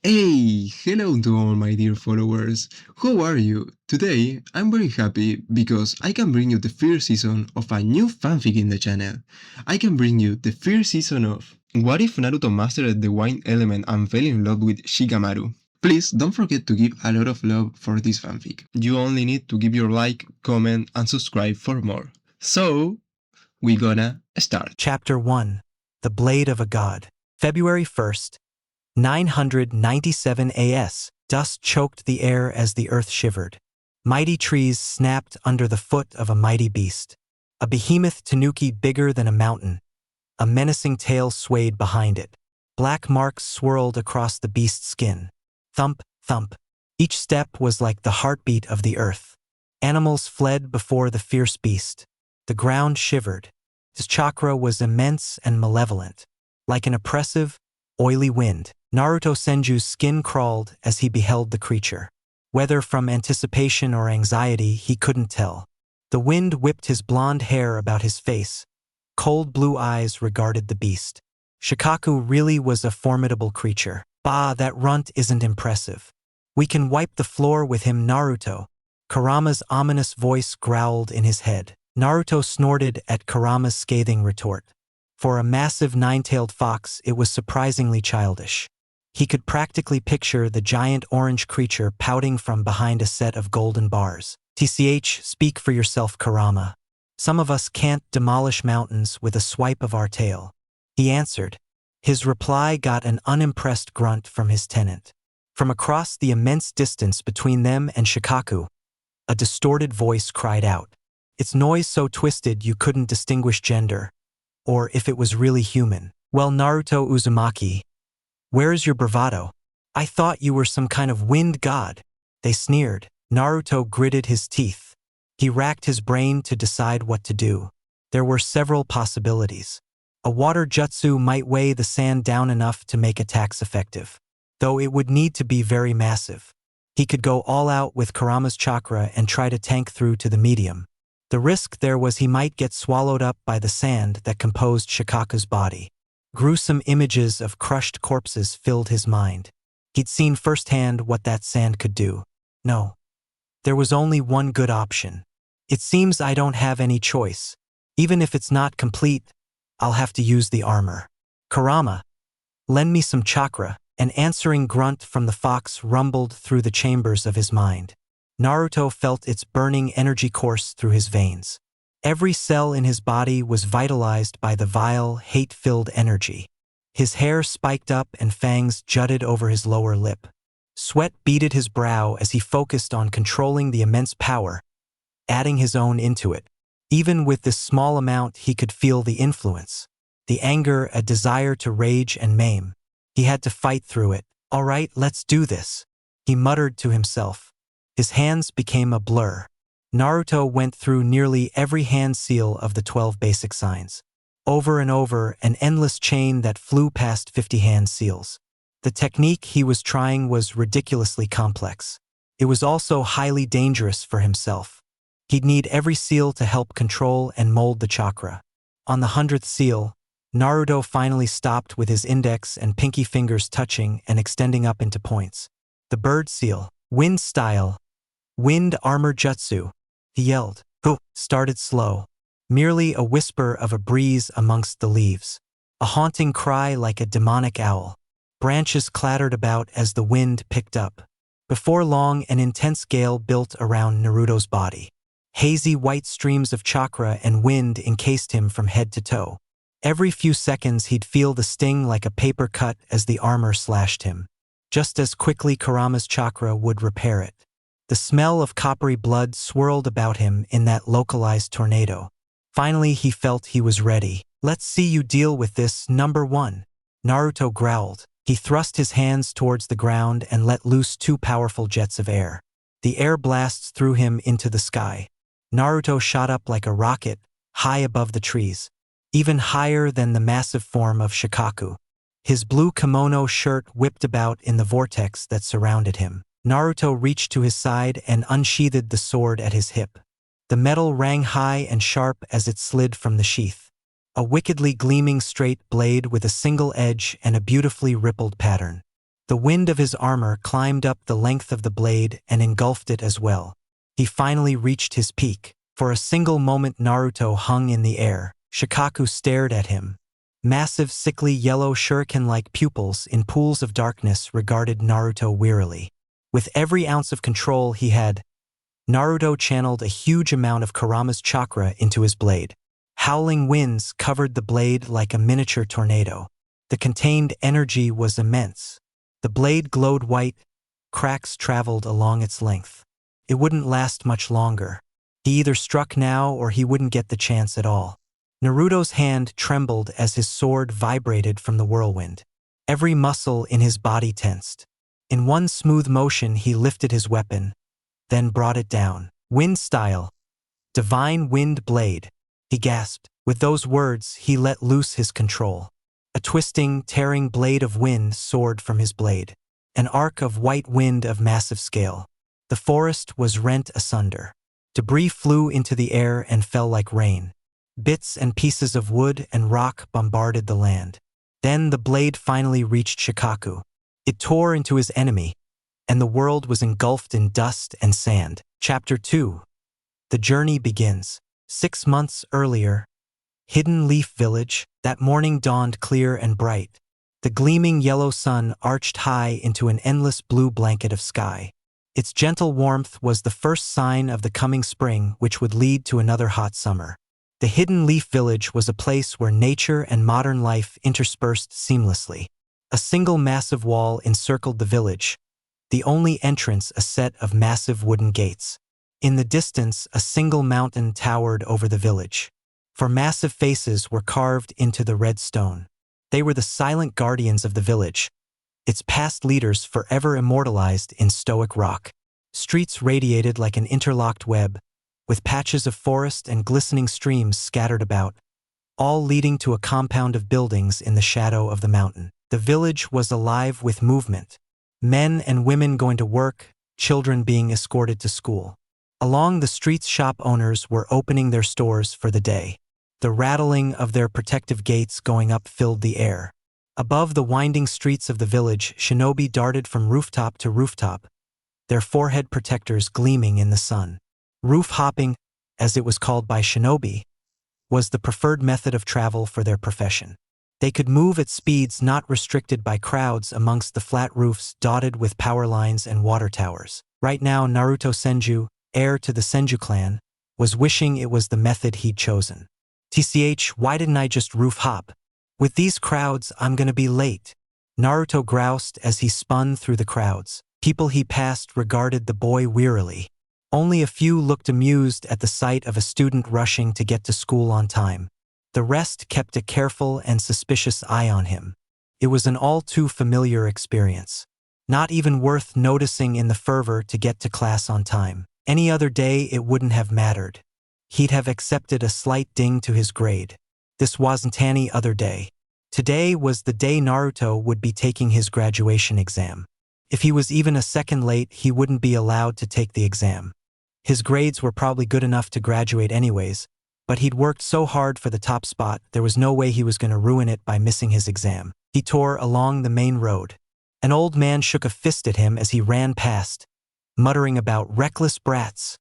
Hey, hello to all my dear followers. How are you? Today, I'm very happy because I can bring you the first season of a new fanfic in the channel. I can bring you the first season of What if Naruto mastered the wine element and fell in love with Shikamaru? Please don't forget to give a lot of love for this fanfic. You only need to give your like, comment, and subscribe for more. So, we gonna start. Chapter 1 The Blade of a God. February 1st, 997 AS. Dust choked the air as the earth shivered. Mighty trees snapped under the foot of a mighty beast. A behemoth tanuki bigger than a mountain. A menacing tail swayed behind it. Black marks swirled across the beast's skin. Thump, thump. Each step was like the heartbeat of the earth. Animals fled before the fierce beast. The ground shivered. His chakra was immense and malevolent. Like an oppressive, oily wind, Naruto Senju's skin crawled as he beheld the creature. Whether from anticipation or anxiety, he couldn't tell. The wind whipped his blonde hair about his face. Cold blue eyes regarded the beast. Shikaku really was a formidable creature. Bah, that runt isn't impressive. We can wipe the floor with him, Naruto. Kurama's ominous voice growled in his head. Naruto snorted at Kurama's scathing retort. For a massive nine-tailed fox, it was surprisingly childish. He could practically picture the giant orange creature pouting from behind a set of golden bars. TCH, speak for yourself, Kurama. Some of us can't demolish mountains with a swipe of our tail. He answered. His reply got an unimpressed grunt from his tenant. From across the immense distance between them and Shikaku, a distorted voice cried out. Its noise so twisted you couldn't distinguish gender, or if it was really human. Well, Naruto Uzumaki, where is your bravado? I thought you were some kind of wind god. They sneered. Naruto gritted his teeth. He racked his brain to decide what to do. There were several possibilities. A water jutsu might weigh the sand down enough to make attacks effective, though it would need to be very massive. He could go all out with Kurama's chakra and try to tank through to the medium. The risk there was he might get swallowed up by the sand that composed Shikaku's body. Gruesome images of crushed corpses filled his mind. He'd seen firsthand what that sand could do. No. There was only one good option. It seems I don't have any choice. Even if it's not complete, I'll have to use the armor. Kurama, lend me some chakra. An answering grunt from the fox rumbled through the chambers of his mind. Naruto felt its burning energy course through his veins. Every cell in his body was vitalized by the vile, hate-filled energy. His hair spiked up and fangs jutted over his lower lip. Sweat beaded his brow as he focused on controlling the immense power, adding his own into it. Even with this small amount, he could feel the influence. The anger, a desire to rage and maim. He had to fight through it. All right, let's do this, he muttered to himself. His hands became a blur. Naruto went through nearly every hand seal of the 12 basic signs. Over and over, an endless chain that flew past 50 hand seals. The technique he was trying was ridiculously complex. It was also highly dangerous for himself. He'd need every seal to help control and mold the chakra. On the 100th seal, Naruto finally stopped with his index and pinky fingers touching and extending up into points. The bird seal, wind style, wind armor jutsu, he yelled. Hoo, started slow. Merely a whisper of a breeze amongst the leaves. A haunting cry like a demonic owl. Branches clattered about as the wind picked up. Before long, an intense gale built around Naruto's body. Hazy white streams of chakra and wind encased him from head to toe. Every few seconds he'd feel the sting like a paper cut as the armor slashed him. Just as quickly Kurama's chakra would repair it. The smell of coppery blood swirled about him in that localized tornado. Finally he felt he was ready. Let's see you deal with this, number one, Naruto growled. He thrust his hands towards the ground and let loose two powerful jets of air. The air blasts threw him into the sky. Naruto shot up like a rocket, high above the trees. Even higher than the massive form of Shikaku. His blue kimono shirt whipped about in the vortex that surrounded him. Naruto reached to his side and unsheathed the sword at his hip. The metal rang high and sharp as it slid from the sheath. A wickedly gleaming straight blade with a single edge and a beautifully rippled pattern. The wind of his armor climbed up the length of the blade and engulfed it as well. He finally reached his peak. For a single moment Naruto hung in the air. Shikaku stared at him. Massive, sickly yellow shuriken-like pupils in pools of darkness regarded Naruto wearily. With every ounce of control he had, Naruto channeled a huge amount of Kurama's chakra into his blade. Howling winds covered the blade like a miniature tornado. The contained energy was immense. The blade glowed white, cracks traveled along its length. It wouldn't last much longer. He either struck now or he wouldn't get the chance at all. Naruto's hand trembled as his sword vibrated from the whirlwind. Every muscle in his body tensed. In one smooth motion he lifted his weapon, then brought it down. Wind style. Divine wind blade. He gasped. With those words, he let loose his control. A twisting, tearing blade of wind soared from his blade. An arc of white wind of massive scale. The forest was rent asunder. Debris flew into the air and fell like rain. Bits and pieces of wood and rock bombarded the land. Then the blade finally reached Shikaku. It tore into his enemy, and the world was engulfed in dust and sand. Chapter 2. The journey begins. 6 months earlier, Hidden Leaf Village, that morning dawned clear and bright. The gleaming yellow sun arched high into an endless blue blanket of sky. Its gentle warmth was the first sign of the coming spring, which would lead to another hot summer. The Hidden Leaf Village was a place where nature and modern life interspersed seamlessly. A single massive wall encircled the village, the only entrance a set of massive wooden gates. In the distance, a single mountain towered over the village. For massive faces were carved into the red stone. They were the silent guardians of the village, its past leaders forever immortalized in stoic rock. Streets radiated like an interlocked web, with patches of forest and glistening streams scattered about, all leading to a compound of buildings in the shadow of the mountain. The village was alive with movement. Men and women going to work, children being escorted to school. Along the streets, shop owners were opening their stores for the day. The rattling of their protective gates going up filled the air. Above the winding streets of the village, shinobi darted from rooftop to rooftop, their forehead protectors gleaming in the sun. Roof hopping, as it was called by shinobi, was the preferred method of travel for their profession. They could move at speeds not restricted by crowds amongst the flat roofs dotted with power lines and water towers. Right now, Naruto Senju, heir to the Senju clan, was wishing it was the method he'd chosen. TCH, why didn't I just roof hop? With these crowds, I'm gonna be late. Naruto groused as he spun through the crowds. People he passed regarded the boy wearily. Only a few looked amused at the sight of a student rushing to get to school on time. The rest kept a careful and suspicious eye on him. It was an all too familiar experience. Not even worth noticing in the fervor to get to class on time. Any other day it wouldn't have mattered. He'd have accepted a slight ding to his grade. This wasn't any other day. Today was the day Naruto would be taking his graduation exam. If he was even a second late, he wouldn't be allowed to take the exam. His grades were probably good enough to graduate anyways, but he'd worked so hard for the top spot, there was no way he was going to ruin it by missing his exam. He tore along the main road. An old man shook a fist at him as he ran past, muttering about reckless brats.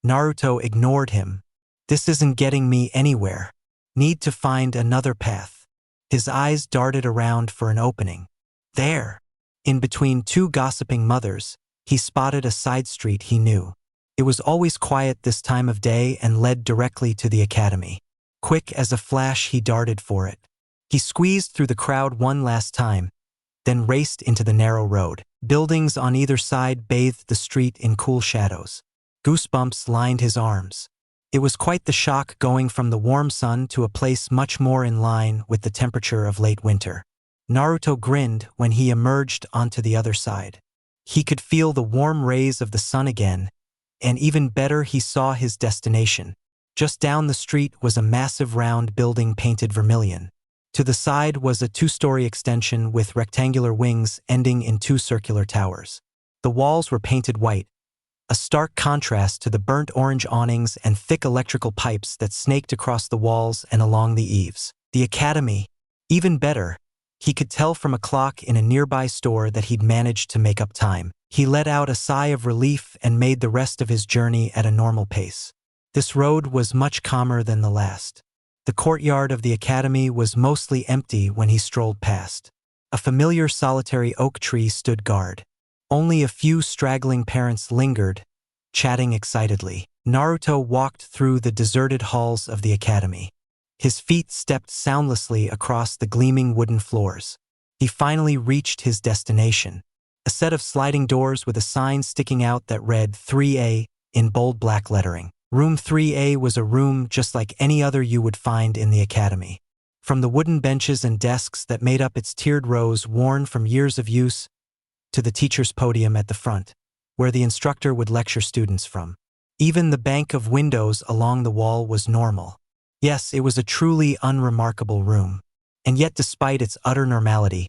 Naruto ignored him. This isn't getting me anywhere. Need to find another path. His eyes darted around for an opening. There, in between two gossiping mothers, he spotted a side street he knew. It was always quiet this time of day and led directly to the academy. Quick as a flash, he darted for it. He squeezed through the crowd one last time, then raced into the narrow road. Buildings on either side bathed the street in cool shadows. Goosebumps lined his arms. It was quite the shock going from the warm sun to a place much more in line with the temperature of late winter. Naruto grinned when he emerged onto the other side. He could feel the warm rays of the sun again, and even better, he saw his destination. Just down the street was a massive round building painted vermilion. To the side was a 2-story extension with rectangular wings ending in 2 circular towers. The walls were painted white, a stark contrast to the burnt orange awnings and thick electrical pipes that snaked across the walls and along the eaves. The academy, even better. He could tell from a clock in a nearby store that he'd managed to make up time. He let out a sigh of relief and made the rest of his journey at a normal pace. This road was much calmer than the last. The courtyard of the academy was mostly empty when he strolled past. A familiar solitary oak tree stood guard. Only a few straggling parents lingered, chatting excitedly. Naruto walked through the deserted halls of the academy. His feet stepped soundlessly across the gleaming wooden floors. He finally reached his destination. A set of sliding doors with a sign sticking out that read 3A in bold black lettering. Room 3A was a room just like any other you would find in the academy. From the wooden benches and desks that made up its tiered rows worn from years of use, to the teacher's podium at the front, where the instructor would lecture students from. Even the bank of windows along the wall was normal. Yes, it was a truly unremarkable room. And yet despite its utter normality,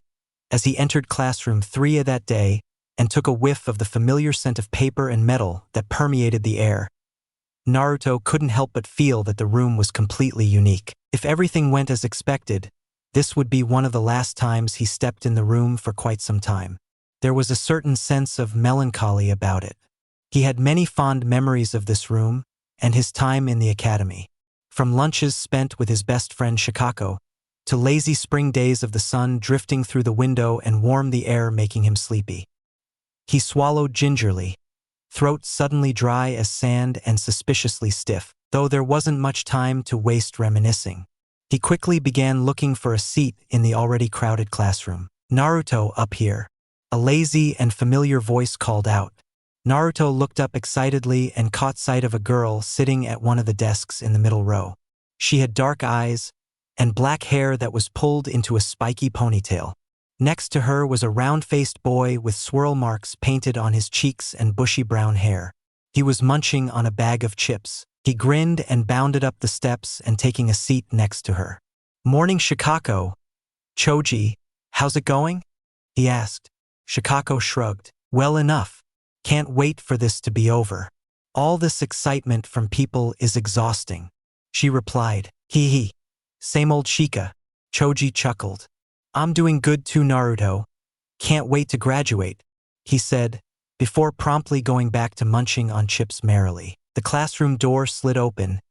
as he entered classroom 3 that day and took a whiff of the familiar scent of paper and metal that permeated the air, Naruto couldn't help but feel that the room was completely unique. If everything went as expected, this would be one of the last times he stepped in the room for quite some time. There was a certain sense of melancholy about it. He had many fond memories of this room and his time in the academy. From lunches spent with his best friend Shikako, to lazy spring days of the sun drifting through the window and warm the air making him sleepy. He swallowed gingerly, throat suddenly dry as sand and suspiciously stiff, though there wasn't much time to waste reminiscing. He quickly began looking for a seat in the already crowded classroom. "Naruto, up here," a lazy and familiar voice called out. Naruto looked up excitedly and caught sight of a girl sitting at one of the desks in the middle row. She had dark eyes and black hair that was pulled into a spiky ponytail. Next to her was a round-faced boy with swirl marks painted on his cheeks and bushy brown hair. He was munching on a bag of chips. He grinned and bounded up the steps and taking a seat next to her. "Morning, Shikako. Choji, how's it going?" he asked. Shikako shrugged. "Well enough. Can't wait for this to be over. All this excitement from people is exhausting," she replied. "Hee hee. Same old Shika." Choji chuckled. "I'm doing good too, Naruto. Can't wait to graduate," he said, before promptly going back to munching on chips merrily. The classroom door slid open,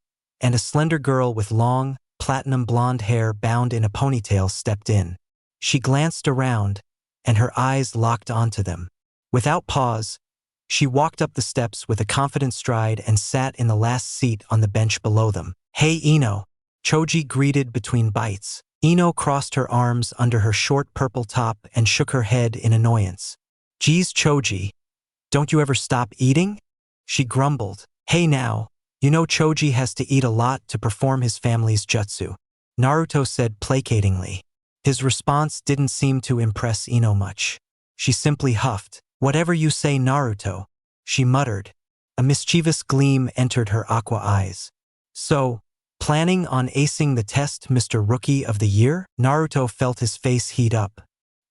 and a slender girl with long, platinum blonde hair bound in a ponytail stepped in. She glanced around, and her eyes locked onto them. Without pause, she walked up the steps with a confident stride and sat in the last seat on the bench below them. "Hey, Ino," Choji greeted between bites. Ino crossed her arms under her short purple top and shook her head in annoyance. "Geez, Choji, don't you ever stop eating?" she grumbled. "Hey now, you know Choji has to eat a lot to perform his family's jutsu," Naruto said placatingly. His response didn't seem to impress Ino much. She simply huffed. "Whatever you say, Naruto," she muttered. A mischievous gleam entered her aqua eyes. "So, planning on acing the test, Mr. Rookie of the Year?" Naruto felt his face heat up.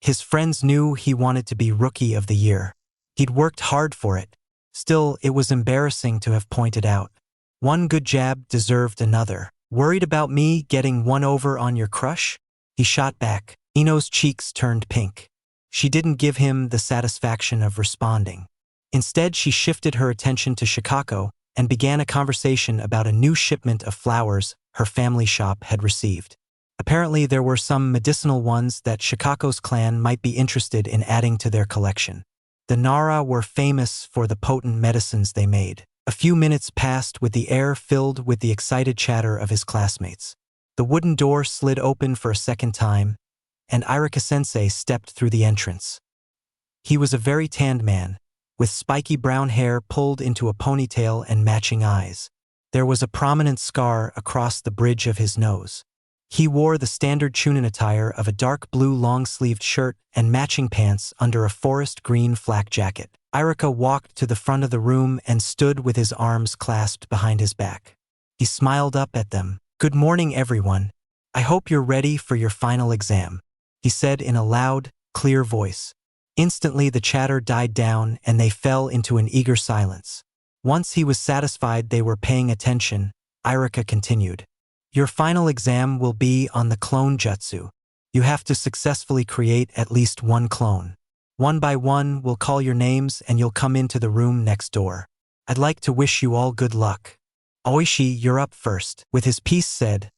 His friends knew he wanted to be Rookie of the Year. He'd worked hard for it. Still, it was embarrassing to have pointed out. One good jab deserved another. "Worried about me getting one over on your crush?" he shot back. Ino's cheeks turned pink. She didn't give him the satisfaction of responding. Instead, she shifted her attention to Shikako and began a conversation about a new shipment of flowers her family shop had received. Apparently, there were some medicinal ones that Shikako's clan might be interested in adding to their collection. The Nara were famous for the potent medicines they made. A few minutes passed with the air filled with the excited chatter of his classmates. The wooden door slid open for a second time, and Irika-sensei stepped through the entrance. He was a very tanned man, with spiky brown hair pulled into a ponytail and matching eyes. There was a prominent scar across the bridge of his nose. He wore the standard Chunin attire of a dark blue long-sleeved shirt and matching pants under a forest green flak jacket. Irika walked to the front of the room and stood with his arms clasped behind his back. He smiled up at them. "Good morning, everyone. I hope you're ready for your final exam," he said in a loud, clear voice. Instantly, the chatter died down and they fell into an eager silence. Once he was satisfied they were paying attention, Irika continued. "Your final exam will be on the clone jutsu. You have to successfully create at least one clone. One by one, we'll call your names and you'll come into the room next door. I'd like to wish you all good luck. Oishi, you're up first. With his piece said,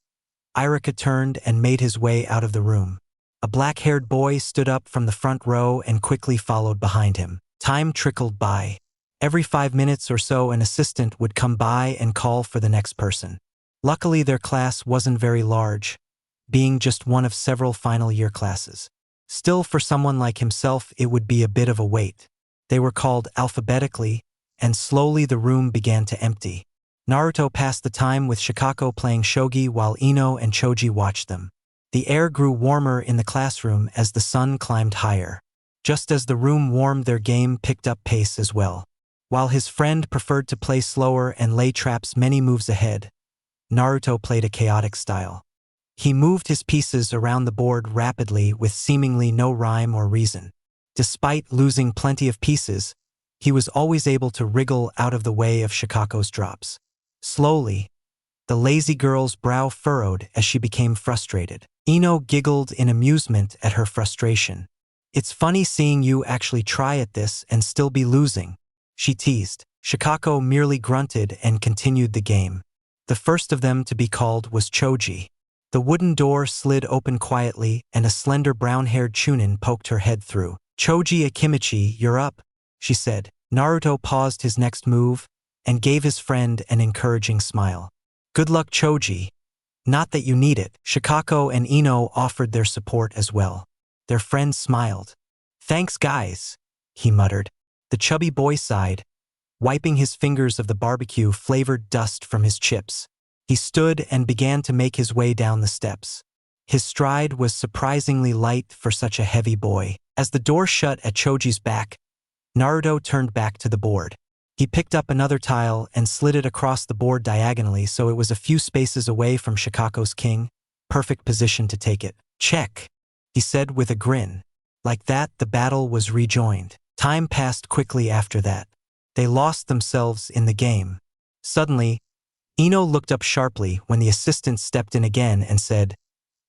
Irika turned and made his way out of the room. A black-haired boy stood up from the front row and quickly followed behind him. Time trickled by. Every 5 minutes or so an assistant would come by and call for the next person. Luckily their class wasn't very large, being just one of several final year classes. Still, for someone like himself, it would be a bit of a wait. They were called alphabetically, and slowly the room began to empty. Naruto passed the time with Shikako playing shogi while Ino and Choji watched them. The air grew warmer in the classroom as the sun climbed higher. Just as the room warmed, their game picked up pace as well. While his friend preferred to play slower and lay traps many moves ahead, Naruto played a chaotic style. He moved his pieces around the board rapidly with seemingly no rhyme or reason. Despite losing plenty of pieces, he was always able to wriggle out of the way of Shikako's drops. Slowly, the lazy girl's brow furrowed as she became frustrated. Ino giggled in amusement at her frustration. It's funny seeing you actually try at this and still be losing, she teased. Shikako merely grunted and continued the game. The first of them to be called was Choji. The wooden door slid open quietly and a slender brown-haired Chunin poked her head through. Choji Akimichi, you're up, she said. Naruto paused his next move and gave his friend an encouraging smile. Good luck, Choji. Not that you need it. Shikako and Ino offered their support as well. Their friend smiled. Thanks, guys, he muttered. The chubby boy sighed, wiping his fingers of the barbecue-flavored dust from his chips. He stood and began to make his way down the steps. His stride was surprisingly light for such a heavy boy. As the door shut at Choji's back, Naruto turned back to the board. He picked up another tile and slid it across the board diagonally so it was a few spaces away from Shikako's king. Perfect position to take it. Check, he said with a grin. Like that, the battle was rejoined. Time passed quickly after that. They lost themselves in the game. Suddenly, Ino looked up sharply when the assistant stepped in again and said,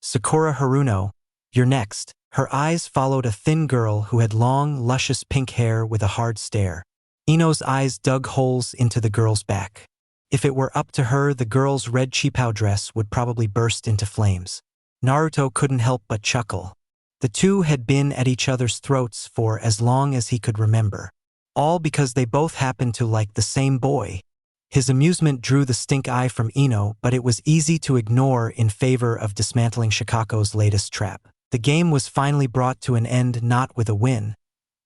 Sakura Haruno, you're next. Her eyes followed a thin girl who had long, luscious pink hair with a hard stare. Ino's eyes dug holes into the girl's back. If it were up to her, the girl's red qipao dress would probably burst into flames. Naruto couldn't help but chuckle. The two had been at each other's throats for as long as he could remember. All because they both happened to like the same boy. His amusement drew the stink eye from Ino, but it was easy to ignore in favor of dismantling Shikako's latest trap. The game was finally brought to an end not with a win,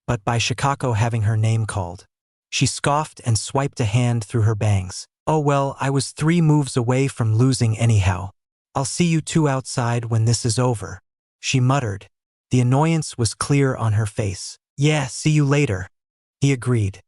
but by Shikako having her name called. She scoffed and swiped a hand through her bangs. Oh well, I was 3 moves away from losing anyhow. I'll see you two outside when this is over, she muttered. The annoyance was clear on her face. Yeah, see you later, he agreed.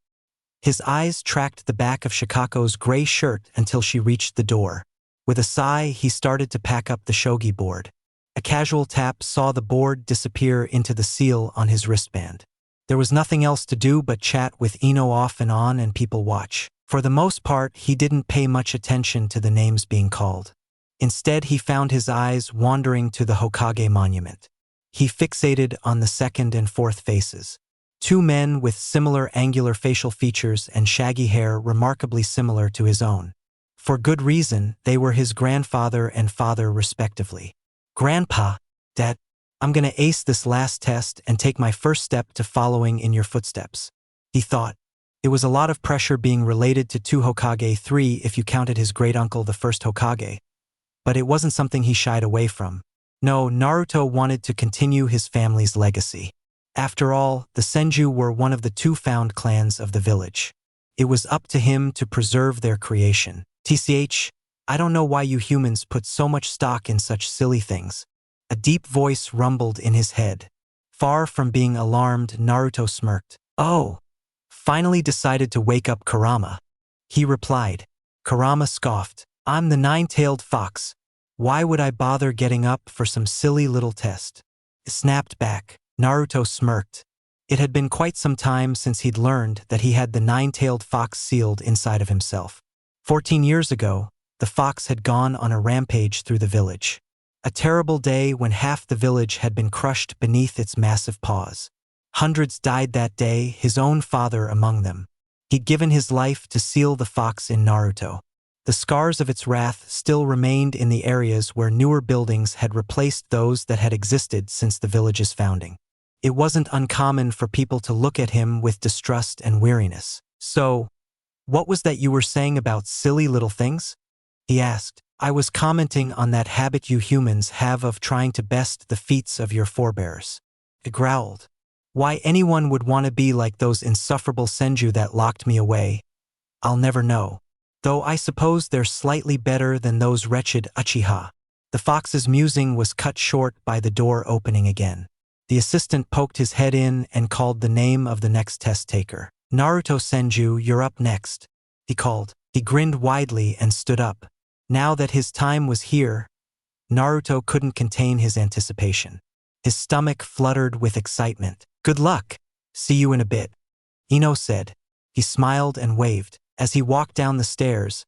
His eyes tracked the back of Shikako's gray shirt until she reached the door. With a sigh, he started to pack up the shogi board. A casual tap saw the board disappear into the seal on his wristband. There was nothing else to do but chat with Ino off and on and people watch. For the most part, he didn't pay much attention to the names being called. Instead, he found his eyes wandering to the Hokage monument. He fixated on the 2nd and 4th faces. 2 men with similar angular facial features and shaggy hair remarkably similar to his own. For good reason, they were his grandfather and father respectively. Grandpa, Dad, I'm gonna ace this last test and take my first step to following in your footsteps, he thought. It was a lot of pressure being related to 2 Hokage, 3 if you counted his great-uncle the first Hokage. But it wasn't something he shied away from. No, Naruto wanted to continue his family's legacy. After all, the Senju were one of the 2 found clans of the village. It was up to him to preserve their creation. TCH, I don't know why you humans put so much stock in such silly things. A deep voice rumbled in his head. Far from being alarmed, Naruto smirked. Oh, finally decided to wake up Kurama, he replied. Kurama scoffed. I'm the 9-tailed fox. Why would I bother getting up for some silly little test? Snapped back. Naruto smirked. It had been quite some time since he'd learned that he had the 9-tailed fox sealed inside of himself. 14 years ago, the fox had gone on a rampage through the village. A terrible day when half the village had been crushed beneath its massive paws. Hundreds died that day, his own father among them. He'd given his life to seal the fox in Naruto. The scars of its wrath still remained in the areas where newer buildings had replaced those that had existed since the village's founding. It wasn't uncommon for people to look at him with distrust and weariness. "So, what was that you were saying about silly little things?" he asked. "I was commenting on that habit you humans have of trying to best the feats of your forebears." It growled. "Why anyone would want to be like those insufferable senju that locked me away, I'll never know. Though I suppose they're slightly better than those wretched Uchiha." The fox's musing was cut short by the door opening again. The assistant poked his head in and called the name of the next test taker. "Naruto Senju, you're up next," he called. He grinned widely and stood up. Now that his time was here, Naruto couldn't contain his anticipation. His stomach fluttered with excitement. "Good luck. See you in a bit," Ino said. He smiled and waved. As he walked down the stairs,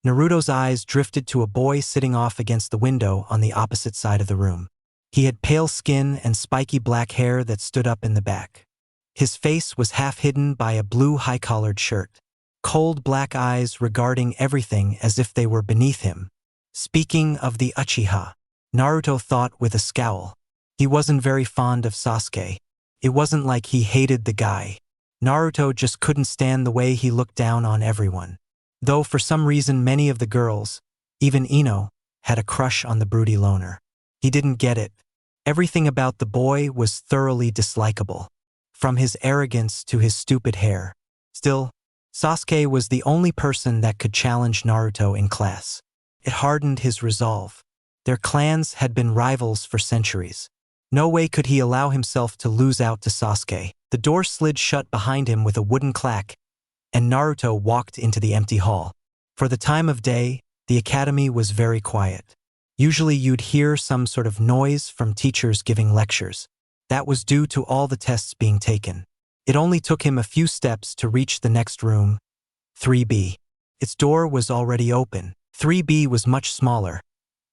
Naruto's eyes drifted to a boy sitting off against the window on the opposite side of the room. He had pale skin and spiky black hair that stood up in the back. His face was half hidden by a blue high-collared shirt. Cold black eyes regarding everything as if they were beneath him. Speaking of the Uchiha, Naruto thought with a scowl. He wasn't very fond of Sasuke. It wasn't like he hated the guy. Naruto just couldn't stand the way he looked down on everyone. Though for some reason many of the girls, even Ino, had a crush on the broody loner. He didn't get it. Everything about the boy was thoroughly dislikable, from his arrogance to his stupid hair. Still, Sasuke was the only person that could challenge Naruto in class. It hardened his resolve. Their clans had been rivals for centuries. No way could he allow himself to lose out to Sasuke. The door slid shut behind him with a wooden clack, and Naruto walked into the empty hall. For the time of day, the academy was very quiet. Usually you'd hear some sort of noise from teachers giving lectures. That was due to all the tests being taken. It only took him a few steps to reach the next room, 3B. Its door was already open. 3B was much smaller,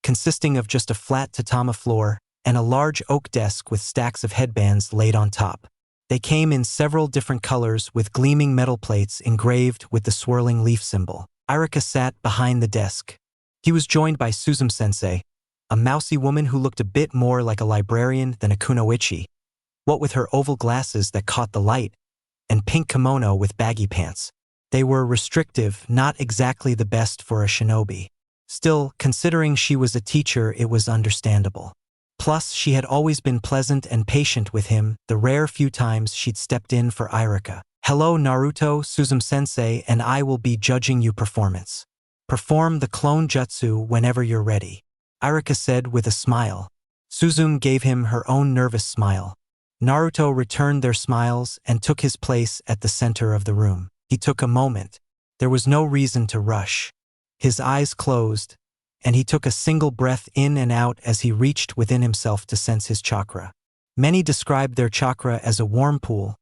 consisting of just a flat tatama floor and a large oak desk with stacks of headbands laid on top. They came in several different colors with gleaming metal plates engraved with the swirling leaf symbol. Irika sat behind the desk. He was joined by Suzume-sensei, a mousy woman who looked a bit more like a librarian than a kunoichi, what with her oval glasses that caught the light, and pink kimono with baggy pants. They were restrictive, not exactly the best for a shinobi. Still, considering she was a teacher, it was understandable. Plus, she had always been pleasant and patient with him the rare few times she'd stepped in for Irika. "Hello Naruto, Suzume-sensei, and I will be judging you performance. Perform the clone jutsu whenever you're ready," Irika said with a smile. Suzume gave him her own nervous smile. Naruto returned their smiles and took his place at the center of the room. He took a moment. There was no reason to rush. His eyes closed, and he took a single breath in and out as he reached within himself to sense his chakra. Many described their chakra as a warm pool.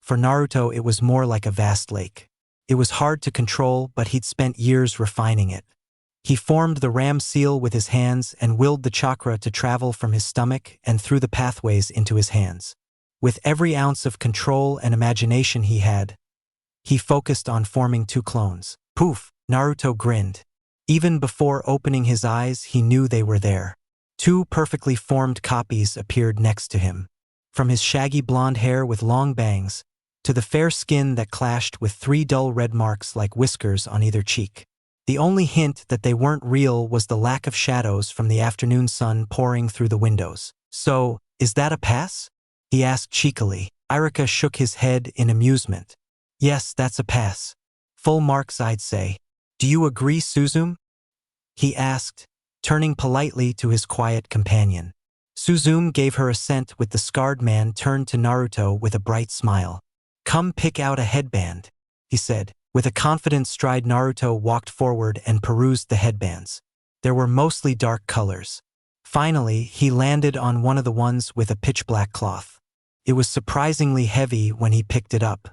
For Naruto, it was more like a vast lake. It was hard to control, but he'd spent years refining it. He formed the ram seal with his hands and willed the chakra to travel from his stomach and through the pathways into his hands. With every ounce of control and imagination he had, he focused on forming two clones. Poof! Naruto grinned. Even before opening his eyes, he knew they were there. Two perfectly formed copies appeared next to him. From his shaggy blonde hair with long bangs, to the fair skin that clashed with three dull red marks like whiskers on either cheek. The only hint that they weren't real was the lack of shadows from the afternoon sun pouring through the windows. "So, is that a pass?" he asked cheekily. Irika shook his head in amusement. "Yes, that's a pass. Full marks, I'd say. Do you agree, Suzume?" he asked, turning politely to his quiet companion. Suzume gave her assent with the scarred man turned to Naruto with a bright smile. "Come pick out a headband," he said. With a confident stride, Naruto walked forward and perused the headbands. There were mostly dark colors. Finally, he landed on one of the ones with a pitch-black cloth. It was surprisingly heavy when he picked it up.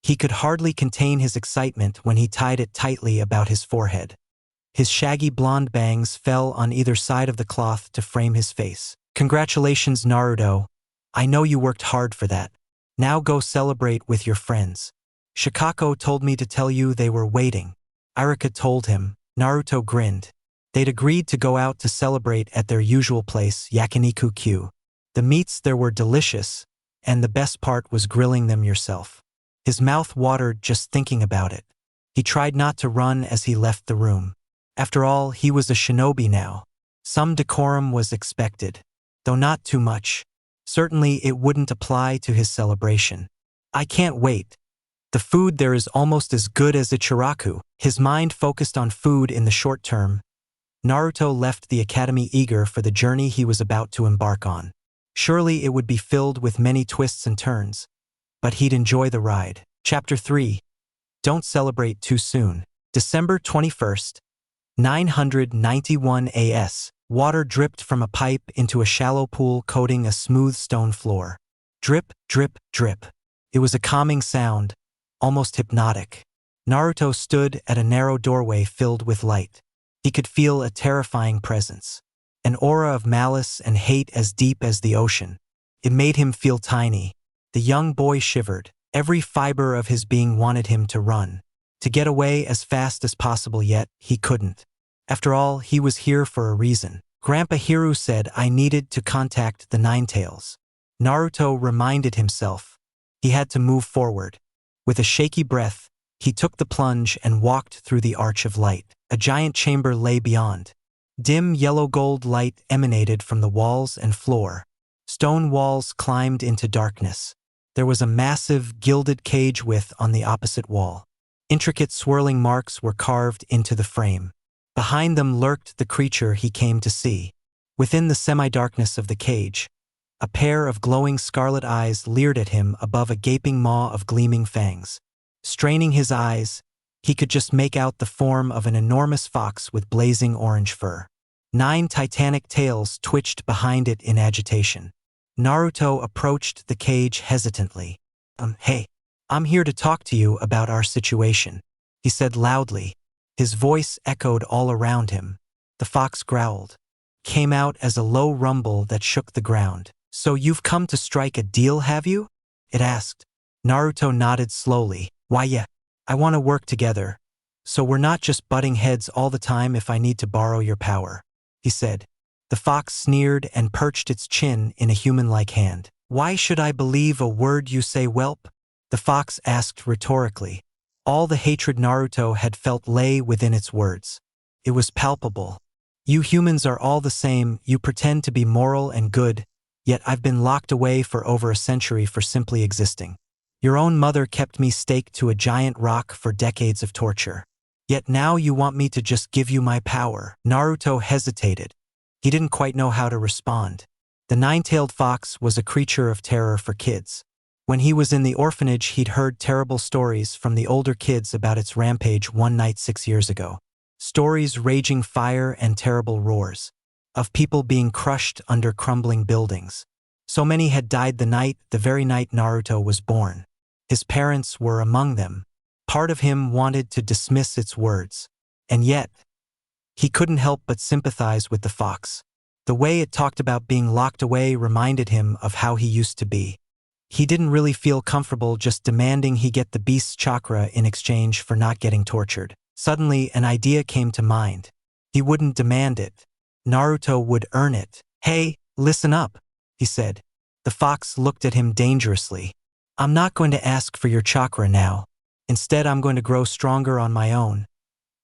He could hardly contain his excitement when he tied it tightly about his forehead. His shaggy blonde bangs fell on either side of the cloth to frame his face. Congratulations, Naruto. I know you worked hard for that. Now go celebrate with your friends. Shikako told me to tell you they were waiting. Iruka told him. Naruto grinned. They'd agreed to go out to celebrate at their usual place, Yakiniku-Q. The meats there were delicious, and the best part was grilling them yourself. His mouth watered just thinking about it. He tried not to run as he left the room. After all, he was a shinobi now. Some decorum was expected, though not too much. Certainly it wouldn't apply to his celebration. I can't wait. The food there is almost as good as Ichiraku. His mind focused on food in the short term. Naruto left the academy eager for the journey he was about to embark on. Surely it would be filled with many twists and turns, but he'd enjoy the ride. Chapter 3. Don't celebrate too soon. December 21st, 991 AS. Water dripped from a pipe into a shallow pool coating a smooth stone floor. Drip, drip, drip. It was a calming sound, almost hypnotic. Naruto stood at a narrow doorway filled with light. He could feel a terrifying presence, an aura of malice and hate as deep as the ocean. It made him feel tiny. The young boy shivered. Every fiber of his being wanted him to run, to get away as fast as possible, yet he couldn't. After all, he was here for a reason. Grandpa Hiru said I needed to contact the Ninetales. Naruto reminded himself. He had to move forward. With a shaky breath, he took the plunge and walked through the arch of light. A giant chamber lay beyond. Dim yellow-gold light emanated from the walls and floor. Stone walls climbed into darkness. There was a massive, gilded cage width on the opposite wall. Intricate swirling marks were carved into the frame. Behind them lurked the creature he came to see. Within the semi-darkness of the cage, a pair of glowing scarlet eyes leered at him above a gaping maw of gleaming fangs. Straining his eyes, he could just make out the form of an enormous fox with blazing orange fur. 9 titanic tails twitched behind it in agitation. Naruto approached the cage hesitantly. Hey, I'm here to talk to you about our situation, he said loudly. His voice echoed all around him. The fox growled, came out as a low rumble that shook the ground. So you've come to strike a deal, have you? It asked. Naruto nodded slowly. Why, yeah, I want to work together, so we're not just butting heads all the time if I need to borrow your power, he said. The fox sneered and perched its chin in a human-like hand. Why should I believe a word you say, whelp? The fox asked rhetorically. All the hatred Naruto had felt lay within its words. It was palpable. You humans are all the same, you pretend to be moral and good, yet I've been locked away for over a century for simply existing. Your own mother kept me staked to a giant rock for decades of torture. Yet now you want me to just give you my power. Naruto hesitated. He didn't quite know how to respond. The nine-tailed fox was a creature of terror for kids. When he was in the orphanage, he'd heard terrible stories from the older kids about its rampage one night 6 years ago. Stories raging fire and terrible roars, of people being crushed under crumbling buildings. So many had died the very night Naruto was born. His parents were among them. Part of him wanted to dismiss its words. And yet, he couldn't help but sympathize with the fox. The way it talked about being locked away reminded him of how he used to be. He didn't really feel comfortable just demanding he get the beast's chakra in exchange for not getting tortured. Suddenly, an idea came to mind. He wouldn't demand it. Naruto would earn it. Hey, listen up, he said. The fox looked at him dangerously. I'm not going to ask for your chakra now. Instead, I'm going to grow stronger on my own.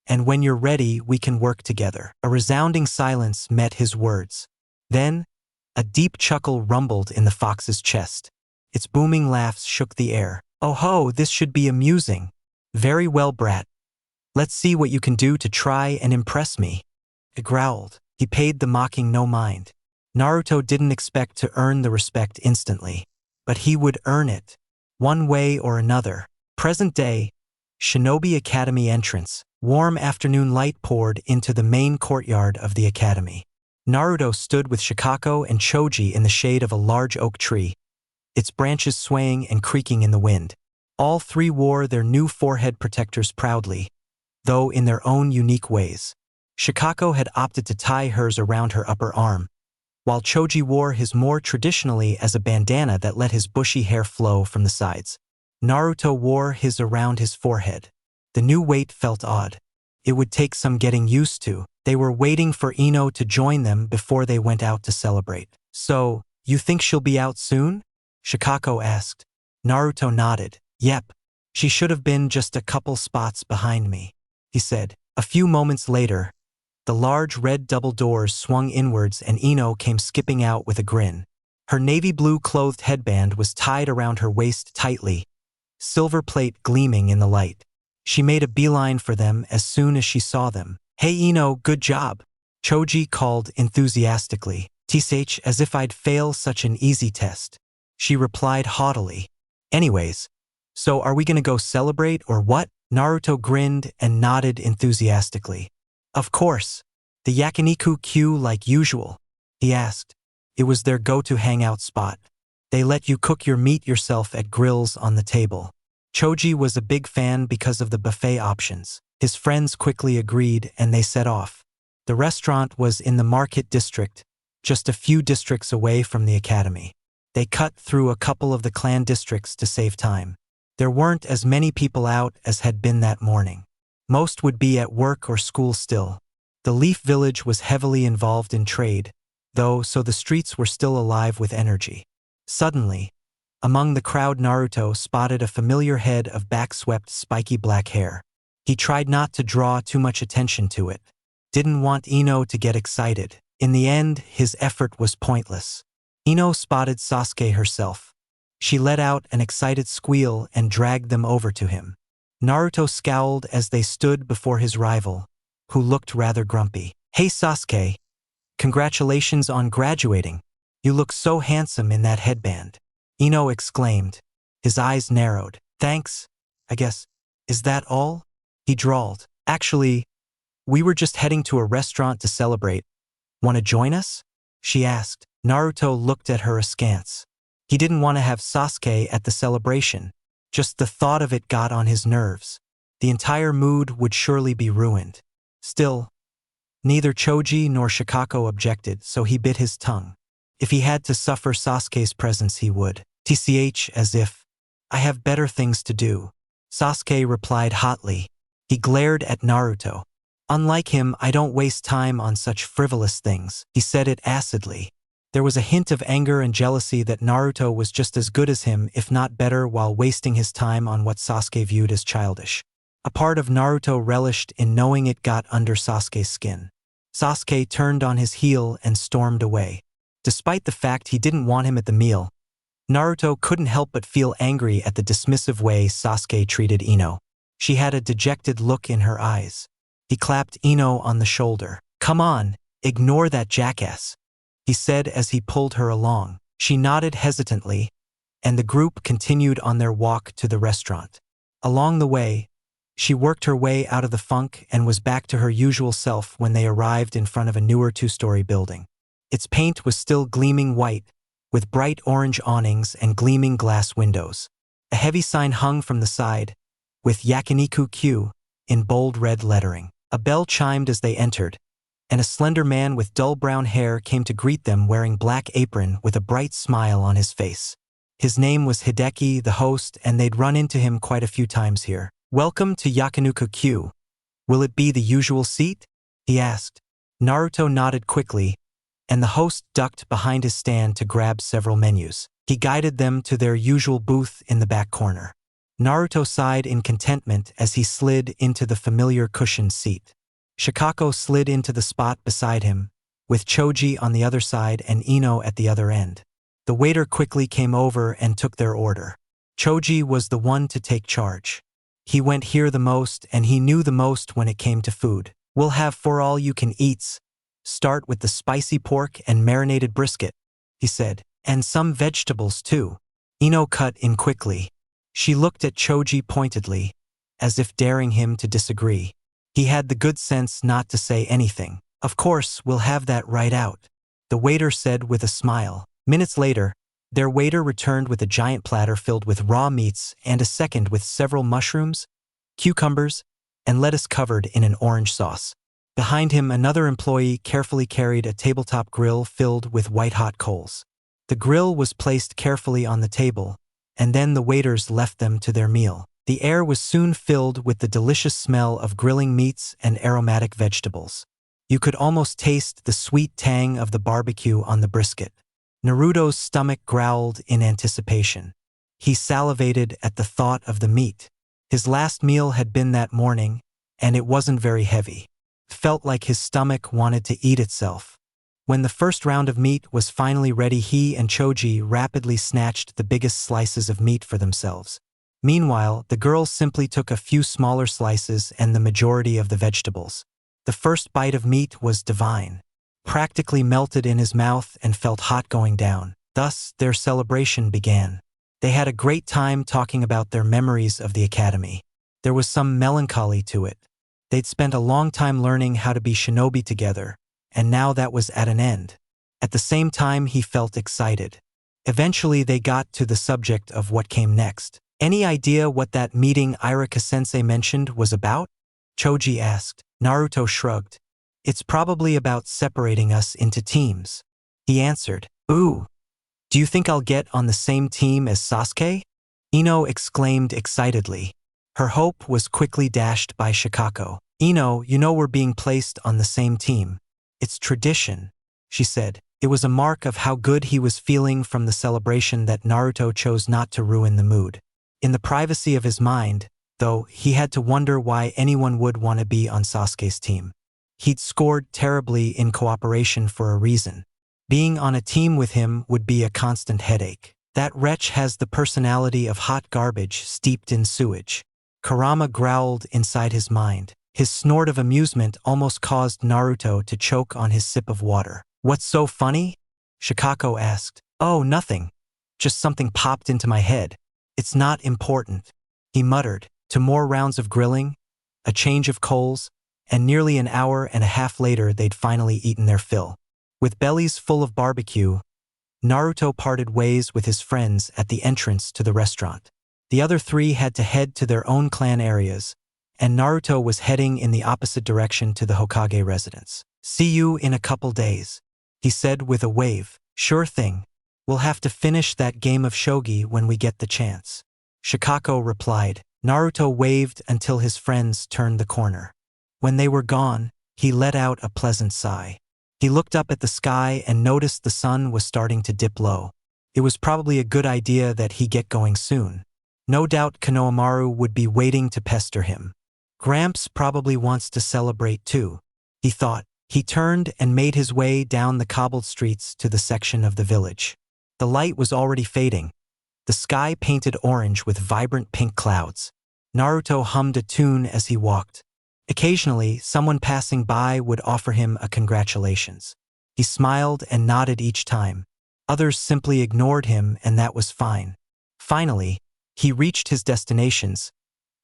And when you're ready, we can work together. A resounding silence met his words. Then, a deep chuckle rumbled in the fox's chest. Its booming laughs shook the air. Oh ho, this should be amusing. Very well, brat. Let's see what you can do to try and impress me. It growled. He paid the mocking no mind. Naruto didn't expect to earn the respect instantly, but he would earn it, one way or another. Present day, Shinobi Academy entrance. Warm afternoon light poured into the main courtyard of the academy. Naruto stood with Shikako and Choji in the shade of a large oak tree, its branches swaying and creaking in the wind. All three wore their new forehead protectors proudly, though in their own unique ways. Shikako had opted to tie hers around her upper arm, while Choji wore his more traditionally as a bandana that let his bushy hair flow from the sides. Naruto wore his around his forehead. The new weight felt odd. It would take some getting used to. They were waiting for Ino to join them before they went out to celebrate. "So, you think she'll be out soon?" Shikako asked. Naruto nodded. "Yep. She should have been just a couple spots behind me," he said. A few moments later, the large red double doors swung inwards and Ino came skipping out with a grin. Her navy blue clothed headband was tied around her waist tightly, silver plate gleaming in the light. She made a beeline for them as soon as she saw them. "Hey Ino, good job," Choji called enthusiastically. "Tsh, as if I'd fail such an easy test." She replied haughtily. "Anyways, so are we gonna go celebrate or what?" Naruto grinned and nodded enthusiastically. "Of course. The Yakiniku like usual?" he asked. It was their go-to hangout spot. They let you cook your meat yourself at grills on the table. Choji was a big fan because of the buffet options. His friends quickly agreed and they set off. The restaurant was in the market district, just a few districts away from the academy. They cut through a couple of the clan districts to save time. There weren't as many people out as had been that morning. Most would be at work or school still. The Leaf Village was heavily involved in trade, though, so the streets were still alive with energy. Suddenly, among the crowd, Naruto spotted a familiar head of back-swept spiky black hair. He tried not to draw too much attention to it. Didn't want Ino to get excited. In the end, his effort was pointless. Ino spotted Sasuke herself. She let out an excited squeal and dragged them over to him. Naruto scowled as they stood before his rival, who looked rather grumpy. "Hey Sasuke, congratulations on graduating. You look so handsome in that headband," Ino exclaimed. His eyes narrowed. "Thanks, I guess. Is that all?" he drawled. "Actually, we were just heading to a restaurant to celebrate. Want to join us?" she asked. Naruto looked at her askance. He didn't want to have Sasuke at the celebration. Just the thought of it got on his nerves. The entire mood would surely be ruined. Still, neither Choji nor Shikako objected, so he bit his tongue. If he had to suffer Sasuke's presence, he would. "Tch, as if. I have better things to do," Sasuke replied hotly. He glared at Naruto. "Unlike him, I don't waste time on such frivolous things," he said it acidly. There was a hint of anger and jealousy that Naruto was just as good as him, if not better, while wasting his time on what Sasuke viewed as childish. A part of Naruto relished in knowing it got under Sasuke's skin. Sasuke turned on his heel and stormed away. Despite the fact he didn't want him at the meal, Naruto couldn't help but feel angry at the dismissive way Sasuke treated Ino. She had a dejected look in her eyes. He clapped Ino on the shoulder. "Come on, ignore that jackass," he said as he pulled her along. She nodded hesitantly, and the group continued on their walk to the restaurant. Along the way, she worked her way out of the funk and was back to her usual self when they arrived in front of a newer two-story building. Its paint was still gleaming white, with bright orange awnings and gleaming glass windows. A heavy sign hung from the side, with Yakiniku Q in bold red lettering. A bell chimed as they entered, and a slender man with dull brown hair came to greet them wearing black apron with a bright smile on his face. His name was Hideki, the host, and they'd run into him quite a few times here. "Welcome to Yakiniku Q. Will it be the usual seat?" he asked. Naruto nodded quickly, and the host ducked behind his stand to grab several menus. He guided them to their usual booth in the back corner. Naruto sighed in contentment as he slid into the familiar cushioned seat. Shikako slid into the spot beside him, with Choji on the other side and Ino at the other end. The waiter quickly came over and took their order. Choji was the one to take charge. He went here the most, and he knew the most when it came to food. "We'll have 4 all-you-can-eats. Start with the spicy pork and marinated brisket," he said. "And some vegetables too." Ino cut in quickly. She looked at Choji pointedly, as if daring him to disagree. He had the good sense not to say anything. "Of course, we'll have that right out," the waiter said with a smile. Minutes later, their waiter returned with a giant platter filled with raw meats and a second with several mushrooms, cucumbers, and lettuce covered in an orange sauce. Behind him, another employee carefully carried a tabletop grill filled with white-hot coals. The grill was placed carefully on the table, and then the waiters left them to their meal. The air was soon filled with the delicious smell of grilling meats and aromatic vegetables. You could almost taste the sweet tang of the barbecue on the brisket. Naruto's stomach growled in anticipation. He salivated at the thought of the meat. His last meal had been that morning, and it wasn't very heavy. It felt like his stomach wanted to eat itself. When the first round of meat was finally ready, he and Choji rapidly snatched the biggest slices of meat for themselves. Meanwhile, the girls simply took a few smaller slices and the majority of the vegetables. The first bite of meat was divine. Practically melted in his mouth and felt hot going down. Thus, their celebration began. They had a great time talking about their memories of the academy. There was some melancholy to it. They'd spent a long time learning how to be shinobi together, and now that was at an end. At the same time, he felt excited. Eventually, they got to the subject of what came next. Any idea what that meeting Irika-sensei mentioned was about? Choji asked. Naruto shrugged. It's probably about separating us into teams. He answered. Ooh. Do you think I'll get on the same team as Sasuke? Ino exclaimed excitedly. Her hope was quickly dashed by Shikako. Ino, you know we're being placed on the same team. It's tradition, she said. It was a mark of how good he was feeling from the celebration that Naruto chose not to ruin the mood. In the privacy of his mind, though, he had to wonder why anyone would want to be on Sasuke's team. He'd scored terribly in cooperation for a reason. Being on a team with him would be a constant headache. That wretch has the personality of hot garbage steeped in sewage. Kurama growled inside his mind. His snort of amusement almost caused Naruto to choke on his sip of water. What's so funny? Shikako asked. Oh, nothing. Just something popped into my head. It's not important, he muttered. To more rounds of grilling, a change of coals, and nearly an hour and a half later they'd finally eaten their fill. With bellies full of barbecue, Naruto parted ways with his friends at the entrance to the restaurant. The other three had to head to their own clan areas, and Naruto was heading in the opposite direction to the Hokage residence. See you in a couple days, he said with a wave. Sure thing. We'll have to finish that game of shogi when we get the chance. Shikako replied. Naruto waved until his friends turned the corner. When they were gone, he let out a pleasant sigh. He looked up at the sky and noticed the sun was starting to dip low. It was probably a good idea that he get going soon. No doubt Konohamaru would be waiting to pester him. Gramps probably wants to celebrate too, he thought. He turned and made his way down the cobbled streets to the section of the village. The light was already fading, the sky painted orange with vibrant pink clouds. Naruto hummed a tune as he walked. Occasionally, someone passing by would offer him a congratulations. He smiled and nodded each time. Others simply ignored him, and that was fine. Finally, he reached his destinations,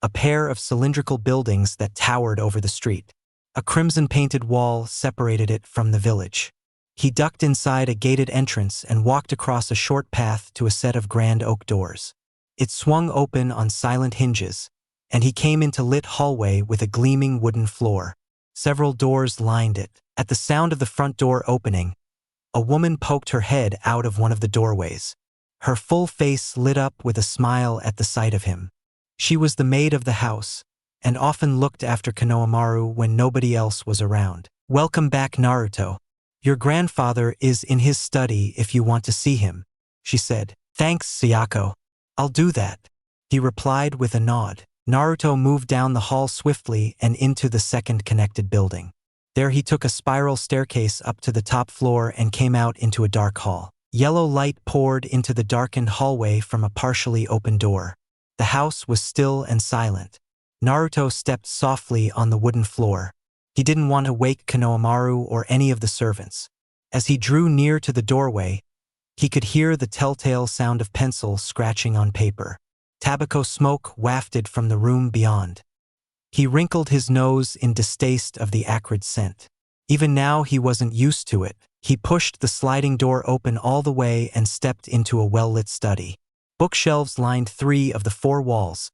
a pair of cylindrical buildings that towered over the street. A crimson-painted wall separated it from the village. He ducked inside a gated entrance and walked across a short path to a set of grand oak doors. It swung open on silent hinges, and he came into a lit hallway with a gleaming wooden floor. Several doors lined it. At the sound of the front door opening, a woman poked her head out of one of the doorways. Her full face lit up with a smile at the sight of him. She was the maid of the house, and often looked after Konohamaru when nobody else was around. Welcome back, Naruto. Your grandfather is in his study if you want to see him, she said. Thanks, Sayako. I'll do that, he replied with a nod. Naruto moved down the hall swiftly and into the second connected building. There he took a spiral staircase up to the top floor and came out into a dark hall. Yellow light poured into the darkened hallway from a partially open door. The house was still and silent. Naruto stepped softly on the wooden floor. He didn't want to wake Konohamaru or any of the servants. As he drew near to the doorway, he could hear the telltale sound of pencil scratching on paper. Tobacco smoke wafted from the room beyond. He wrinkled his nose in distaste of the acrid scent. Even now he wasn't used to it. He pushed the sliding door open all the way and stepped into a well-lit study. Bookshelves lined 3 of the 4 walls,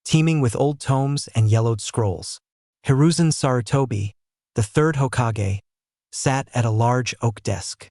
teeming with old tomes and yellowed scrolls. Hiruzen Sarutobi, the third Hokage, sat at a large oak desk.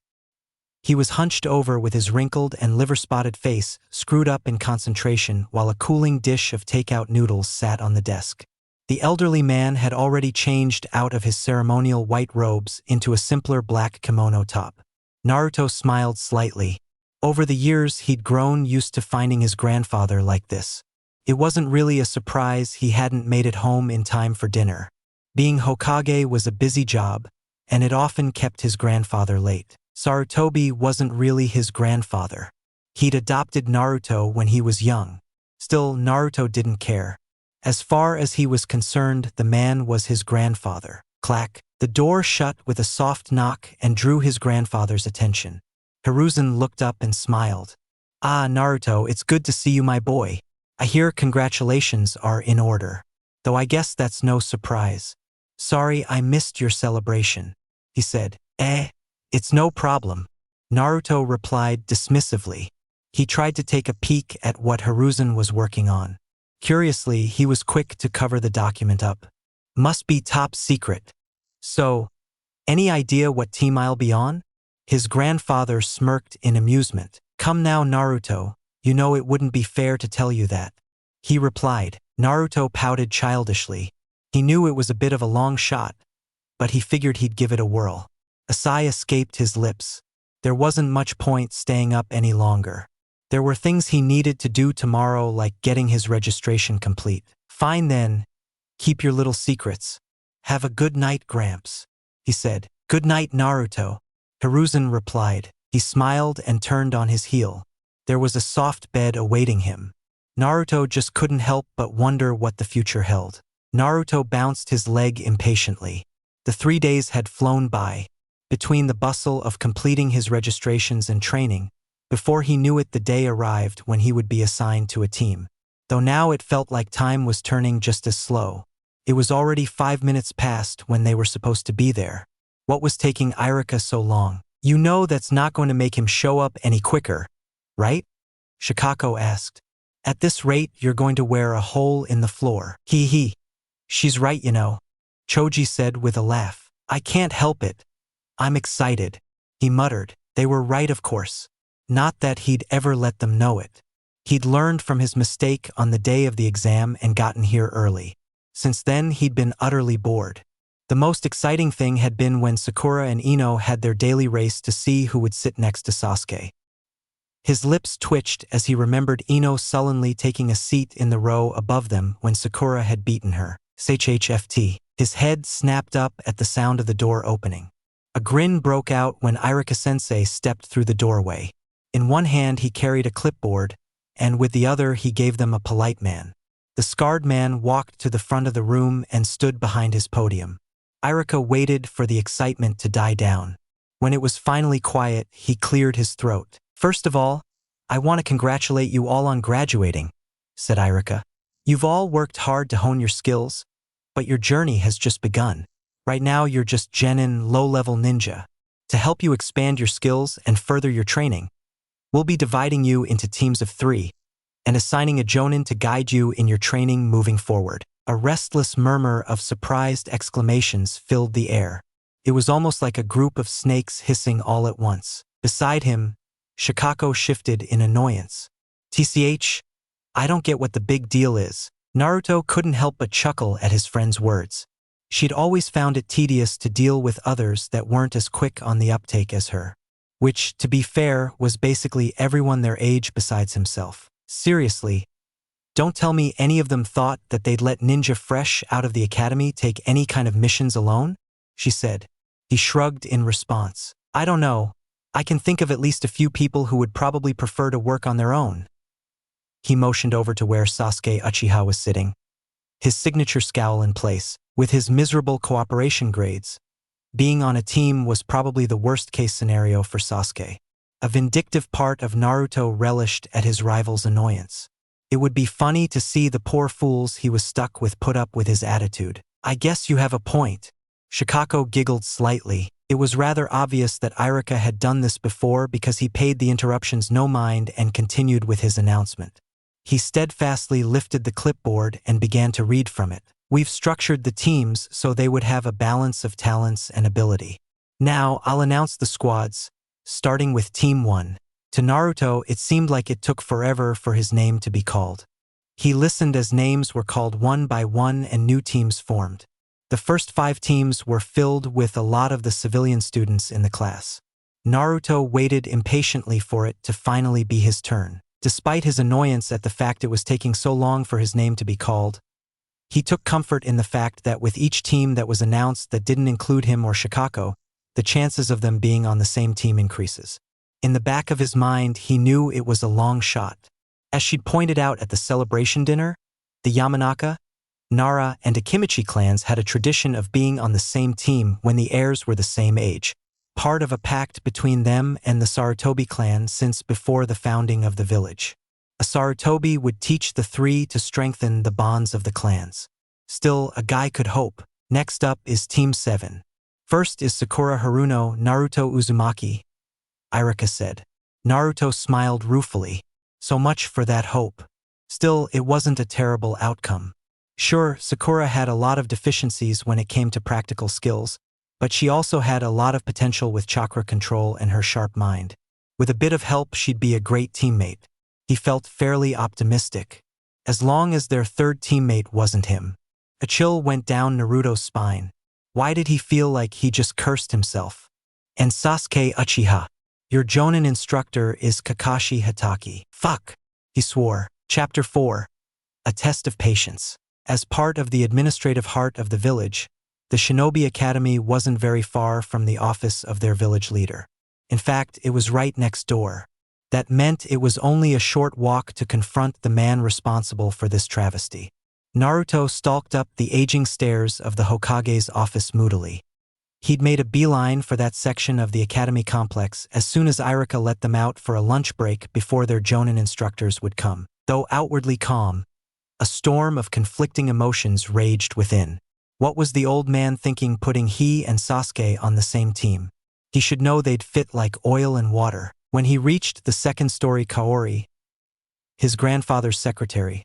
He was hunched over with his wrinkled and liver-spotted face screwed up in concentration while a cooling dish of takeout noodles sat on the desk. The elderly man had already changed out of his ceremonial white robes into a simpler black kimono top. Naruto smiled slightly. Over the years, he'd grown used to finding his grandfather like this. It wasn't really a surprise he hadn't made it home in time for dinner. Being Hokage was a busy job, and it often kept his grandfather late. Sarutobi wasn't really his grandfather. He'd adopted Naruto when he was young. Still, Naruto didn't care. As far as he was concerned, the man was his grandfather. Clack. The door shut with a soft knock and drew his grandfather's attention. Hiruzen looked up and smiled. "Ah, Naruto, it's good to see you, my boy. I hear congratulations are in order. Though I guess that's no surprise. Sorry I missed your celebration," he said. It's no problem," Naruto replied dismissively. He tried to take a peek at what Hiruzen was working on. Curiously, he was quick to cover the document up. "Must be top secret. So, any idea what team I'll be on?" His grandfather smirked in amusement. "Come now, Naruto, you know it wouldn't be fair to tell you that," he replied. Naruto pouted childishly. He knew it was a bit of a long shot, but he figured he'd give it a whirl. A sigh escaped his lips. There wasn't much point staying up any longer. There were things he needed to do tomorrow, like getting his registration complete. "Fine then. Keep your little secrets. Have a good night, Gramps," he said. "Good night, Naruto," Hiruzen replied. He smiled and turned on his heel. There was a soft bed awaiting him. Naruto just couldn't help but wonder what the future held. Naruto bounced his leg impatiently. The 3 days had flown by. Between the bustle of completing his registrations and training, before he knew it, the day arrived when he would be assigned to a team. Though now it felt like time was turning just as slow. It was already 5 minutes past when they were supposed to be there. What was taking Irika so long? "You know that's not going to make him show up any quicker, right?" Shikako asked. "At this rate, you're going to wear a hole in the floor." He. "She's right, you know," Choji said with a laugh. "I can't help it. I'm excited," he muttered. They were right, of course. Not that he'd ever let them know it. He'd learned from his mistake on the day of the exam and gotten here early. Since then, he'd been utterly bored. The most exciting thing had been when Sakura and Ino had their daily race to see who would sit next to Sasuke. His lips twitched as he remembered Ino sullenly taking a seat in the row above them when Sakura had beaten her. SHFT. His head snapped up at the sound of the door opening. A grin broke out when Irika-sensei stepped through the doorway. In one hand he carried a clipboard, and with the other he gave them a polite man. The scarred man walked to the front of the room and stood behind his podium. Irika waited for the excitement to die down. When it was finally quiet, he cleared his throat. "First of all, I want to congratulate you all on graduating," said Irika. "You've all worked hard to hone your skills, but your journey has just begun. Right now you're just genin low-level ninja. To help you expand your skills and further your training, we'll be dividing you into teams of 3 and assigning a jonin to guide you in your training moving forward." A restless murmur of surprised exclamations filled the air. It was almost like a group of snakes hissing all at once. Beside him, Shikako shifted in annoyance. "TCH, I don't get what the big deal is." Naruto couldn't help but chuckle at his friend's words. She'd always found it tedious to deal with others that weren't as quick on the uptake as her. Which, to be fair, was basically everyone their age besides himself. "Seriously, don't tell me any of them thought that they'd let Ninja fresh out of the academy take any kind of missions alone?" she said. He shrugged in response. "I don't know. I can think of at least a few people who would probably prefer to work on their own." He motioned over to where Sasuke Uchiha was sitting, his signature scowl in place. With his miserable cooperation grades, being on a team was probably the worst-case scenario for Sasuke. A vindictive part of Naruto relished at his rival's annoyance. It would be funny to see the poor fools he was stuck with put up with his attitude. "I guess you have a point." Shikako giggled slightly. It was rather obvious that Irika had done this before because he paid the interruptions no mind and continued with his announcement. He steadfastly lifted the clipboard and began to read from it. We've structured the teams so they would have a balance of talents and ability. Now, I'll announce the squads, starting with Team 1. To Naruto, it seemed like it took forever for his name to be called. He listened as names were called one by one and new teams formed. The first 5 teams were filled with a lot of the civilian students in the class. Naruto waited impatiently for it to finally be his turn. Despite his annoyance at the fact it was taking so long for his name to be called, he took comfort in the fact that with each team that was announced that didn't include him or Shikako, the chances of them being on the same team increases. In the back of his mind, he knew it was a long shot. As she'd pointed out at the celebration dinner, the Yamanaka, Nara, and Akimichi clans had a tradition of being on the same team when the heirs were the same age, part of a pact between them and the Sarutobi clan since before the founding of the village. A Sarutobi would teach the 3 to strengthen the bonds of the clans. Still, a guy could hope. Next up is Team 7. First is Sakura Haruno Naruto Uzumaki, Irika said. Naruto smiled ruefully. So much for that hope. Still, it wasn't a terrible outcome. Sure, Sakura had a lot of deficiencies when it came to practical skills, but she also had a lot of potential with chakra control and her sharp mind. With a bit of help, she'd be a great teammate. He felt fairly optimistic, as long as their third teammate wasn't him. A chill went down Naruto's spine. Why did he feel like he just cursed himself? And Sasuke Uchiha. Your Jonin instructor is Kakashi Hatake. Fuck, he swore. Chapter 4. A Test of Patience. As part of the administrative heart of the village, the Shinobi Academy wasn't very far from the office of their village leader. In fact, it was right next door. That meant it was only a short walk to confront the man responsible for this travesty. Naruto stalked up the aging stairs of the Hokage's office moodily. He'd made a beeline for that section of the academy complex as soon as Irika let them out for a lunch break before their Jonin instructors would come. Though outwardly calm, a storm of conflicting emotions raged within. What was the old man thinking putting he and Sasuke on the same team? He should know they'd fit like oil and water. When he reached the second-story Kaori, his grandfather's secretary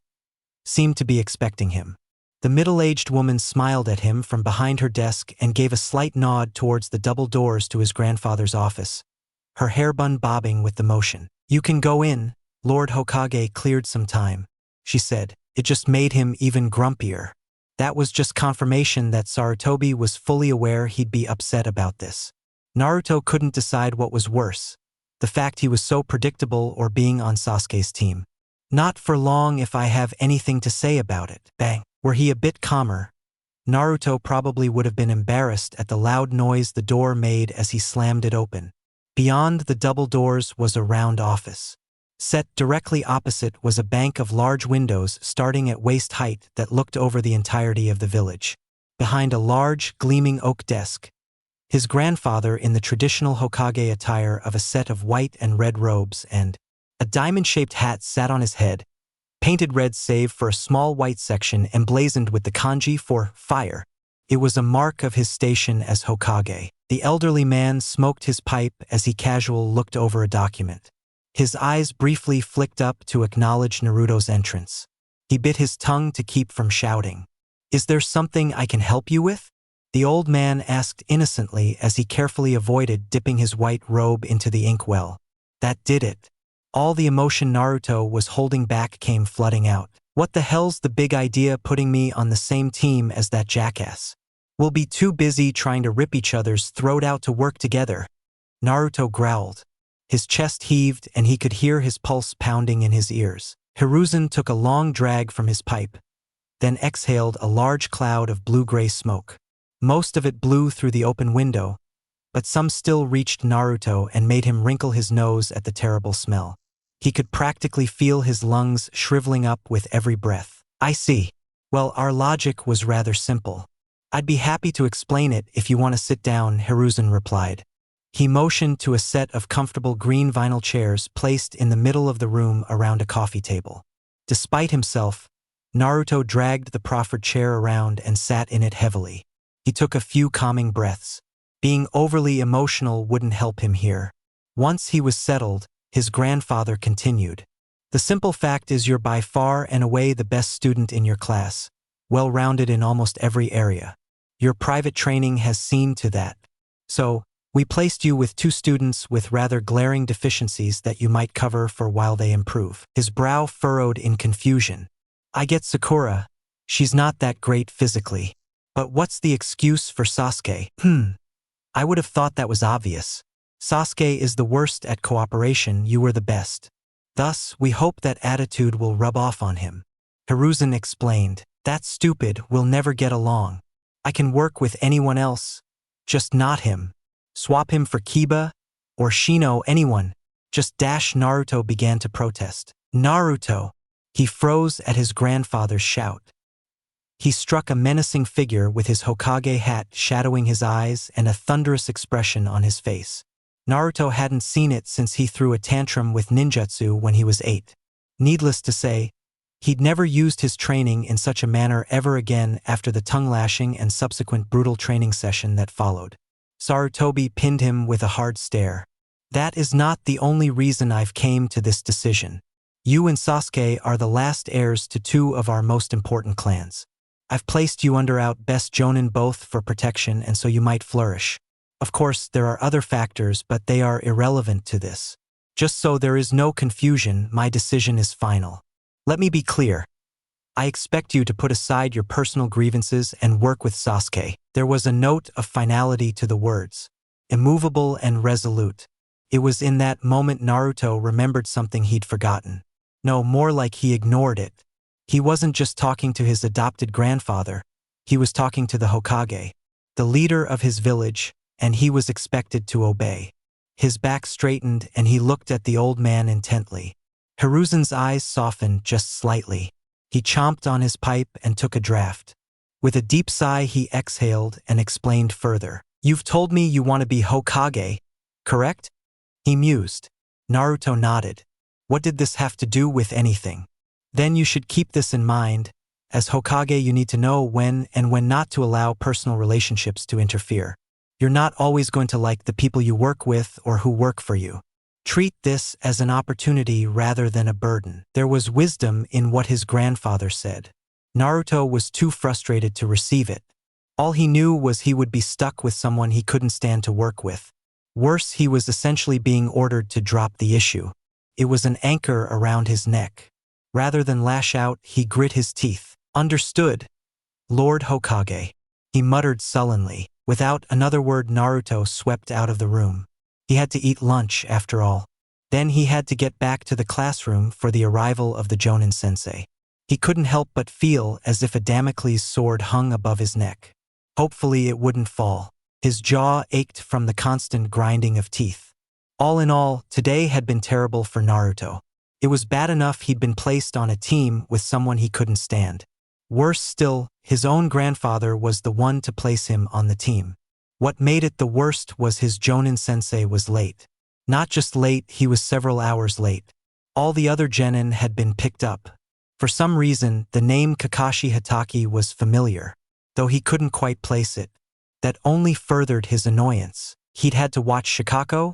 seemed to be expecting him. The middle-aged woman smiled at him from behind her desk and gave a slight nod towards the double doors to his grandfather's office, her hairbun bobbing with the motion. You can go in. Lord Hokage cleared some time, she said. It just made him even grumpier. That was just confirmation that Sarutobi was fully aware he'd be upset about this. Naruto couldn't decide what was worse, the fact he was so predictable or being on Sasuke's team. Not for long if I have anything to say about it. Bang. Were he a bit calmer, Naruto probably would have been embarrassed at the loud noise the door made as he slammed it open. Beyond the double doors was a round office. Set directly opposite was a bank of large windows starting at waist height that looked over the entirety of the village. Behind a large, gleaming oak desk, his grandfather in the traditional Hokage attire of a set of white and red robes and a diamond-shaped hat sat on his head, painted red save for a small white section emblazoned with the kanji for fire. It was a mark of his station as Hokage. The elderly man smoked his pipe as he casually looked over a document. His eyes briefly flicked up to acknowledge Naruto's entrance. He bit his tongue to keep from shouting. Is there something I can help you with? The old man asked innocently as he carefully avoided dipping his white robe into the inkwell. That did it. All the emotion Naruto was holding back came flooding out. What the hell's the big idea putting me on the same team as that jackass? We'll be too busy trying to rip each other's throat out to work together. Naruto growled. His chest heaved and he could hear his pulse pounding in his ears. Hiruzen took a long drag from his pipe, then exhaled a large cloud of blue-gray smoke. Most of it blew through the open window, but some still reached Naruto and made him wrinkle his nose at the terrible smell. He could practically feel his lungs shriveling up with every breath. I see. Well, our logic was rather simple. I'd be happy to explain it if you want to sit down, Hiruzen replied. He motioned to a set of comfortable green vinyl chairs placed in the middle of the room around a coffee table. Despite himself, Naruto dragged the proffered chair around and sat in it heavily. He took a few calming breaths. Being overly emotional wouldn't help him here. Once he was settled, his grandfather continued. The simple fact is you're by far and away the best student in your class. well-rounded in almost every area. Your private training has seen to that. So, we placed you with 2 students with rather glaring deficiencies that you might cover for while they improve. His brow furrowed in confusion. I get Sakura. She's not that great physically. But what's the excuse for Sasuke? I would have thought that was obvious. Sasuke is the worst at cooperation, you were the best. Thus, we hope that attitude will rub off on him. Hiruzen explained, that's stupid, we'll never get along. I can work with anyone else, just not him. Swap him for Kiba, or Shino, anyone. Just dash. Naruto began to protest. Naruto! He froze at his grandfather's shout. He struck a menacing figure with his Hokage hat shadowing his eyes and a thunderous expression on his face. Naruto hadn't seen it since he threw a tantrum with ninjutsu when he was 8. Needless to say, he'd never used his training in such a manner ever again after the tongue-lashing and subsequent brutal training session that followed. Sarutobi pinned him with a hard stare. That is not the only reason I've came to this decision. You and Sasuke are the last heirs to 2 of our most important clans. I've placed you under out best jonin both for protection and so you might flourish. Of course, there are other factors, but they are irrelevant to this. Just so there is no confusion, my decision is final. Let me be clear. I expect you to put aside your personal grievances and work with Sasuke. There was a note of finality to the words. Immovable and resolute. It was in that moment Naruto remembered something he'd forgotten. No, more like he ignored it. He wasn't just talking to his adopted grandfather. He was talking to the Hokage, the leader of his village, and he was expected to obey. His back straightened and he looked at the old man intently. Hiruzen's eyes softened just slightly. He chomped on his pipe and took a draft. With a deep sigh he exhaled and explained further. You've told me you want to be Hokage, correct? He mused. Naruto nodded. What did this have to do with anything? Then you should keep this in mind. As Hokage you need to know when and when not to allow personal relationships to interfere. You're not always going to like the people you work with or who work for you. Treat this as an opportunity rather than a burden. There was wisdom in what his grandfather said. Naruto was too frustrated to receive it. All he knew was he would be stuck with someone he couldn't stand to work with. Worse, he was essentially being ordered to drop the issue. It was an anchor around his neck. Rather than lash out, he grit his teeth. Understood, Lord Hokage. He muttered sullenly. Without another word, Naruto swept out of the room. He had to eat lunch, after all. Then he had to get back to the classroom for the arrival of the Jonin sensei. He couldn't help but feel as if a Damocles sword hung above his neck. Hopefully it wouldn't fall. His jaw ached from the constant grinding of teeth. All in all, today had been terrible for Naruto. It was bad enough he'd been placed on a team with someone he couldn't stand. Worse still, his own grandfather was the one to place him on the team. What made it the worst was his Jonin sensei was late. Not just late, he was several hours late. All the other genin had been picked up. For some reason, the name Kakashi Hatake was familiar, though he couldn't quite place it. That only furthered his annoyance. He'd had to watch Shikako,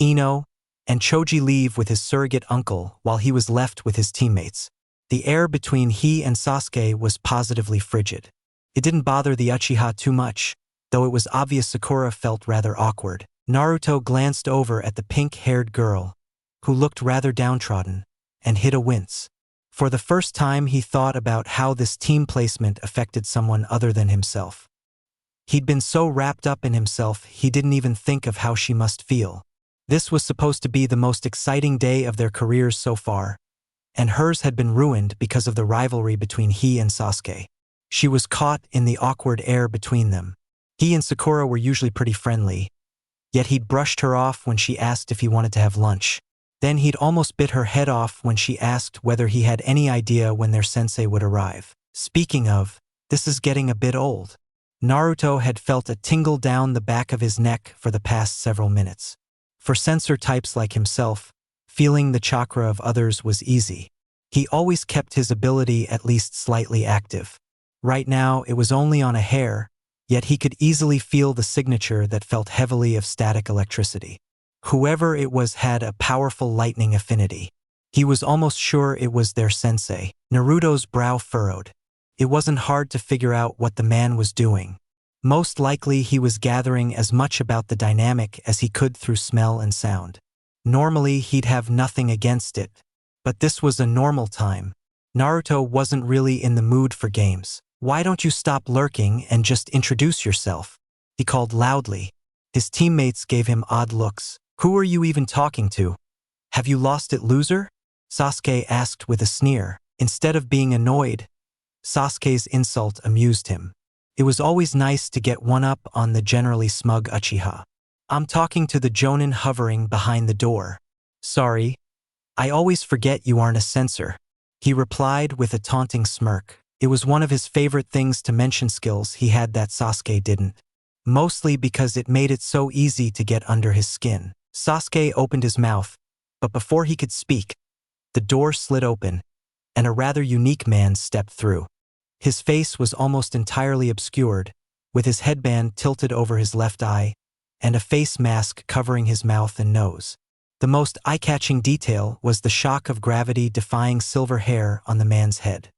Ino, and Choji leave with his surrogate uncle while he was left with his teammates. The air between he and Sasuke was positively frigid. It didn't bother the Uchiha too much, though it was obvious Sakura felt rather awkward. Naruto glanced over at the pink-haired girl, who looked rather downtrodden, and hid a wince. For the first time he thought about how this team placement affected someone other than himself. He'd been so wrapped up in himself he didn't even think of how she must feel. This was supposed to be the most exciting day of their careers so far, and hers had been ruined because of the rivalry between he and Sasuke. She was caught in the awkward air between them. He and Sakura were usually pretty friendly, yet he'd brushed her off when she asked if he wanted to have lunch. Then he'd almost bit her head off when she asked whether he had any idea when their sensei would arrive. Speaking of, this is getting a bit old. Naruto had felt a tingle down the back of his neck for the past several minutes. For sensor types like himself, feeling the chakra of others was easy. He always kept his ability at least slightly active. Right now, it was only on a hair, yet he could easily feel the signature that felt heavily of static electricity. Whoever it was had a powerful lightning affinity. He was almost sure it was their sensei. Naruto's brow furrowed. It wasn't hard to figure out what the man was doing. Most likely he was gathering as much about the dynamic as he could through smell and sound. Normally he'd have nothing against it, but this was a normal time. Naruto wasn't really in the mood for games. "Why don't you stop lurking and just introduce yourself?" he called loudly. His teammates gave him odd looks. "Who are you even talking to? Have you lost it, loser?" Sasuke asked with a sneer. Instead of being annoyed, Sasuke's insult amused him. It was always nice to get one up on the generally smug Uchiha. "I'm talking to the jonin hovering behind the door." "Sorry, I always forget you aren't a censor," he replied with a taunting smirk. It was one of his favorite things to mention skills he had that Sasuke didn't. Mostly because it made it so easy to get under his skin. Sasuke opened his mouth, but before he could speak, the door slid open, and a rather unique man stepped through. His face was almost entirely obscured, with his headband tilted over his left eye, and a face mask covering his mouth and nose. The most eye-catching detail was the shock of gravity-defying silver hair on the man's head.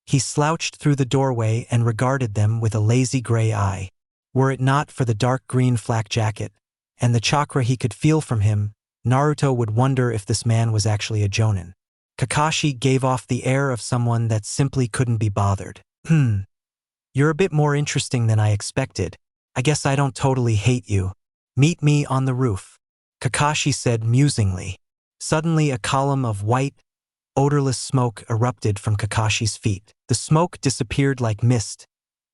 He slouched through the doorway and regarded them with a lazy gray eye. Were it not for the dark green flak jacket, and the chakra he could feel from him, Naruto would wonder if this man was actually a jonin. Kakashi gave off the air of someone that simply couldn't be bothered. You're a bit more interesting than I expected. I guess I don't totally hate you. Meet me on the roof," Kakashi said musingly. Suddenly a column of white, odorless smoke erupted from Kakashi's feet. The smoke disappeared like mist,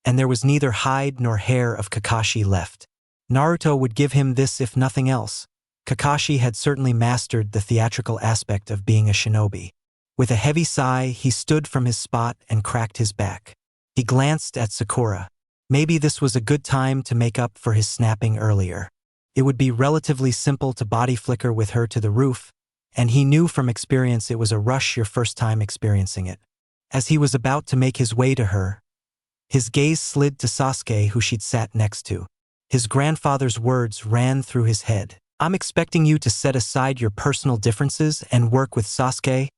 and there was neither hide nor hair of Kakashi left. Naruto would give him this if nothing else. Kakashi had certainly mastered the theatrical aspect of being a shinobi. With a heavy sigh, he stood from his spot and cracked his back. He glanced at Sakura. Maybe this was a good time to make up for his snapping earlier. It would be relatively simple to body flicker with her to the roof, and he knew from experience it was a rush your first time experiencing it. As he was about to make his way to her, his gaze slid to Sasuke, who she'd sat next to. His grandfather's words ran through his head. "I'm expecting you to set aside your personal differences and work with Sasuke?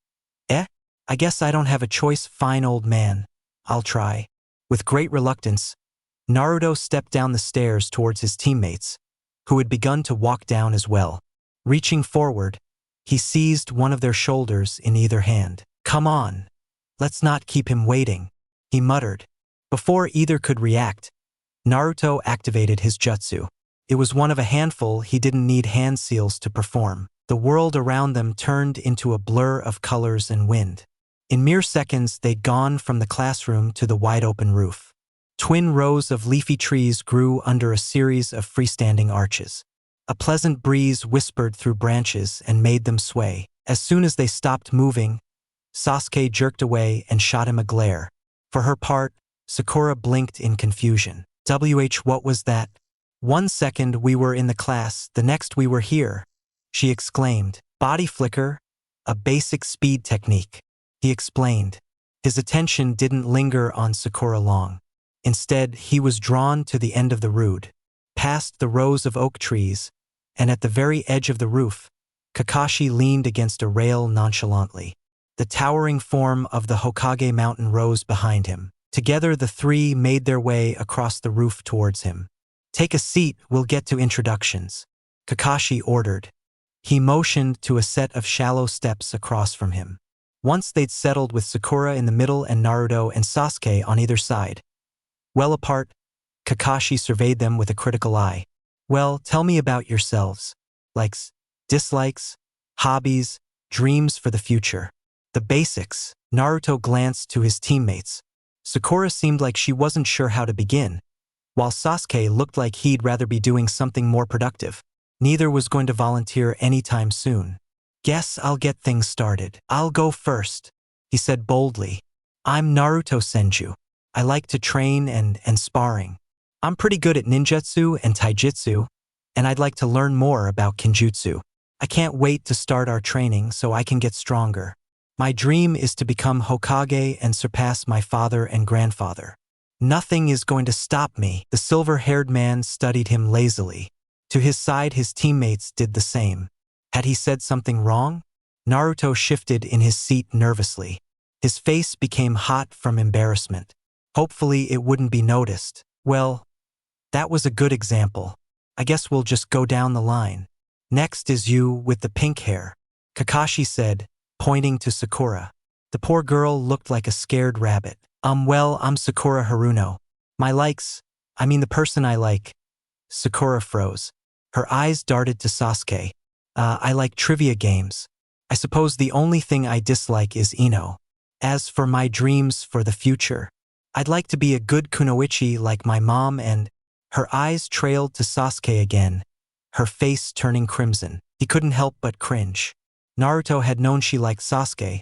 I guess I don't have a choice, fine old man. I'll try." With great reluctance, Naruto stepped down the stairs towards his teammates, who had begun to walk down as well. Reaching forward, he seized one of their shoulders in either hand. "Come on, let's not keep him waiting," he muttered. Before either could react, Naruto activated his jutsu. It was one of a handful he didn't need hand seals to perform. The world around them turned into a blur of colors and wind. In mere seconds, they'd gone from the classroom to the wide-open roof. Twin rows of leafy trees grew under a series of freestanding arches. A pleasant breeze whispered through branches and made them sway. As soon as they stopped moving, Sasuke jerked away and shot him a glare. For her part, Sakura blinked in confusion. What was that? "One second we were in the class, the next we were here," she exclaimed. "Body flicker, a basic speed technique," he explained. His attention didn't linger on Sakura long. Instead, he was drawn to the end of the road, past the rows of oak trees, and at the very edge of the roof, Kakashi leaned against a rail nonchalantly. The towering form of the Hokage mountain rose behind him. Together the three made their way across the roof towards him. "Take a seat, we'll get to introductions," Kakashi ordered. He motioned to a set of shallow steps across from him. Once they'd settled with Sakura in the middle and Naruto and Sasuke on either side, well apart, Kakashi surveyed them with a critical eye. "Well, tell me about yourselves. Likes, dislikes, hobbies, dreams for the future." The basics. Naruto glanced to his teammates. Sakura seemed like she wasn't sure how to begin, while Sasuke looked like he'd rather be doing something more productive. Neither was going to volunteer anytime soon. "Guess I'll get things started. I'll go first," he said boldly. "I'm Naruto Senju. I like to train and sparring. I'm pretty good at ninjutsu and taijutsu, and I'd like to learn more about kinjutsu. I can't wait to start our training so I can get stronger. My dream is to become Hokage and surpass my father and grandfather. Nothing is going to stop me." The silver-haired man studied him lazily. To his side, his teammates did the same. Had he said something wrong? Naruto shifted in his seat nervously. His face became hot from embarrassment. Hopefully it wouldn't be noticed. Well, that was a good example. I guess we'll just go down the line. Next is you with the pink hair, Kakashi said, pointing to Sakura. The poor girl looked like a scared rabbit. Well, I'm Sakura Haruno. The person I like. Sakura froze. Her eyes darted to Sasuke. I like trivia games. I suppose the only thing I dislike is Ino. As for my dreams for the future, I'd like to be a good kunoichi like my mom and… Her eyes trailed to Sasuke again, her face turning crimson. He couldn't help but cringe. Naruto had known she liked Sasuke,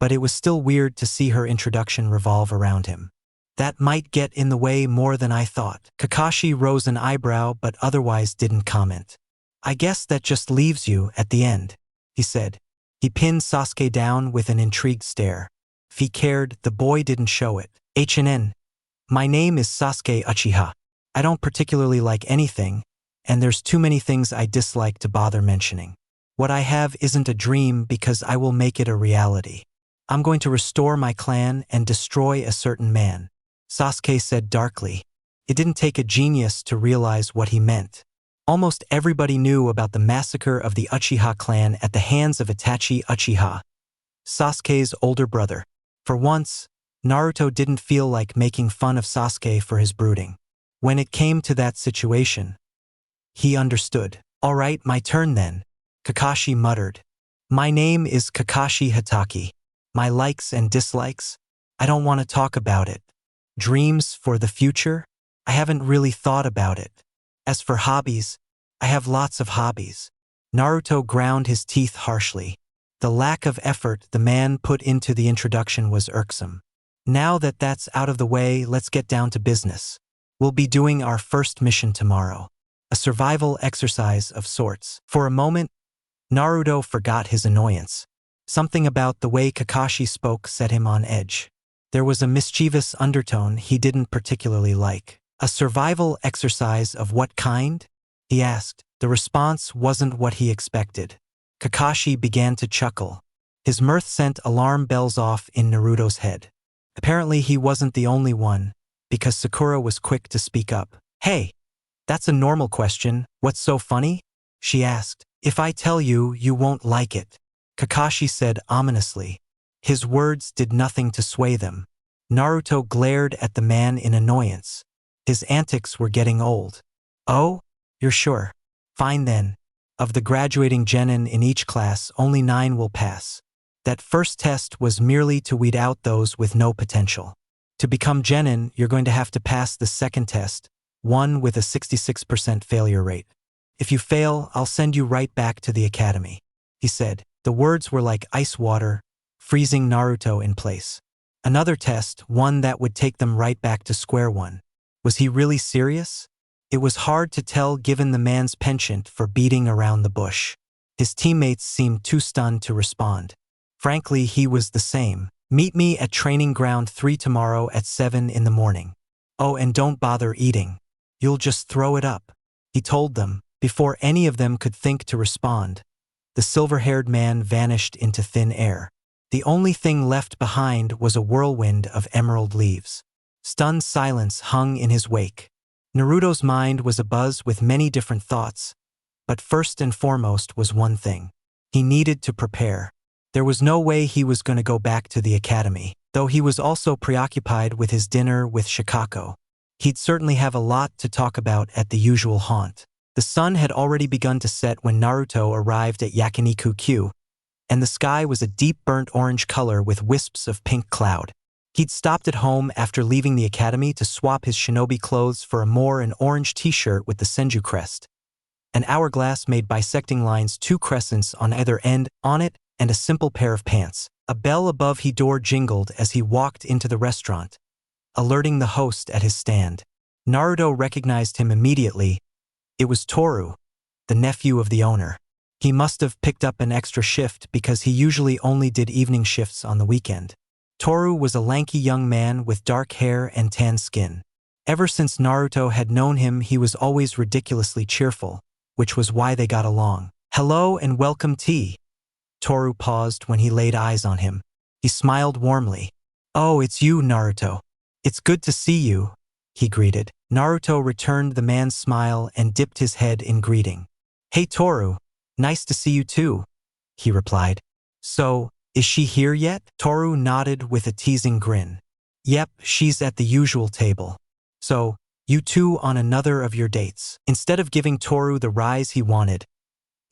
but it was still weird to see her introduction revolve around him. That might get in the way more than I thought. Kakashi rose an eyebrow but otherwise didn't comment. I guess that just leaves you at the end, he said. He pinned Sasuke down with an intrigued stare. If he cared, the boy didn't show it. HNN. My name is Sasuke Uchiha. I don't particularly like anything, and there's too many things I dislike to bother mentioning. What I have isn't a dream because I will make it a reality. I'm going to restore my clan and destroy a certain man, Sasuke said darkly. It didn't take a genius to realize what he meant. Almost everybody knew about the massacre of the Uchiha clan at the hands of Itachi Uchiha, Sasuke's older brother. For once, Naruto didn't feel like making fun of Sasuke for his brooding. When it came to that situation, he understood. All right, my turn then, Kakashi muttered. My name is Kakashi Hatake. My likes and dislikes? I don't want to talk about it. Dreams for the future? I haven't really thought about it. As for hobbies, I have lots of hobbies. Naruto ground his teeth harshly. The lack of effort the man put into the introduction was irksome. Now that that's out of the way, let's get down to business. We'll be doing our first mission tomorrow. A survival exercise of sorts. For a moment, Naruto forgot his annoyance. Something about the way Kakashi spoke set him on edge. There was a mischievous undertone he didn't particularly like. A survival exercise of what kind? He asked. The response wasn't what he expected. Kakashi began to chuckle. His mirth sent alarm bells off in Naruto's head. Apparently he wasn't the only one, because Sakura was quick to speak up. Hey, that's a normal question. What's so funny? She asked. If I tell you, you won't like it, Kakashi said ominously. His words did nothing to sway them. Naruto glared at the man in annoyance. His antics were getting old. Oh? You're sure? Fine then. Of the graduating genin in each class, only 9 will pass. That first test was merely to weed out those with no potential. To become genin, you're going to have to pass the second test, one with a 66% failure rate. If you fail, I'll send you right back to the academy, he said. The words were like ice water, freezing Naruto in place. Another test, one that would take them right back to square one. Was he really serious? It was hard to tell given the man's penchant for beating around the bush. His teammates seemed too stunned to respond. Frankly, he was the same. Meet me at training ground 3 tomorrow at 7 in the morning. Oh, and don't bother eating. You'll just throw it up, he told them. Before any of them could think to respond, the silver-haired man vanished into thin air. The only thing left behind was a whirlwind of emerald leaves. Stunned silence hung in his wake. Naruto's mind was abuzz with many different thoughts, but first and foremost was one thing. He needed to prepare. There was no way he was going to go back to the academy, though he was also preoccupied with his dinner with Shikako. He'd certainly have a lot to talk about at the usual haunt. The sun had already begun to set when Naruto arrived at Yakiniku-Q, and the sky was a deep burnt orange color with wisps of pink cloud. He'd stopped at home after leaving the academy to swap his shinobi clothes for an orange t-shirt with the Senju crest. An hourglass made bisecting lines, 2 crescents on either end on it, and a simple pair of pants. A bell above his door jingled as he walked into the restaurant, alerting the host at his stand. Naruto recognized him immediately. It was Toru, the nephew of the owner. He must have picked up an extra shift because he usually only did evening shifts on the weekend. Toru was a lanky young man with dark hair and tan skin. Ever since Naruto had known him, he was always ridiculously cheerful, which was why they got along. Hello and welcome tea. Toru paused when he laid eyes on him. He smiled warmly. "Oh, it's you, Naruto. It's good to see you," he greeted. Naruto returned the man's smile and dipped his head in greeting. "Hey Toru, nice to see you too," he replied. "So, is she here yet?" Toru nodded with a teasing grin. "Yep, she's at the usual table. So, you two on another of your dates." Instead of giving Toru the rise he wanted,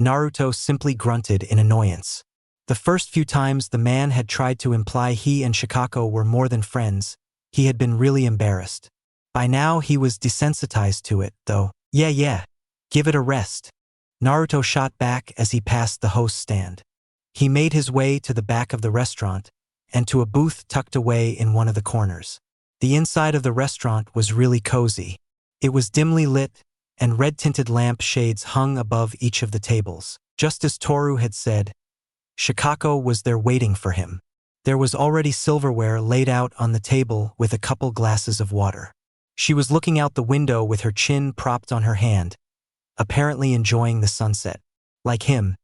Naruto simply grunted in annoyance. The first few times the man had tried to imply he and Shikako were more than friends, he had been really embarrassed. By now he was desensitized to it, though. Yeah, give it a rest." Naruto shot back as he passed the host stand. He made his way to the back of the restaurant and to a booth tucked away in one of the corners. The inside of the restaurant was really cozy. It was dimly lit, and red-tinted lamp shades hung above each of the tables. Just as Toru had said, Shikako was there waiting for him. There was already silverware laid out on the table with a couple glasses of water. She was looking out the window with her chin propped on her hand, apparently enjoying the sunset. Like him,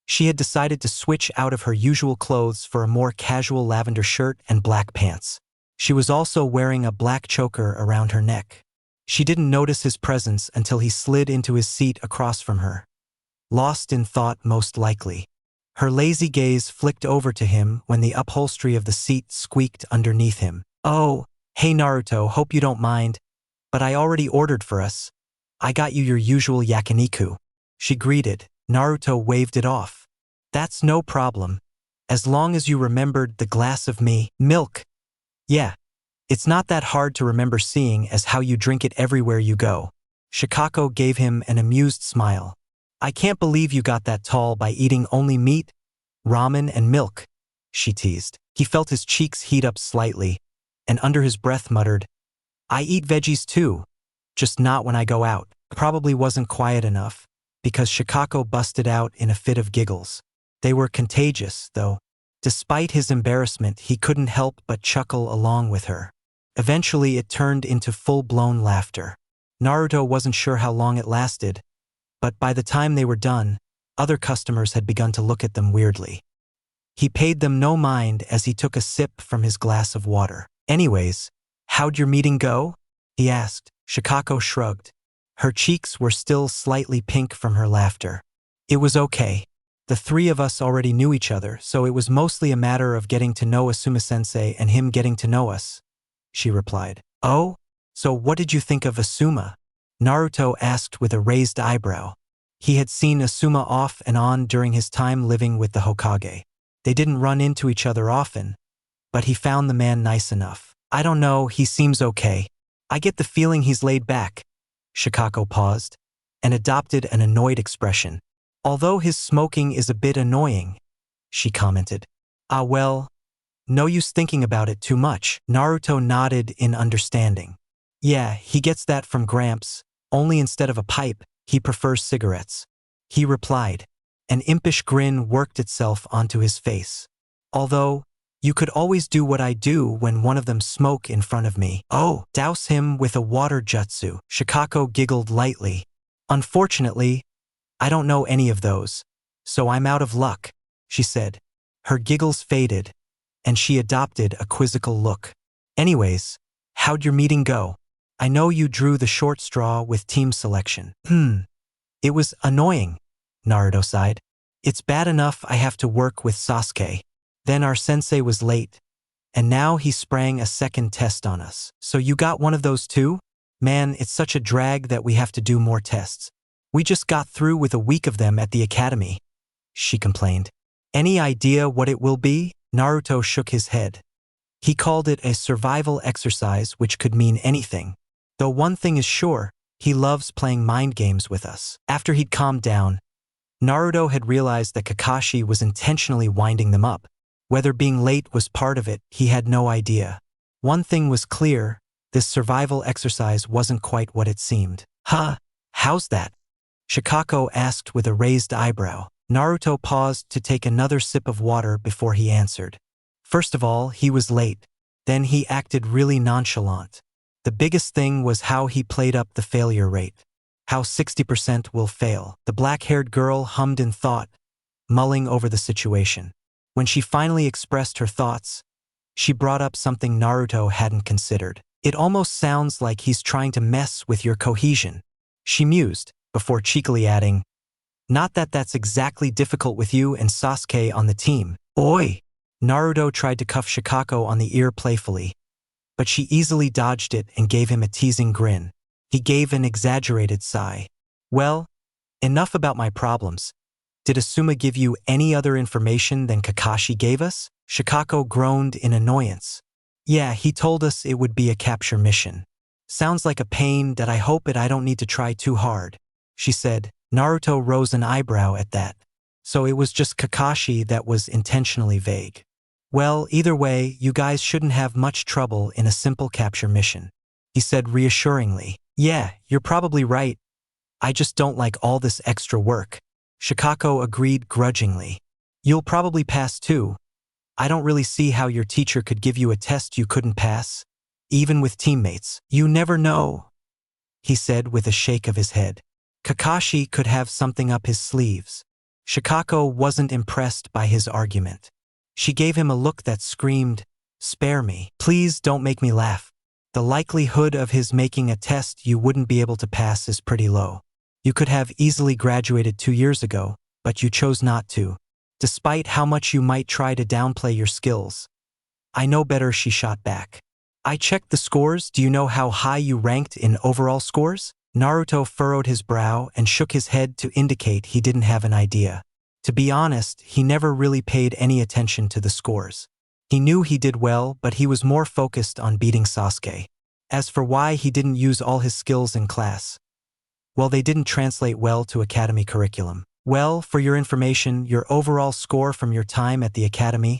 she had decided to switch out of her usual clothes for a more casual lavender shirt and black pants. She was also wearing a black choker around her neck. She didn't notice his presence until he slid into his seat across from her. Lost in thought, most likely. Her lazy gaze flicked over to him when the upholstery of the seat squeaked underneath him. "Oh, hey Naruto, hope you don't mind, but I already ordered for us. I got you your usual yakiniku." She greeted. Naruto waved it off. "That's no problem. As long as you remembered the glass of milk. Yeah, it's not that hard to remember seeing as how you drink it everywhere you go." Shikako gave him an amused smile. "I can't believe you got that tall by eating only meat, ramen, and milk," she teased. He felt his cheeks heat up slightly, and under his breath muttered, "I eat veggies too, just not when I go out." Probably wasn't quiet enough, because Shikako busted out in a fit of giggles. They were contagious, though. Despite his embarrassment, he couldn't help but chuckle along with her. Eventually, it turned into full-blown laughter. Naruto wasn't sure how long it lasted, but by the time they were done, other customers had begun to look at them weirdly. He paid them no mind as he took a sip from his glass of water. "Anyways, how'd your meeting go?" he asked. Shikako shrugged. Her cheeks were still slightly pink from her laughter. "It was okay. The three of us already knew each other, so it was mostly a matter of getting to know Asuma-sensei and him getting to know us," she replied. "Oh? So what did you think of Asuma?" Naruto asked with a raised eyebrow. He had seen Asuma off and on during his time living with the Hokage. They didn't run into each other often, but he found the man nice enough. "I don't know, he seems okay. I get the feeling he's laid back." Shikako paused and adopted an annoyed expression. "Although his smoking is a bit annoying," she commented. "Ah well, no use thinking about it too much." Naruto nodded in understanding. "Yeah, he gets that from Gramps, only instead of a pipe, he prefers cigarettes," he replied. An impish grin worked itself onto his face. "Although, you could always do what I do when one of them smoke in front of me." "Oh, douse him with a water jutsu." Shikako giggled lightly. "Unfortunately, I don't know any of those, so I'm out of luck," she said. Her giggles faded, and she adopted a quizzical look. "Anyways, how'd your meeting go? I know you drew the short straw with team selection." It was annoying," Naruto sighed. "It's bad enough I have to work with Sasuke. Then our sensei was late, and now he sprang a second test on us. So you got one of those too? Man, it's such a drag that we have to do more tests. We just got through with a week of them at the academy," she complained. "Any idea what it will be?" Naruto shook his head. He called it a survival exercise, which could mean anything. Though one thing is sure, he loves playing mind games with us. After he'd calmed down, Naruto had realized that Kakashi was intentionally winding them up. Whether being late was part of it, he had no idea. One thing was clear, this survival exercise wasn't quite what it seemed. "Huh? How's that?" Shikako asked with a raised eyebrow. Naruto paused to take another sip of water before he answered. First of all, he was late. Then he acted really nonchalant. The biggest thing was how he played up the failure rate. How 60% will fail. The black-haired girl hummed in thought, mulling over the situation. When she finally expressed her thoughts, she brought up something Naruto hadn't considered. It almost sounds like he's trying to mess with your cohesion, she mused, before cheekily adding, not that that's exactly difficult with you and Sasuke on the team. Oi! Naruto tried to cuff Shikako on the ear playfully, but she easily dodged it and gave him a teasing grin. He gave an exaggerated sigh. Well, enough about my problems. Did Asuma give you any other information than Kakashi gave us? Shikako groaned in annoyance. Yeah, he told us it would be a capture mission. Sounds like a pain that I don't need to try too hard, she said. Naruto rose an eyebrow at that. So it was just Kakashi that was intentionally vague. Well, either way, you guys shouldn't have much trouble in a simple capture mission, he said reassuringly. Yeah, you're probably right. I just don't like all this extra work. Shikako agreed grudgingly. You'll probably pass too. I don't really see how your teacher could give you a test you couldn't pass, even with teammates. You never know, he said with a shake of his head. Kakashi could have something up his sleeves. Shikako wasn't impressed by his argument. She gave him a look that screamed, spare me. Please don't make me laugh. The likelihood of his making a test you wouldn't be able to pass is pretty low. You could have easily graduated 2 years ago, but you chose not to, despite how much you might try to downplay your skills. I know better, she shot back. I checked the scores. Do you know how high you ranked in overall scores? Naruto furrowed his brow and shook his head to indicate he didn't have an idea. To be honest, he never really paid any attention to the scores. He knew he did well, but he was more focused on beating Sasuke. As for why he didn't use all his skills in class, well, they didn't translate well to academy curriculum. Well, for your information, your overall score from your time at the academy,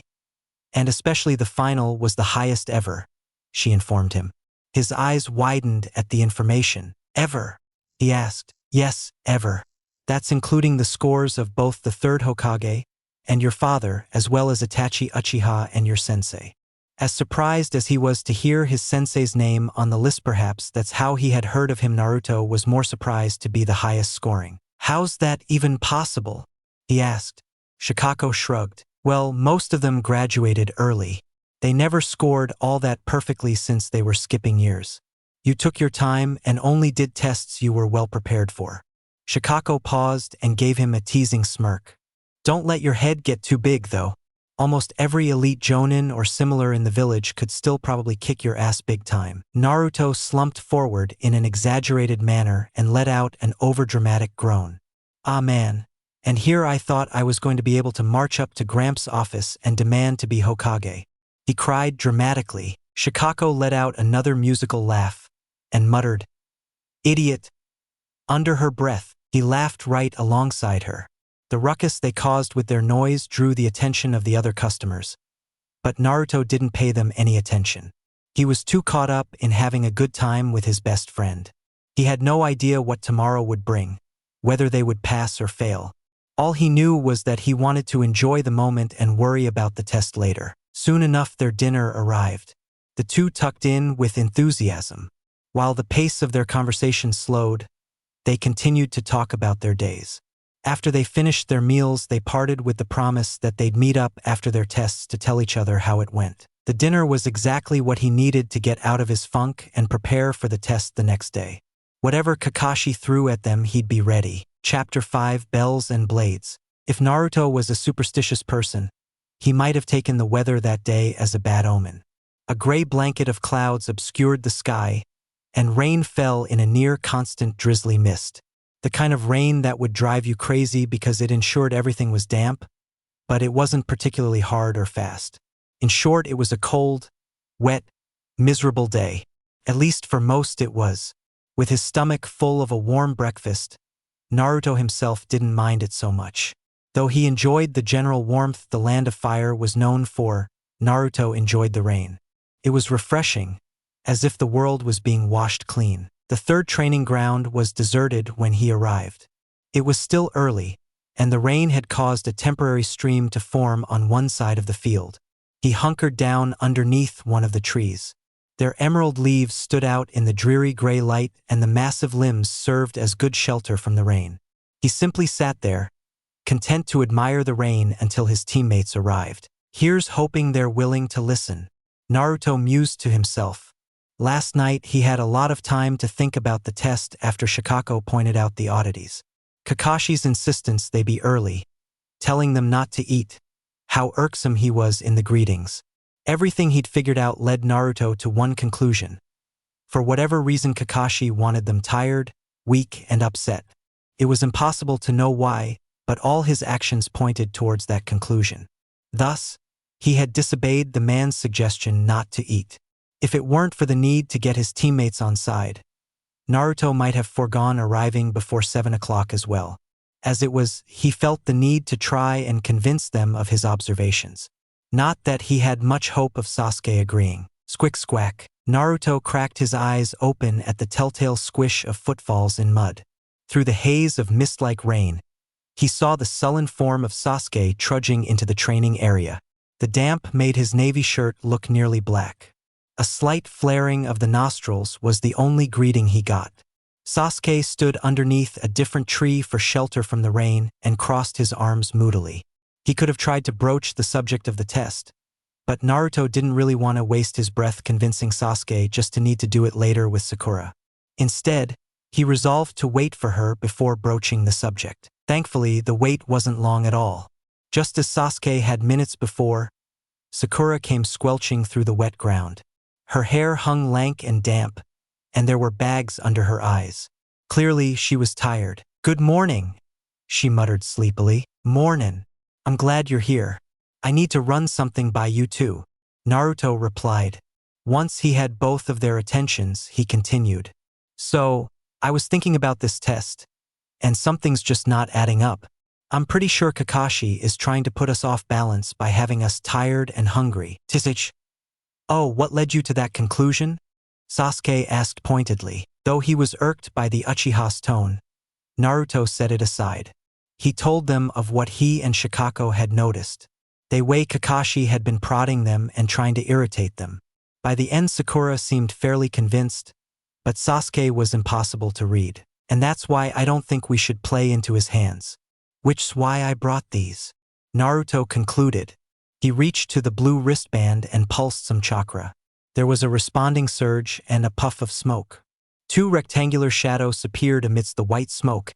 and especially the final, was the highest ever, she informed him. His eyes widened at the information. Ever? He asked. Yes, ever. That's including the scores of both the third Hokage and your father, as well as Itachi Uchiha and your sensei. As surprised as he was to hear his sensei's name on the list, perhaps that's how he had heard of him, Naruto was more surprised to be the highest scoring. How's that even possible? He asked. Shikako shrugged. Well, most of them graduated early. They never scored all that perfectly since they were skipping years. You took your time and only did tests you were well prepared for. Shikako paused and gave him a teasing smirk. Don't let your head get too big, though. Almost every elite jonin or similar in the village could still probably kick your ass big time. Naruto slumped forward in an exaggerated manner and let out an overdramatic groan. Ah man, and here I thought I was going to be able to march up to Gramps' office and demand to be Hokage. He cried dramatically. Shikako let out another musical laugh and muttered, idiot. Under her breath, he laughed right alongside her. The ruckus they caused with their noise drew the attention of the other customers, but Naruto didn't pay them any attention. He was too caught up in having a good time with his best friend. He had no idea what tomorrow would bring, whether they would pass or fail. All he knew was that he wanted to enjoy the moment and worry about the test later. Soon enough, their dinner arrived. The two tucked in with enthusiasm. While the pace of their conversation slowed, they continued to talk about their days. After they finished their meals, they parted with the promise that they'd meet up after their tests to tell each other how it went. The dinner was exactly what he needed to get out of his funk and prepare for the test the next day. Whatever Kakashi threw at them, he'd be ready. Chapter 5: Bells and Blades. If Naruto was a superstitious person, he might have taken the weather that day as a bad omen. A gray blanket of clouds obscured the sky, and rain fell in a near-constant drizzly mist. The kind of rain that would drive you crazy because it ensured everything was damp, but it wasn't particularly hard or fast. In short, it was a cold, wet, miserable day. At least for most it was. With his stomach full of a warm breakfast, Naruto himself didn't mind it so much. Though he enjoyed the general warmth the Land of Fire was known for, Naruto enjoyed the rain. It was refreshing, as if the world was being washed clean. The third training ground was deserted when he arrived. It was still early, and the rain had caused a temporary stream to form on one side of the field. He hunkered down underneath one of the trees. Their emerald leaves stood out in the dreary gray light, and the massive limbs served as good shelter from the rain. He simply sat there, content to admire the rain until his teammates arrived. Here's hoping they're willing to listen. Naruto mused to himself. Last night he had a lot of time to think about the test after Shikako pointed out the oddities. Kakashi's insistence they be early, telling them not to eat, how irksome he was in the greetings. Everything he'd figured out led Naruto to one conclusion. For whatever reason, Kakashi wanted them tired, weak, and upset. It was impossible to know why, but all his actions pointed towards that conclusion. Thus, he had disobeyed the man's suggestion not to eat. If it weren't for the need to get his teammates on side, Naruto might have foregone arriving before 7 o'clock as well. As it was, he felt the need to try and convince them of his observations. Not that he had much hope of Sasuke agreeing. Squick squack. Naruto cracked his eyes open at the telltale squish of footfalls in mud. Through the haze of mist-like rain, he saw the sullen form of Sasuke trudging into the training area. The damp made his navy shirt look nearly black. A slight flaring of the nostrils was the only greeting he got. Sasuke stood underneath a different tree for shelter from the rain and crossed his arms moodily. He could have tried to broach the subject of the test, but Naruto didn't really want to waste his breath convincing Sasuke just to need to do it later with Sakura. Instead, he resolved to wait for her before broaching the subject. Thankfully, the wait wasn't long at all. Just as Sasuke had minutes before, Sakura came squelching through the wet ground. Her hair hung lank and damp, and there were bags under her eyes. Clearly, she was tired. "Good morning," she muttered sleepily. "Mornin'. I'm glad you're here. I need to run something by you too," Naruto replied. Once he had both of their attentions, he continued. "So, I was thinking about this test, and something's just not adding up. I'm pretty sure Kakashi is trying to put us off balance by having us tired and hungry." "Tisich. Oh, what led you to that conclusion?" Sasuke asked pointedly. Though he was irked by the Uchiha's tone, Naruto set it aside. He told them of what he and Shikako had noticed. The way Kakashi had been prodding them and trying to irritate them. By the end, Sakura seemed fairly convinced, but Sasuke was impossible to read. "And that's why I don't think we should play into his hands. Which's why I brought these," Naruto concluded. He reached to the blue wristband and pulsed some chakra. There was a responding surge and a puff of smoke. 2 rectangular shadows appeared amidst the white smoke,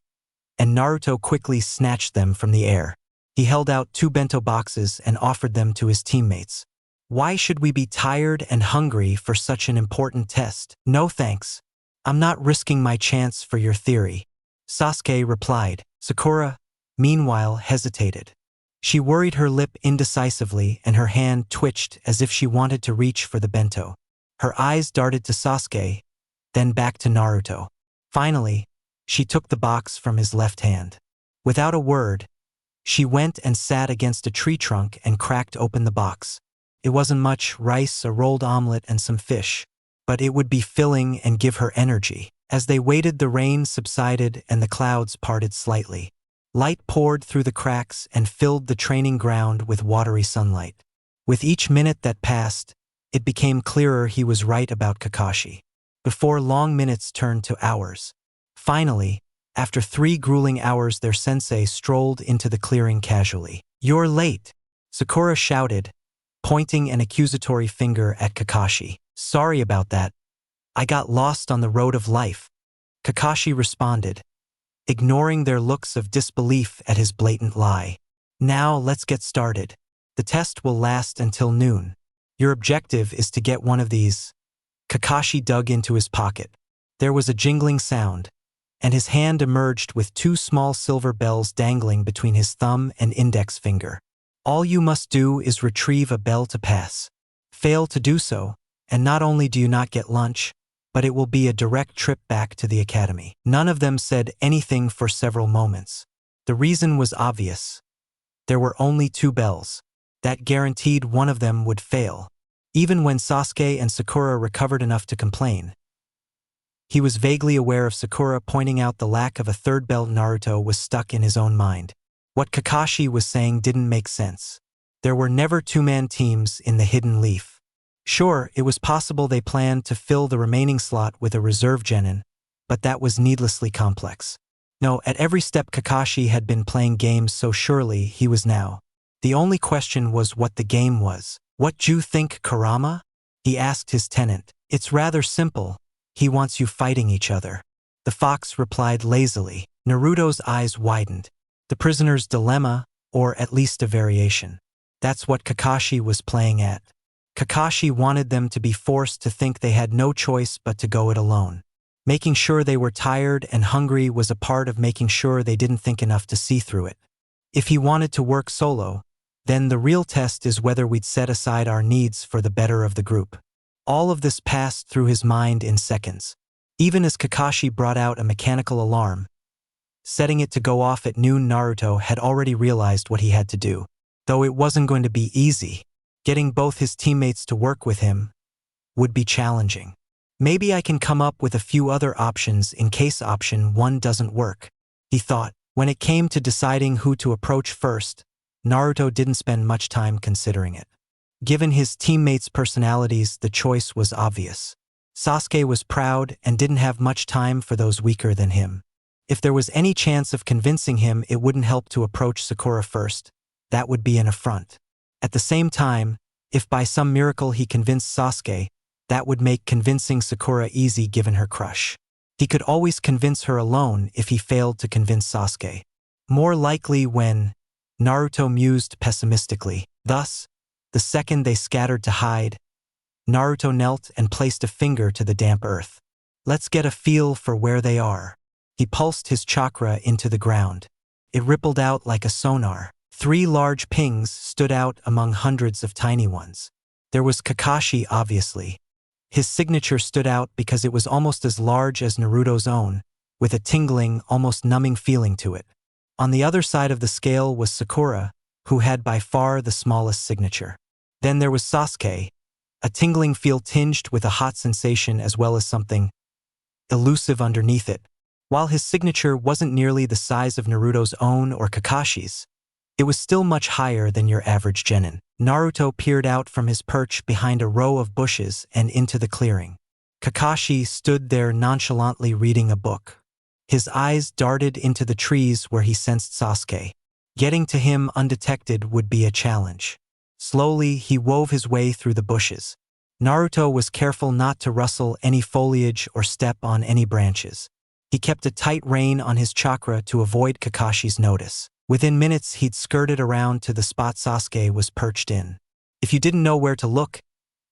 and Naruto quickly snatched them from the air. He held out 2 bento boxes and offered them to his teammates. "Why should we be tired and hungry for such an important test?" "No thanks. I'm not risking my chance for your theory," Sasuke replied. Sakura, meanwhile, hesitated. She worried her lip indecisively and her hand twitched as if she wanted to reach for the bento. Her eyes darted to Sasuke, then back to Naruto. Finally, she took the box from his left hand. Without a word, she went and sat against a tree trunk and cracked open the box. It wasn't much: rice, a rolled omelet, and some fish. But it would be filling and give her energy. As they waited, the rain subsided and the clouds parted slightly. Light poured through the cracks and filled the training ground with watery sunlight. With each minute that passed, it became clearer he was right about Kakashi. Before long, minutes turned to hours. Finally, after 3 grueling hours, their sensei strolled into the clearing casually. "You're late," Sakura shouted, pointing an accusatory finger at Kakashi. "Sorry about that. I got lost on the road of life," Kakashi responded, ignoring their looks of disbelief at his blatant lie. "Now let's get started. The test will last until noon. Your objective is to get one of these." Kakashi dug into his pocket. There was a jingling sound, and his hand emerged with 2 small silver bells dangling between his thumb and index finger. "All you must do is retrieve a bell to pass. Fail to do so, and not only do you not get lunch, but it will be a direct trip back to the academy." None of them said anything for several moments. The reason was obvious. There were only 2 bells. That guaranteed one of them would fail. Even when Sasuke and Sakura recovered enough to complain, he was vaguely aware of Sakura pointing out the lack of a 3rd bell. Naruto was stuck in his own mind. What Kakashi was saying didn't make sense. There were never 2-man teams in the Hidden Leaf. Sure, it was possible they planned to fill the remaining slot with a reserve genin, but that was needlessly complex. No, at every step Kakashi had been playing games so surely he was now. The only question was what the game was. What you think, Kurama? He asked his tenant. It's rather simple. He wants you fighting each other. The fox replied lazily. Naruto's eyes widened. The prisoner's dilemma, or at least a variation. That's what Kakashi was playing at. Kakashi wanted them to be forced to think they had no choice but to go it alone. Making sure they were tired and hungry was a part of making sure they didn't think enough to see through it. If he wanted to work solo, then the real test is whether we'd set aside our needs for the better of the group. All of this passed through his mind in seconds. Even as Kakashi brought out a mechanical alarm, setting it to go off at noon, Naruto had already realized what he had to do. Though it wasn't going to be easy, getting both his teammates to work with him would be challenging. Maybe I can come up with a few other options in case option 1 doesn't work, he thought. When it came to deciding who to approach first, Naruto didn't spend much time considering it. Given his teammates' personalities, the choice was obvious. Sasuke was proud and didn't have much time for those weaker than him. If there was any chance of convincing him it wouldn't help to approach Sakura first, that would be an affront. At the same time, if by some miracle he convinced Sasuke, that would make convincing Sakura easy given her crush. He could always convince her alone if he failed to convince Sasuke. More likely when, Naruto mused pessimistically. Thus, the second they scattered to hide, Naruto knelt and placed a finger to the damp earth. Let's get a feel for where they are. He pulsed his chakra into the ground. It rippled out like a sonar. 3 large pings stood out among hundreds of tiny ones. There was Kakashi, obviously. His signature stood out because it was almost as large as Naruto's own, with a tingling, almost numbing feeling to it. On the other side of the scale was Sakura, who had by far the smallest signature. Then there was Sasuke, a tingling feel tinged with a hot sensation as well as something elusive underneath it. While his signature wasn't nearly the size of Naruto's own or Kakashi's, it was still much higher than your average genin. Naruto peered out from his perch behind a row of bushes and into the clearing. Kakashi stood there nonchalantly reading a book. His eyes darted into the trees where he sensed Sasuke. Getting to him undetected would be a challenge. Slowly, he wove his way through the bushes. Naruto was careful not to rustle any foliage or step on any branches. He kept a tight rein on his chakra to avoid Kakashi's notice. Within minutes, he'd skirted around to the spot Sasuke was perched in. If you didn't know where to look,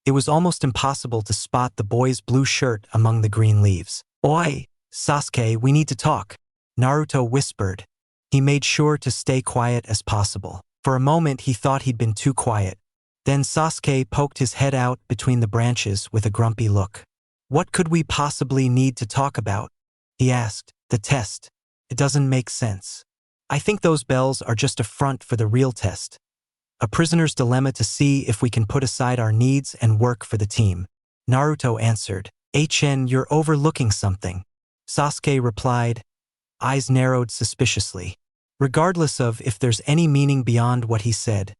it was almost impossible to spot the boy's blue shirt among the green leaves. "Oi, Sasuke, we need to talk," Naruto whispered. He made sure to stay quiet as possible. For a moment, he thought he'd been too quiet. Then Sasuke poked his head out between the branches with a grumpy look. "What could we possibly need to talk about?" he asked. "The test. It doesn't make sense. I think those bells are just a front for the real test. A prisoner's dilemma to see if we can put aside our needs and work for the team." Naruto answered. You're overlooking something," Sasuke replied, eyes narrowed suspiciously. Regardless of if there's any meaning beyond what he said,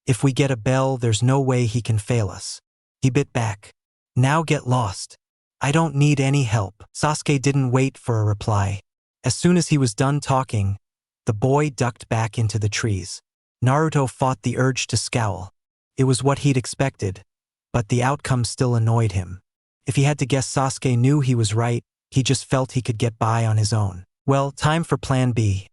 if we get a bell, there's no way he can fail us. He bit back. "Now get lost. I don't need any help." Sasuke didn't wait for a reply. As soon as he was done talking, the boy ducked back into the trees. Naruto fought the urge to scowl. It was what he'd expected, but the outcome still annoyed him. If he had to guess, Sasuke knew he was right, he just felt he could get by on his own. Well, time for plan B,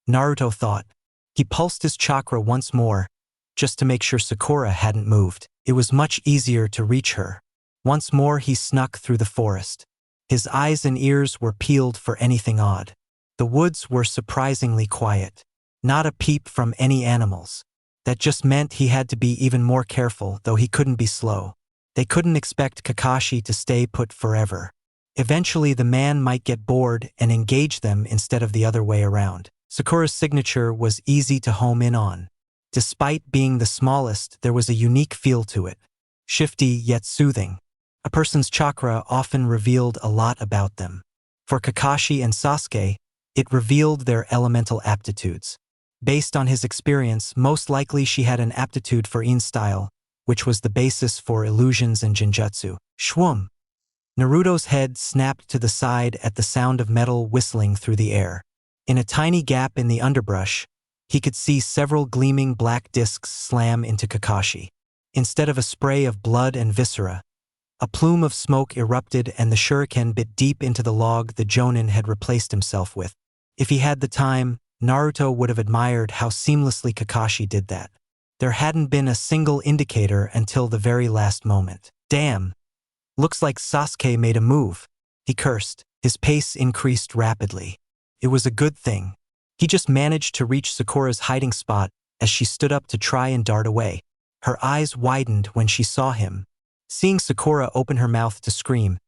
Naruto thought. He pulsed his chakra once more, just to make sure Sakura hadn't moved. It was much easier to reach her. Once more he snuck through the forest. His eyes and ears were peeled for anything odd. The woods were surprisingly quiet. Not a peep from any animals. That just meant he had to be even more careful, though he couldn't be slow. They couldn't expect Kakashi to stay put forever. Eventually the man might get bored and engage them instead of the other way around. Sakura's signature was easy to home in on. Despite being the smallest, there was a unique feel to it. Shifty yet soothing. A person's chakra often revealed a lot about them. For Kakashi and Sasuke, it revealed their elemental aptitudes. Based on his experience, most likely she had an aptitude for Yin style, which was the basis for illusions and genjutsu. Shwoom! Naruto's head snapped to the side at the sound of metal whistling through the air. In a tiny gap in the underbrush, he could see several gleaming black discs slam into Kakashi. Instead of a spray of blood and viscera, a plume of smoke erupted and the shuriken bit deep into the log the Jonin had replaced himself with. If he had the time, Naruto would have admired how seamlessly Kakashi did that. There hadn't been a single indicator until the very last moment. Damn! Looks like Sasuke made a move, he cursed. His pace increased rapidly. It was a good thing. He just managed to reach Sakura's hiding spot as she stood up to try and dart away. Her eyes widened when she saw him. Seeing Sakura open her mouth to scream,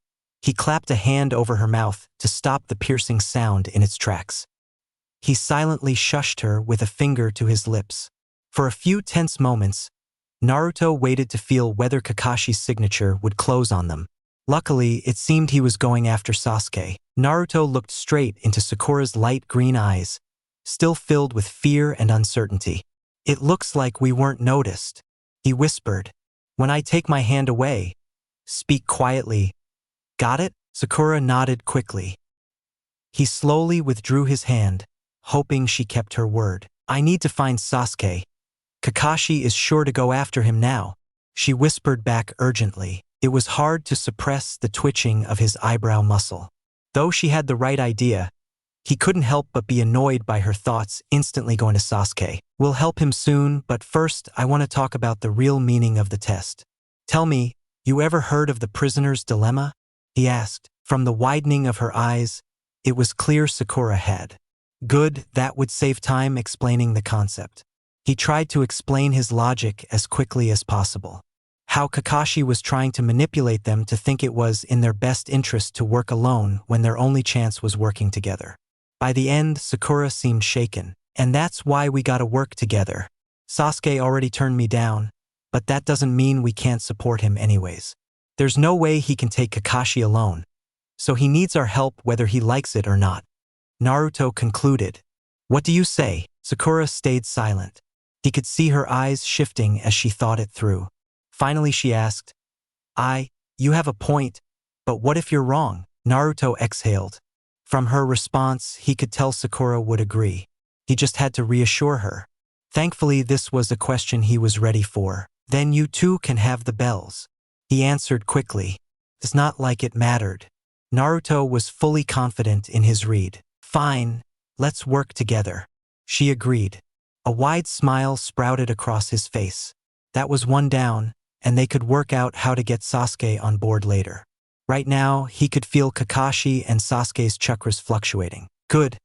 he clapped a hand over her mouth to stop the piercing sound in its tracks. He silently shushed her with a finger to his lips. For a few tense moments, Naruto waited to feel whether Kakashi's signature would close on them. Luckily, it seemed he was going after Sasuke. Naruto looked straight into Sakura's light green eyes, still filled with fear and uncertainty. "It looks like we weren't noticed," he whispered. "When I take my hand away, speak quietly. Got it?" Sakura nodded quickly. He slowly withdrew his hand, hoping she kept her word. "I need to find Sasuke. Kakashi is sure to go after him now," she whispered back urgently. It was hard to suppress the twitching of his eyebrow muscle. Though she had the right idea, he couldn't help but be annoyed by her thoughts instantly going to Sasuke. "We'll help him soon, but first I want to talk about the real meaning of the test. Tell me, you ever heard of the prisoner's dilemma?" he asked. From the widening of her eyes, it was clear Sakura had. Good, that would save time explaining the concept. He tried to explain his logic as quickly as possible. How Kakashi was trying to manipulate them to think it was in their best interest to work alone when their only chance was working together. By the end, Sakura seemed shaken. "And that's why we gotta work together. Sasuke already turned me down, but that doesn't mean we can't support him anyways. There's no way he can take Kakashi alone, so he needs our help whether he likes it or not," Naruto concluded. "What do you say?" Sakura stayed silent. He could see her eyes shifting as she thought it through. Finally she asked, You have a point, but what if you're wrong?" Naruto exhaled. From her response, he could tell Sakura would agree. He just had to reassure her. Thankfully, this was a question he was ready for. "Then you too can have the bells," he answered quickly. It's not like it mattered. Naruto was fully confident in his read. "Fine, let's work together," she agreed. A wide smile sprouted across his face. That was one down, and they could work out how to get Sasuke on board later. Right now, he could feel Kakashi and Sasuke's chakras fluctuating. "Good.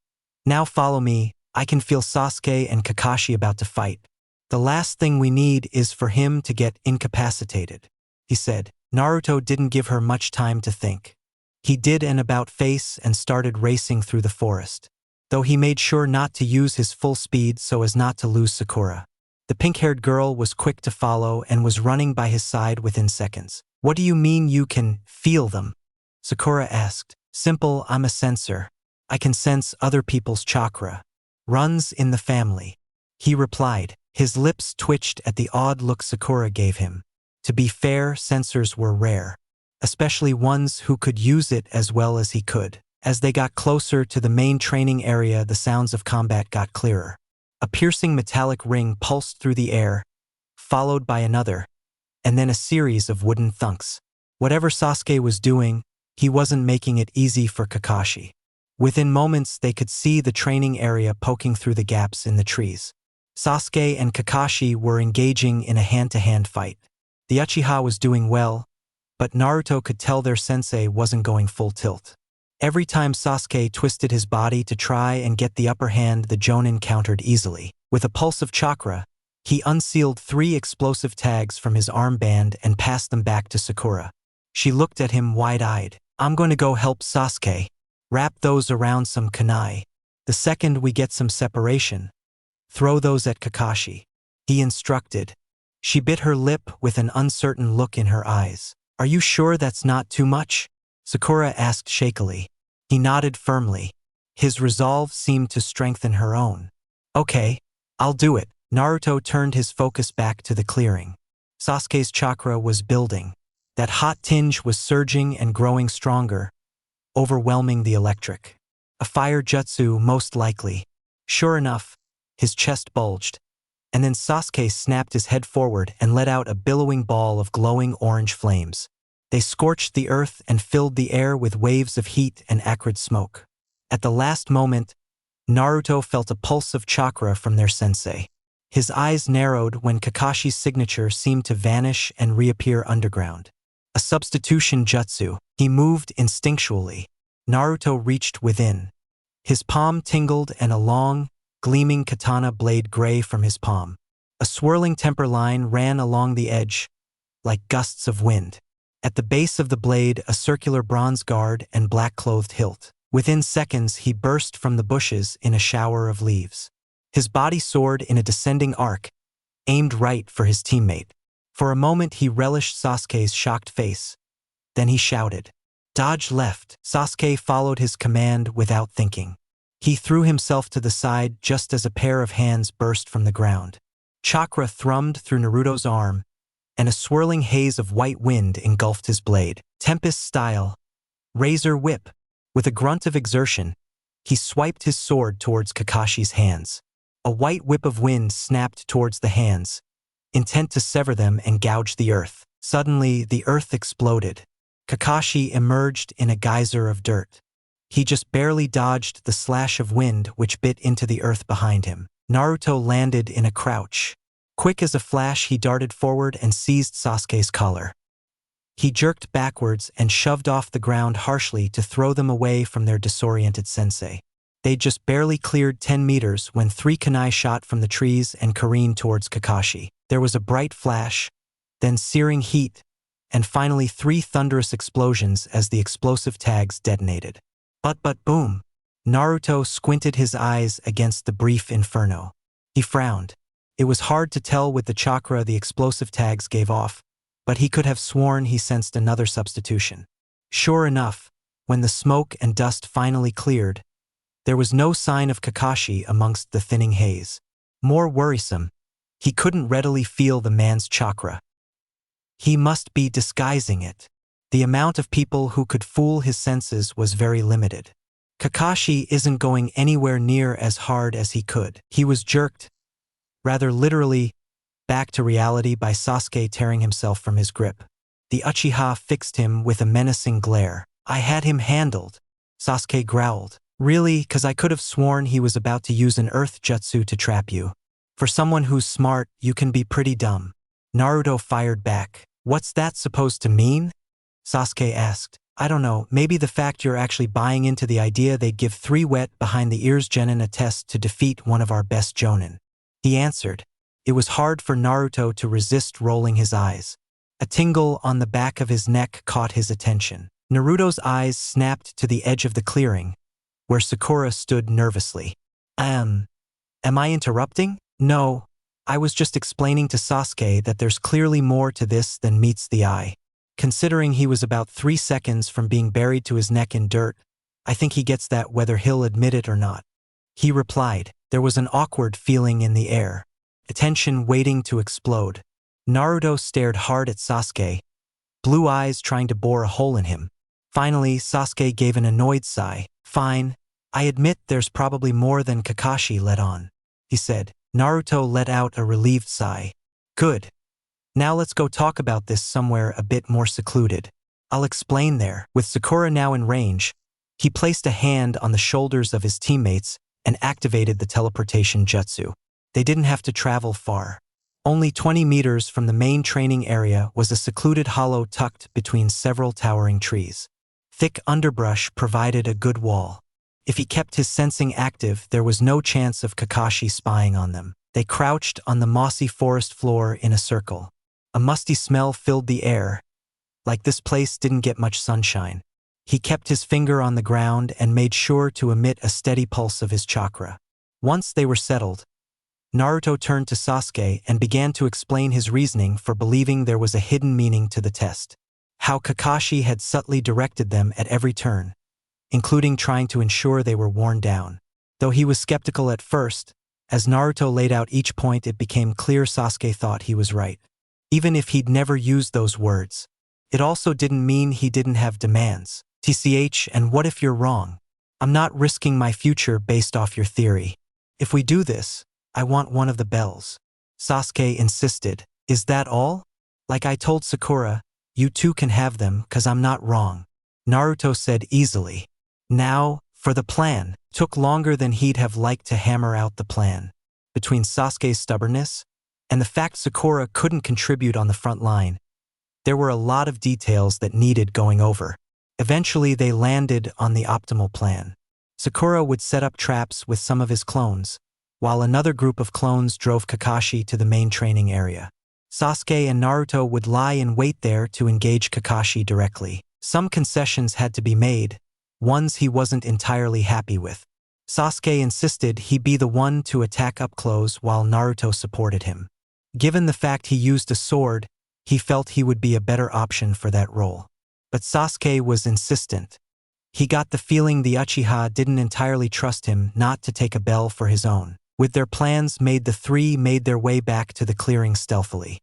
Now follow me. I can feel Sasuke and Kakashi about to fight. The last thing we need is for him to get incapacitated," he said. Naruto didn't give her much time to think. He did an about-face and started racing through the forest, though he made sure not to use his full speed so as not to lose Sakura. The pink-haired girl was quick to follow and was running by his side within seconds. "What do you mean you can feel them?" Sakura asked. "Simple, I'm a sensor. I can sense other people's chakra. Runs in the family," he replied. His lips twitched at the odd look Sakura gave him. To be fair, sensors were rare, especially ones who could use it as well as he could. As they got closer to the main training area, the sounds of combat got clearer. A piercing metallic ring pulsed through the air, followed by another, and then a series of wooden thunks. Whatever Sasuke was doing, he wasn't making it easy for Kakashi. Within moments, they could see the training area poking through the gaps in the trees. Sasuke and Kakashi were engaging in a hand-to-hand fight. The Uchiha was doing well, but Naruto could tell their sensei wasn't going full tilt. Every time Sasuke twisted his body to try and get the upper hand, the Jonin countered easily. With a pulse of chakra, he unsealed 3 explosive tags from his armband and passed them back to Sakura. She looked at him wide-eyed. "I'm going to go help Sasuke. Wrap those around some kunai. The second we get some separation, throw those at Kakashi," he instructed. She bit her lip with an uncertain look in her eyes. "Are you sure that's not too much?" Sakura asked shakily. He nodded firmly. His resolve seemed to strengthen her own. "Okay, I'll do it." Naruto turned his focus back to the clearing. Sasuke's chakra was building. That hot tinge was surging and growing stronger, overwhelming the electric. A fire jutsu, most likely. Sure enough, his chest bulged, and then Sasuke snapped his head forward and let out a billowing ball of glowing orange flames. They scorched the earth and filled the air with waves of heat and acrid smoke. At the last moment, Naruto felt a pulse of chakra from their sensei. His eyes narrowed when Kakashi's signature seemed to vanish and reappear underground. A substitution jutsu. He moved instinctually. Naruto reached within. His palm tingled and a long, gleaming katana blade gray from his palm. A swirling temper line ran along the edge, like gusts of wind. At the base of the blade, a circular bronze guard and black-clothed hilt. Within seconds, he burst from the bushes in a shower of leaves. His body soared in a descending arc, aimed right for his teammate. For a moment, he relished Sasuke's shocked face. Then he shouted, "Dodge left." Sasuke followed his command without thinking. He threw himself to the side just as a pair of hands burst from the ground. Chakra thrummed through Naruto's arm, and a swirling haze of white wind engulfed his blade. Tempest style. Razor whip. With a grunt of exertion, he swiped his sword towards Kakashi's hands. A white whip of wind snapped towards the hands, intent to sever them and gouge the earth. Suddenly, the earth exploded. Kakashi emerged in a geyser of dirt. He just barely dodged the slash of wind which bit into the earth behind him. Naruto landed in a crouch. Quick as a flash, he darted forward and seized Sasuke's collar. He jerked backwards and shoved off the ground harshly to throw them away from their disoriented sensei. They'd just barely cleared 10 meters when 3 kunai shot from the trees and careened towards Kakashi. There was a bright flash, then searing heat, and finally 3 thunderous explosions as the explosive tags detonated. But boom! Naruto squinted his eyes against the brief inferno. He frowned. It was hard to tell with the chakra the explosive tags gave off, but he could have sworn he sensed another substitution. Sure enough, when the smoke and dust finally cleared, there was no sign of Kakashi amongst the thinning haze. More worrisome, he couldn't readily feel the man's chakra. He must be disguising it. The amount of people who could fool his senses was very limited. Kakashi isn't going anywhere near as hard as he could. He was jerked, rather literally, back to reality by Sasuke tearing himself from his grip. The Uchiha fixed him with a menacing glare. "I had him handled," Sasuke growled. "Really? 'Cause I could have sworn he was about to use an earth jutsu to trap you. For someone who's smart, you can be pretty dumb." Naruto fired back. "What's that supposed to mean?" Sasuke asked. "I don't know, maybe the fact you're actually buying into the idea they'd give 3 wet behind the ears genin a test to defeat one of our best jonin," he answered. It was hard for Naruto to resist rolling his eyes. A tingle on the back of his neck caught his attention. Naruto's eyes snapped to the edge of the clearing, where Sakura stood nervously. Am I interrupting?" "No, I was just explaining to Sasuke that there's clearly more to this than meets the eye. Considering he was about 3 seconds from being buried to his neck in dirt, I think he gets that whether he'll admit it or not," he replied. There was an awkward feeling in the air, a tension waiting to explode. Naruto stared hard at Sasuke, blue eyes trying to bore a hole in him. Finally, Sasuke gave an annoyed sigh. "Fine, I admit there's probably more than Kakashi let on," he said. Naruto let out a relieved sigh. "Good. Now let's go talk about this somewhere a bit more secluded. I'll explain there." With Sakura now in range, he placed a hand on the shoulders of his teammates and activated the teleportation jutsu. They didn't have to travel far. Only 20 meters from the main training area was a secluded hollow tucked between several towering trees. Thick underbrush provided a good wall. If he kept his sensing active, there was no chance of Kakashi spying on them. They crouched on the mossy forest floor in a circle. A musty smell filled the air, like this place didn't get much sunshine. He kept his finger on the ground and made sure to emit a steady pulse of his chakra. Once they were settled, Naruto turned to Sasuke and began to explain his reasoning for believing there was a hidden meaning to the test. How Kakashi had subtly directed them at every turn, including trying to ensure they were worn down. Though he was skeptical at first, as Naruto laid out each point, it became clear Sasuke thought he was right. Even if he'd never used those words, it also didn't mean he didn't have demands. TCH, and what if you're wrong? I'm not risking my future based off your theory. If we do this, I want one of the bells. Sasuke insisted. Is that all? Like I told Sakura, you two can have them 'cause I'm not wrong. Naruto said easily. Now, for the plan. Took longer than he'd have liked to hammer out the plan. Between Sasuke's stubbornness and the fact Sakura couldn't contribute on the front line, there were a lot of details that needed going over. Eventually, they landed on the optimal plan. Sakura would set up traps with some of his clones, while another group of clones drove Kakashi to the main training area. Sasuke and Naruto would lie in wait there to engage Kakashi directly. Some concessions had to be made, ones he wasn't entirely happy with. Sasuke insisted he be the one to attack up close while Naruto supported him. Given the fact he used a sword, he felt he would be a better option for that role. But Sasuke was insistent. He got the feeling the Uchiha didn't entirely trust him not to take a bell for his own. With their plans made, the three made their way back to the clearing stealthily.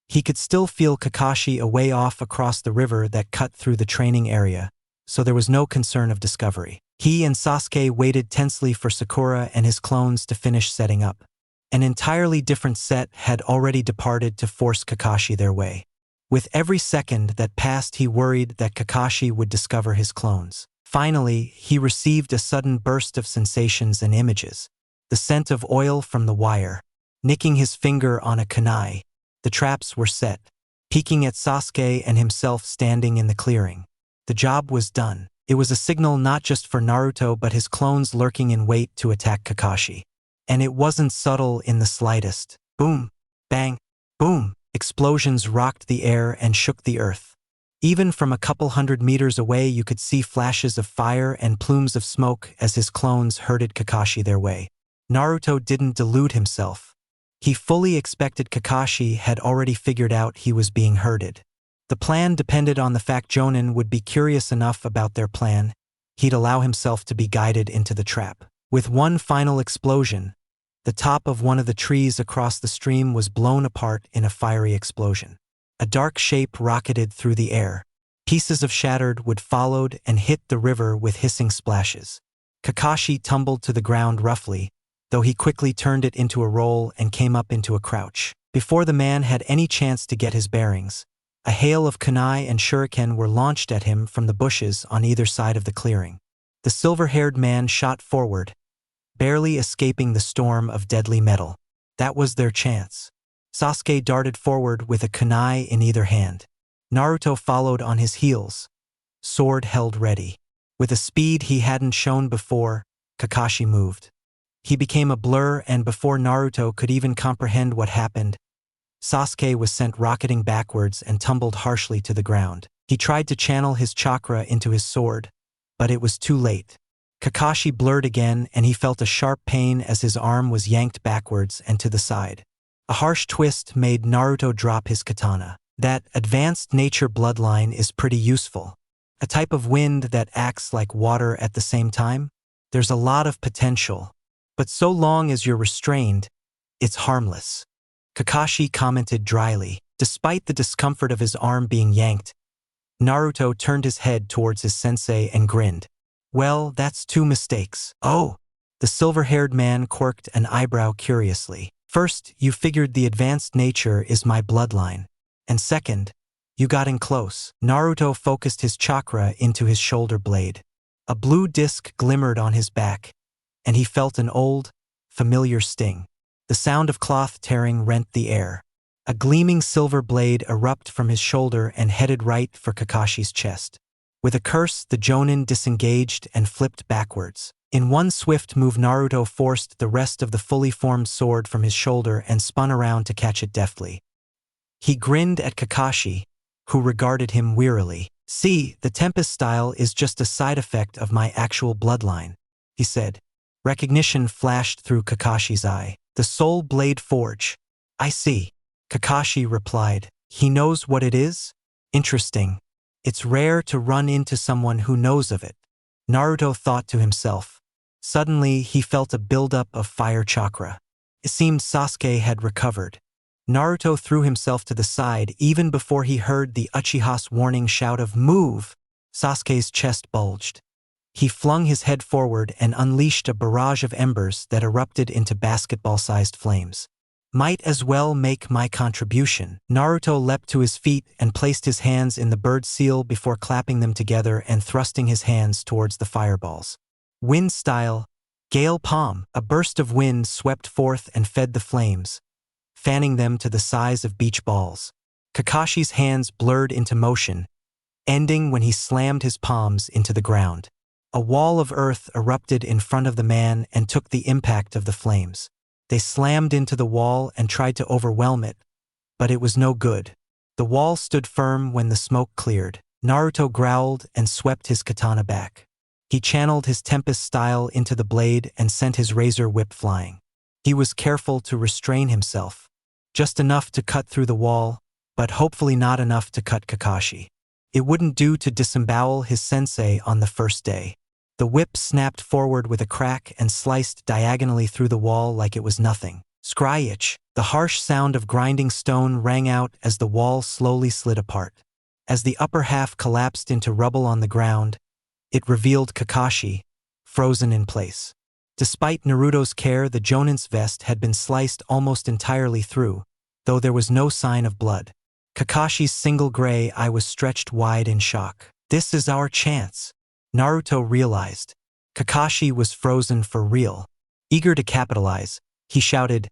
He could still feel Kakashi a way off across the river that cut through the training area, so there was no concern of discovery. He and Sasuke waited tensely for Sakura and his clones to finish setting up. An entirely different set had already departed to force Kakashi their way. With every second that passed, he worried that Kakashi would discover his clones. Finally, he received a sudden burst of sensations and images. The scent of oil from the wire. Nicking his finger on a kunai. The traps were set. Peeking at Sasuke and himself standing in the clearing. The job was done. It was a signal not just for Naruto but his clones lurking in wait to attack Kakashi. And it wasn't subtle in the slightest. Boom, bang, boom. Explosions rocked the air and shook the earth. Even from a couple 100 meters away, you could see flashes of fire and plumes of smoke as his clones herded Kakashi their way. Naruto didn't delude himself. He fully expected Kakashi had already figured out he was being herded. The plan depended on the fact Jonin would be curious enough about their plan, he'd allow himself to be guided into the trap. With one final explosion, the top of one of the trees across the stream was blown apart in a fiery explosion. A dark shape rocketed through the air. Pieces of shattered wood followed and hit the river with hissing splashes. Kakashi tumbled to the ground roughly, though he quickly turned it into a roll and came up into a crouch. Before the man had any chance to get his bearings, a hail of kunai and shuriken were launched at him from the bushes on either side of the clearing. The silver-haired man shot forward, barely escaping the storm of deadly metal. That was their chance. Sasuke darted forward with a kunai in either hand. Naruto followed on his heels, sword held ready. With a speed he hadn't shown before, Kakashi moved. He became a blur, and before Naruto could even comprehend what happened, Sasuke was sent rocketing backwards and tumbled harshly to the ground. He tried to channel his chakra into his sword, but it was too late. Kakashi blurred again, and he felt a sharp pain as his arm was yanked backwards and to the side. A harsh twist made Naruto drop his katana. That advanced nature bloodline is pretty useful. A type of wind that acts like water at the same time. There's a lot of potential. But so long as you're restrained, it's harmless. Kakashi commented dryly. Despite the discomfort of his arm being yanked, Naruto turned his head towards his sensei and grinned. Well, that's 2 mistakes. Oh! The silver-haired man quirked an eyebrow curiously. First, you figured the advanced nature is my bloodline. And second, you got in close. Naruto focused his chakra into his shoulder blade. A blue disc glimmered on his back, and he felt an old, familiar sting. The sound of cloth tearing rent the air. A gleaming silver blade erupted from his shoulder and headed right for Kakashi's chest. With a curse, the Jonin disengaged and flipped backwards. In one swift move, Naruto forced the rest of the fully formed sword from his shoulder and spun around to catch it deftly. He grinned at Kakashi, who regarded him wearily. See, the Tempest style is just a side effect of my actual bloodline, he said. Recognition flashed through Kakashi's eye. The Soul Blade Forge. I see. Kakashi replied. He knows what it is? Interesting. It's rare to run into someone who knows of it. Naruto thought to himself. Suddenly, he felt a buildup of fire chakra. It seemed Sasuke had recovered. Naruto threw himself to the side even before he heard the Uchiha's warning shout of "Move!" Sasuke's chest bulged. He flung his head forward and unleashed a barrage of embers that erupted into basketball-sized flames. Might as well make my contribution. Naruto leapt to his feet and placed his hands in the bird seal before clapping them together and thrusting his hands towards the fireballs. Wind style, gale palm, a burst of wind swept forth and fed the flames, fanning them to the size of beach balls. Kakashi's hands blurred into motion, ending when he slammed his palms into the ground. A wall of earth erupted in front of the man and took the impact of the flames. They slammed into the wall and tried to overwhelm it, but it was no good. The wall stood firm when the smoke cleared. Naruto growled and swept his katana back. He channeled his Tempest style into the blade and sent his razor whip flying. He was careful to restrain himself, just enough to cut through the wall, but hopefully not enough to cut Kakashi. It wouldn't do to disembowel his sensei on the first day. The whip snapped forward with a crack and sliced diagonally through the wall like it was nothing. Scryich! The harsh sound of grinding stone rang out as the wall slowly slid apart. As the upper half collapsed into rubble on the ground, it revealed Kakashi, frozen in place. Despite Naruto's care, the Jonin's vest had been sliced almost entirely through, though there was no sign of blood. Kakashi's single gray eye was stretched wide in shock. This is our chance, Naruto realized. Kakashi was frozen for real. Eager to capitalize, he shouted,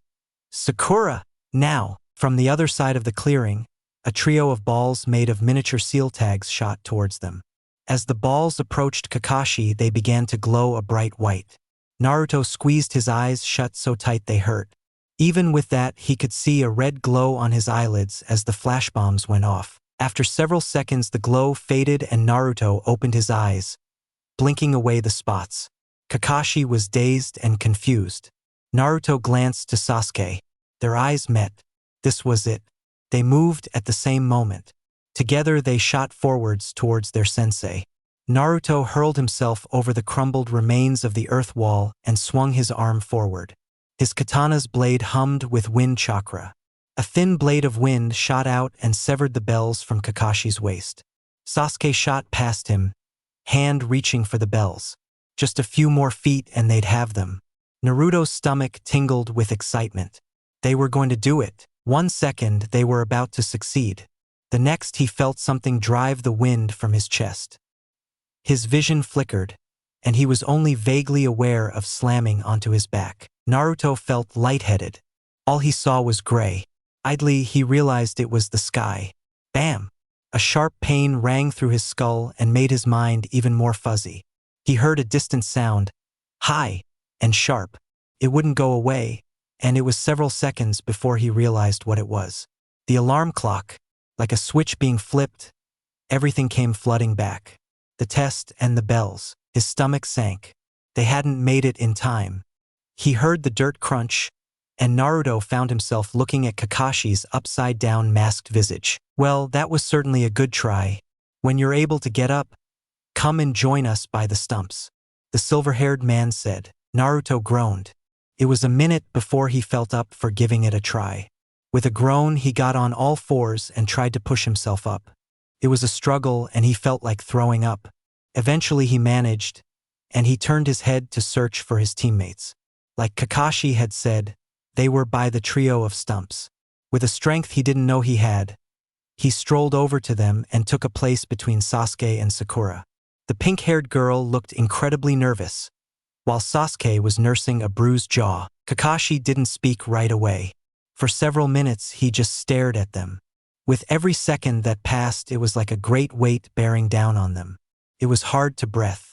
"Sakura, now!" From the other side of the clearing, a trio of balls made of miniature seal tags shot towards them. As the balls approached Kakashi, they began to glow a bright white. Naruto squeezed his eyes shut so tight they hurt. Even with that, he could see a red glow on his eyelids as the flash bombs went off. After several seconds, the glow faded and Naruto opened his eyes, blinking away the spots. Kakashi was dazed and confused. Naruto glanced to Sasuke. Their eyes met. This was it. They moved at the same moment. Together they shot forwards towards their sensei. Naruto hurled himself over the crumbled remains of the earth wall and swung his arm forward. His katana's blade hummed with wind chakra. A thin blade of wind shot out and severed the bells from Kakashi's waist. Sasuke shot past him, hand reaching for the bells. Just a few more feet and they'd have them. Naruto's stomach tingled with excitement. They were going to do it. 1 second they were about to succeed. The next he felt something drive the wind from his chest. His vision flickered, and he was only vaguely aware of slamming onto his back. Naruto felt lightheaded. All he saw was gray. Idly he realized it was the sky. Bam! A sharp pain rang through his skull and made his mind even more fuzzy. He heard a distant sound, high and sharp. It wouldn't go away, and it was several seconds before he realized what it was. The alarm clock, like a switch being flipped, everything came flooding back. The test and the bells. His stomach sank. They hadn't made it in time. He heard the dirt crunch, and Naruto found himself looking at Kakashi's upside-down masked visage. Well, that was certainly a good try. When you're able to get up, come and join us by the stumps, the silver-haired man said. Naruto groaned. It was a minute before he felt up for giving it a try. With a groan, he got on all fours and tried to push himself up. It was a struggle and he felt like throwing up. Eventually he managed, and he turned his head to search for his teammates. Like Kakashi had said, they were by the trio of stumps. With a strength he didn't know he had, he strolled over to them and took a place between Sasuke and Sakura. The pink-haired girl looked incredibly nervous, while Sasuke was nursing a bruised jaw. Kakashi didn't speak right away. For several minutes he just stared at them. With every second that passed, it was like a great weight bearing down on them. It was hard to breathe.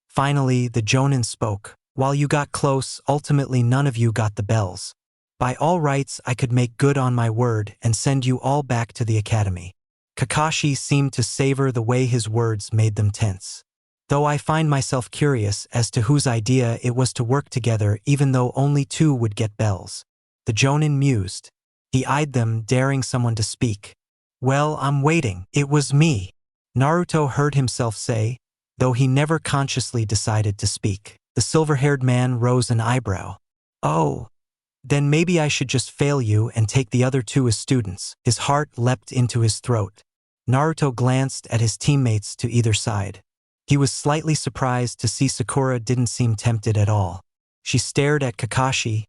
Finally, the Jonin spoke. While you got close, ultimately none of you got the bells. By all rights, I could make good on my word and send you all back to the academy. Kakashi seemed to savor the way his words made them tense. Though I find myself curious as to whose idea it was to work together even though only 2 would get bells. The Jonin mused. He eyed them, daring someone to speak. Well, I'm waiting. It was me, Naruto heard himself say, though he never consciously decided to speak. The silver-haired man rose an eyebrow. Oh, then maybe I should just fail you and take the other 2 as students. His heart leapt into his throat. Naruto glanced at his teammates to either side. He was slightly surprised to see Sakura didn't seem tempted at all. She stared at Kakashi,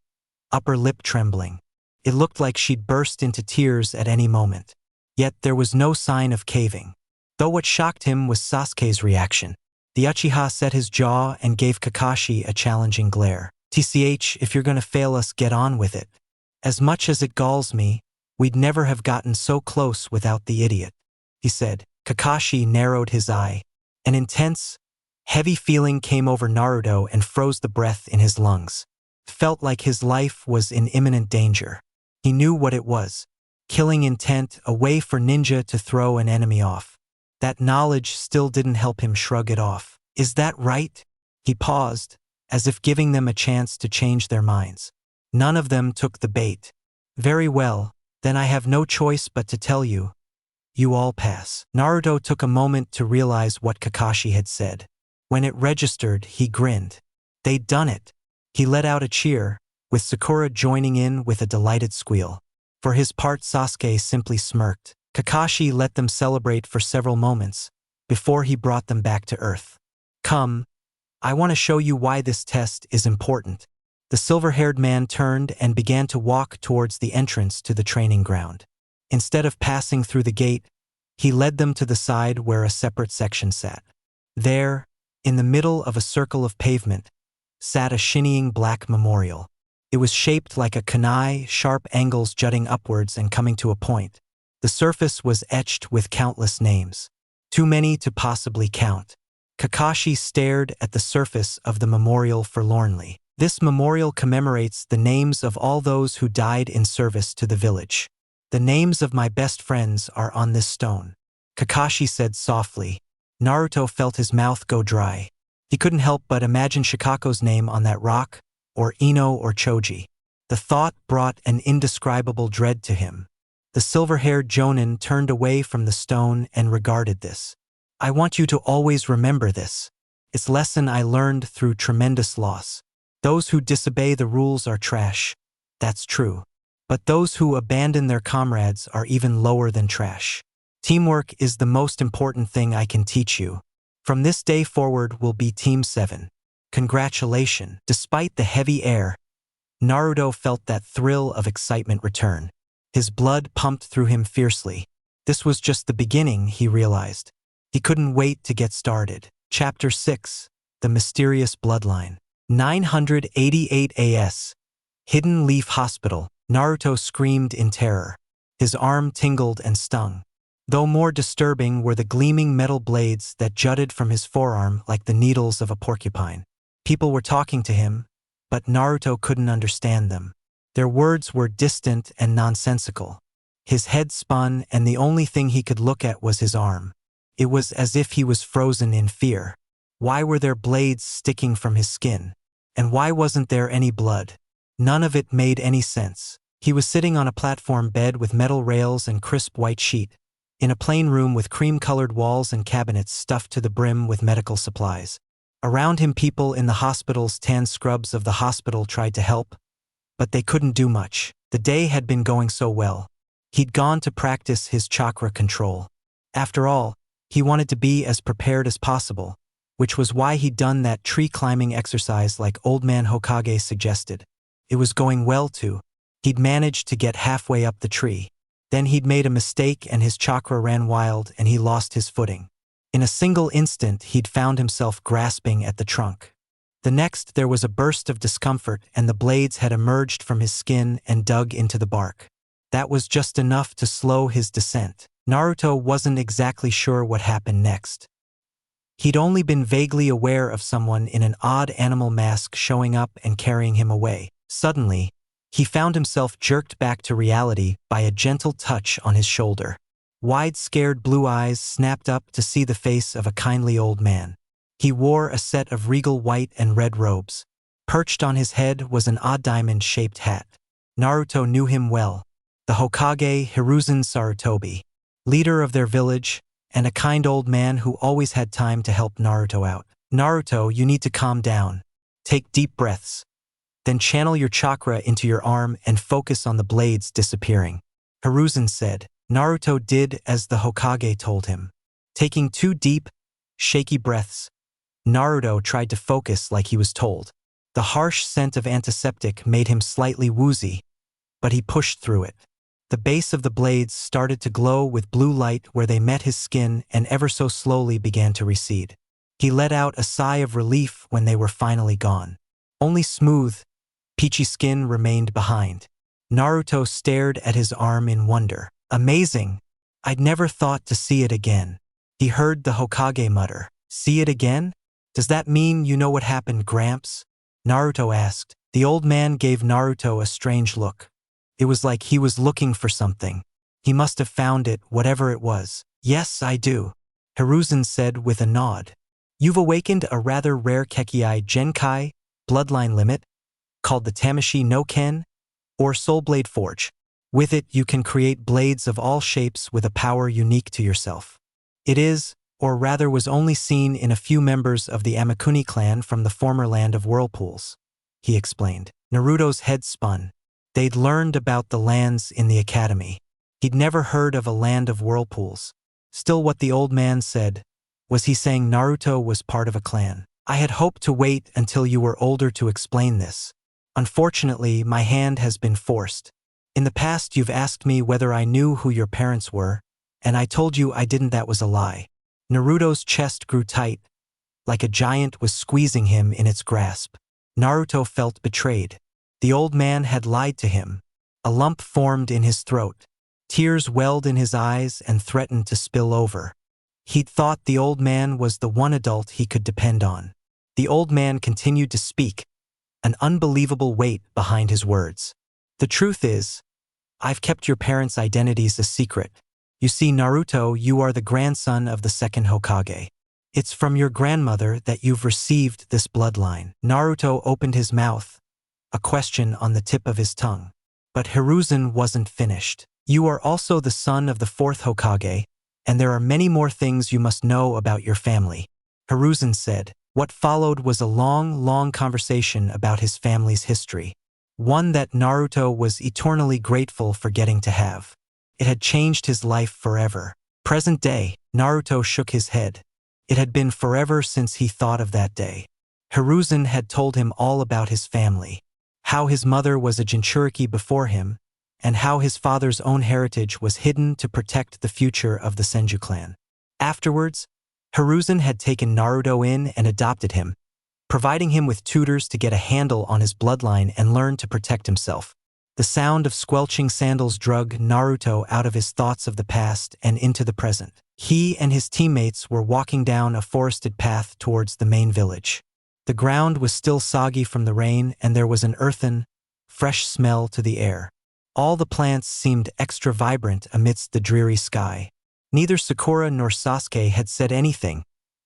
upper lip trembling. It looked like she'd burst into tears at any moment. Yet there was no sign of caving. Though what shocked him was Sasuke's reaction. The Uchiha set his jaw and gave Kakashi a challenging glare. "TCH, if you're gonna fail us, get on with it. As much as it galls me, we'd never have gotten so close without the idiot," he said. Kakashi narrowed his eye. An intense, heavy feeling came over Naruto and froze the breath in his lungs. It felt like his life was in imminent danger. He knew what it was. Killing intent, a way for ninja to throw an enemy off. That knowledge still didn't help him shrug it off. "Is that right?" He paused, as if giving them a chance to change their minds. None of them took the bait. "Very well, then I have no choice but to tell you. You all pass." Naruto took a moment to realize what Kakashi had said. When it registered, he grinned. They'd done it. He let out a cheer, with Sakura joining in with a delighted squeal. For his part, Sasuke simply smirked. Kakashi let them celebrate for several moments, before he brought them back to earth. "Come, I want to show you why this test is important." The silver-haired man turned and began to walk towards the entrance to the training ground. Instead of passing through the gate, he led them to the side where a separate section sat. There, in the middle of a circle of pavement, sat a shinnying black memorial. It was shaped like a kunai, sharp angles jutting upwards and coming to a point. The surface was etched with countless names. Too many to possibly count. Kakashi stared at the surface of the memorial forlornly. This memorial commemorates the names of all those who died in service to the village. "The names of my best friends are on this stone," Kakashi said softly. Naruto felt his mouth go dry. He couldn't help but imagine Shikako's name on that rock, or Ino or Choji. The thought brought an indescribable dread to him. The silver-haired Jonin turned away from the stone and regarded this. "I want you to always remember this. It's a lesson I learned through tremendous loss. Those who disobey the rules are trash. That's true. But those who abandon their comrades are even lower than trash. Teamwork is the most important thing I can teach you. From this day forward we'll be Team 7. Congratulations." Despite the heavy air, Naruto felt that thrill of excitement return. His blood pumped through him fiercely. This was just the beginning, he realized. He couldn't wait to get started. Chapter 6, The Mysterious Bloodline. 988 AS. Hidden Leaf Hospital. Naruto screamed in terror. His arm tingled and stung. Though more disturbing were the gleaming metal blades that jutted from his forearm like the needles of a porcupine. People were talking to him, but Naruto couldn't understand them. Their words were distant and nonsensical. His head spun, and the only thing he could look at was his arm. It was as if he was frozen in fear. Why were there blades sticking from his skin? And why wasn't there any blood? None of it made any sense. He was sitting on a platform bed with metal rails and crisp white sheet, in a plain room with cream-colored walls and cabinets stuffed to the brim with medical supplies. Around him, people in the hospital's tan scrubs of the hospital tried to help, but they couldn't do much. The day had been going so well. He'd gone to practice his chakra control. After all, he wanted to be as prepared as possible, which was why he'd done that tree-climbing exercise like Old Man Hokage suggested. It was going well too. He'd managed to get halfway up the tree. Then he'd made a mistake and his chakra ran wild and he lost his footing. In a single instant, he'd found himself grasping at the trunk. The next, there was a burst of discomfort and the blades had emerged from his skin and dug into the bark. That was just enough to slow his descent. Naruto wasn't exactly sure what happened next. He'd only been vaguely aware of someone in an odd animal mask showing up and carrying him away. Suddenly, he found himself jerked back to reality by a gentle touch on his shoulder. Wide, scared blue eyes snapped up to see the face of a kindly old man. He wore a set of regal white and red robes. Perched on his head was an odd diamond-shaped hat. Naruto knew him well. The Hokage Hiruzen Sarutobi, leader of their village, and a kind old man who always had time to help Naruto out. "Naruto, you need to calm down. Take deep breaths. Then channel your chakra into your arm and focus on the blades disappearing," Hiruzen said. Naruto did as the Hokage told him. Taking 2 deep, shaky breaths. Naruto tried to focus like he was told. The harsh scent of antiseptic made him slightly woozy, but he pushed through it. The base of the blades started to glow with blue light where they met his skin and ever so slowly began to recede. He let out a sigh of relief when they were finally gone. Only smooth, peachy skin remained behind. Naruto stared at his arm in wonder. Amazing! I'd never thought to see it again. He heard the Hokage mutter. See it again? Does that mean you know what happened, Gramps? Naruto asked. The old man gave Naruto a strange look. It was like he was looking for something. He must have found it, whatever it was. Yes, I do, Hiruzen said with a nod. You've awakened a rather rare Kekkei Genkai bloodline limit, called the Tamashii no Ken, or Soul Blade Forge. With it, you can create blades of all shapes with a power unique to yourself. It is, or rather was only seen in a few members of the Amakuni clan from the former land of whirlpools, he explained. Naruto's head spun. They'd learned about the lands in the academy. He'd never heard of a land of whirlpools. Still, what the old man said, was he saying Naruto was part of a clan? I had hoped to wait until you were older to explain this. Unfortunately, my hand has been forced. In the past, you've asked me whether I knew who your parents were, and I told you I didn't. That was a lie. Naruto's chest grew tight, like a giant was squeezing him in its grasp. Naruto felt betrayed. The old man had lied to him. A lump formed in his throat. Tears welled in his eyes and threatened to spill over. He'd thought the old man was the one adult he could depend on. The old man continued to speak, an unbelievable weight behind his words. The truth is, I've kept your parents' identities a secret. You see, Naruto, you are the grandson of the second Hokage. It's from your grandmother that you've received this bloodline. Naruto opened his mouth, a question on the tip of his tongue. But Hiruzen wasn't finished. You are also the son of the fourth Hokage, and there are many more things you must know about your family, Hiruzen said. What followed was a long conversation about his family's history, one that Naruto was eternally grateful for getting to have. It had changed his life forever. Present day, Naruto shook his head. It had been forever since he thought of that day. Hiruzen had told him all about his family, how his mother was a Jinchuriki before him, and how his father's own heritage was hidden to protect the future of the Senju clan. Afterwards, Hiruzen had taken Naruto in and adopted him, providing him with tutors to get a handle on his bloodline and learn to protect himself. The sound of squelching sandals drug Naruto out of his thoughts of the past and into the present. He and his teammates were walking down a forested path towards the main village. The ground was still soggy from the rain, and there was an earthen, fresh smell to the air. All the plants seemed extra vibrant amidst the dreary sky. Neither Sakura nor Sasuke had said anything,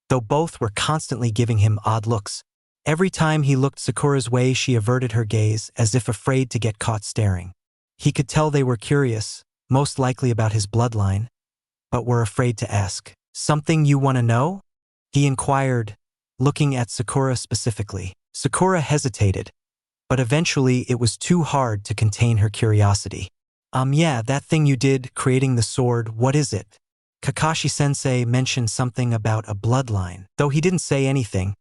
though both were constantly giving him odd looks. Every time he looked Sakura's way, she averted her gaze, as if afraid to get caught staring. He could tell they were curious, most likely about his bloodline, but were afraid to ask. Something you want to know? He inquired, looking at Sakura specifically. Sakura hesitated, but eventually it was too hard to contain her curiosity. Yeah, that thing you did, creating the sword, what is it? Kakashi-sensei mentioned something about a bloodline. Though he didn't say anything,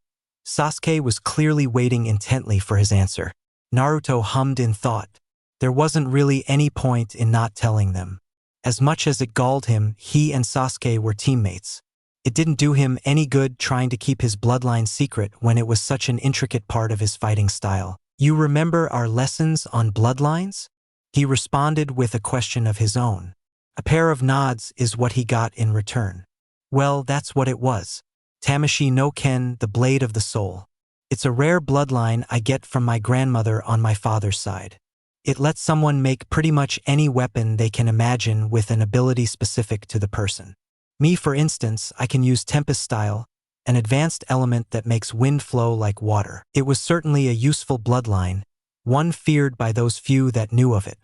Sasuke was clearly waiting intently for his answer. Naruto hummed in thought. There wasn't really any point in not telling them. As much as it galled him, he and Sasuke were teammates. It didn't do him any good trying to keep his bloodline secret when it was such an intricate part of his fighting style. You remember our lessons on bloodlines? He responded with a question of his own. A pair of nods is what he got in return. Well, that's what it was. Tamashii no Ken, the blade of the soul. It's a rare bloodline I get from my grandmother on my father's side. It lets someone make pretty much any weapon they can imagine with an ability specific to the person. Me, for instance, I can use Tempest Style, an advanced element that makes wind flow like water. It was certainly a useful bloodline, one feared by those few that knew of it.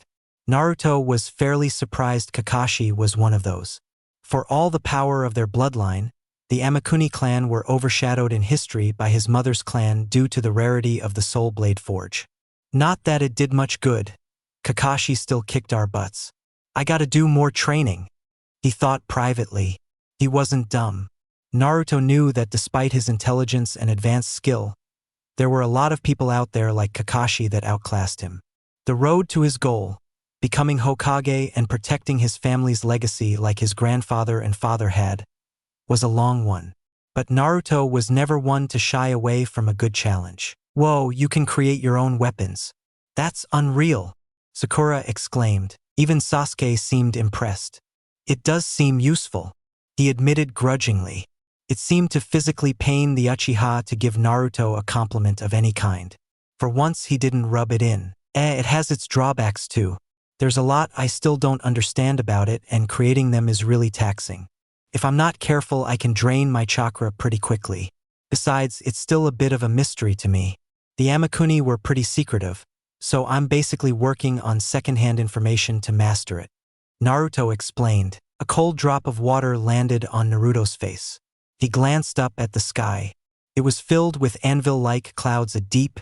Naruto was fairly surprised Kakashi was one of those. For all the power of their bloodline, the Amakuni clan were overshadowed in history by his mother's clan due to the rarity of the Soul Blade Forge. Not that it did much good. Kakashi still kicked our butts. I gotta do more training. He thought privately. He wasn't dumb. Naruto knew that despite his intelligence and advanced skill, there were a lot of people out there like Kakashi that outclassed him. The road to his goal, becoming Hokage and protecting his family's legacy like his grandfather and father had, was a long one. But Naruto was never one to shy away from a good challenge. "Whoa, you can create your own weapons. That's unreal," Sakura exclaimed. Even Sasuke seemed impressed. "It does seem useful," he admitted grudgingly. It seemed to physically pain the Uchiha to give Naruto a compliment of any kind. For once he didn't rub it in. It has its drawbacks too. There's a lot I still don't understand about it, and creating them is really taxing. If I'm not careful, I can drain my chakra pretty quickly. Besides, it's still a bit of a mystery to me. The Amakuni were pretty secretive, so I'm basically working on secondhand information to master it," Naruto explained. A cold drop of water landed on Naruto's face. He glanced up at the sky. It was filled with anvil-like clouds, a deep,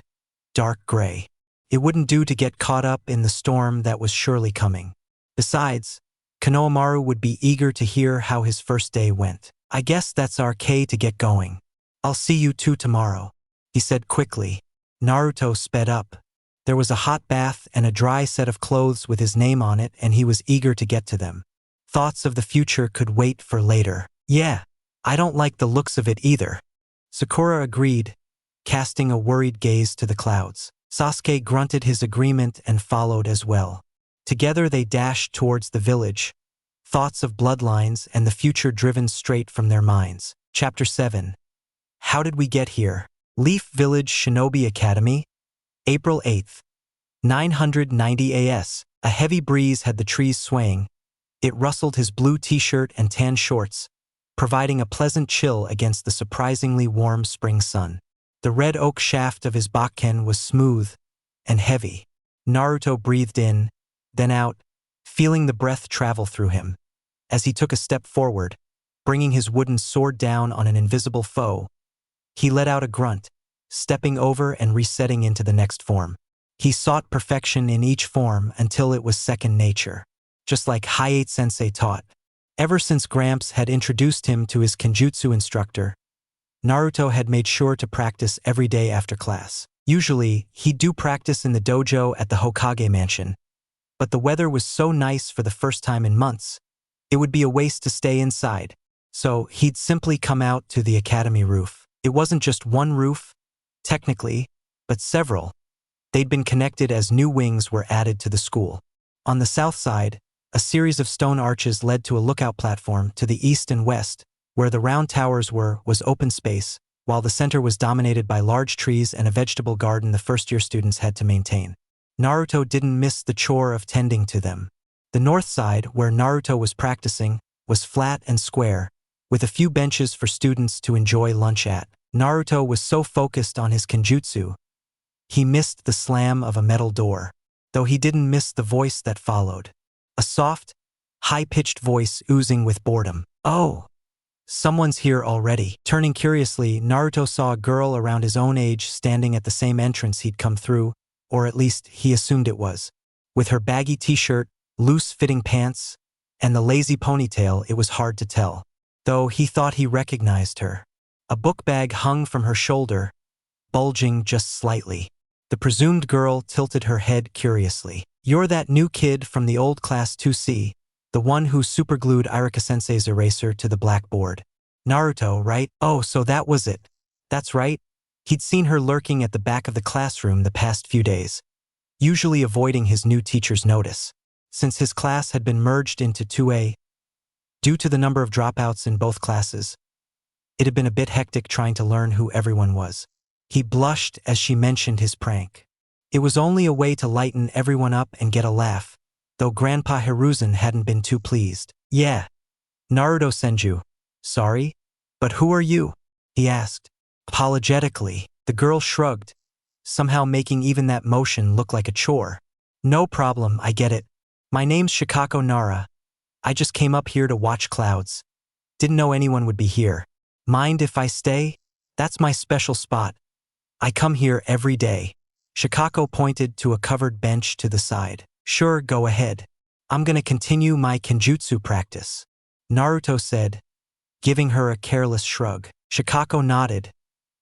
dark gray. It wouldn't do to get caught up in the storm that was surely coming. Besides, Konohamaru would be eager to hear how his first day went. "I guess that's our K to get going. I'll see you two tomorrow," he said quickly. Naruto sped up. There was a hot bath and a dry set of clothes with his name on it, and he was eager to get to them. Thoughts of the future could wait for later. "Yeah, I don't like the looks of it either," Sakura agreed, casting a worried gaze to the clouds. Sasuke grunted his agreement and followed as well. Together they dashed towards the village, thoughts of bloodlines and the future driven straight from their minds. Chapter 7. How did we get here? Leaf Village Shinobi Academy, April 8th, 990 AS. A heavy breeze had the trees swaying. It rustled his blue t-shirt and tan shorts, providing a pleasant chill against the surprisingly warm spring sun. The red oak shaft of his bakken was smooth and heavy. Naruto breathed in, then out, feeling the breath travel through him. As he took a step forward, bringing his wooden sword down on an invisible foe, he let out a grunt, stepping over and resetting into the next form. He sought perfection in each form until it was second nature, just like Hayate-sensei taught. Ever since Gramps had introduced him to his Kenjutsu instructor, Naruto had made sure to practice every day after class. Usually, he'd do practice in the dojo at the Hokage mansion, but the weather was so nice for the first time in months, it would be a waste to stay inside, so he'd simply come out to the academy roof. It wasn't just one roof, technically, but several. They'd been connected as new wings were added to the school. On the south side, a series of stone arches led to a lookout platform. To the east and west, where the round towers was open space, while the center was dominated by large trees and a vegetable garden the first-year students had to maintain. Naruto didn't miss the chore of tending to them. The north side, where Naruto was practicing, was flat and square, with a few benches for students to enjoy lunch at. Naruto was so focused on his Kenjutsu, he missed the slam of a metal door, though he didn't miss the voice that followed. A soft, high-pitched voice oozing with boredom. "Oh, someone's here already." Turning curiously, Naruto saw a girl around his own age standing at the same entrance he'd come through, or at least he assumed it was. With her baggy t-shirt, loose-fitting pants, and the lazy ponytail, it was hard to tell, though he thought he recognized her. A book bag hung from her shoulder, bulging just slightly. The presumed girl tilted her head curiously. "You're that new kid from the old class 2C, the one who superglued Iruka-sensei's eraser to the blackboard. Naruto, right? Oh, so that was it." That's right. He'd seen her lurking at the back of the classroom the past few days, usually avoiding his new teacher's notice. Since his class had been merged into 2A, due to the number of dropouts in both classes, it had been a bit hectic trying to learn who everyone was. He blushed as she mentioned his prank. It was only a way to lighten everyone up and get a laugh, though Grandpa Hiruzen hadn't been too pleased. "Yeah, Naruto Senju. Sorry, but who are you?" he asked. Apologetically, the girl shrugged, somehow making even that motion look like a chore. "No problem, I get it. My name's Shikako Nara. I just came up here to watch clouds. Didn't know anyone would be here. Mind if I stay? That's my special spot. I come here every day." Shikako pointed to a covered bench to the side. "Sure, go ahead. I'm gonna continue my Kenjutsu practice," Naruto said, giving her a careless shrug. Shikako nodded,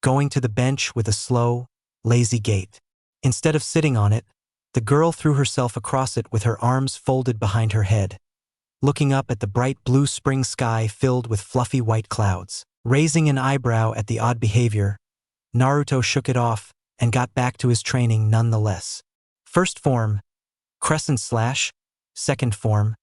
going to the bench with a slow, lazy gait. Instead of sitting on it, the girl threw herself across it with her arms folded behind her head, looking up at the bright blue spring sky filled with fluffy white clouds. Raising an eyebrow at the odd behavior, Naruto shook it off and got back to his training nonetheless. First form, crescent slash. Second form,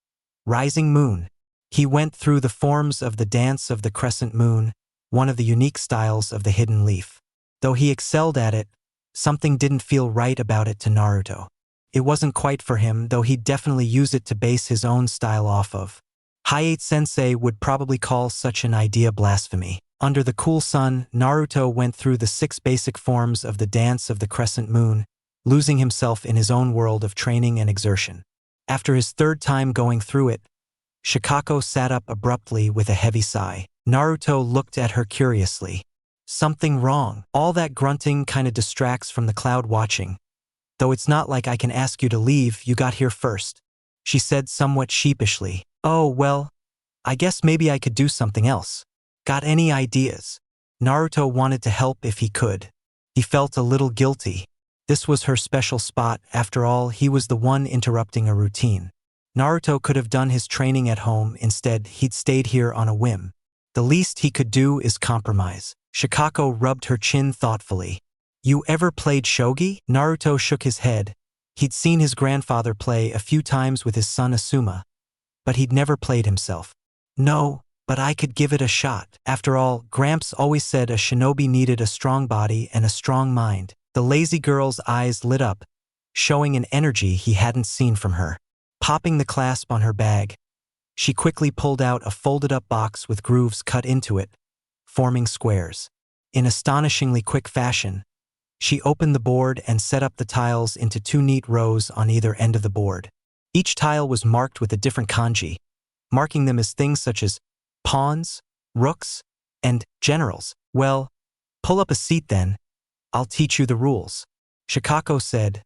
rising moon. He went through the forms of the dance of the crescent moon, one of the unique styles of the hidden leaf. Though he excelled at it, something didn't feel right about it to Naruto. It wasn't quite for him, though he'd definitely use it to base his own style off of. Hayate-sensei would probably call such an idea blasphemy. Under the cool sun, Naruto went through the 6 basic forms of the dance of the crescent moon, losing himself in his own world of training and exertion. After his 3rd time going through it, Shikako sat up abruptly with a heavy sigh. Naruto looked at her curiously. Something wrong. All that grunting kinda distracts from the cloud watching. Though it's not like I can ask you to leave, you got here first, she said somewhat sheepishly. Oh, well, I guess maybe I could do something else. Got any ideas? Naruto wanted to help if he could. He felt a little guilty. This was her special spot. After all, he was the one interrupting a routine. Naruto could have done his training at home. Instead, he'd stayed here on a whim. The least he could do is compromise. Shikako rubbed her chin thoughtfully. You ever played shogi? Naruto shook his head. He'd seen his grandfather play a few times with his son Asuma, but he'd never played himself. No, but I could give it a shot. After all, Gramps always said a shinobi needed a strong body and a strong mind. The lazy girl's eyes lit up, showing an energy he hadn't seen from her. Popping the clasp on her bag, she quickly pulled out a folded-up box with grooves cut into it, forming squares. In astonishingly quick fashion, she opened the board and set up the tiles into 2 neat rows on either end of the board. Each tile was marked with a different kanji, marking them as things such as pawns, rooks, and generals. Well, pull up a seat then. I'll teach you the rules, Shikako said,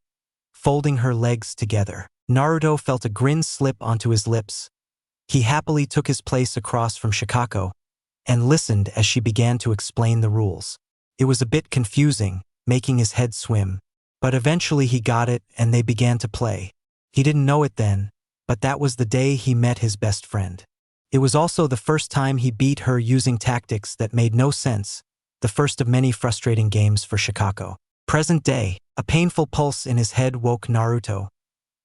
folding her legs together. Naruto felt a grin slip onto his lips. He happily took his place across from Shikako and listened as she began to explain the rules. It was a bit confusing, making his head swim, but eventually he got it and they began to play. He didn't know it then, but that was the day he met his best friend. It was also the first time he beat her using tactics that made no sense, the first of many frustrating games for Shikako. Present day, a painful pulse in his head woke Naruto.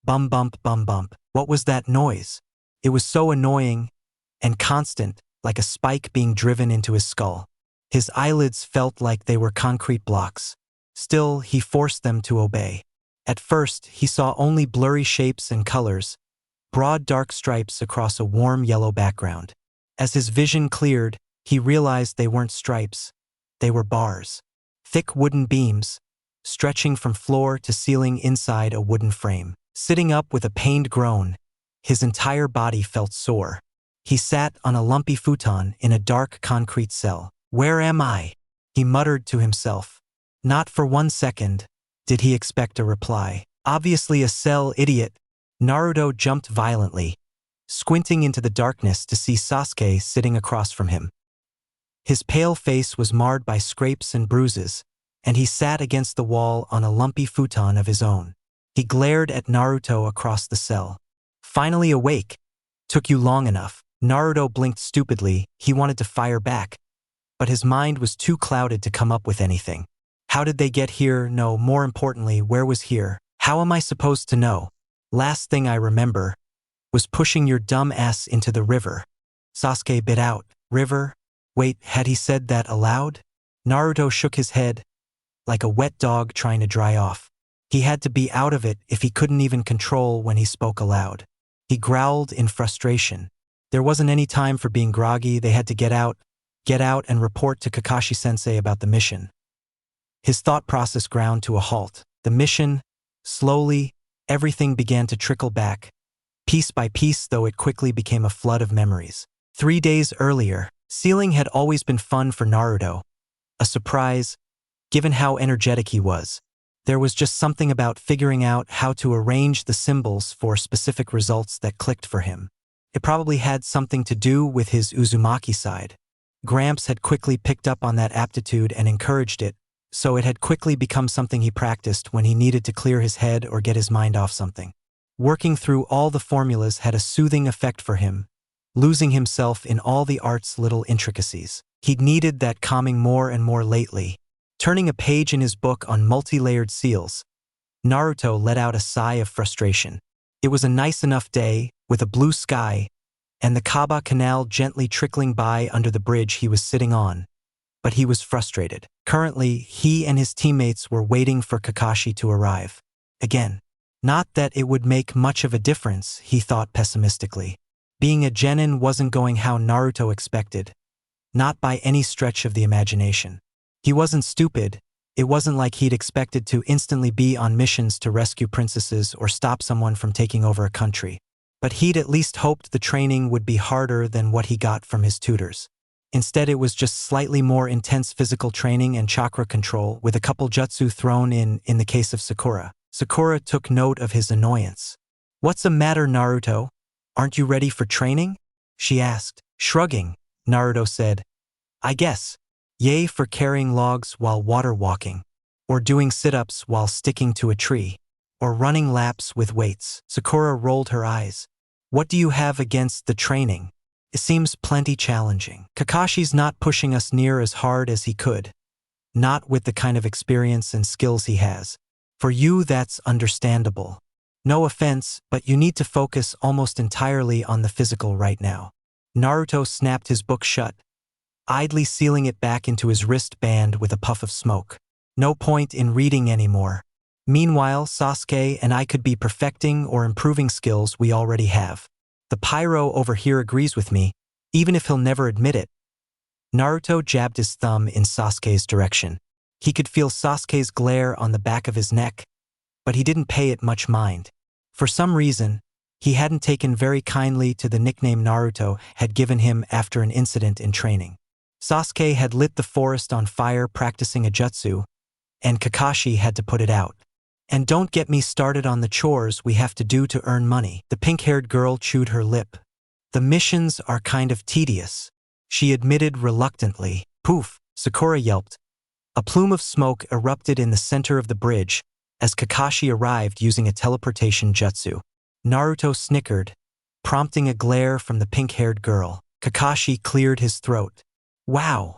Bum bump bum bump. What was that noise? It was so annoying and constant, like a spike being driven into his skull. His eyelids felt like they were concrete blocks. Still, he forced them to obey. At first, he saw only blurry shapes and colors, broad dark stripes across a warm yellow background. As his vision cleared, he realized they weren't stripes, they were bars. Thick wooden beams, stretching from floor to ceiling inside a wooden frame. Sitting up with a pained groan, his entire body felt sore. He sat on a lumpy futon in a dark concrete cell. Where am I? He muttered to himself. Not for 1 second did he expect a reply. Obviously a cell idiot. Naruto jumped violently, squinting into the darkness to see Sasuke sitting across from him. His pale face was marred by scrapes and bruises, and he sat against the wall on a lumpy futon of his own. He glared at Naruto across the cell. Finally awake. Took you long enough. Naruto blinked stupidly. He wanted to fire back, but his mind was too clouded to come up with anything. How did they get here? No, more importantly, where was here? How am I supposed to know? Last thing I remember was pushing your dumb ass into the river. Sasuke bit out. River? Wait, had he said that aloud? Naruto shook his head, like a wet dog trying to dry off. He had to be out of it if he couldn't even control when he spoke aloud. He growled in frustration. There wasn't any time for being groggy. They had to get out and report to Kakashi-sensei about the mission. His thought process ground to a halt. The mission, slowly, everything began to trickle back. Piece by piece, though, it quickly became a flood of memories. 3 days earlier, sealing had always been fun for Naruto. A surprise, given how energetic he was. There was just something about figuring out how to arrange the symbols for specific results that clicked for him. It probably had something to do with his Uzumaki side. Gramps had quickly picked up on that aptitude and encouraged it, so it had quickly become something he practiced when he needed to clear his head or get his mind off something. Working through all the formulas had a soothing effect for him, losing himself in all the art's little intricacies. He'd needed that calming more and more lately. Turning a page in his book on multi-layered seals, Naruto let out a sigh of frustration. It was a nice enough day, with a blue sky, and the Kaba Canal gently trickling by under the bridge he was sitting on. But he was frustrated. Currently, he and his teammates were waiting for Kakashi to arrive. Again. Not that it would make much of a difference, he thought pessimistically. Being a genin wasn't going how Naruto expected. Not by any stretch of the imagination. He wasn't stupid. It wasn't like he'd expected to instantly be on missions to rescue princesses or stop someone from taking over a country. But he'd at least hoped the training would be harder than what he got from his tutors. Instead, it was just slightly more intense physical training and chakra control, with a couple jutsu thrown in the case of Sakura. Sakura took note of his annoyance. "What's the matter, Naruto? Aren't you ready for training?" she asked. Shrugging, Naruto said, "I guess. Yay for carrying logs while water walking, or doing sit-ups while sticking to a tree, or running laps with weights." Sakura rolled her eyes. "What do you have against the training? It seems plenty challenging. Kakashi's not pushing us near as hard as he could. Not with the kind of experience and skills he has. For you, that's understandable. No offense, but you need to focus almost entirely on the physical right now." Naruto snapped his book shut, idly sealing it back into his wristband with a puff of smoke. No point in reading anymore. Meanwhile, Sasuke and I could be perfecting or improving skills we already have. The pyro over here agrees with me, even if he'll never admit it. Naruto jabbed his thumb in Sasuke's direction. He could feel Sasuke's glare on the back of his neck, but he didn't pay it much mind. For some reason, he hadn't taken very kindly to the nickname Naruto had given him after an incident in training. Sasuke had lit the forest on fire practicing a jutsu, and Kakashi had to put it out. And don't get me started on the chores we have to do to earn money. The pink-haired girl chewed her lip. The missions are kind of tedious, she admitted reluctantly. Poof, Sakura yelped. A plume of smoke erupted in the center of the bridge as Kakashi arrived using a teleportation jutsu. Naruto snickered, prompting a glare from the pink-haired girl. Kakashi cleared his throat. "Wow.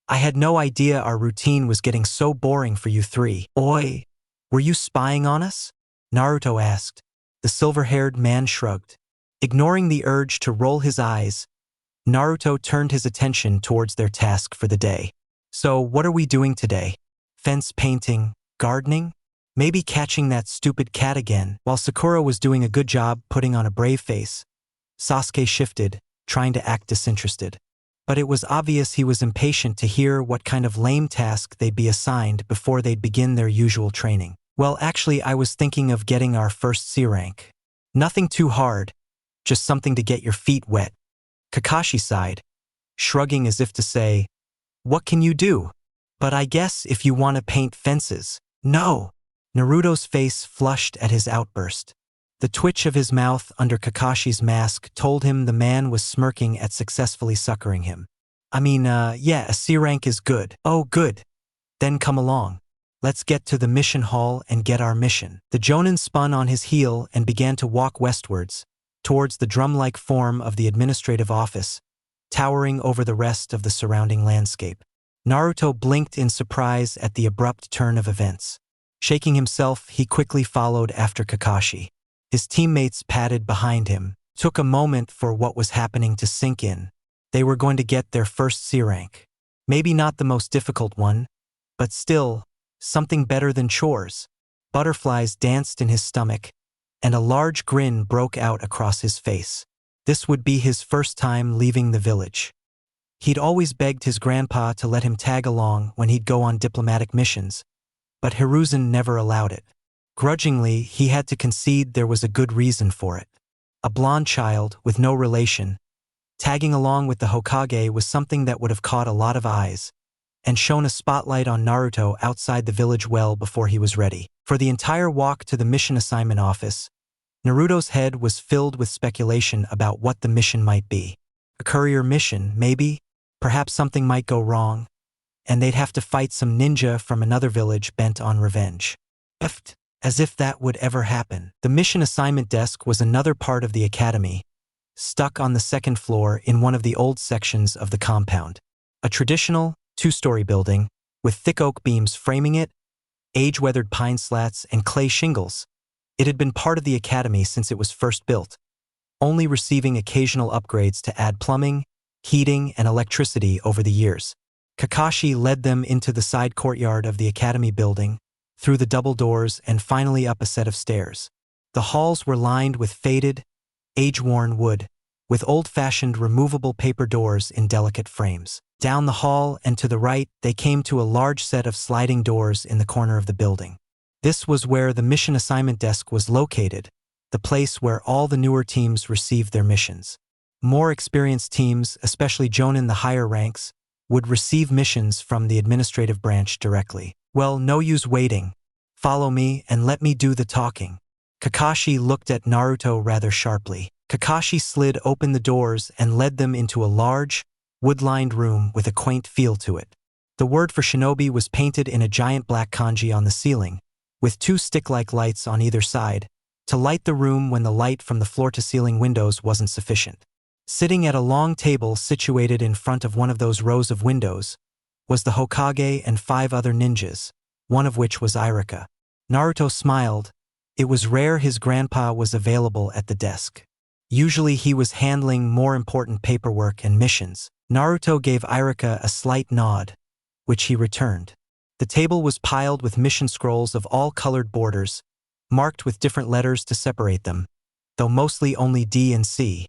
I had no idea our routine was getting so boring for you three." "Oi, were you spying on us?" Naruto asked. The silver-haired man shrugged. Ignoring the urge to roll his eyes, Naruto turned his attention towards their task for the day. "So, what are we doing today? Fence painting, gardening? Maybe catching that stupid cat again?" While Sakura was doing a good job putting on a brave face, Sasuke shifted, trying to act disinterested. But it was obvious he was impatient to hear what kind of lame task they'd be assigned before they'd begin their usual training. "Well, actually, I was thinking of getting our first C rank. Nothing too hard, just something to get your feet wet." Kakashi sighed, shrugging as if to say, "What can you do? But I guess if you want to paint fences." "No." Naruto's face flushed at his outburst. The twitch of his mouth under Kakashi's mask told him the man was smirking at successfully succoring him. Yeah, a C rank is good." "Oh, good. Then come along. Let's get to the mission hall and get our mission." The Jonin spun on his heel and began to walk westwards, towards the drum-like form of the administrative office, towering over the rest of the surrounding landscape. Naruto blinked in surprise at the abrupt turn of events. Shaking himself, he quickly followed after Kakashi. His teammates padded behind him. Took a moment for what was happening to sink in. They were going to get their first C rank. Maybe not the most difficult one, but still, something better than chores. Butterflies danced in his stomach, and a large grin broke out across his face. This would be his first time leaving the village. He'd always begged his grandpa to let him tag along when he'd go on diplomatic missions, but Hiruzen never allowed it. Grudgingly, he had to concede there was a good reason for it. A blonde child with no relation, tagging along with the Hokage was something that would have caught a lot of eyes, and shone a spotlight on Naruto outside the village well before he was ready. For the entire walk to the mission assignment office, Naruto's head was filled with speculation about what the mission might be. A courier mission, maybe? Perhaps something might go wrong, and they'd have to fight some ninja from another village bent on revenge. As if that would ever happen. The mission assignment desk was another part of the academy, stuck on the second floor in one of the old sections of the compound. A traditional, two-story building, with thick oak beams framing it, age-weathered pine slats, and clay shingles. It had been part of the academy since it was first built, only receiving occasional upgrades to add plumbing, heating, and electricity over the years. Kakashi led them into the side courtyard of the academy building, through the double doors, and finally up a set of stairs. The halls were lined with faded, age-worn wood, with old-fashioned removable paper doors in delicate frames. Down the hall and to the right, they came to a large set of sliding doors in the corner of the building. This was where the mission assignment desk was located, the place where all the newer teams received their missions. More experienced teams, especially Jonin the higher ranks, would receive missions from the administrative branch directly. Well, no use waiting. Follow me and let me do the talking. Kakashi looked at Naruto rather sharply. Kakashi slid open the doors and led them into a large, wood-lined room with a quaint feel to it. The word for shinobi was painted in a giant black kanji on the ceiling, with two stick-like lights on either side, to light the room when the light from the floor-to-ceiling windows wasn't sufficient. Sitting at a long table situated in front of one of those rows of windows was the Hokage and 5 other ninjas, one of which was Irika. Naruto smiled. It was rare his grandpa was available at the desk. Usually he was handling more important paperwork and missions. Naruto gave Irika a slight nod, which he returned. The table was piled with mission scrolls of all colored borders, marked with different letters to separate them, though mostly only D and C.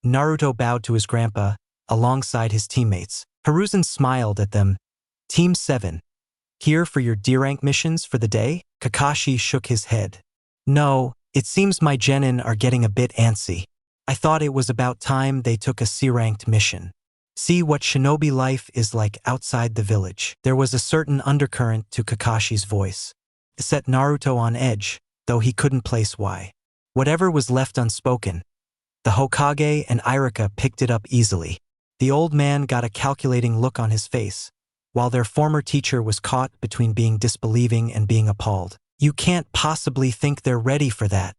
Naruto bowed to his grandpa, alongside his teammates. Hiruzen smiled at them. Team 7. Here for your D-rank missions for the day? Kakashi shook his head. No, it seems my genin are getting a bit antsy. I thought it was about time they took a C-ranked mission. See what shinobi life is like outside the village. There was a certain undercurrent to Kakashi's voice. It set Naruto on edge, though he couldn't place why. Whatever was left unspoken, the Hokage and Irika picked it up easily. The old man got a calculating look on his face, while their former teacher was caught between being disbelieving and being appalled. You can't possibly think they're ready for that.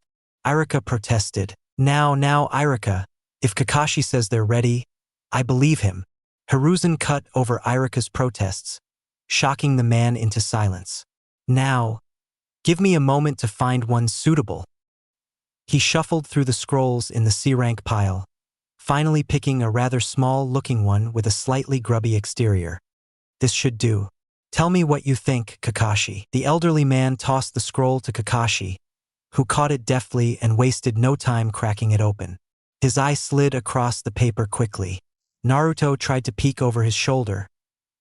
Irika protested. Now, Irika, if Kakashi says they're ready, I believe him. Hiruzen cut over Irika's protests, shocking the man into silence. Now, give me a moment to find one suitable. He shuffled through the scrolls in the C-rank pile, finally picking a rather small-looking one with a slightly grubby exterior. This should do. Tell me what you think, Kakashi. The elderly man tossed the scroll to Kakashi, who caught it deftly and wasted no time cracking it open. His eye slid across the paper quickly. Naruto tried to peek over his shoulder,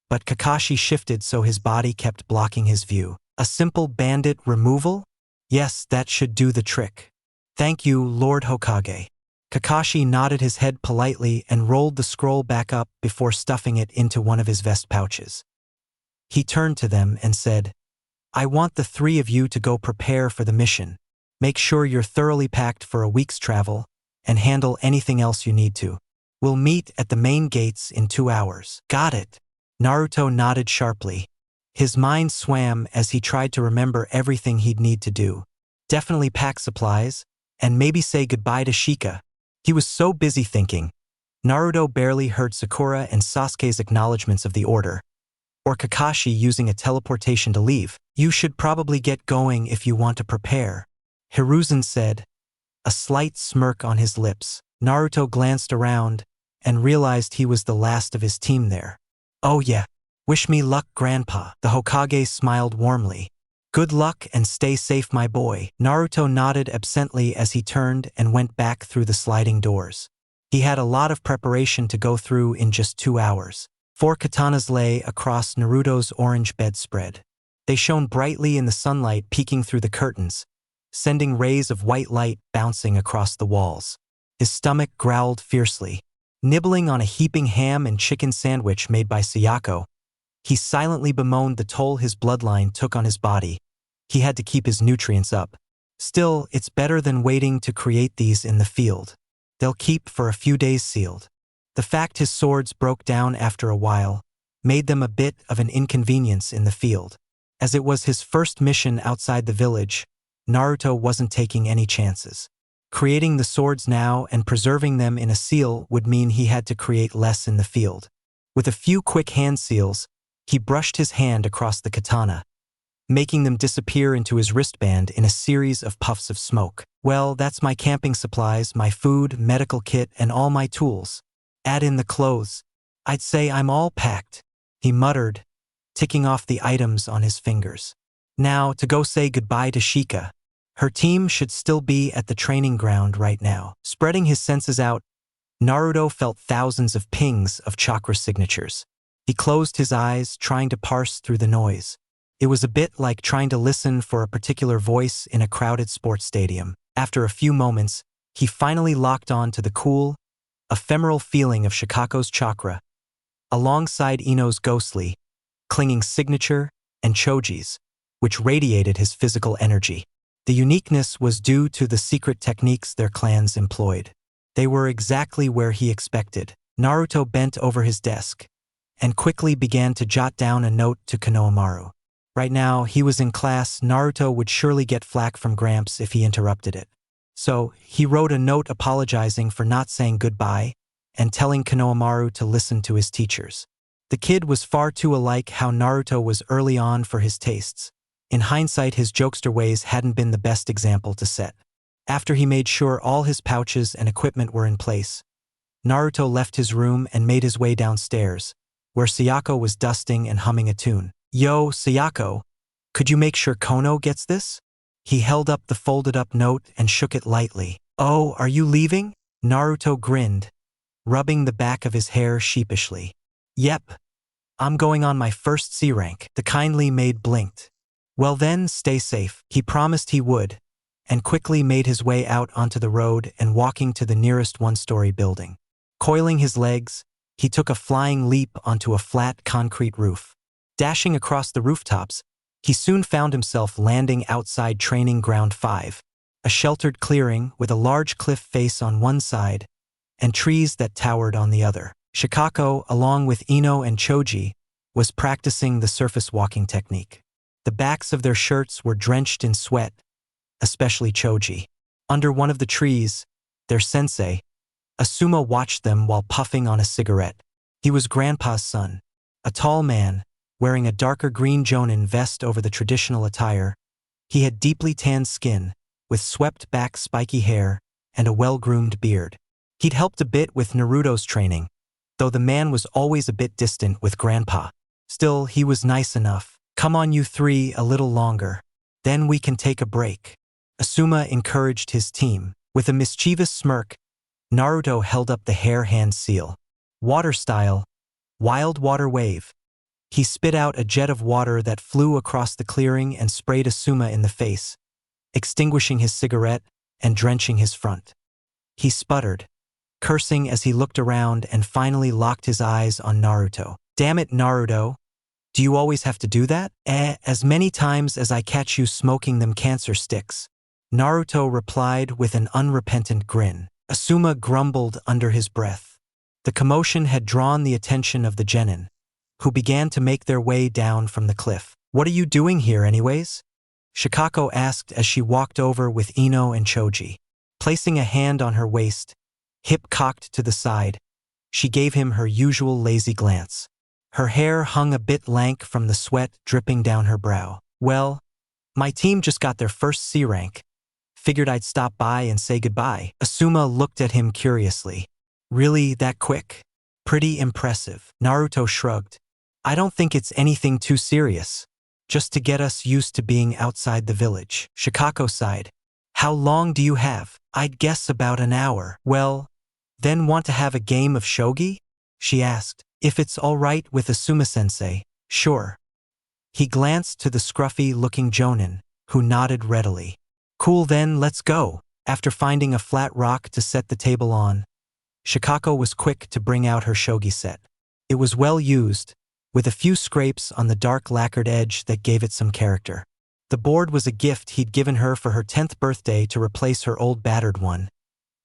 but Kakashi shifted so his body kept blocking his view. A simple bandit removal? Yes, that should do the trick. Thank you, Lord Hokage. Kakashi nodded his head politely and rolled the scroll back up before stuffing it into one of his vest pouches. He turned to them and said, I want the 3 of you to go prepare for the mission. Make sure you're thoroughly packed for a week's travel, and handle anything else you need to. We'll meet at the main gates in 2 hours. Got it. Naruto nodded sharply. His mind swam as he tried to remember everything he'd need to do. Definitely pack supplies, and maybe say goodbye to Shika. He was so busy thinking. Naruto barely heard Sakura and Sasuke's acknowledgments of the order, or Kakashi using a teleportation to leave. You should probably get going if you want to prepare, Hiruzen said, a slight smirk on his lips. Naruto glanced around and realized he was the last of his team there. Oh yeah, wish me luck, Grandpa. The Hokage smiled warmly. Good luck and stay safe, my boy. Naruto nodded absently as he turned and went back through the sliding doors. He had a lot of preparation to go through in just 2 hours. 4 katanas lay across Naruto's orange bedspread. They shone brightly in the sunlight peeking through the curtains, sending rays of white light bouncing across the walls. His stomach growled fiercely. Nibbling on a heaping ham and chicken sandwich made by Sayako, he silently bemoaned the toll his bloodline took on his body. He had to keep his nutrients up. Still, it's better than waiting to create these in the field. They'll keep for a few days sealed. The fact his swords broke down after a while made them a bit of an inconvenience in the field. As it was his first mission outside the village, Naruto wasn't taking any chances. Creating the swords now and preserving them in a seal would mean he had to create less in the field. With a few quick hand seals, he brushed his hand across the katana, making them disappear into his wristband in a series of puffs of smoke. Well, that's my camping supplies, my food, medical kit, and all my tools. Add in the clothes. I'd say I'm all packed, he muttered, ticking off the items on his fingers. Now, to go say goodbye to Shika. Her team should still be at the training ground right now. Spreading his senses out, Naruto felt thousands of pings of chakra signatures. He closed his eyes, trying to parse through the noise. It was a bit like trying to listen for a particular voice in a crowded sports stadium. After a few moments, he finally locked on to the cool, ephemeral feeling of Shikako's chakra, alongside Ino's ghostly, clinging signature and Choji's, which radiated his physical energy. The uniqueness was due to the secret techniques their clans employed. They were exactly where he expected. Naruto bent over his desk and quickly began to jot down a note to Konohamaru. Right now, he was in class. Naruto would surely get flack from Gramps if he interrupted it. So, he wrote a note apologizing for not saying goodbye and telling Konohamaru to listen to his teachers. The kid was far too alike how Naruto was early on for his tastes. In hindsight, his jokester ways hadn't been the best example to set. After he made sure all his pouches and equipment were in place, Naruto left his room and made his way downstairs, where Sayako was dusting and humming a tune. Yo, Sayako, could you make sure Kono gets this? He held up the folded-up note and shook it lightly. Oh, are you leaving? Naruto grinned, rubbing the back of his hair sheepishly. Yep, I'm going on my first C rank. The kindly maid blinked. Well then, stay safe. He promised he would, and quickly made his way out onto the road and walking to the nearest one-story building. Coiling his legs, he took a flying leap onto a flat concrete roof. Dashing across the rooftops, he soon found himself landing outside Training Ground 5, a sheltered clearing with a large cliff face on one side and trees that towered on the other. Shikako, along with Ino and Choji, was practicing the surface walking technique. The backs of their shirts were drenched in sweat, especially Choji. Under one of the trees, their sensei, Asuma, watched them while puffing on a cigarette. He was Grandpa's son, a tall man, wearing a darker green jonin vest over the traditional attire. He had deeply tanned skin, with swept-back spiky hair, and a well-groomed beard. He'd helped a bit with Naruto's training, though the man was always a bit distant with Grandpa. Still, he was nice enough. Come on you three a little longer. Then we can take a break. Asuma encouraged his team. With a mischievous smirk, Naruto held up the hair hand seal. Water style, wild water wave. He spit out a jet of water that flew across the clearing and sprayed Asuma in the face, extinguishing his cigarette and drenching his front. He sputtered, cursing as he looked around and finally locked his eyes on Naruto. Damn it, Naruto. Do you always have to do that? As many times as I catch you smoking them cancer sticks. Naruto replied with an unrepentant grin. Asuma grumbled under his breath. The commotion had drawn the attention of the genin, who began to make their way down from the cliff. What are you doing here anyways? Shikako asked as she walked over with Ino and Choji. Placing a hand on her waist, hip cocked to the side, she gave him her usual lazy glance. Her hair hung a bit lank from the sweat dripping down her brow. Well, my team just got their first C rank. Figured I'd stop by and say goodbye. Asuma looked at him curiously. Really, that quick? Pretty impressive. Naruto shrugged. I don't think it's anything too serious. Just to get us used to being outside the village. Shikako sighed. How long do you have? I'd guess about an hour. Well, then want to have a game of shogi? She asked. If it's all right with Asuma-sensei, sure. He glanced to the scruffy-looking jonin, who nodded readily. Cool then, let's go. After finding a flat rock to set the table on, Shikako was quick to bring out her shogi set. It was well used, with a few scrapes on the dark lacquered edge that gave it some character. The board was a gift he'd given her for her 10th birthday to replace her old battered one,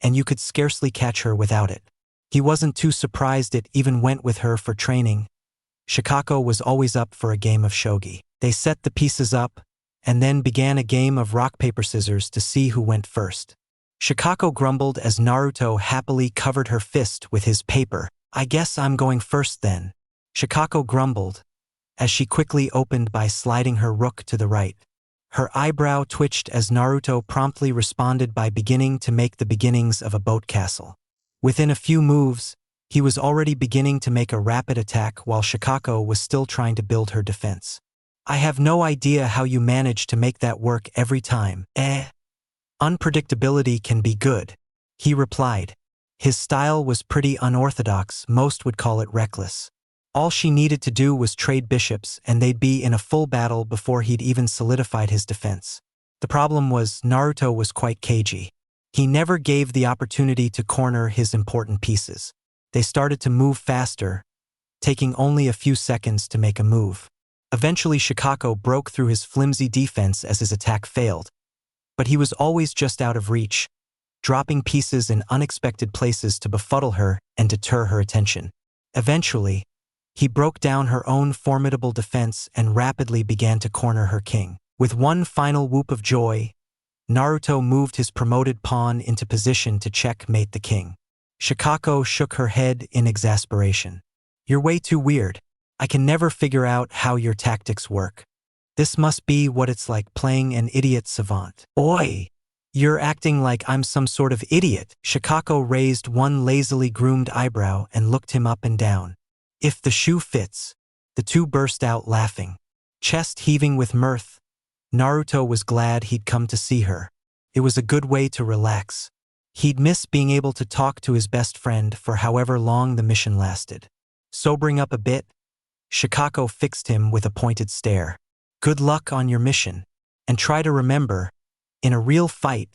and you could scarcely catch her without it. He wasn't too surprised it even went with her for training. Shikako was always up for a game of shogi. They set the pieces up, and then began a game of rock, paper, scissors to see who went first. Shikako grumbled as Naruto happily covered her fist with his paper. I guess I'm going first then. Shikako grumbled, as she quickly opened by sliding her rook to the right. Her eyebrow twitched as Naruto promptly responded by beginning to make the beginnings of a boat castle. Within a few moves, he was already beginning to make a rapid attack while Shikako was still trying to build her defense. I have no idea how you manage to make that work every time. Unpredictability can be good, he replied. His style was pretty unorthodox, most would call it reckless. All she needed to do was trade bishops and they'd be in a full battle before he'd even solidified his defense. The problem was Naruto was quite cagey. He never gave the opportunity to corner his important pieces. They started to move faster, taking only a few seconds to make a move. Eventually Shikako broke through his flimsy defense as his attack failed. But he was always just out of reach, dropping pieces in unexpected places to befuddle her and deter her attention. Eventually, he broke down her own formidable defense and rapidly began to corner her king. With one final whoop of joy, Naruto moved his promoted pawn into position to checkmate the king. Shikako shook her head in exasperation. You're way too weird. I can never figure out how your tactics work. This must be what it's like playing an idiot savant. Oi! You're acting like I'm some sort of idiot. Shikako raised one lazily groomed eyebrow and looked him up and down. If the shoe fits. The two burst out laughing. Chest heaving with mirth, Naruto was glad he'd come to see her. It was a good way to relax. He'd miss being able to talk to his best friend for however long the mission lasted. Sobering up a bit, Shikako fixed him with a pointed stare. Good luck on your mission. And try to remember, in a real fight,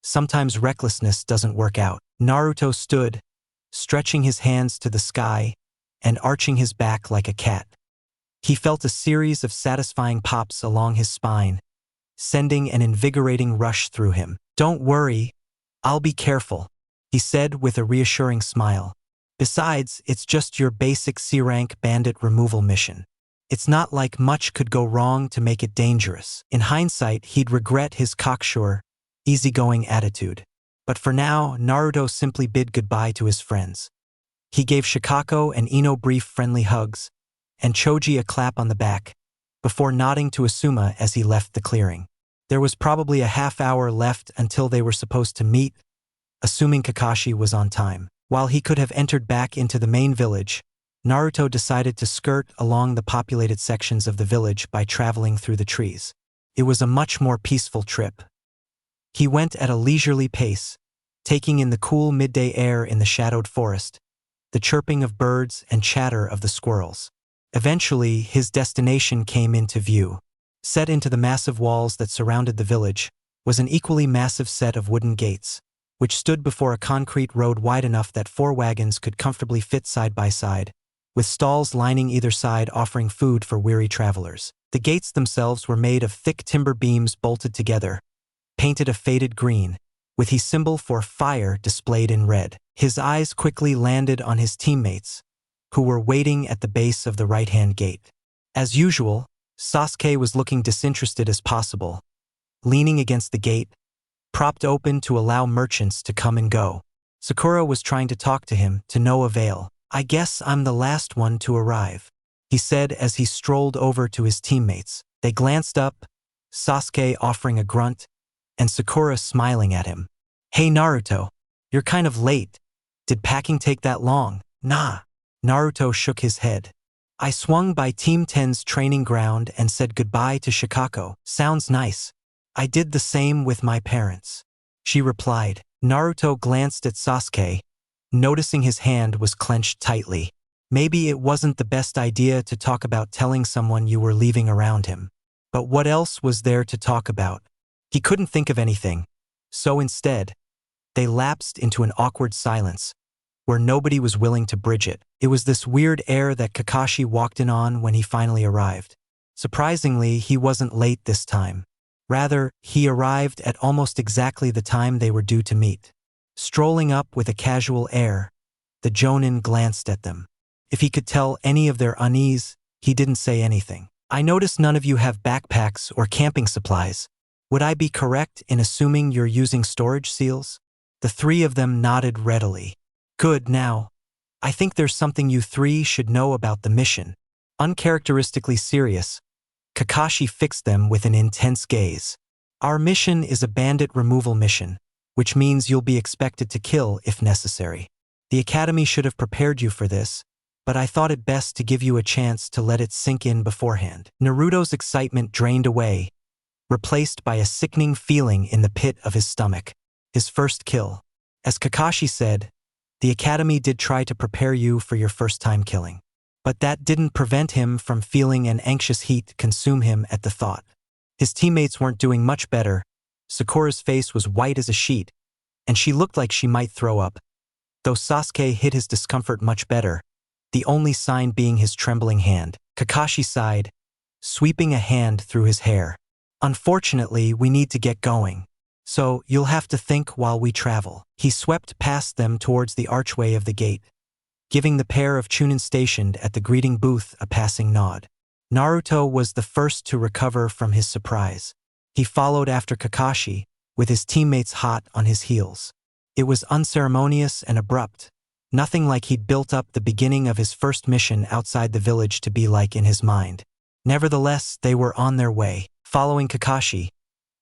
sometimes recklessness doesn't work out. Naruto stood, stretching his hands to the sky and arching his back like a cat. He felt a series of satisfying pops along his spine, sending an invigorating rush through him. Don't worry, I'll be careful, he said with a reassuring smile. Besides, it's just your basic C-rank bandit removal mission. It's not like much could go wrong to make it dangerous. In hindsight, he'd regret his cocksure, easygoing attitude. But for now, Naruto simply bid goodbye to his friends. He gave Shikako and Ino brief friendly hugs, and Choji a clap on the back, before nodding to Asuma as he left the clearing. There was probably a half-hour left until they were supposed to meet, assuming Kakashi was on time. While he could have entered back into the main village, Naruto decided to skirt along the populated sections of the village by traveling through the trees. It was a much more peaceful trip. He went at a leisurely pace, taking in the cool midday air in the shadowed forest, the chirping of birds and chatter of the squirrels. Eventually, his destination came into view. Set into the massive walls that surrounded the village was an equally massive set of wooden gates, which stood before a concrete road wide enough that 4 wagons could comfortably fit side by side, with stalls lining either side offering food for weary travelers. The gates themselves were made of thick timber beams bolted together, painted a faded green, with his symbol for fire displayed in red. His eyes quickly landed on his teammates, who were waiting at the base of the right-hand gate. As usual, Sasuke was looking disinterested as possible, leaning against the gate, propped open to allow merchants to come and go. Sakura was trying to talk to him, to no avail. I guess I'm the last one to arrive, he said as he strolled over to his teammates. They glanced up, Sasuke offering a grunt, and Sakura smiling at him. Hey Naruto, you're kind of late. Did packing take that long? Nah. Naruto shook his head. I swung by Team 10's training ground and said goodbye to Shikako. Sounds nice. I did the same with my parents, she replied. Naruto glanced at Sasuke, noticing his hand was clenched tightly. Maybe it wasn't the best idea to talk about telling someone you were leaving around him. But what else was there to talk about? He couldn't think of anything. So instead, they lapsed into an awkward silence, where nobody was willing to bridge it. It was this weird air that Kakashi walked in on when he finally arrived. Surprisingly, he wasn't late this time. Rather, he arrived at almost exactly the time they were due to meet. Strolling up with a casual air, the The jonin glanced at them. If he could tell any of their unease, he didn't say anything. I notice none of you have backpacks or camping supplies. Would I be correct in assuming you're using storage seals? The three of them nodded readily. Good, now. I think there's something you three should know about the mission. Uncharacteristically serious, Kakashi fixed them with an intense gaze. Our mission is a bandit removal mission, which means you'll be expected to kill if necessary. The Academy should have prepared you for this, but I thought it best to give you a chance to let it sink in beforehand. Naruto's excitement drained away, replaced by a sickening feeling in the pit of his stomach. His first kill. As Kakashi said, the Academy did try to prepare you for your first time killing. But that didn't prevent him from feeling an anxious heat consume him at the thought. His teammates weren't doing much better. Sakura's face was white as a sheet, and she looked like she might throw up. Though Sasuke hid his discomfort much better, the only sign being his trembling hand. Kakashi sighed, sweeping a hand through his hair. Unfortunately, we need to get going. So, you'll have to think while we travel. He swept past them towards the archway of the gate, giving the pair of Chunin stationed at the greeting booth a passing nod. Naruto was the first to recover from his surprise. He followed after Kakashi, with his teammates hot on his heels. It was unceremonious and abrupt, nothing like he'd built up the beginning of his first mission outside the village to be like in his mind. Nevertheless, they were on their way. Following Kakashi,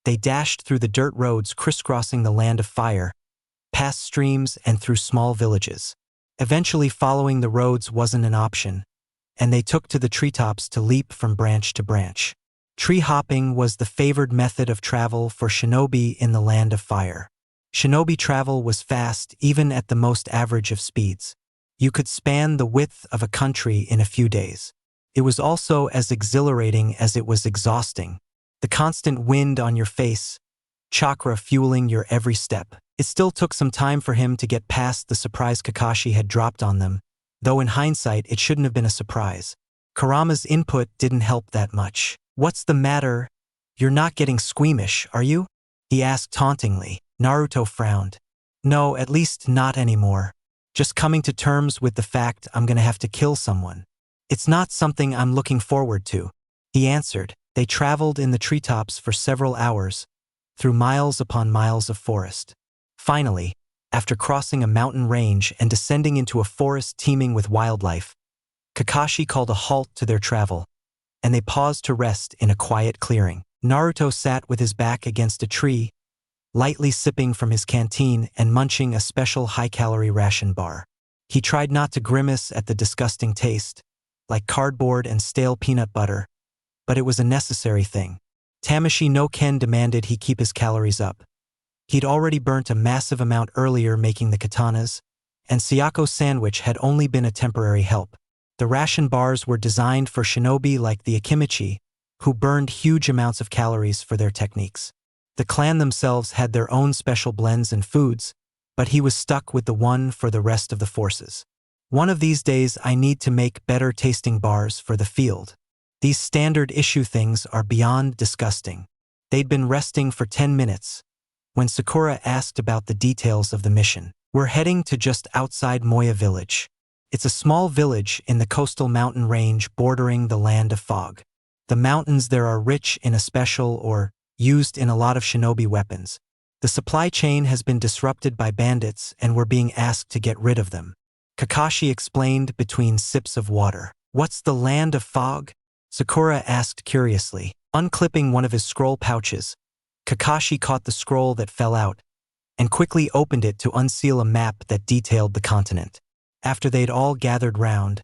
they dashed through the dirt roads crisscrossing the land of fire, past streams and through small villages. Eventually following the roads wasn't an option, and they took to the treetops to leap from branch to branch. Tree hopping was the favored method of travel for shinobi in the land of fire. Shinobi travel was fast even at the most average of speeds. You could span the width of a country in a few days. It was also as exhilarating as it was exhausting. The constant wind on your face, chakra fueling your every step. It still took some time for him to get past the surprise Kakashi had dropped on them, though in hindsight it shouldn't have been a surprise. Kurama's input didn't help that much. What's the matter? You're not getting squeamish, are you? He asked tauntingly. Naruto frowned. No, at least not anymore. Just coming to terms with the fact I'm gonna have to kill someone. It's not something I'm looking forward to, he answered. They traveled in the treetops for several hours, through miles upon miles of forest. Finally, after crossing a mountain range and descending into a forest teeming with wildlife, Kakashi called a halt to their travel, and they paused to rest in a quiet clearing. Naruto sat with his back against a tree, lightly sipping from his canteen and munching a special high-calorie ration bar. He tried not to grimace at the disgusting taste, like cardboard and stale peanut butter, but it was a necessary thing. Tamashii no Ken demanded he keep his calories up. He'd already burnt a massive amount earlier making the katanas, and Sayako's sandwich had only been a temporary help. The ration bars were designed for shinobi like the Akimichi, who burned huge amounts of calories for their techniques. The clan themselves had their own special blends and foods, but he was stuck with the one for the rest of the forces. One of these days I need to make better tasting bars for the field. These standard issue things are beyond disgusting. They'd been resting for 10 minutes, when Sakura asked about the details of the mission. We're heading to just outside Moya village. It's a small village in the coastal mountain range bordering the land of fog. The mountains there are rich in a special or used in a lot of shinobi weapons. The supply chain has been disrupted by bandits and we're being asked to get rid of them. Kakashi explained between sips of water. What's the land of fog? Sakura asked curiously. Unclipping one of his scroll pouches, Kakashi caught the scroll that fell out and quickly opened it to unseal a map that detailed the continent. After they'd all gathered round,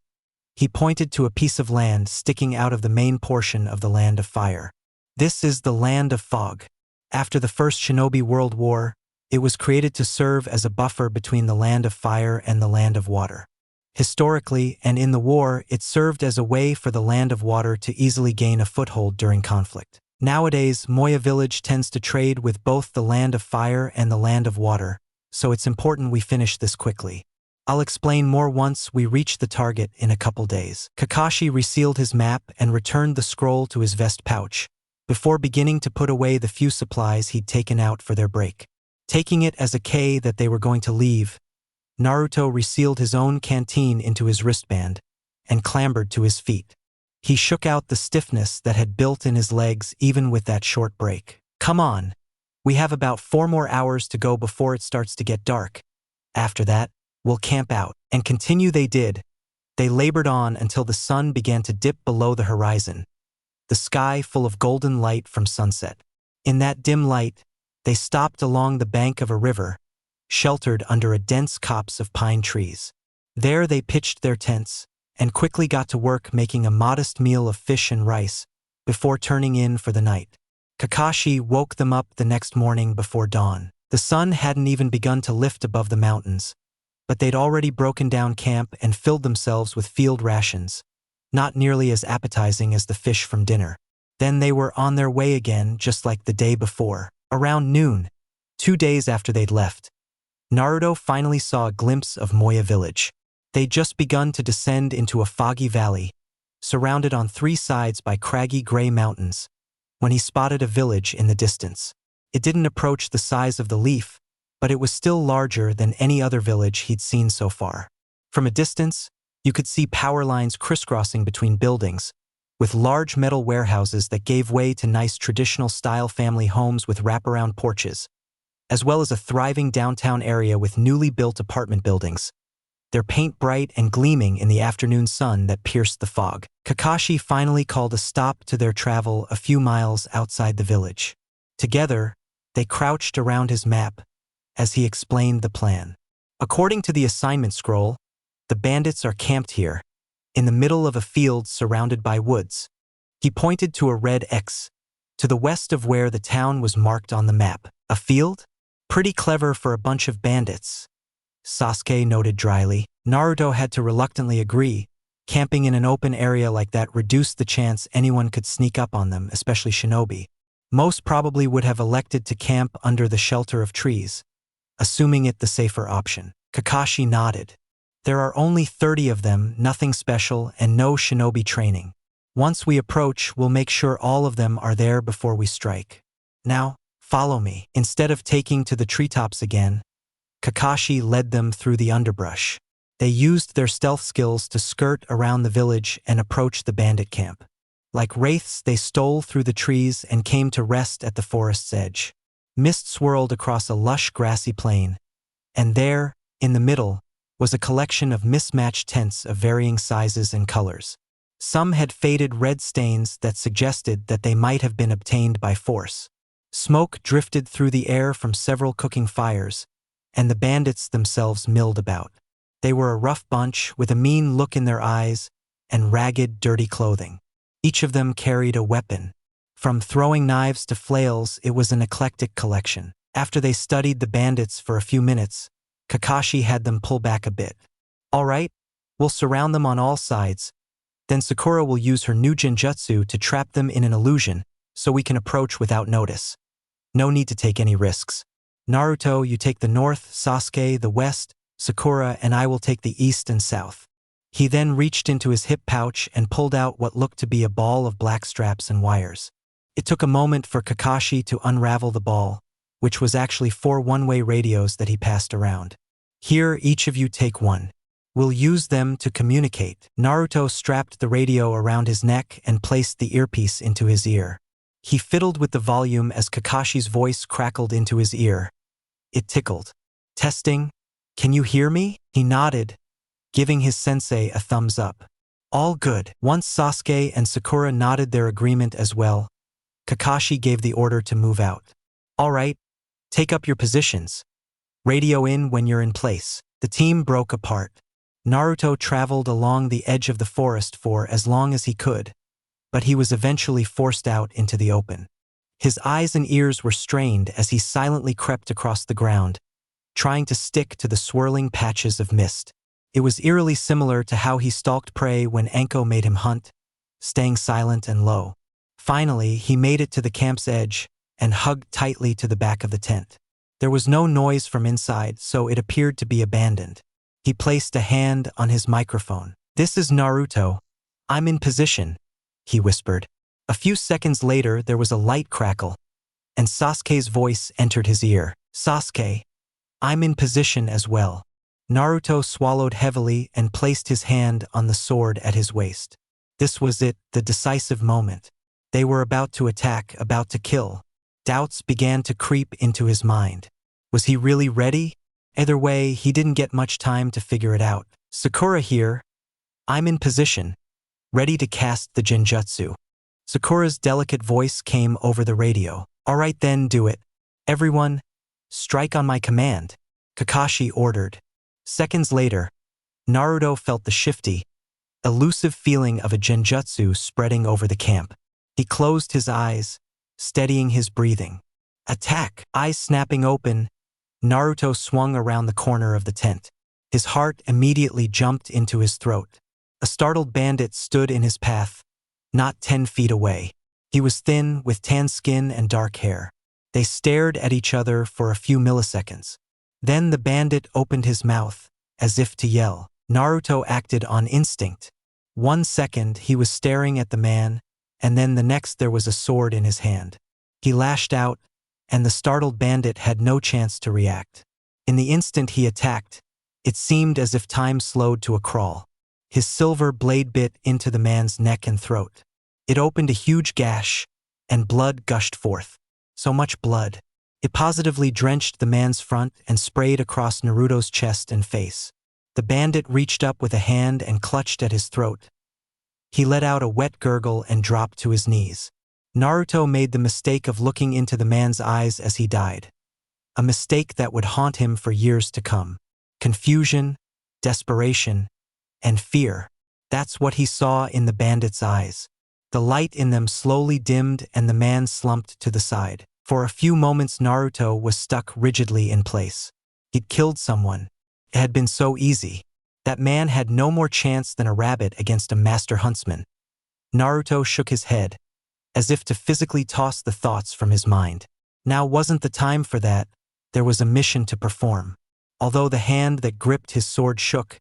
he pointed to a piece of land sticking out of the main portion of the land of fire. This is the land of fog. After the First Shinobi World War, it was created to serve as a buffer between the land of fire and the land of water. Historically, and in the war, it served as a way for the land of water to easily gain a foothold during conflict. Nowadays, Moya village tends to trade with both the land of fire and the land of water, so it's important we finish this quickly. I'll explain more once we reach the target in a couple days. Kakashi resealed his map and returned the scroll to his vest pouch, before beginning to put away the few supplies he'd taken out for their break. Taking it as a K that they were going to leave, Naruto resealed his own canteen into his wristband and clambered to his feet. He shook out the stiffness that had built in his legs even with that short break. Come on. We have about 4 more hours to go before it starts to get dark. After that, we'll camp out. And continue they did. They labored on until the sun began to dip below the horizon, the sky full of golden light from sunset. In that dim light, they stopped along the bank of a river, sheltered under a dense copse of pine trees. There they pitched their tents and quickly got to work making a modest meal of fish and rice before turning in for the night. Kakashi woke them up the next morning before dawn. The sun hadn't even begun to lift above the mountains, but they'd already broken down camp and filled themselves with field rations, not nearly as appetizing as the fish from dinner. Then they were on their way again just like the day before. Around noon, 2 days after they'd left, Naruto finally saw a glimpse of Moya village. They'd just begun to descend into a foggy valley, surrounded on 3 sides by craggy gray mountains, when he spotted a village in the distance. It didn't approach the size of the leaf, but it was still larger than any other village he'd seen so far. From a distance, you could see power lines crisscrossing between buildings, with large metal warehouses that gave way to nice traditional-style family homes with wraparound porches, as well as a thriving downtown area with newly built apartment buildings, their paint bright and gleaming in the afternoon sun that pierced the fog. Kakashi finally called a stop to their travel a few miles outside the village. Together, they crouched around his map as he explained the plan. According to the assignment scroll, the bandits are camped here, in the middle of a field surrounded by woods. He pointed to a red X, to the west of where the town was marked on the map. A field? Pretty clever for a bunch of bandits, Sasuke noted dryly. Naruto had to reluctantly agree. Camping in an open area like that reduced the chance anyone could sneak up on them, especially shinobi. Most probably would have elected to camp under the shelter of trees, assuming it the safer option. Kakashi nodded. There are only 30 of them, nothing special, and no shinobi training. Once we approach, we'll make sure all of them are there before we strike. Now, follow me. Instead of taking to the treetops again, Kakashi led them through the underbrush. They used their stealth skills to skirt around the village and approach the bandit camp. Like wraiths, they stole through the trees and came to rest at the forest's edge. Mist swirled across a lush grassy plain, and there, in the middle, was a collection of mismatched tents of varying sizes and colors. Some had faded red stains that suggested that they might have been obtained by force. Smoke drifted through the air from several cooking fires, and the bandits themselves milled about. They were a rough bunch with a mean look in their eyes and ragged, dirty clothing. Each of them carried a weapon. From throwing knives to flails, it was an eclectic collection. After they studied the bandits for a few minutes, Kakashi had them pull back a bit. All right, we'll surround them on all sides. Then Sakura will use her new genjutsu to trap them in an illusion so we can approach without notice. No need to take any risks. Naruto, you take the north, Sasuke the west, Sakura and I will take the east and south. He then reached into his hip pouch and pulled out what looked to be a ball of black straps and wires. It took a moment for Kakashi to unravel the ball, which was actually 4 one-way radios that he passed around. Here, each of you take one. We'll use them to communicate. Naruto strapped the radio around his neck and placed the earpiece into his ear. He fiddled with the volume as Kakashi's voice crackled into his ear. It tickled. Testing? Can you hear me? He nodded, giving his sensei a thumbs up. All good. Once Sasuke and Sakura nodded their agreement as well, Kakashi gave the order to move out. All right, take up your positions. Radio in when you're in place. The team broke apart. Naruto traveled along the edge of the forest for as long as he could, but he was eventually forced out into the open. His eyes and ears were strained as he silently crept across the ground, trying to stick to the swirling patches of mist. It was eerily similar to how he stalked prey when Anko made him hunt, staying silent and low. Finally, he made it to the camp's edge and hugged tightly to the back of the tent. There was no noise from inside, so it appeared to be abandoned. He placed a hand on his microphone. This is Naruto. I'm in position, he whispered. A few seconds later, there was a light crackle, and Sasuke's voice entered his ear. Sasuke, I'm in position as well. Naruto swallowed heavily and placed his hand on the sword at his waist. This was it, the decisive moment. They were about to attack, about to kill. Doubts began to creep into his mind. Was he really ready? Either way, he didn't get much time to figure it out. Sakura here. I'm in position, ready to cast the Genjutsu. Sakura's delicate voice came over the radio. All right then, do it. Everyone, strike on my command, Kakashi ordered. Seconds later, Naruto felt the shifty, elusive feeling of a Genjutsu spreading over the camp. He closed his eyes, steadying his breathing. Attack! Eyes snapping open, Naruto swung around the corner of the tent. His heart immediately jumped into his throat. A startled bandit stood in his path, not 10 feet away. He was thin, with tan skin and dark hair. They stared at each other for a few milliseconds. Then the bandit opened his mouth, as if to yell. Naruto acted on instinct. 1 second he was staring at the man, and then the next there was a sword in his hand. He lashed out, and the startled bandit had no chance to react. In the instant he attacked, it seemed as if time slowed to a crawl. His silver blade bit into the man's neck and throat. It opened a huge gash, and blood gushed forth. So much blood. It positively drenched the man's front and sprayed across Naruto's chest and face. The bandit reached up with a hand and clutched at his throat. He let out a wet gurgle and dropped to his knees. Naruto made the mistake of looking into the man's eyes as he died. A mistake that would haunt him for years to come. Confusion, desperation, and fear. That's what he saw in the bandit's eyes. The light in them slowly dimmed and the man slumped to the side. For a few moments Naruto was stuck rigidly in place. He'd killed someone. It had been so easy. That man had no more chance than a rabbit against a master huntsman. Naruto shook his head, as if to physically toss the thoughts from his mind. Now wasn't the time for that. There was a mission to perform. Although the hand that gripped his sword shook,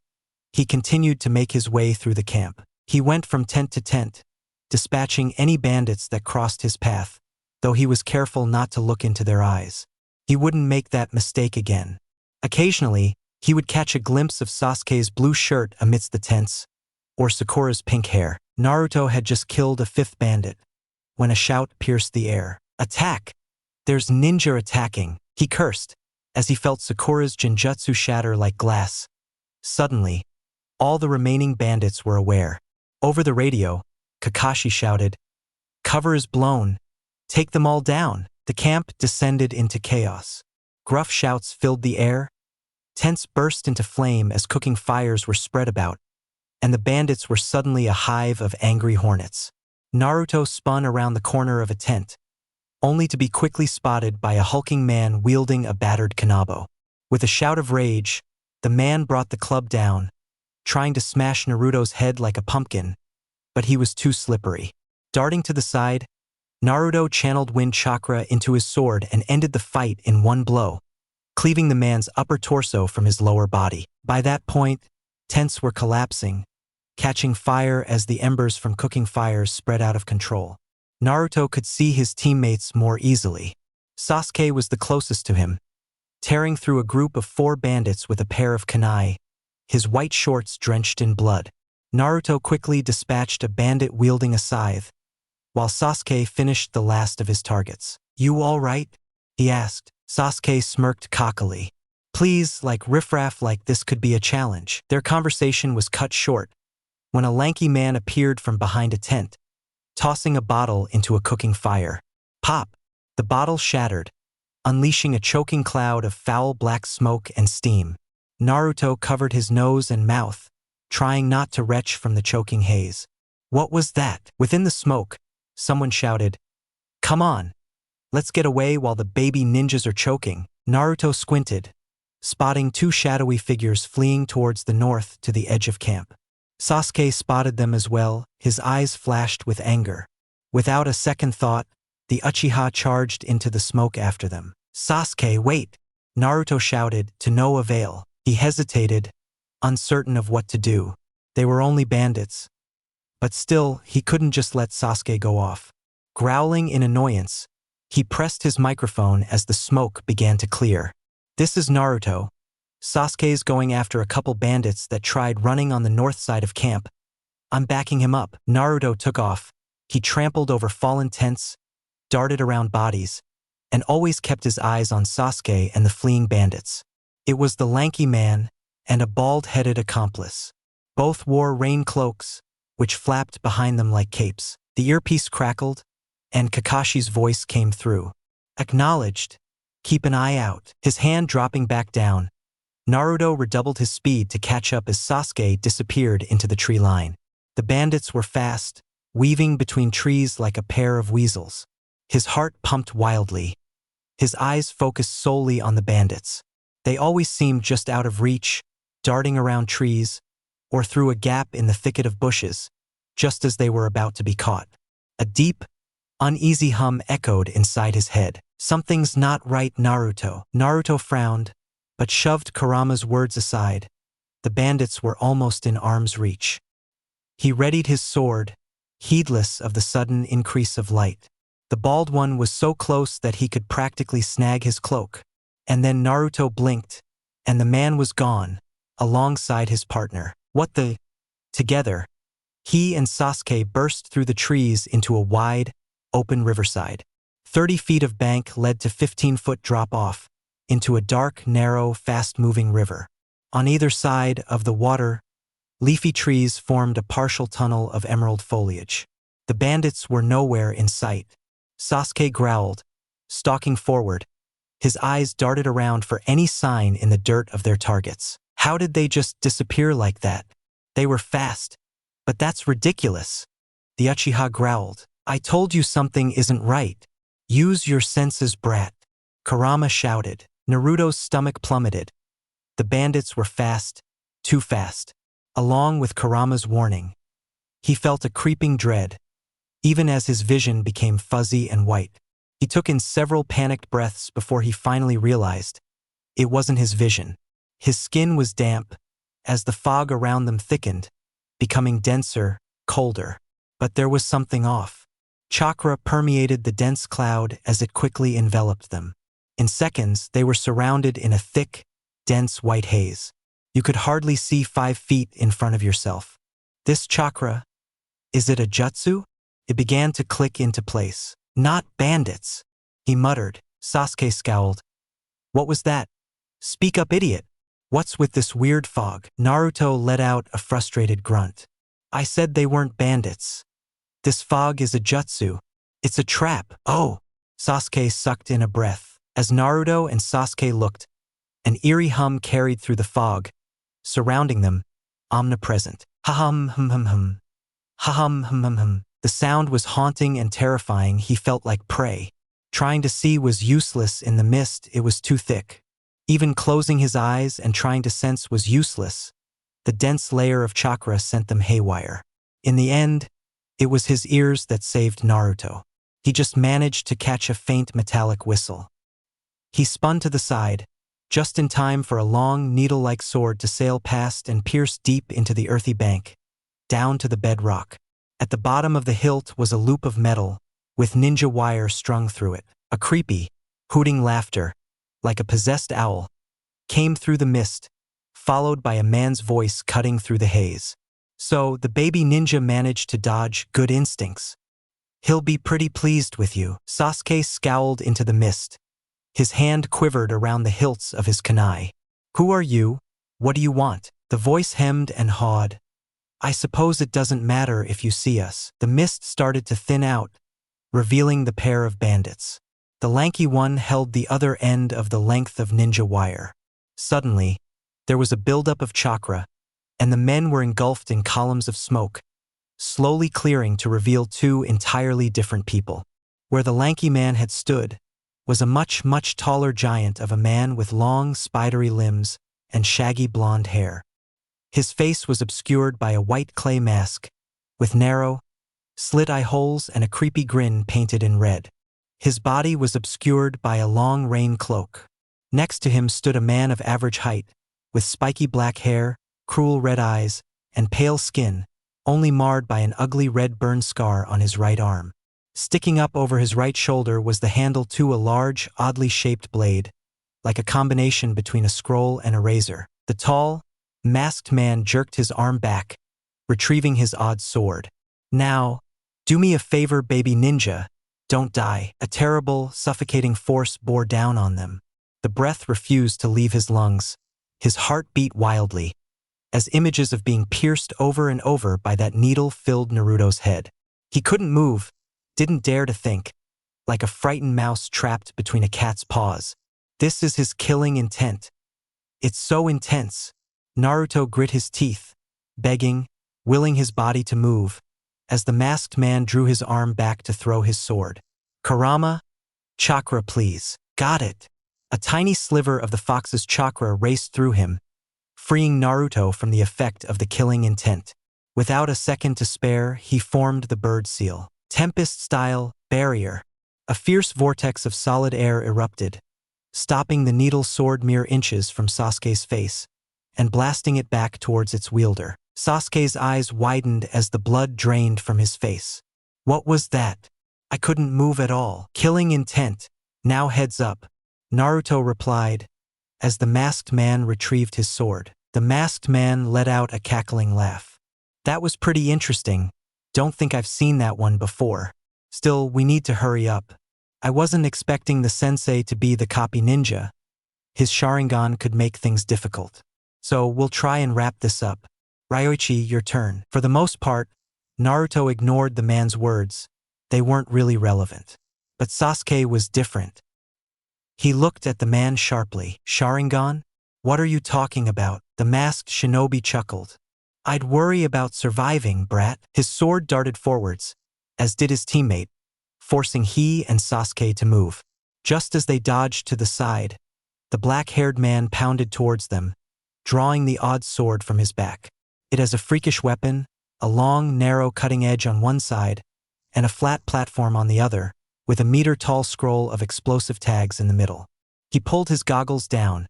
he continued to make his way through the camp. He went from tent to tent, dispatching any bandits that crossed his path, though he was careful not to look into their eyes. He wouldn't make that mistake again. Occasionally, he would catch a glimpse of Sasuke's blue shirt amidst the tents, or Sakura's pink hair. Naruto had just killed a 5th bandit, when a shout pierced the air. Attack! There's ninja attacking, he cursed, as he felt Sakura's Genjutsu shatter like glass. Suddenly, all the remaining bandits were aware. Over the radio, Kakashi shouted, "Cover is blown. Take them all down." The camp descended into chaos. Gruff shouts filled the air. Tents burst into flame as cooking fires were spread about, and the bandits were suddenly a hive of angry hornets. Naruto spun around the corner of a tent, only to be quickly spotted by a hulking man wielding a battered kanabo. With a shout of rage, the man brought the club down, trying to smash Naruto's head like a pumpkin, but he was too slippery. Darting to the side, Naruto channeled wind chakra into his sword and ended the fight in one blow, cleaving the man's upper torso from his lower body. By that point, tents were collapsing, catching fire as the embers from cooking fires spread out of control. Naruto could see his teammates more easily. Sasuke was the closest to him, tearing through a group of 4 bandits with a pair of kunai, his white shorts drenched in blood. Naruto quickly dispatched a bandit wielding a scythe, while Sasuke finished the last of his targets. "You all right?" he asked. Sasuke smirked cockily. Please, like riffraff like this could be a challenge. Their conversation was cut short when a lanky man appeared from behind a tent, tossing a bottle into a cooking fire. Pop! The bottle shattered, unleashing a choking cloud of foul black smoke and steam. Naruto covered his nose and mouth, trying not to retch from the choking haze. What was that? Within the smoke, someone shouted, "Come on, let's get away while the baby ninjas are choking." Naruto squinted, spotting 2 shadowy figures fleeing towards the north to the edge of camp. Sasuke spotted them as well, his eyes flashed with anger. Without a second thought, the Uchiha charged into the smoke after them. "Sasuke, wait!" Naruto shouted, to no avail. He hesitated, uncertain of what to do. They were only bandits. But still, he couldn't just let Sasuke go off. Growling in annoyance, he pressed his microphone as the smoke began to clear. "This is Naruto. Sasuke's going after a couple bandits that tried running on the north side of camp. I'm backing him up. Naruto took off. He trampled over fallen tents, darted around bodies, and always kept his eyes on Sasuke and the fleeing bandits. It was the lanky man and a bald-headed accomplice. Both wore rain cloaks, which flapped behind them like capes. The earpiece crackled, and Kakashi's voice came through. Acknowledged. Keep an eye out. His hand dropping back down, Naruto redoubled his speed to catch up as Sasuke disappeared into the tree line. The bandits were fast, weaving between trees like a pair of weasels. His heart pumped wildly. His eyes focused solely on the bandits. They always seemed just out of reach, darting around trees, or through a gap in the thicket of bushes, just as they were about to be caught. A deep, uneasy hum echoed inside his head. Something's not right, Naruto. Naruto frowned, but shoved Kurama's words aside. The bandits were almost in arm's reach. He readied his sword, heedless of the sudden increase of light. The bald one was so close that he could practically snag his cloak. And then Naruto blinked, and the man was gone, alongside his partner. What the? Together, he and Sasuke burst through the trees into a wide, open riverside. 30 feet of bank led to 15-foot drop-off into a dark, narrow, fast-moving river. On either side of the water, leafy trees formed a partial tunnel of emerald foliage. The bandits were nowhere in sight. Sasuke growled, stalking forward. His eyes darted around for any sign in the dirt of their targets. How did they just disappear like that? They were fast. But that's ridiculous. The Uchiha growled. I told you something isn't right. Use your senses, brat. Kurama shouted. Naruto's stomach plummeted. The bandits were fast, too fast. Along with Kurama's warning, he felt a creeping dread, even as his vision became fuzzy and white. He took in several panicked breaths before he finally realized it wasn't his vision. His skin was damp, as the fog around them thickened, becoming denser, colder. But there was something off. Chakra permeated the dense cloud as it quickly enveloped them. In seconds, they were surrounded in a thick, dense white haze. You could hardly see 5 feet in front of yourself. This chakra, is it a jutsu? It began to click into place. Not bandits, he muttered. Sasuke scowled. What was that? Speak up, idiot. What's with this weird fog? Naruto let out a frustrated grunt. I said they weren't bandits. This fog is a jutsu. It's a trap. Oh! Sasuke sucked in a breath. As Naruto and Sasuke looked, an eerie hum carried through the fog, surrounding them, omnipresent. Ha-hum hum hum hum. Ha-hum hum hum hum. The sound was haunting and terrifying. He felt like prey. Trying to see was useless in the mist. It was too thick. Even closing his eyes and trying to sense was useless. The dense layer of chakra sent them haywire. In the end, it was his ears that saved Naruto. He just managed to catch a faint metallic whistle. He spun to the side, just in time for a long, needle-like sword to sail past and pierce deep into the earthy bank, down to the bedrock. At the bottom of the hilt was a loop of metal, with ninja wire strung through it. A creepy, hooting laughter, like a possessed owl, came through the mist, followed by a man's voice cutting through the haze. So, the baby ninja managed to dodge good instincts. He'll be pretty pleased with you. Sasuke scowled into the mist. His hand quivered around the hilts of his kunai. Who are you? What do you want? The voice hemmed and hawed. I suppose it doesn't matter if you see us. The mist started to thin out, revealing the pair of bandits. The lanky one held the other end of the length of ninja wire. Suddenly, there was a buildup of chakra, and the men were engulfed in columns of smoke, slowly clearing to reveal 2 entirely different people. Where the lanky man had stood was a much, much taller giant of a man with long, spidery limbs and shaggy blonde hair. His face was obscured by a white clay mask, with narrow, slit-eye holes and a creepy grin painted in red. His body was obscured by a long rain cloak. Next to him stood a man of average height, with spiky black hair, cruel red eyes, and pale skin, only marred by an ugly red burn scar on his right arm. Sticking up over his right shoulder was the handle to a large, oddly shaped blade, like a combination between a scroll and a razor. The tall, masked man jerked his arm back, retrieving his odd sword. Now, do me a favor, baby ninja. Don't die. A terrible, suffocating force bore down on them. The breath refused to leave his lungs. His heart beat wildly, as images of being pierced over and over by that needle filled Naruto's head. He couldn't move, didn't dare to think, like a frightened mouse trapped between a cat's paws. This is his killing intent. It's so intense. Naruto grit his teeth, begging, willing his body to move, as the masked man drew his arm back to throw his sword. Kurama, chakra please. Got it. A tiny sliver of the fox's chakra raced through him, freeing Naruto from the effect of the killing intent. Without a second to spare, he formed the bird seal. Tempest-style barrier. A fierce vortex of solid air erupted, stopping the needle sword mere inches from Sasuke's face, and blasting it back towards its wielder. Sasuke's eyes widened as the blood drained from his face. What was that? I couldn't move at all. Killing intent. Now heads up, Naruto replied, as the masked man retrieved his sword. The masked man let out a cackling laugh. That was pretty interesting. Don't think I've seen that one before. Still, we need to hurry up. I wasn't expecting the sensei to be the copy ninja. His Sharingan could make things difficult. So we'll try and wrap this up. Ryoichi, your turn. For the most part, Naruto ignored the man's words. They weren't really relevant. But Sasuke was different. He looked at the man sharply. Sharingan? What are you talking about? The masked shinobi chuckled. I'd worry about surviving, brat. His sword darted forwards, as did his teammate, forcing he and Sasuke to move. Just as they dodged to the side, the black-haired man pounded towards them, drawing the odd sword from his back. It has a freakish weapon, a long, narrow cutting edge on one side, and a flat platform on the other, with a meter-tall scroll of explosive tags in the middle. He pulled his goggles down,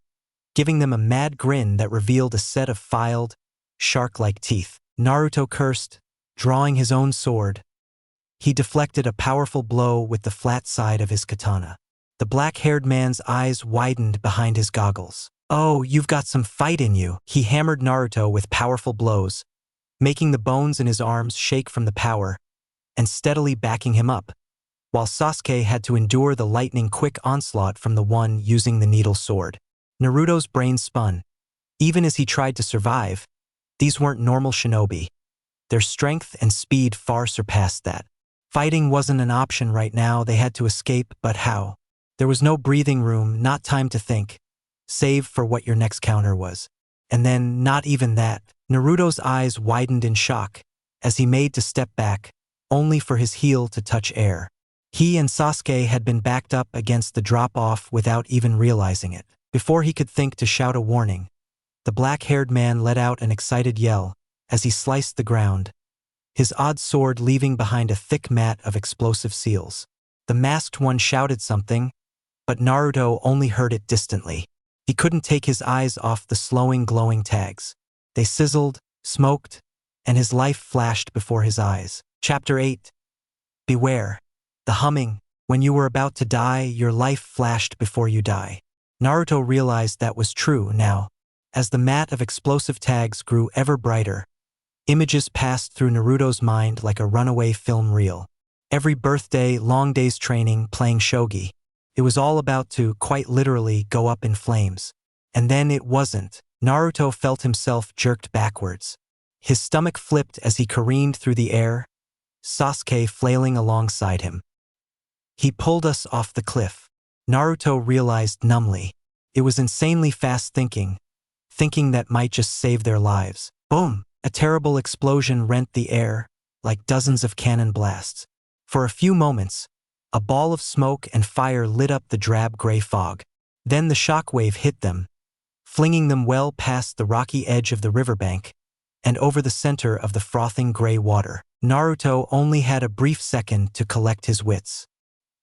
giving them a mad grin that revealed a set of filed, shark-like teeth. Naruto cursed, drawing his own sword. He deflected a powerful blow with the flat side of his katana. The black-haired man's eyes widened behind his goggles. Oh, you've got some fight in you. He hammered Naruto with powerful blows, making the bones in his arms shake from the power, and steadily backing him up, while Sasuke had to endure the lightning-quick onslaught from the one using the needle sword. Naruto's brain spun. Even as he tried to survive, these weren't normal shinobi. Their strength and speed far surpassed that. Fighting wasn't an option right now. They had to escape, but how? There was no breathing room, not time to think, save for what your next counter was. And then, not even that. Naruto's eyes widened in shock as he made to step back, only for his heel to touch air. He and Sasuke had been backed up against the drop-off without even realizing it. Before he could think to shout a warning, the black-haired man let out an excited yell as he sliced the ground, his odd sword leaving behind a thick mat of explosive seals. The masked one shouted something, but Naruto only heard it distantly. He couldn't take his eyes off the slowing, glowing tags. They sizzled, smoked, and his life flashed before his eyes. Chapter 8. Beware. The humming. When you were about to die, your life flashed before you die. Naruto realized that was true now. As the mat of explosive tags grew ever brighter, images passed through Naruto's mind like a runaway film reel. Every birthday, long days training, playing shogi. It was all about to, quite literally, go up in flames. And then it wasn't. Naruto felt himself jerked backwards. His stomach flipped as he careened through the air, Sasuke flailing alongside him. He pulled us off the cliff. Naruto realized numbly. It was insanely fast thinking that might just save their lives. Boom! A terrible explosion rent the air, like dozens of cannon blasts. For a few moments, a ball of smoke and fire lit up the drab gray fog. Then the shockwave hit them, flinging them well past the rocky edge of the riverbank and over the center of the frothing gray water. Naruto only had a brief second to collect his wits.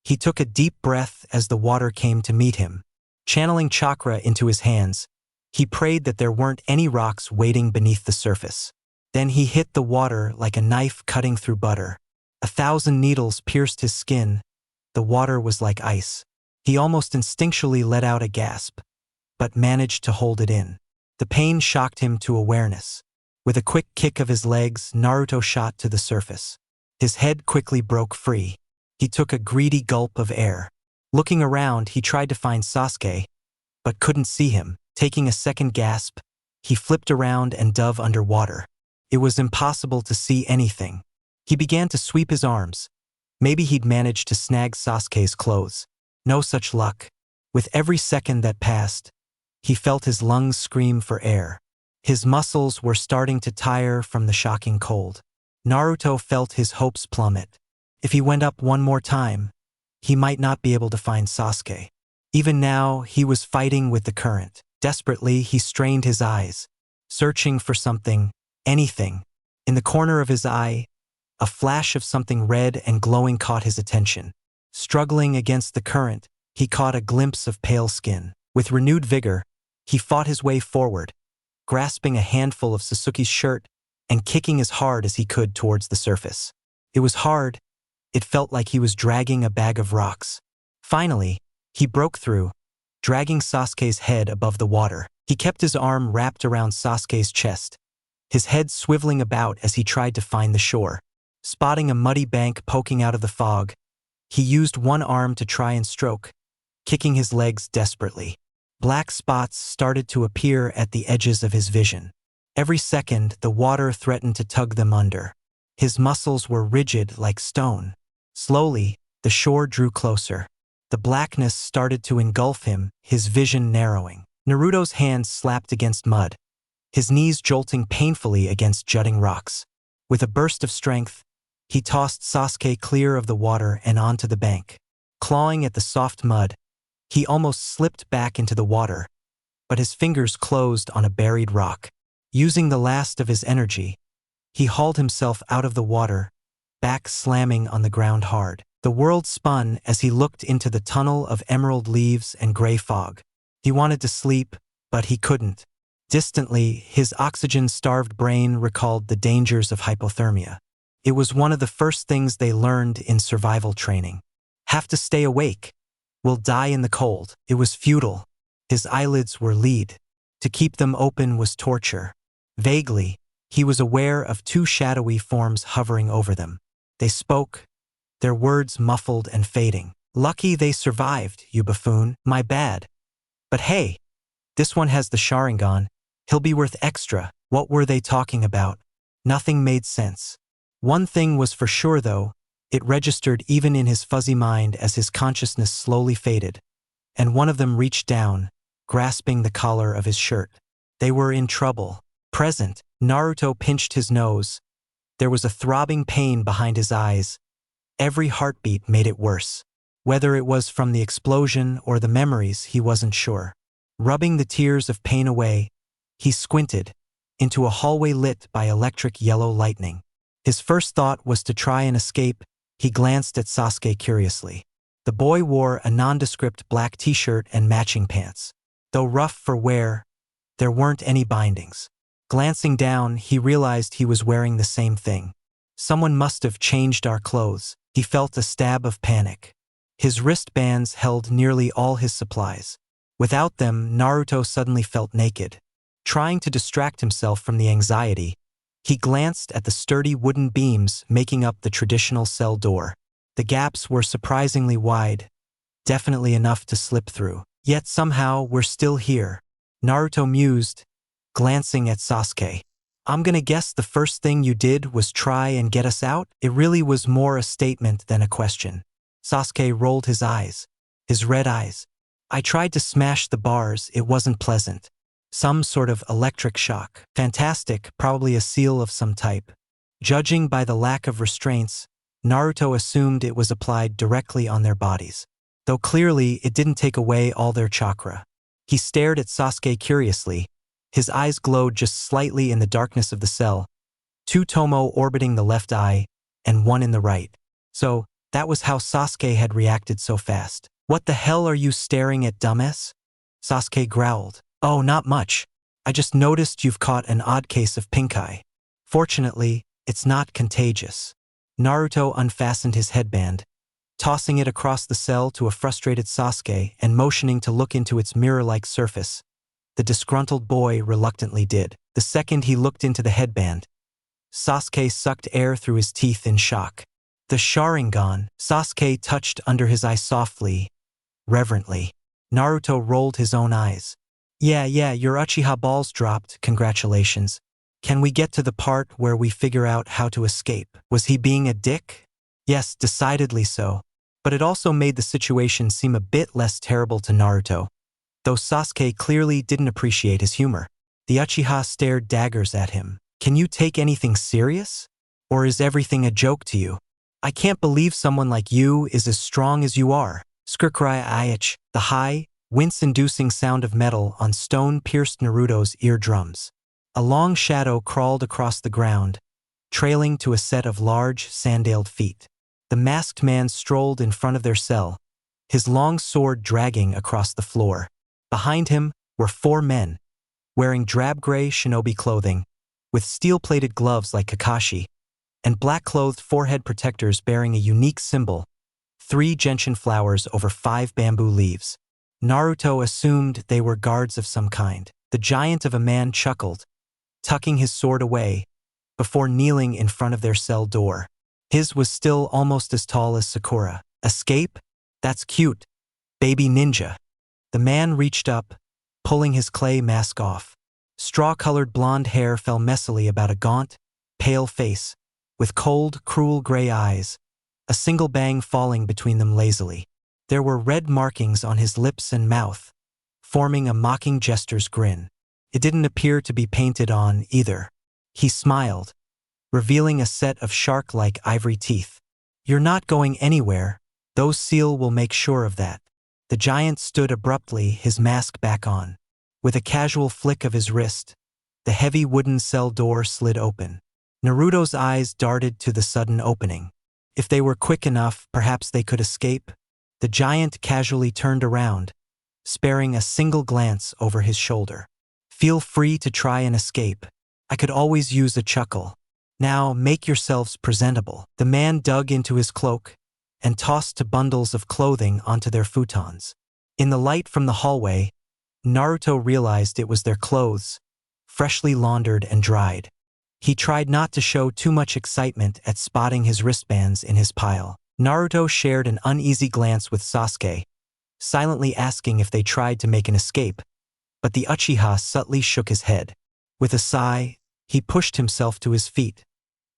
He took a deep breath as the water came to meet him. Channeling chakra into his hands, he prayed that there weren't any rocks waiting beneath the surface. Then he hit the water like a knife cutting through butter. 1,000 needles pierced his skin. The water was like ice. He almost instinctually let out a gasp, but managed to hold it in. The pain shocked him to awareness. With a quick kick of his legs, Naruto shot to the surface. His head quickly broke free. He took a greedy gulp of air. Looking around, he tried to find Sasuke, but couldn't see him. Taking a second gasp, he flipped around and dove underwater. It was impossible to see anything. He began to sweep his arms. Maybe he'd managed to snag Sasuke's clothes. No such luck. With every second that passed, he felt his lungs scream for air. His muscles were starting to tire from the shocking cold. Naruto felt his hopes plummet. If he went up one more time, he might not be able to find Sasuke. Even now, he was fighting with the current. Desperately, he strained his eyes, searching for something, anything. In the corner of his eye, a flash of something red and glowing caught his attention. Struggling against the current, he caught a glimpse of pale skin. With renewed vigor, he fought his way forward, grasping a handful of Sasuke's shirt and kicking as hard as he could towards the surface. It was hard. It felt like he was dragging a bag of rocks. Finally, he broke through, dragging Sasuke's head above the water. He kept his arm wrapped around Sasuke's chest, his head swiveling about as he tried to find the shore. Spotting a muddy bank poking out of the fog, he used one arm to try and stroke, kicking his legs desperately. Black spots started to appear at the edges of his vision. Every second, the water threatened to tug them under. His muscles were rigid like stone. Slowly, the shore drew closer. The blackness started to engulf him, his vision narrowing. Naruto's hands slapped against mud, his knees jolting painfully against jutting rocks. With a burst of strength, he tossed Sasuke clear of the water and onto the bank. Clawing at the soft mud, he almost slipped back into the water, but his fingers closed on a buried rock. Using the last of his energy, he hauled himself out of the water, back slamming on the ground hard. The world spun as he looked into the tunnel of emerald leaves and gray fog. He wanted to sleep, but he couldn't. Distantly, his oxygen-starved brain recalled the dangers of hypothermia. It was one of the first things they learned in survival training. Have to stay awake. We'll die in the cold. It was futile. His eyelids were lead. To keep them open was torture. Vaguely, he was aware of two shadowy forms hovering over them. They spoke, their words muffled and fading. Lucky they survived, you buffoon. My bad. But hey, this one has the Sharingan. He'll be worth extra. What were they talking about? Nothing made sense. One thing was for sure, though. It registered even in his fuzzy mind as his consciousness slowly faded, and one of them reached down, grasping the collar of his shirt. They were in trouble. Present, Naruto pinched his nose. There was a throbbing pain behind his eyes. Every heartbeat made it worse. Whether it was from the explosion or the memories, he wasn't sure. Rubbing the tears of pain away, he squinted into a hallway lit by electric yellow lightning. His first thought was to try and escape. He glanced at Sasuke curiously. The boy wore a nondescript black t-shirt and matching pants. Though rough for wear, there weren't any bindings. Glancing down, he realized he was wearing the same thing. Someone must have changed our clothes. He felt a stab of panic. His wristbands held nearly all his supplies. Without them, Naruto suddenly felt naked. Trying to distract himself from the anxiety, he glanced at the sturdy wooden beams making up the traditional cell door. The gaps were surprisingly wide, definitely enough to slip through. Yet somehow we're still here, Naruto mused, glancing at Sasuke. I'm gonna guess the first thing you did was try and get us out? It really was more a statement than a question. Sasuke rolled his eyes, his red eyes. I tried to smash the bars, it wasn't pleasant. Some sort of electric shock. Fantastic, probably a seal of some type. Judging by the lack of restraints, Naruto assumed it was applied directly on their bodies, though clearly it didn't take away all their chakra. He stared at Sasuke curiously. His eyes glowed just slightly in the darkness of the cell, two tomo orbiting the left eye and one in the right. So, that was how Sasuke had reacted so fast. What the hell are you staring at, dumbass? Sasuke growled. Oh, not much. I just noticed you've caught an odd case of pink eye. Fortunately, it's not contagious. Naruto unfastened his headband, tossing it across the cell to a frustrated Sasuke and motioning to look into its mirror-like surface. The disgruntled boy reluctantly did. The second he looked into the headband, Sasuke sucked air through his teeth in shock. The Sharingan, Sasuke touched under his eye softly, reverently. Naruto rolled his own eyes. Yeah, your Uchiha balls dropped, congratulations. Can we get to the part where we figure out how to escape? Was he being a dick? Yes, decidedly so. But it also made the situation seem a bit less terrible to Naruto, though Sasuke clearly didn't appreciate his humor. The Uchiha stared daggers at him. Can you take anything serious? Or is everything a joke to you? I can't believe someone like you is as strong as you are. Skrkrai Ayach, the high, wince-inducing sound of metal on stone pierced Naruto's eardrums. A long shadow crawled across the ground, trailing to a set of large, sandaled feet. The masked man strolled in front of their cell, his long sword dragging across the floor. Behind him were 4 men, wearing drab-gray shinobi clothing, with steel-plated gloves like Kakashi, and black-clothed forehead protectors bearing a unique symbol, 3 gentian flowers over 5 bamboo leaves. Naruto assumed they were guards of some kind. The giant of a man chuckled, tucking his sword away, before kneeling in front of their cell door. His was still almost as tall as Sakura. Escape? That's cute. Baby ninja. The man reached up, pulling his clay mask off. Straw-colored blonde hair fell messily about a gaunt, pale face, with cold, cruel gray eyes, a single bang falling between them lazily. There were red markings on his lips and mouth, forming a mocking jester's grin. It didn't appear to be painted on, either. He smiled, revealing a set of shark-like ivory teeth. You're not going anywhere. Those seal will make sure of that. The giant stood abruptly, his mask back on. With a casual flick of his wrist, the heavy wooden cell door slid open. Naruto's eyes darted to the sudden opening. If they were quick enough, perhaps they could escape. The giant casually turned around, sparing a single glance over his shoulder. Feel free to try and escape. I could always use a chuckle. Now make yourselves presentable. The man dug into his cloak and tossed bundles of clothing onto their futons. In the light from the hallway, Naruto realized it was their clothes, freshly laundered and dried. He tried not to show too much excitement at spotting his wristbands in his pile. Naruto shared an uneasy glance with Sasuke, silently asking if they tried to make an escape, but the Uchiha subtly shook his head. With a sigh, he pushed himself to his feet,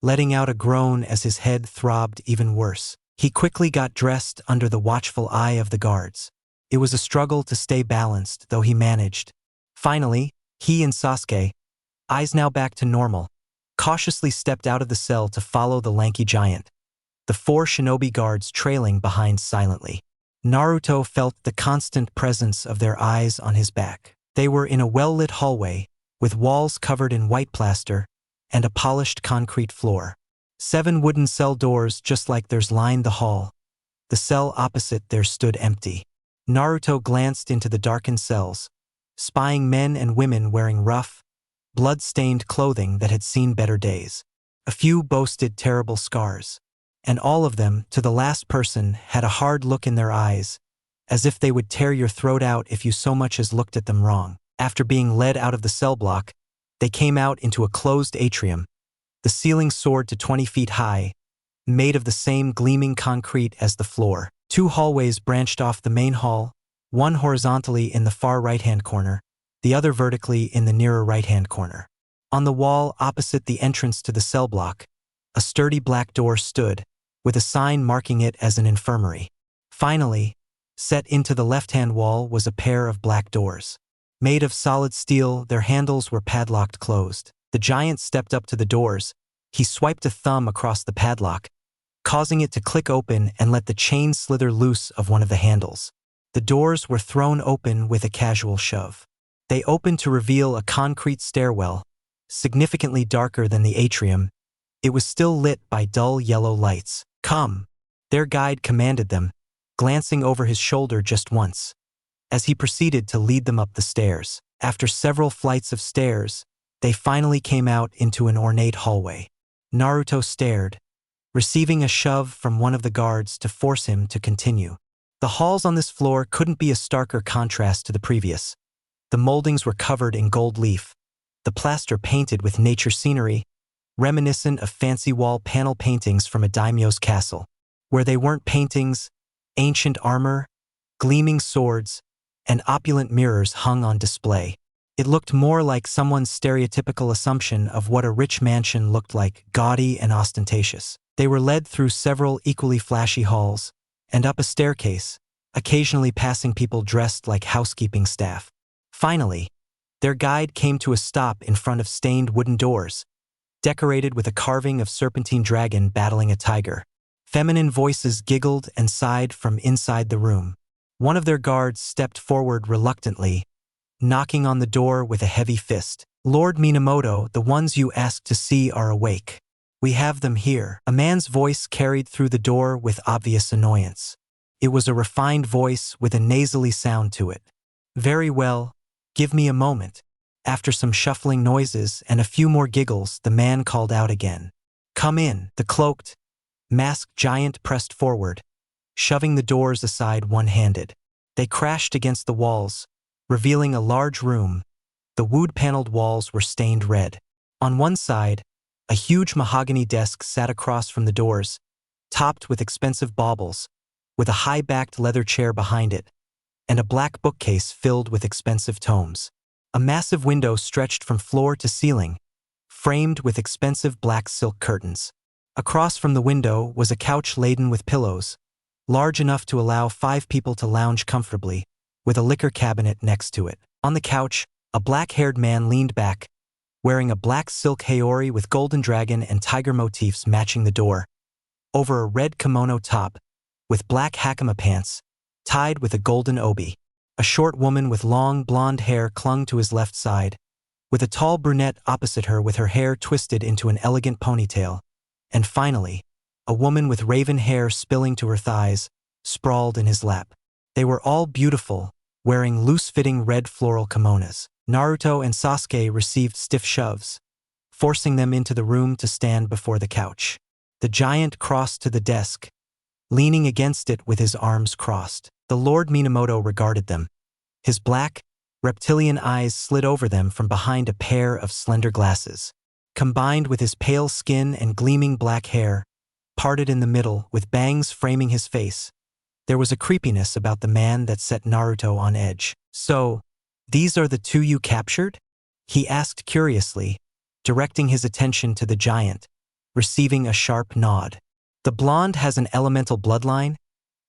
letting out a groan as his head throbbed even worse. He quickly got dressed under the watchful eye of the guards. It was a struggle to stay balanced, though he managed. Finally, he and Sasuke, eyes now back to normal, cautiously stepped out of the cell to follow the lanky giant, the 4 shinobi guards trailing behind silently. Naruto felt the constant presence of their eyes on his back. They were in a well-lit hallway, with walls covered in white plaster and a polished concrete floor. 7 wooden cell doors just like theirs lined the hall. The cell opposite theirs stood empty. Naruto glanced into the darkened cells, spying men and women wearing rough, blood-stained clothing that had seen better days. A few boasted terrible scars, and all of them, to the last person, had a hard look in their eyes, as if they would tear your throat out if you so much as looked at them wrong. After being led out of the cell block, they came out into a closed atrium. The ceiling soared to 20 feet high, made of the same gleaming concrete as the floor. 2 hallways branched off the main hall, one horizontally in the far right-hand corner, the other vertically in the nearer right-hand corner. On the wall opposite the entrance to the cell block, a sturdy black door stood, with a sign marking it as an infirmary. Finally, set into the left-hand wall was a pair of black doors. Made of solid steel, their handles were padlocked closed. The giant stepped up to the doors. He swiped a thumb across the padlock, causing it to click open and let the chain slither loose of one of the handles. The doors were thrown open with a casual shove. They opened to reveal a concrete stairwell, significantly darker than the atrium. It was still lit by dull yellow lights. Come, their guide commanded them, glancing over his shoulder just once, as he proceeded to lead them up the stairs. After several flights of stairs, they finally came out into an ornate hallway. Naruto stared, receiving a shove from one of the guards to force him to continue. The halls on this floor couldn't be a starker contrast to the previous. The moldings were covered in gold leaf, the plaster painted with nature scenery, reminiscent of fancy wall panel paintings from a daimyo's castle. Where they weren't paintings, ancient armor, gleaming swords, and opulent mirrors hung on display. It looked more like someone's stereotypical assumption of what a rich mansion looked like, gaudy and ostentatious. They were led through several equally flashy halls, and up a staircase, occasionally passing people dressed like housekeeping staff. Finally, their guide came to a stop in front of stained wooden doors, decorated with a carving of serpentine dragon battling a tiger. Feminine voices giggled and sighed from inside the room. One of their guards stepped forward reluctantly, knocking on the door with a heavy fist. "Lord Minamoto, the ones you asked to see are awake. We have them here." A man's voice carried through the door with obvious annoyance. It was a refined voice with a nasally sound to it. "Very well, give me a moment." After some shuffling noises and a few more giggles, the man called out again. "Come in." The cloaked, masked giant pressed forward, shoving the doors aside one-handed. They crashed against the walls, revealing a large room. The wood-paneled walls were stained red. On one side, a huge mahogany desk sat across from the doors, topped with expensive baubles, with a high-backed leather chair behind it, and a black bookcase filled with expensive tomes. A massive window stretched from floor to ceiling, framed with expensive black silk curtains. Across from the window was a couch laden with pillows, large enough to allow 5 people to lounge comfortably, with a liquor cabinet next to it. On the couch, a black-haired man leaned back, wearing a black silk haori with golden dragon and tiger motifs matching the door, over a red kimono top, with black hakama pants, tied with a golden obi. A short woman with long blonde hair clung to his left side, with a tall brunette opposite her with her hair twisted into an elegant ponytail. And finally, a woman with raven hair spilling to her thighs, sprawled in his lap. They were all beautiful, wearing loose-fitting red floral kimonos. Naruto and Sasuke received stiff shoves, forcing them into the room to stand before the couch. The giant crossed to the desk, leaning against it with his arms crossed. The Lord Minamoto regarded them. His black, reptilian eyes slid over them from behind a pair of slender glasses. Combined with his pale skin and gleaming black hair, parted in the middle with bangs framing his face, there was a creepiness about the man that set Naruto on edge. "So, these are the 2 you captured?" he asked curiously, directing his attention to the giant, receiving a sharp nod. "The blonde has an elemental bloodline,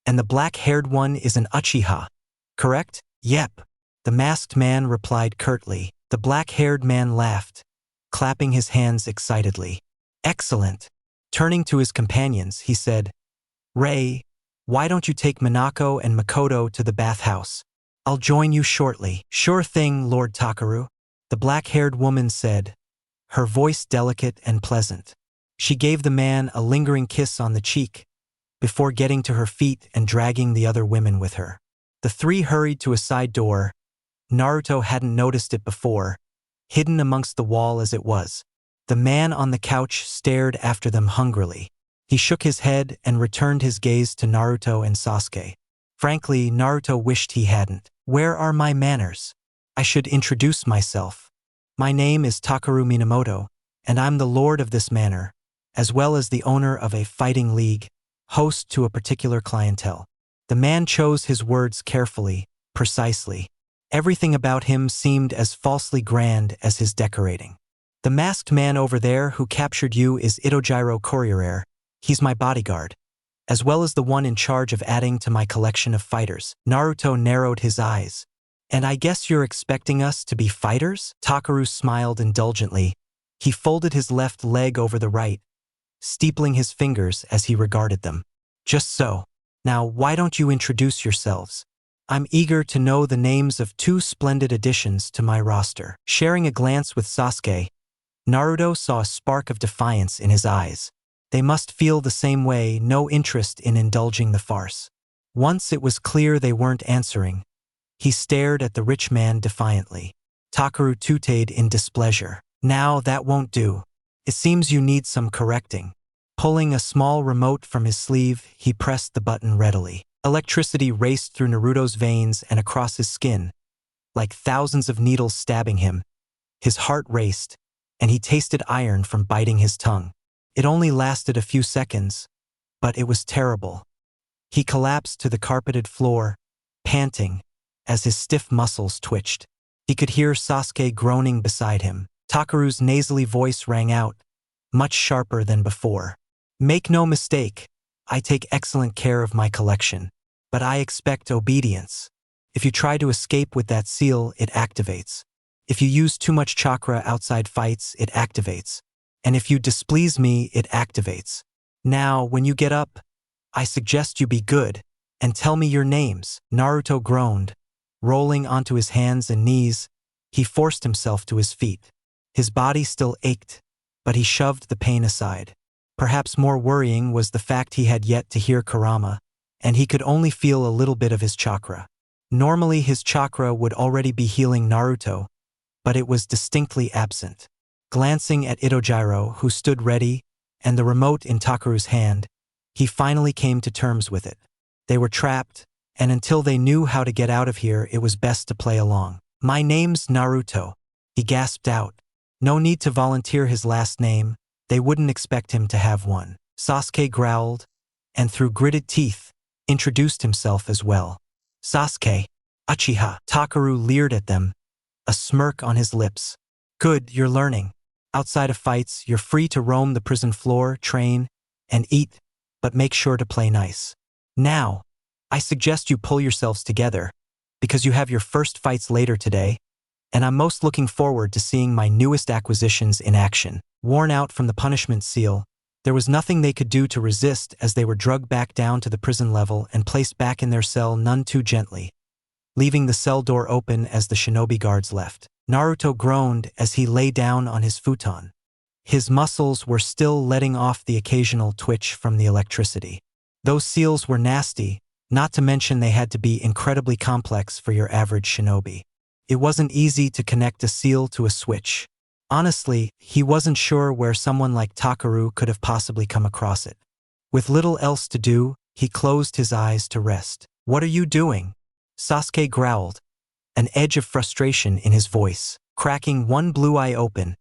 and the black-haired one is an Uchiha, correct?" "Yep," the masked man replied curtly. The black-haired man laughed, clapping his hands excitedly. "Excellent." Turning to his companions, he said, "Rei, why don't you take Minako and Makoto to the bathhouse? I'll join you shortly." "Sure thing, Lord Takaru," the black-haired woman said, her voice delicate and pleasant. She gave the man a lingering kiss on the cheek, before getting to her feet and dragging the other women with her. The 3 hurried to a side door. Naruto hadn't noticed it before, hidden amongst the wall as it was. The man on the couch stared after them hungrily. He shook his head and returned his gaze to Naruto and Sasuke. Frankly, Naruto wished he hadn't. "Where are my manners? I should introduce myself. My name is Takaru Minamoto, and I'm the lord of this manor, as well as the owner of a fighting league, host to a particular clientele." The man chose his words carefully, precisely. Everything about him seemed as falsely grand as his decorating. "The masked man over there who captured you is Itojiro Korirare. He's my bodyguard, as well as the one in charge of adding to my collection of fighters." Naruto narrowed his eyes. "And I guess you're expecting us to be fighters?" Takaru smiled indulgently. He folded his left leg over the right, steepling his fingers as he regarded them. "Just so. Now, why don't you introduce yourselves? I'm eager to know the names of 2 splendid additions to my roster." Sharing a glance with Sasuke, Naruto saw a spark of defiance in his eyes. They must feel the same way, no interest in indulging the farce. Once it was clear they weren't answering, he stared at the rich man defiantly. Takaru tooted in displeasure. "Now that won't do. It seems you need some correcting." Pulling a small remote from his sleeve, he pressed the button readily. Electricity raced through Naruto's veins and across his skin, like thousands of needles stabbing him. His heart raced, and he tasted iron from biting his tongue. It only lasted a few seconds, but it was terrible. He collapsed to the carpeted floor, panting, as his stiff muscles twitched. He could hear Sasuke groaning beside him. Takeru's nasally voice rang out, much sharper than before. "Make no mistake, I take excellent care of my collection, but I expect obedience. If you try to escape with that seal, it activates. If you use too much chakra outside fights, it activates. And if you displease me, it activates. Now, when you get up, I suggest you be good, and tell me your names." Naruto groaned. Rolling onto his hands and knees, he forced himself to his feet. His body still ached, but he shoved the pain aside. Perhaps more worrying was the fact he had yet to hear Kurama, and he could only feel a little bit of his chakra. Normally his chakra would already be healing Naruto, but it was distinctly absent. Glancing at Itojiro, who stood ready, and the remote in Takeru's hand, he finally came to terms with it. They were trapped, and until they knew how to get out of here, it was best to play along. "My name's Naruto," he gasped out. No need to volunteer his last name, they wouldn't expect him to have one. Sasuke growled, and through gritted teeth, introduced himself as well. "Sasuke, Uchiha." Takeru leered at them, a smirk on his lips. "Good, you're learning. Outside of fights, you're free to roam the prison floor, train, and eat, but make sure to play nice. Now, I suggest you pull yourselves together, because you have your first fights later today, and I'm most looking forward to seeing my newest acquisitions in action." Worn out from the punishment seal, there was nothing they could do to resist as they were drugged back down to the prison level and placed back in their cell none too gently, leaving the cell door open as the shinobi guards left. Naruto groaned as he lay down on his futon. His muscles were still letting off the occasional twitch from the electricity. Those seals were nasty, not to mention they had to be incredibly complex for your average shinobi. It wasn't easy to connect a seal to a switch. Honestly, he wasn't sure where someone like Takeru could have possibly come across it. With little else to do, he closed his eyes to rest. "What are you doing?" Sasuke growled, an edge of frustration in his voice. Cracking one blue eye open,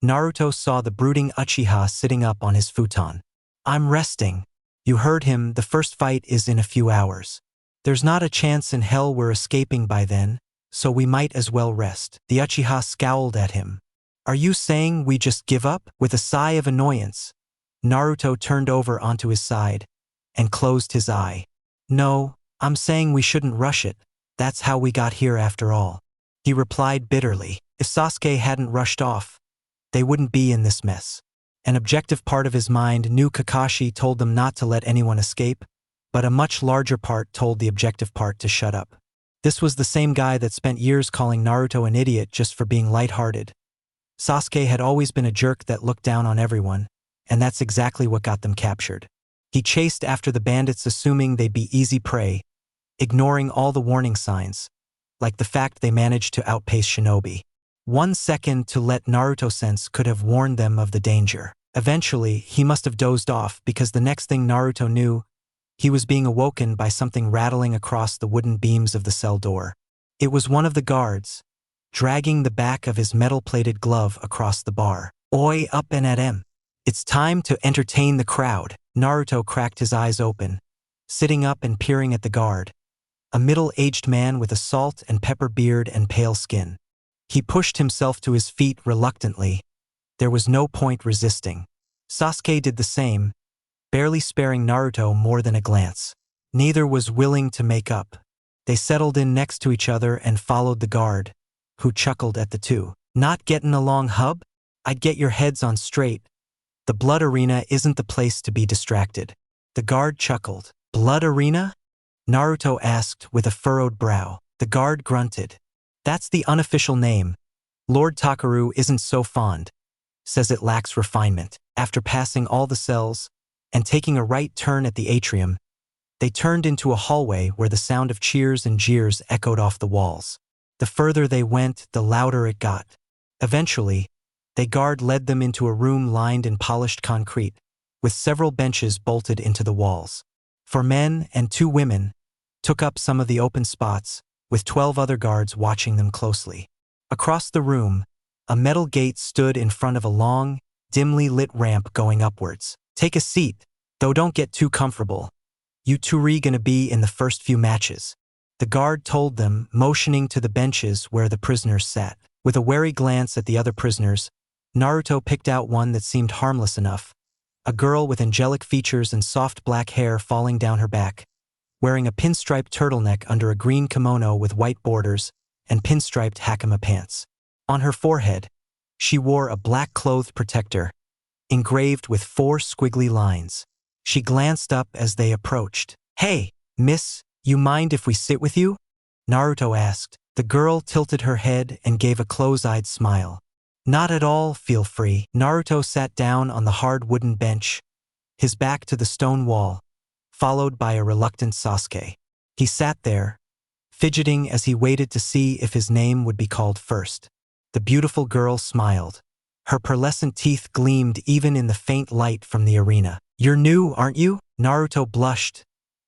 Naruto saw the brooding Uchiha sitting up on his futon. "I'm resting." "You heard him, the first fight is in a few hours. There's not a chance in hell we're escaping by then, so we might as well rest." The Uchiha scowled at him. "Are you saying we just give up?" With a sigh of annoyance, Naruto turned over onto his side and closed his eye. "No, I'm saying we shouldn't rush it. That's how we got here after all," he replied bitterly. If Sasuke hadn't rushed off, they wouldn't be in this mess. An objective part of his mind knew Kakashi told them not to let anyone escape, but a much larger part told the objective part to shut up. This was the same guy that spent years calling Naruto an idiot just for being lighthearted. Sasuke had always been a jerk that looked down on everyone, and that's exactly what got them captured. He chased after the bandits assuming they'd be easy prey, ignoring all the warning signs, like the fact they managed to outpace shinobi. 1 second to let Naruto sense could have warned them of the danger. Eventually, he must have dozed off because the next thing Naruto knew, he was being awoken by something rattling across the wooden beams of the cell door. It was one of the guards, dragging the back of his metal-plated glove across the bar. "Oi, up and at 'em. It's time to entertain the crowd." Naruto cracked his eyes open, sitting up and peering at the guard, a middle-aged man with a salt and pepper beard and pale skin. He pushed himself to his feet reluctantly. There was no point resisting. Sasuke did the same, barely sparing Naruto more than a glance. Neither was willing to make up. They settled in next to each other and followed the guard, who chuckled at the two. "Not getting along, hub? I'd get your heads on straight. The blood arena isn't the place to be distracted." The guard chuckled. "Blood arena?" Naruto asked with a furrowed brow. The guard grunted. "That's the unofficial name. Lord Takeru isn't so fond. Says it lacks refinement." After passing all the cells and taking a right turn at the atrium, they turned into a hallway where the sound of cheers and jeers echoed off the walls. The further they went, the louder it got. Eventually, the guard led them into a room lined in polished concrete, with several benches bolted into the walls. For men and 2 women took up some of the open spots, with 12 other guards watching them closely. Across the room, a metal gate stood in front of a long, dimly lit ramp going upwards. Take a seat, though don't get too comfortable. You two gonna be in the first few matches. The guard told them, motioning to the benches where the prisoners sat. With a wary glance at the other prisoners, Naruto picked out one that seemed harmless enough. A girl with angelic features and soft black hair falling down her back, wearing a pinstriped turtleneck under a green kimono with white borders and pinstriped hakama pants. On her forehead, she wore a black cloth protector, engraved with 4 squiggly lines. She glanced up as they approached. "Hey, miss, you mind if we sit with you?" Naruto asked. The girl tilted her head and gave a close-eyed smile. "Not at all, feel free." Naruto sat down on the hard wooden bench, his back to the stone wall, followed by a reluctant Sasuke. He sat there, fidgeting as he waited to see if his name would be called first. The beautiful girl smiled. Her pearlescent teeth gleamed even in the faint light from the arena. "You're new, aren't you?" Naruto blushed,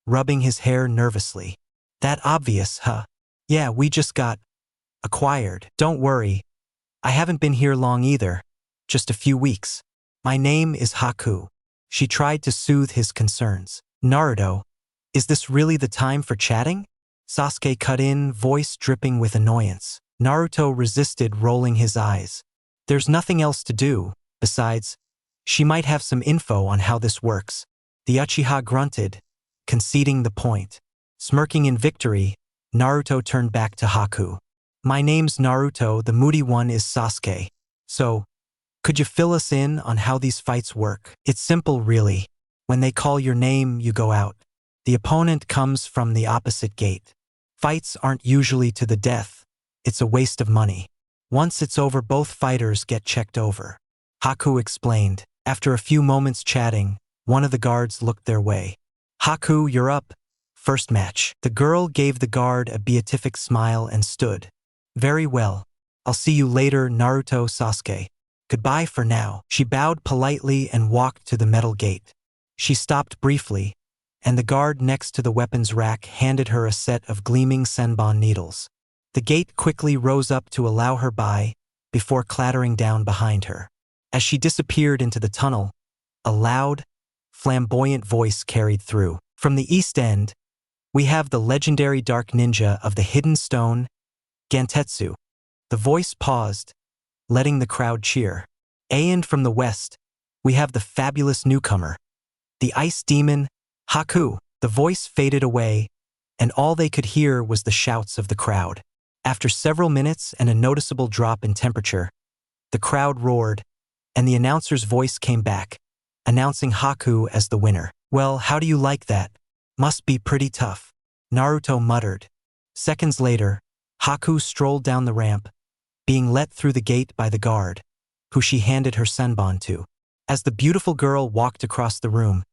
rubbing his hair nervously. "That obvious, huh?" "Yeah, we just got acquired." "Don't worry, I haven't been here long either, just a few weeks. My name is Haku." She tried to soothe his concerns. "Naruto, is this really the time for chatting?" Sasuke cut in, voice dripping with annoyance. Naruto resisted, rolling his eyes. "There's nothing else to do. Besides, she might have some info on how this works." The Uchiha grunted, conceding the point. Smirking in victory, Naruto turned back to Haku. "My name's Naruto, the moody one is Sasuke. So, could you fill us in on how these fights work?" "It's simple, really. When they call your name, you go out. The opponent comes from the opposite gate. Fights aren't usually to the death. It's a waste of money. Once it's over, both fighters get checked over." Haku explained. After a few moments chatting, one of the guards looked their way. "Haku, you're up. First match." The girl gave the guard a beatific smile and stood. "Very well. I'll see you later, Naruto Sasuke. Goodbye for now." She bowed politely and walked to the metal gate. She stopped briefly, and the guard next to the weapons rack handed her a set of gleaming senbon needles. The gate quickly rose up to allow her by, before clattering down behind her. As she disappeared into the tunnel, a loud, flamboyant voice carried through. "From the east end, we have the legendary dark ninja of the hidden stone, Gantetsu." The voice paused, letting the crowd cheer. "And from the west, we have the fabulous newcomer, the ice demon, Haku." The voice faded away, and all they could hear was the shouts of the crowd. After several minutes and a noticeable drop in temperature, the crowd roared, and the announcer's voice came back, announcing Haku as the winner. "Well, how do you like that? Must be pretty tough," Naruto muttered. Seconds later, Haku strolled down the ramp, being let through the gate by the guard, who she handed her senbon to. As the beautiful girl walked across the room,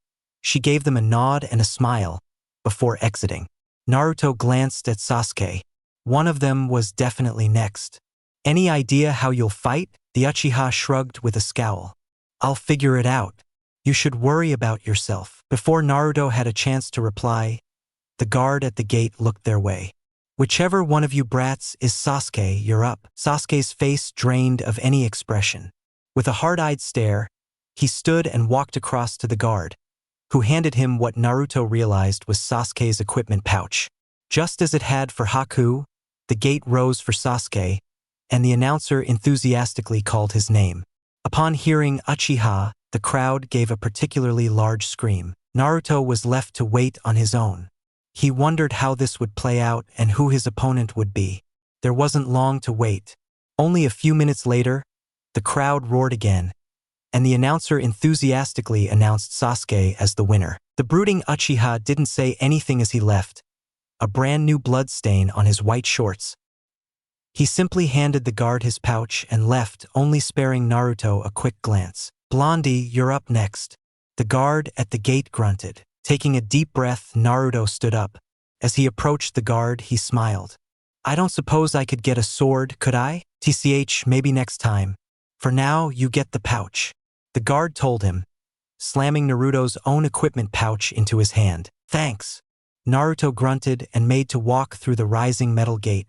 she gave them a nod and a smile before exiting. Naruto glanced at Sasuke. One of them was definitely next. "Any idea how you'll fight?" The Uchiha shrugged with a scowl. "I'll figure it out. You should worry about yourself." Before Naruto had a chance to reply, the guard at the gate looked their way. "Whichever one of you brats is Sasuke, you're up." Sasuke's face drained of any expression. With a hard-eyed stare, he stood and walked across to the guard, who handed him what Naruto realized was Sasuke's equipment pouch. Just as it had for Haku, the gate rose for Sasuke, and the announcer enthusiastically called his name. Upon hearing Uchiha, the crowd gave a particularly large scream. Naruto was left to wait on his own. He wondered how this would play out and who his opponent would be. There wasn't long to wait. Only a few minutes later, the crowd roared again, and the announcer enthusiastically announced Sasuke as the winner. The brooding Uchiha didn't say anything as he left, a brand new blood stain on his white shorts. He simply handed the guard his pouch and left, only sparing Naruto a quick glance. "Blondie, you're up next." The guard at the gate grunted. Taking a deep breath, Naruto stood up. As he approached the guard, he smiled. "I don't suppose I could get a sword, could I? TCH, maybe next time. For now, you get the pouch." The guard told him, slamming Naruto's own equipment pouch into his hand. "Thanks." Naruto grunted and made to walk through the rising metal gate,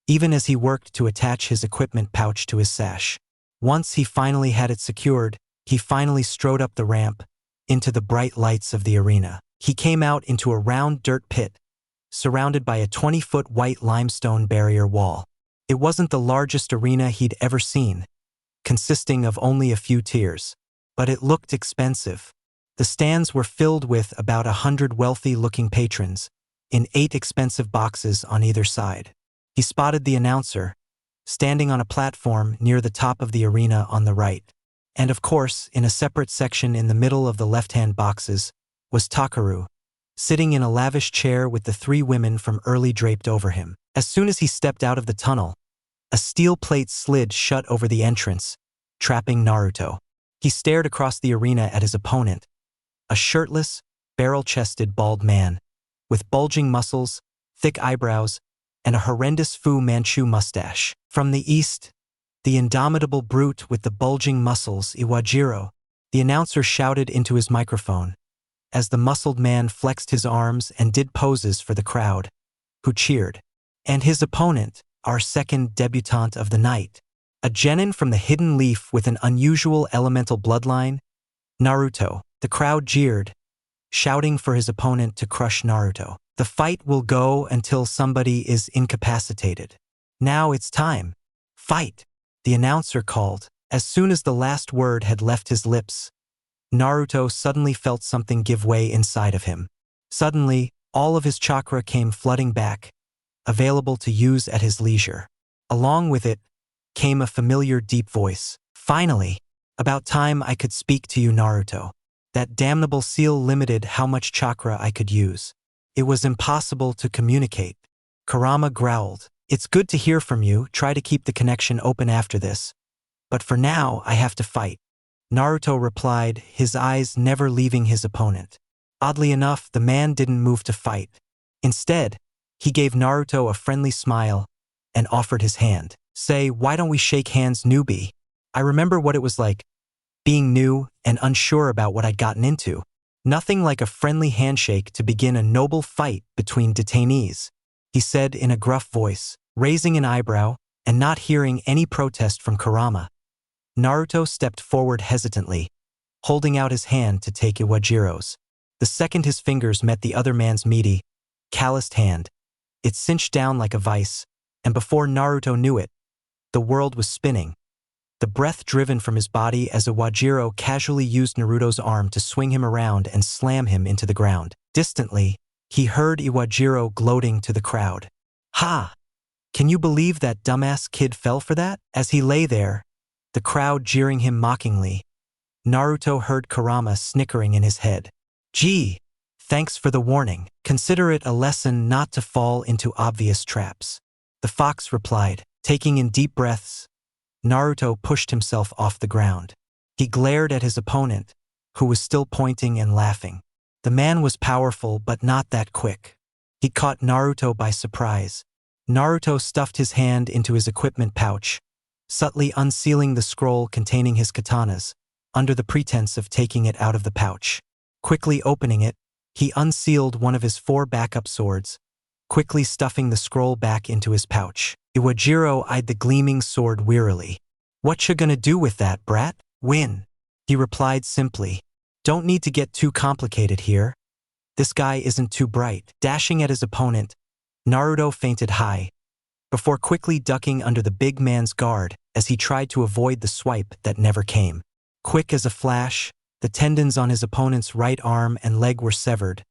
even as he worked to attach his equipment pouch to his sash. Once he finally had it secured, he finally strode up the ramp into the bright lights of the arena. He came out into a round dirt pit, surrounded by a 20-foot white limestone barrier wall. It wasn't the largest arena he'd ever seen, consisting of only a few tiers, but it looked expensive. The stands were filled with about 100 wealthy-looking patrons, in 8 expensive boxes on either side. He spotted the announcer, standing on a platform near the top of the arena on the right. And of course, in a separate section in the middle of the left-hand boxes, was Takaru, sitting in a lavish chair with the 3 women from early draped over him. As soon as he stepped out of the tunnel, a steel plate slid shut over the entrance, trapping Naruto. He stared across the arena at his opponent, a shirtless, barrel-chested bald man, with bulging muscles, thick eyebrows, and a horrendous Fu Manchu mustache. From the east, the indomitable brute with the bulging muscles, Iwajiro, the announcer shouted into his microphone, as the muscled man flexed his arms and did poses for the crowd, who cheered. And his opponent, our second debutante of the night, a genin from the Hidden Leaf with an unusual elemental bloodline, Naruto. The crowd jeered, shouting for his opponent to crush Naruto. The fight will go until somebody is incapacitated. Now it's time. Fight, the announcer called. As soon as the last word had left his lips, Naruto suddenly felt something give way inside of him. Suddenly, all of his chakra came flooding back, available to use at his leisure. Along with it came a familiar deep voice. "Finally! About time I could speak to you, Naruto. That damnable seal limited how much chakra I could use. It was impossible to communicate." Kurama growled. "It's good to hear from you. Try to keep the connection open after this. But for now, I have to fight." Naruto replied, his eyes never leaving his opponent. Oddly enough, the man didn't move to fight. Instead, he gave Naruto a friendly smile and offered his hand. "Say, why don't we shake hands, newbie? I remember what it was like, being new and unsure about what I'd gotten into. Nothing like a friendly handshake to begin a noble fight between detainees," he said in a gruff voice, raising an eyebrow and not hearing any protest from Kurama. Naruto stepped forward hesitantly, holding out his hand to take Iwajiro's. The second his fingers met the other man's meaty, calloused hand, it cinched down like a vice, and before Naruto knew it, the world was spinning, the breath driven from his body as Iwajiro casually used Naruto's arm to swing him around and slam him into the ground. Distantly, he heard Iwajiro gloating to the crowd. "Ha! Can you believe that dumbass kid fell for that?" As he lay there, the crowd jeering him mockingly, Naruto heard Kurama snickering in his head. "Gee, thanks for the warning. Consider it a lesson not to fall into obvious traps," the fox replied. Taking in deep breaths, Naruto pushed himself off the ground. He glared at his opponent, who was still pointing and laughing. The man was powerful but not that quick. He caught Naruto by surprise. Naruto stuffed his hand into his equipment pouch, subtly unsealing the scroll containing his katanas, under the pretense of taking it out of the pouch. Quickly opening it, he unsealed one of his 4 backup swords, quickly stuffing the scroll back into his pouch. Iwajiro eyed the gleaming sword wearily. "What you gonna do with that, brat?" "Win," he replied simply. "Don't need to get too complicated here. This guy isn't too bright." Dashing at his opponent, Naruto feinted high, before quickly ducking under the big man's guard as he tried to avoid the swipe that never came. Quick as a flash, the tendons on his opponent's right arm and leg were severed,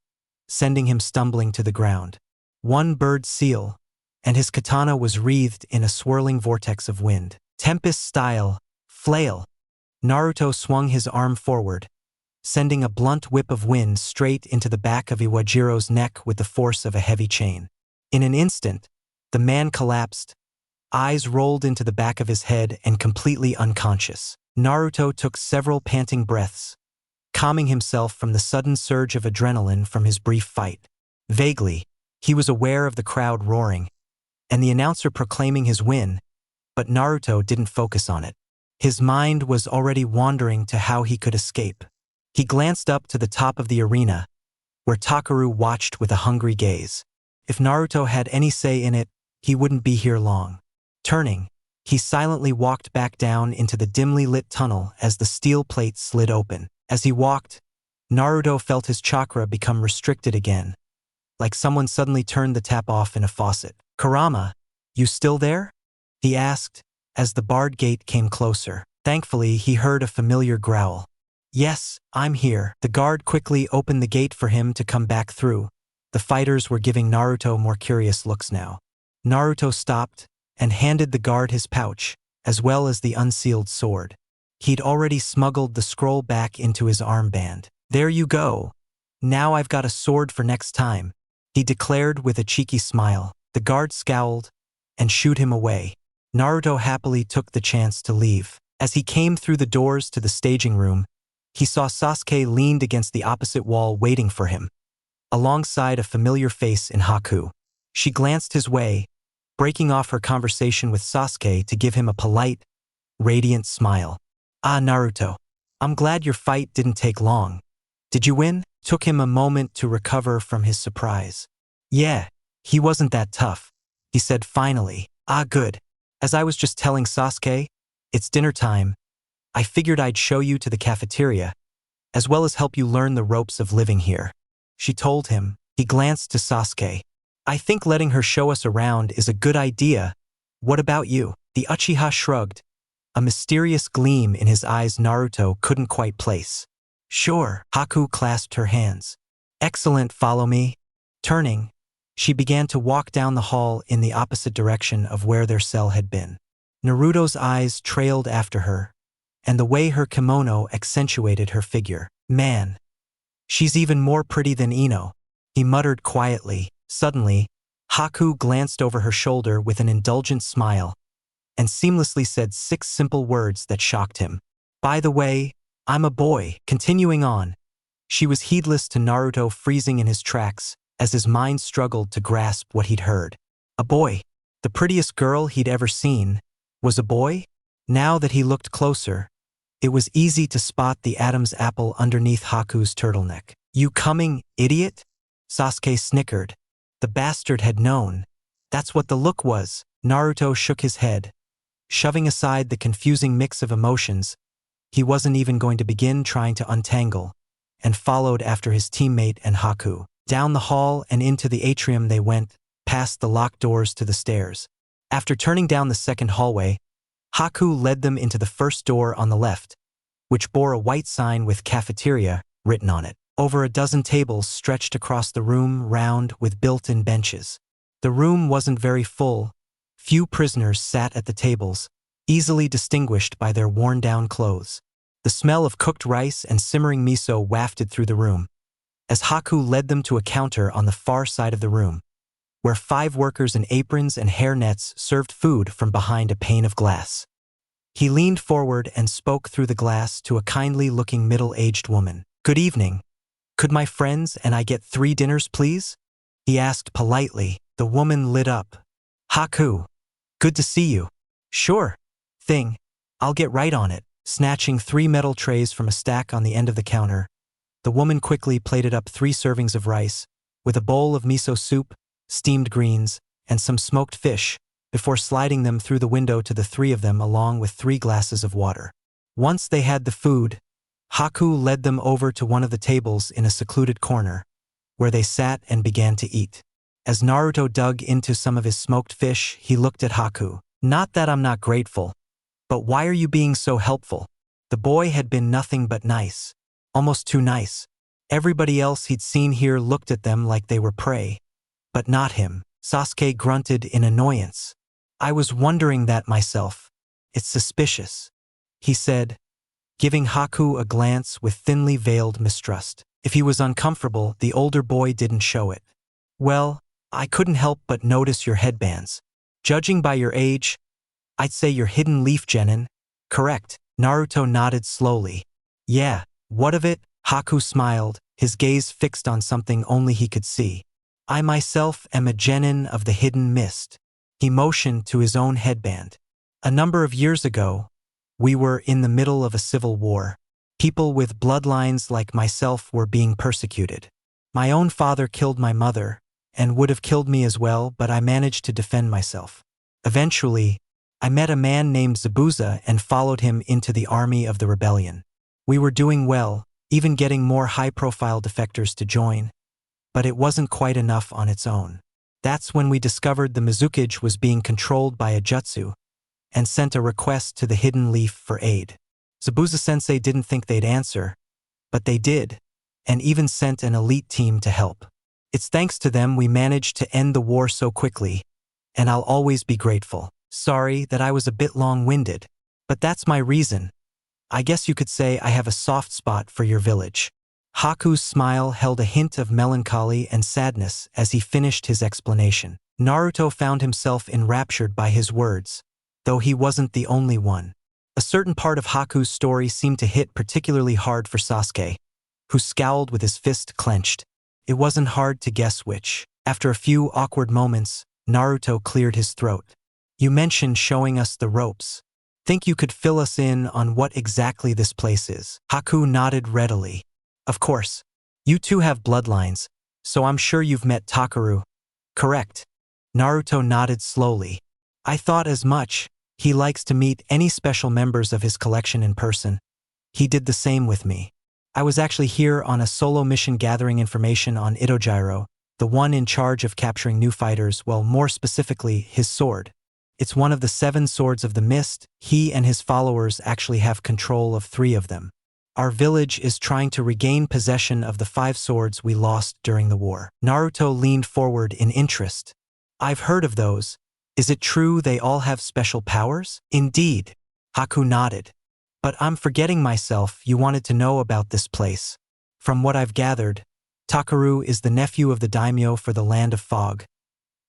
sending him stumbling to the ground. One bird seal, and his katana was wreathed in a swirling vortex of wind. Tempest style, flail. Naruto swung his arm forward, sending a blunt whip of wind straight into the back of Iwajiro's neck with the force of a heavy chain. In an instant, the man collapsed, eyes rolled into the back of his head and completely unconscious. Naruto took several panting breaths, calming himself from the sudden surge of adrenaline from his brief fight. Vaguely, he was aware of the crowd roaring, and the announcer proclaiming his win, but Naruto didn't focus on it. His mind was already wandering to how he could escape. He glanced up to the top of the arena, where Takaru watched with a hungry gaze. If Naruto had any say in it, he wouldn't be here long. Turning, he silently walked back down into the dimly lit tunnel as the steel plate slid open. As he walked, Naruto felt his chakra become restricted again, like someone suddenly turned the tap off in a faucet. "Kurama, you still there?" he asked, as the barred gate came closer. Thankfully, he heard a familiar growl. "Yes, I'm here." The guard quickly opened the gate for him to come back through. The fighters were giving Naruto more curious looks now. Naruto stopped and handed the guard his pouch, as well as the unsealed sword. He'd already smuggled the scroll back into his armband. "There you go. Now I've got a sword for next time," he declared with a cheeky smile. The guard scowled and shooed him away. Naruto happily took the chance to leave. As he came through the doors to the staging room, he saw Sasuke leaned against the opposite wall waiting for him, alongside a familiar face in Haku. She glanced his way, breaking off her conversation with Sasuke to give him a polite, radiant smile. "Ah, Naruto, I'm glad your fight didn't take long. Did you win?" Took him a moment to recover from his surprise. "Yeah, he wasn't that tough," he said finally. "Ah, good. As I was just telling Sasuke, it's dinner time. I figured I'd show you to the cafeteria, as well as help you learn the ropes of living here," she told him. He glanced to Sasuke. "I think letting her show us around is a good idea. What about you?" The Uchiha shrugged, a mysterious gleam in his eyes Naruto couldn't quite place. "Sure." Haku clasped her hands. "Excellent, follow me." Turning, she began to walk down the hall in the opposite direction of where their cell had been. Naruto's eyes trailed after her, and the way her kimono accentuated her figure. "Man, she's even more pretty than Ino," he muttered quietly. Suddenly, Haku glanced over her shoulder with an indulgent smile and seamlessly said 6 simple words that shocked him. "By the way, I'm a boy." Continuing on, she was heedless to Naruto freezing in his tracks as his mind struggled to grasp what he'd heard. A boy. The prettiest girl he'd ever seen was a boy? Now that he looked closer, it was easy to spot the Adam's apple underneath Haku's turtleneck. "You coming, idiot?" Sasuke snickered. The bastard had known. That's what the look was. Naruto shook his head, shoving aside the confusing mix of emotions he wasn't even going to begin trying to untangle, and followed after his teammate and Haku. Down the hall and into the atrium they went, past the locked doors to the stairs. After turning down the second hallway, Haku led them into the first door on the left, which bore a white sign with cafeteria written on it. Over a dozen tables stretched across the room, round with built-in benches. The room wasn't very full. Few prisoners sat at the tables, easily distinguished by their worn-down clothes. The smell of cooked rice and simmering miso wafted through the room, as Haku led them to a counter on the far side of the room, where 5 workers in aprons and hairnets served food from behind a pane of glass. He leaned forward and spoke through the glass to a kindly-looking middle-aged woman. "Good evening. Could my friends and I get 3 dinners, please?" he asked politely. The woman lit up. "Haku, good to see you." "Sure thing. I'll get right on it." Snatching 3 metal trays from a stack on the end of the counter, the woman quickly plated up 3 servings of rice, with a bowl of miso soup, steamed greens, and some smoked fish, before sliding them through the window to the 3 of them along with 3 glasses of water. Once they had the food, Haku led them over to one of the tables in a secluded corner, where they sat and began to eat. As Naruto dug into some of his smoked fish, he looked at Haku. "Not that I'm not grateful, but why are you being so helpful?" The boy had been nothing but nice. Almost too nice. Everybody else he'd seen here looked at them like they were prey. But not him. Sasuke grunted in annoyance. "I was wondering that myself. It's suspicious," he said, giving Haku a glance with thinly veiled mistrust. If he was uncomfortable, the older boy didn't show it. "Well, I couldn't help but notice your headbands. Judging by your age, I'd say you're hidden leaf genin, correct?" Naruto nodded slowly. "Yeah, what of it?" Haku smiled, his gaze fixed on something only he could see. "I myself am a genin of the hidden mist." He motioned to his own headband. "A number of years ago, we were in the middle of a civil war. People with bloodlines like myself were being persecuted. My own father killed my mother, and would have killed me as well, but I managed to defend myself. Eventually, I met a man named Zabuza and followed him into the army of the rebellion. We were doing well, even getting more high-profile defectors to join, but it wasn't quite enough on its own. That's when we discovered the Mizukage was being controlled by a jutsu, and sent a request to the Hidden Leaf for aid. Zabuza-sensei didn't think they'd answer, but they did, and even sent an elite team to help. It's thanks to them we managed to end the war so quickly, and I'll always be grateful. Sorry that I was a bit long-winded, but that's my reason. I guess you could say I have a soft spot for your village. Haku's smile held a hint of melancholy and sadness as he finished his explanation. Naruto found himself enraptured by his words, though he wasn't the only one. A certain part of Haku's story seemed to hit particularly hard for Sasuke, who scowled with his fist clenched. It wasn't hard to guess which. After a few awkward moments, Naruto cleared his throat. You mentioned showing us the ropes. Think you could fill us in on what exactly this place is? Haku nodded readily. Of course. You two have bloodlines, so I'm sure you've met Takaru. Correct. Naruto nodded slowly. I thought as much. He likes to meet any special members of his collection in person. He did the same with me. I was actually here on a solo mission gathering information on Itojiro, the one in charge of capturing new fighters, well, more specifically, his sword. It's one of the 7 swords of the mist. He and his followers actually have control of 3 of them. Our village is trying to regain possession of the 5 swords we lost during the war. Naruto leaned forward in interest. I've heard of those. Is it true they all have special powers? Indeed. Haku nodded. But I'm forgetting myself, you wanted to know about this place. From what I've gathered, Takaru is the nephew of the daimyo for the Land of Fog.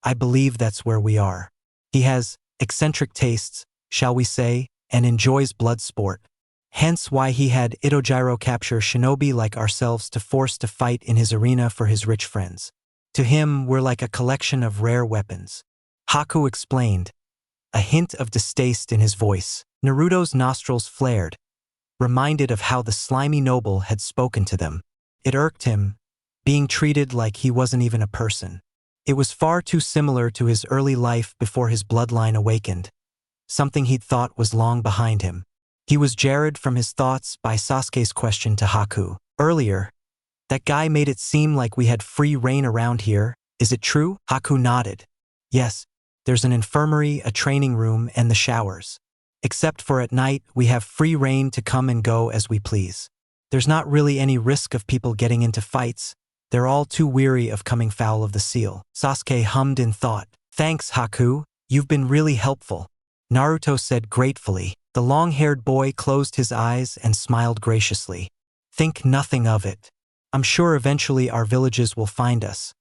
I believe that's where we are. He has eccentric tastes, shall we say, and enjoys blood sport. Hence why he had Itojiro capture shinobi like ourselves to force to fight in his arena for his rich friends. To him, we're like a collection of rare weapons. Haku explained, a hint of distaste in his voice. Naruto's nostrils flared, reminded of how the slimy noble had spoken to them. It irked him, being treated like he wasn't even a person. It was far too similar to his early life before his bloodline awakened, something he'd thought was long behind him. He was jarred from his thoughts by Sasuke's question to Haku. Earlier, that guy made it seem like we had free reign around here. Is it true? Haku nodded. Yes, there's an infirmary, a training room, and the showers. Except for at night, we have free reign to come and go as we please. There's not really any risk of people getting into fights. They're all too weary of coming foul of the seal. Sasuke hummed in thought. Thanks, Haku. You've been really helpful. Naruto said gratefully. The long-haired boy closed his eyes and smiled graciously. Think nothing of it. I'm sure eventually our villages will find us.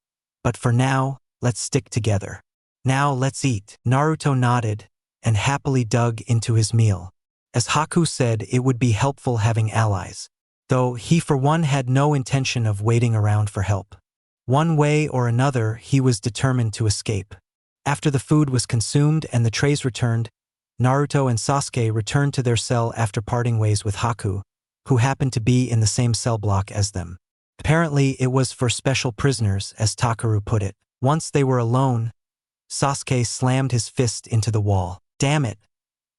But for now, let's stick together. Now let's eat. Naruto nodded and happily dug into his meal. As Haku said, it would be helpful having allies, though he for one had no intention of waiting around for help. One way or another, he was determined to escape. After the food was consumed and the trays returned, Naruto and Sasuke returned to their cell after parting ways with Haku, who happened to be in the same cell block as them. Apparently, it was for special prisoners, as Takaru put it. Once they were alone, Sasuke slammed his fist into the wall. Damn it!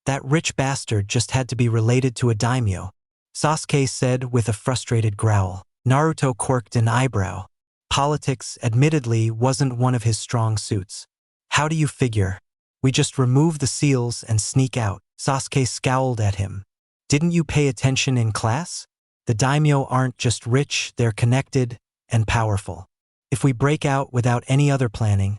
That rich bastard just had to be related to a daimyo, Sasuke said with a frustrated growl. Naruto quirked an eyebrow. Politics, admittedly, wasn't one of his strong suits. How do you figure? We just remove the seals and sneak out. Sasuke scowled at him. Didn't you pay attention in class? The daimyo aren't just rich, they're connected and powerful. If we break out without any other planning,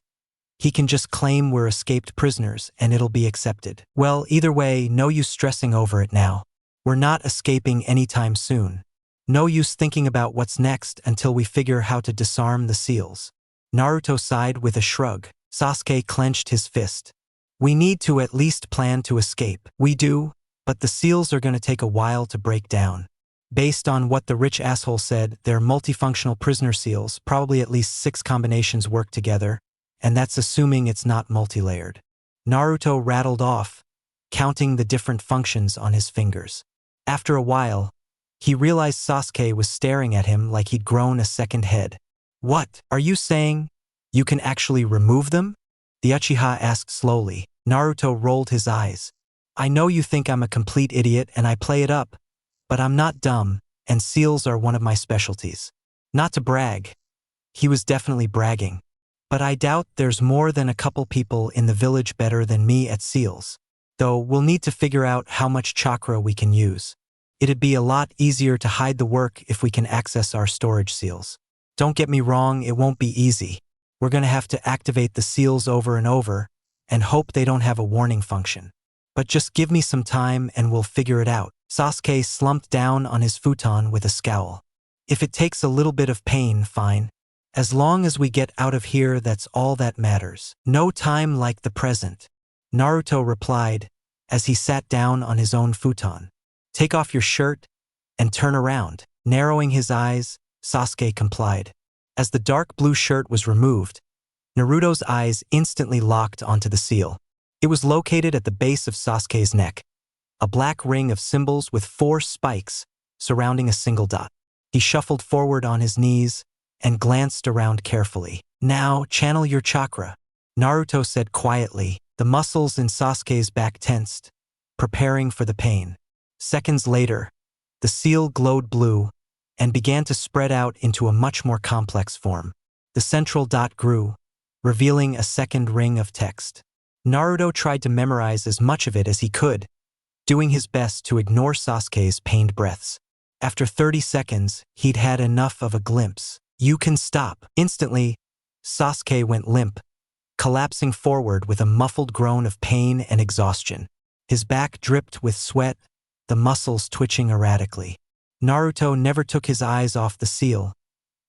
he can just claim we're escaped prisoners and it'll be accepted. Well, either way, no use stressing over it now. We're not escaping anytime soon. No use thinking about what's next until we figure how to disarm the seals. Naruto sighed with a shrug. Sasuke clenched his fist. We need to at least plan to escape. We do, but the seals are going to take a while to break down. Based on what the rich asshole said, they're multifunctional prisoner seals, probably at least 6 combinations work together, and that's assuming it's not multi-layered. Naruto rattled off, counting the different functions on his fingers. After a while, He realized Sasuke was staring at him like he'd grown a second head. "What, are you saying? You can actually remove them?" the Uchiha asked slowly. Naruto rolled his eyes. "I know you think I'm a complete idiot and I play it up, but I'm not dumb, and seals are one of my specialties. Not to brag." He was definitely bragging. "But I doubt there's more than a couple people in the village better than me at seals. Though we'll need to figure out how much chakra we can use. It'd be a lot easier to hide the work if we can access our storage seals. Don't get me wrong, it won't be easy. We're gonna have to activate the seals over and over and hope they don't have a warning function. But just give me some time and we'll figure it out." Sasuke slumped down on his futon with a scowl. "If it takes a little bit of pain, fine. As long as we get out of here, that's all that matters. No time like the present," Naruto replied as he sat down on his own futon. "Take off your shirt and turn around." Narrowing his eyes, Sasuke complied. As the dark blue shirt was removed, Naruto's eyes instantly locked onto the seal. It was located at the base of Sasuke's neck, a black ring of symbols with 4 spikes surrounding a single dot. He shuffled forward on his knees and glanced around carefully. "Now, channel your chakra," Naruto said quietly. The muscles in Sasuke's back tensed, preparing for the pain. Seconds later, the seal glowed blue and began to spread out into a much more complex form. The central dot grew, revealing a second ring of text. Naruto tried to memorize as much of it as he could, doing his best to ignore Sasuke's pained breaths. After 30 seconds, he'd had enough of a glimpse. "You can stop." Instantly, Sasuke went limp, collapsing forward with a muffled groan of pain and exhaustion. His back dripped with sweat, the muscles twitching erratically. Naruto never took his eyes off the seal,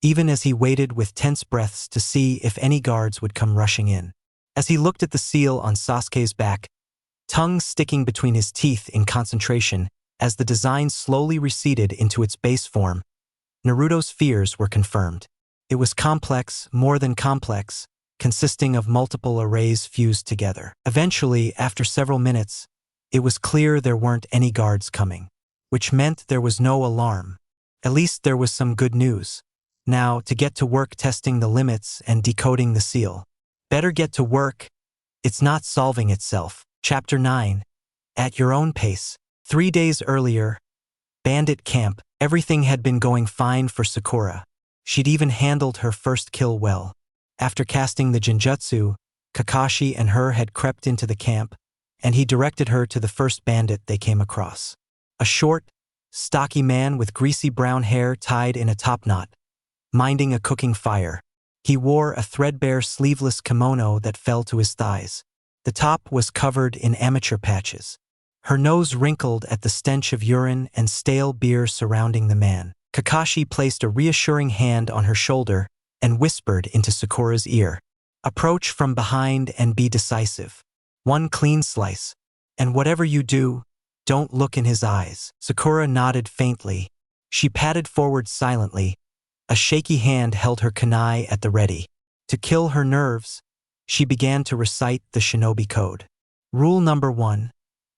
even as he waited with tense breaths to see if any guards would come rushing in. As he looked at the seal on Sasuke's back, tongue sticking between his teeth in concentration as the design slowly receded into its base form, Naruto's fears were confirmed. It was complex, more than complex, consisting of multiple arrays fused together. Eventually, after several minutes, it was clear there weren't any guards coming, which meant there was no alarm. At least there was some good news. Now, to get to work testing the limits and decoding the seal. Better get to work. It's not solving itself. Chapter 9. At your own pace. 3 days earlier, Bandit Camp, everything had been going fine for Sakura. She'd even handled her first kill well. After casting the Genjutsu, Kakashi and her had crept into the camp, and he directed her to the first bandit they came across. A short, stocky man with greasy brown hair tied in a topknot, minding a cooking fire. He wore a threadbare sleeveless kimono that fell to his thighs. The top was covered in amateur patches. Her nose wrinkled at the stench of urine and stale beer surrounding the man. Kakashi placed a reassuring hand on her shoulder and whispered into Sakura's ear. "Approach from behind and be decisive. One clean slice. And whatever you do, don't look in his eyes." Sakura nodded faintly. She padded forward silently. A shaky hand held her kunai at the ready. To kill her nerves, she began to recite the shinobi code. Rule number 1.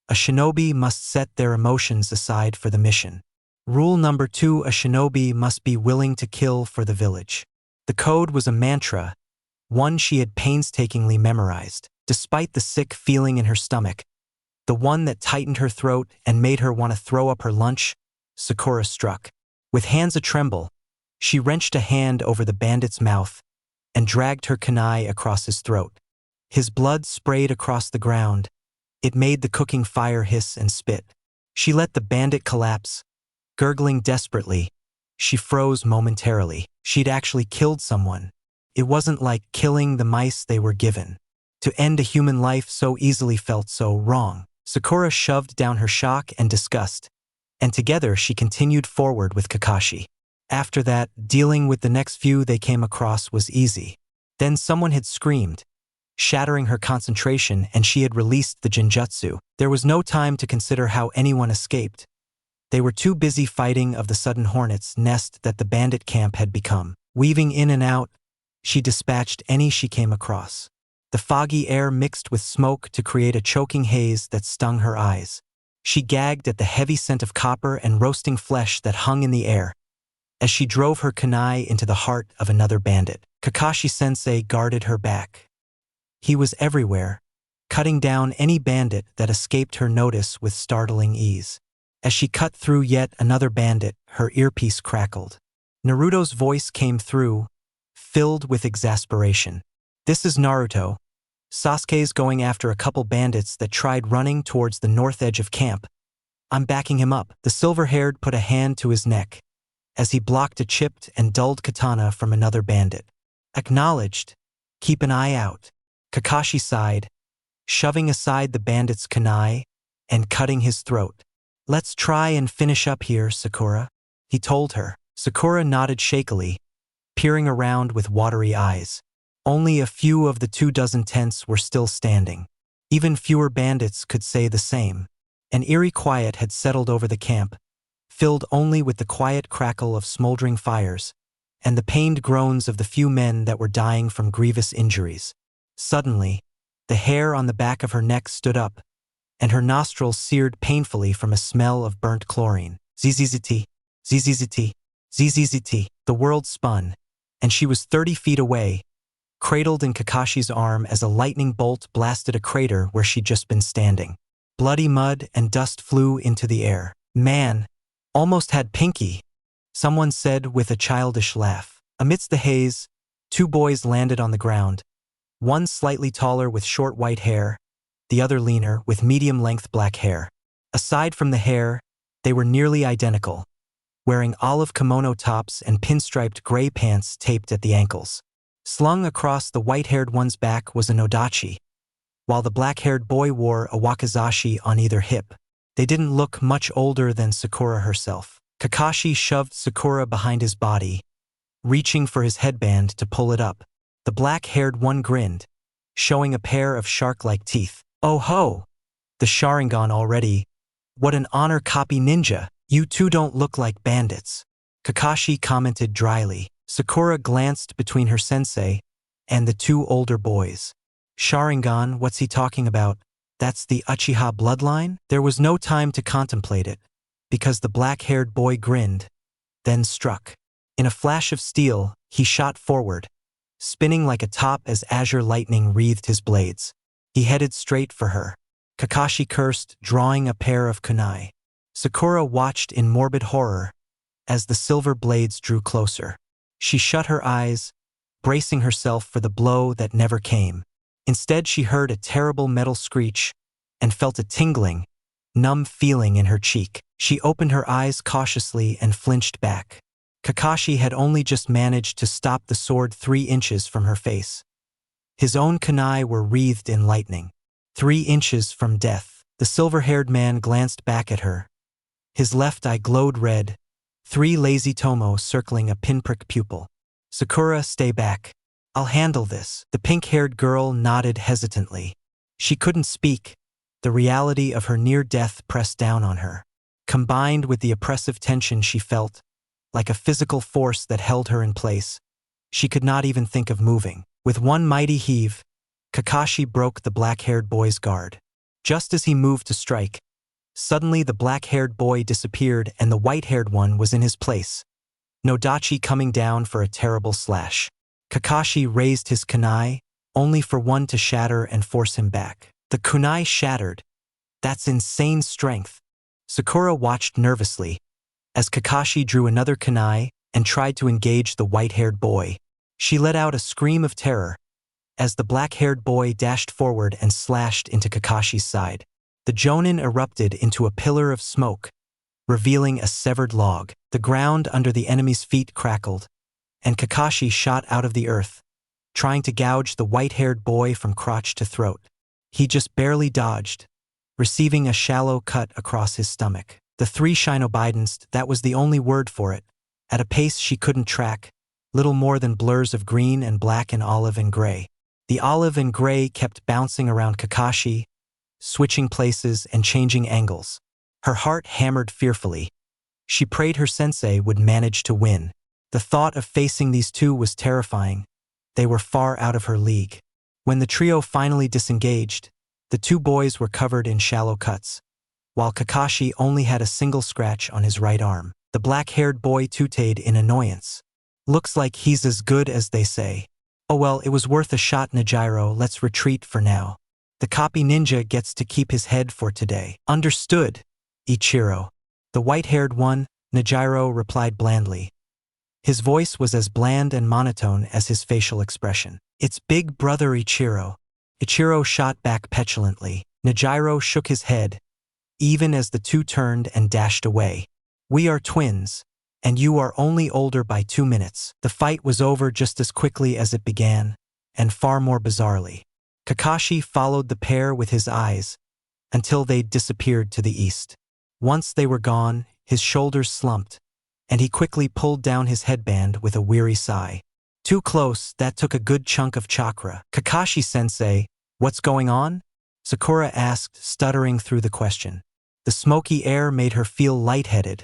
A shinobi must set their emotions aside for the mission. Rule number 2. A shinobi must be willing to kill for the village. The code was a mantra, one she had painstakingly memorized. Despite the sick feeling in her stomach, the one that tightened her throat and made her want to throw up her lunch, Sakura struck. With hands a-tremble, she wrenched a hand over the bandit's mouth and dragged her kunai across his throat. His blood sprayed across the ground. It made the cooking fire hiss and spit. She let the bandit collapse, gurgling desperately. She froze momentarily. She'd actually killed someone. It wasn't like killing the mice they were given. To end a human life so easily felt so wrong. Sakura shoved down her shock and disgust, and together she continued forward with Kakashi. After that, dealing with the next few they came across was easy. Then someone had screamed, shattering her concentration, and she had released the Genjutsu. There was no time to consider how anyone escaped. They were too busy fighting of the sudden hornet's nest that the bandit camp had become. Weaving in and out, she dispatched any she came across. The foggy air mixed with smoke to create a choking haze that stung her eyes. She gagged at the heavy scent of copper and roasting flesh that hung in the air as she drove her kunai into the heart of another bandit. Kakashi-sensei guarded her back. He was everywhere, cutting down any bandit that escaped her notice with startling ease. As she cut through yet another bandit, her earpiece crackled. Naruto's voice came through, filled with exasperation. "This is Naruto. Sasuke's going after a couple bandits that tried running towards the north edge of camp. I'm backing him up." The silver-haired put a hand to his neck as he blocked a chipped and dulled katana from another bandit. "Acknowledged. Keep an eye out." Kakashi sighed, shoving aside the bandit's kunai and cutting his throat. "Let's try and finish up here, Sakura," he told her. Sakura nodded shakily, peering around with watery eyes. Only a few of the 24 tents were still standing. Even fewer bandits could say the same. An eerie quiet had settled over the camp, filled only with the quiet crackle of smoldering fires and the pained groans of the few men that were dying from grievous injuries. Suddenly, the hair on the back of her neck stood up, and her nostrils seared painfully from a smell of burnt chlorine. Zzzt, zzzt, zzzt. The world spun, and she was 30 feet away, cradled in Kakashi's arm as a lightning bolt blasted a crater where she'd just been standing. Bloody mud and dust flew into the air. "Man, almost had Pinky," someone said with a childish laugh. Amidst the haze, 2 boys landed on the ground, one slightly taller with short white hair, the other leaner with medium-length black hair. Aside from the hair, they were nearly identical, wearing olive kimono tops and pinstriped gray pants taped at the ankles. Slung across the white-haired one's back was a nodachi, while the black-haired boy wore a wakizashi on either hip. They didn't look much older than Sakura herself. Kakashi shoved Sakura behind his body, reaching for his headband to pull it up. The black-haired one grinned, showing a pair of shark-like teeth. "Oh ho! The Sharingan already. What an honor, copy ninja. You two don't look like bandits," Kakashi commented dryly. Sakura glanced between her sensei and the 2 older boys. "Sharingan, what's he talking about? That's the Uchiha bloodline?" There was no time to contemplate it, because the black-haired boy grinned, then struck. In a flash of steel, he shot forward, spinning like a top as azure lightning wreathed his blades. He headed straight for her. Kakashi cursed, drawing a pair of kunai. Sakura watched in morbid horror as the silver blades drew closer. She shut her eyes, bracing herself for the blow that never came. Instead, she heard a terrible metal screech and felt a tingling, numb feeling in her cheek. She opened her eyes cautiously and flinched back. Kakashi had only just managed to stop the sword 3 inches from her face. His own kunai were wreathed in lightning. 3 inches from death. The silver-haired man glanced back at her. His left eye glowed red, 3 lazy tomo circling a pinprick pupil. "Sakura, stay back. I'll handle this." The pink-haired girl nodded hesitantly. She couldn't speak. The reality of her near death pressed down on her, combined with the oppressive tension she felt, like a physical force that held her in place. She could not even think of moving. With one mighty heave, Kakashi broke the black-haired boy's guard. Just as he moved to strike, suddenly the black-haired boy disappeared and the white-haired one was in his place, Nodachi coming down for a terrible slash. Kakashi raised his kunai, only for one to shatter and force him back. The kunai shattered. That's insane strength. Sakura watched nervously as Kakashi drew another kunai and tried to engage the white-haired boy. She let out a scream of terror as the black-haired boy dashed forward and slashed into Kakashi's side. The jonin erupted into a pillar of smoke, revealing a severed log. The ground under the enemy's feet crackled, and Kakashi shot out of the earth, trying to gouge the white-haired boy from crotch to throat. He just barely dodged, receiving a shallow cut across his stomach. The 3 Shinobidens, that was the only word for it, at a pace she couldn't track, little more than blurs of green and black and olive and gray. The olive and gray kept bouncing around Kakashi, switching places and changing angles. Her heart hammered fearfully. She prayed her sensei would manage to win. The thought of facing these 2 was terrifying. They were far out of her league. When the trio finally disengaged, the 2 boys were covered in shallow cuts, while Kakashi only had a single scratch on his right arm. The black-haired boy tooted in annoyance. Looks like he's as good as they say. Oh well, it was worth a shot, Nejiro. Let's retreat for now. The copy ninja gets to keep his head for today. Understood, Ichiro. The white-haired one, Nejiro replied blandly. His voice was as bland and monotone as his facial expression. It's big brother Ichiro. Ichiro shot back petulantly. Nejiro shook his head, even as the two turned and dashed away. We are twins, and you are only older by 2 minutes. The fight was over just as quickly as it began, and far more bizarrely. Kakashi followed the pair with his eyes until they disappeared to the east. Once they were gone, his shoulders slumped, and he quickly pulled down his headband with a weary sigh. Too close, that took a good chunk of chakra. Kakashi-sensei, what's going on? Sakura asked, stuttering through the question. The smoky air made her feel lightheaded.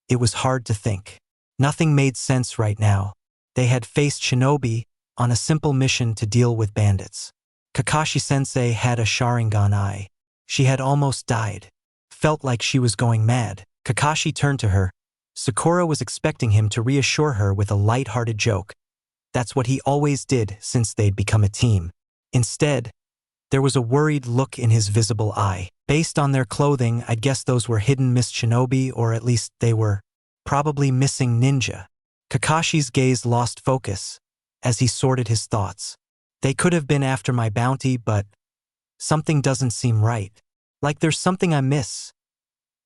It was hard to think. Nothing made sense right now. They had faced shinobi on a simple mission to deal with bandits. Kakashi-sensei had a Sharingan eye. She had almost died. Felt like she was going mad. Kakashi turned to her. Sakura was expecting him to reassure her with a light-hearted joke. That's what he always did since they'd become a team. Instead, there was a worried look in his visible eye. Based on their clothing, I'd guess those were hidden Miss Shinobi, or at least they were probably missing ninja. Kakashi's gaze lost focus as he sorted his thoughts. They could have been after my bounty, but something doesn't seem right. Like there's something I miss.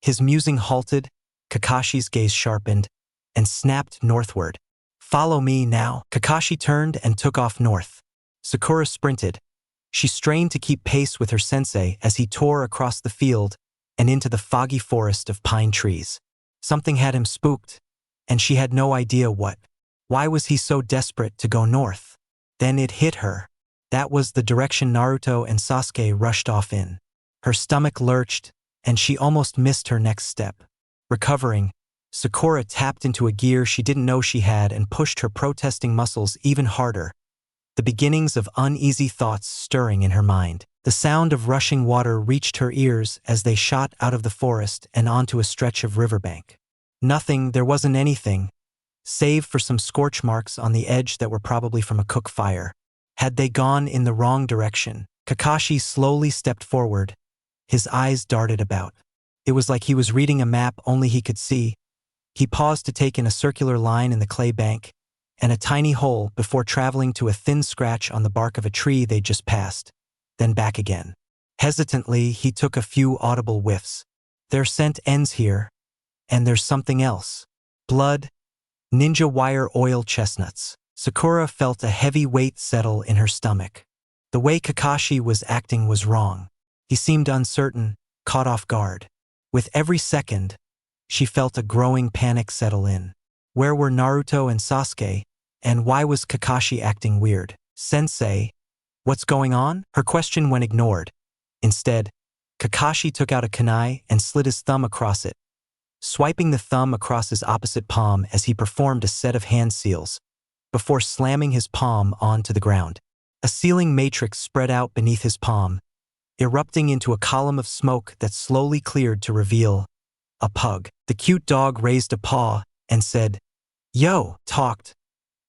His musing halted, Kakashi's gaze sharpened, and snapped northward. Follow me now. Kakashi turned and took off north. Sakura sprinted. She strained to keep pace with her sensei as he tore across the field and into the foggy forest of pine trees. Something had him spooked, and she had no idea what. Why was he so desperate to go north? Then it hit her. That was the direction Naruto and Sasuke rushed off in. Her stomach lurched, and she almost missed her next step. Recovering, Sakura tapped into a gear she didn't know she had and pushed her protesting muscles even harder. The beginnings of uneasy thoughts stirring in her mind. The sound of rushing water reached her ears as they shot out of the forest and onto a stretch of riverbank. There wasn't anything, save for some scorch marks on the edge that were probably from a cook fire. Had they gone in the wrong direction? Kakashi slowly stepped forward. His eyes darted about. It was like he was reading a map only he could see. He paused to take in a circular line in the clay bank and a tiny hole before traveling to a thin scratch on the bark of a tree they'd just passed, then back again. Hesitantly, he took a few audible whiffs. Their scent ends here, and there's something else. Blood, ninja wire oil chestnuts. Sakura felt a heavy weight settle in her stomach. The way Kakashi was acting was wrong. He seemed uncertain, caught off guard. With every second, she felt a growing panic settle in. Where were Naruto and Sasuke, and why was Kakashi acting weird? Sensei, what's going on? Her question went ignored. Instead, Kakashi took out a kunai and slid his thumb across it, swiping the thumb across his opposite palm as he performed a set of hand seals, before slamming his palm onto the ground. A sealing matrix spread out beneath his palm, erupting into a column of smoke that slowly cleared to reveal a pug. The cute dog raised a paw and said, "Yo," talked.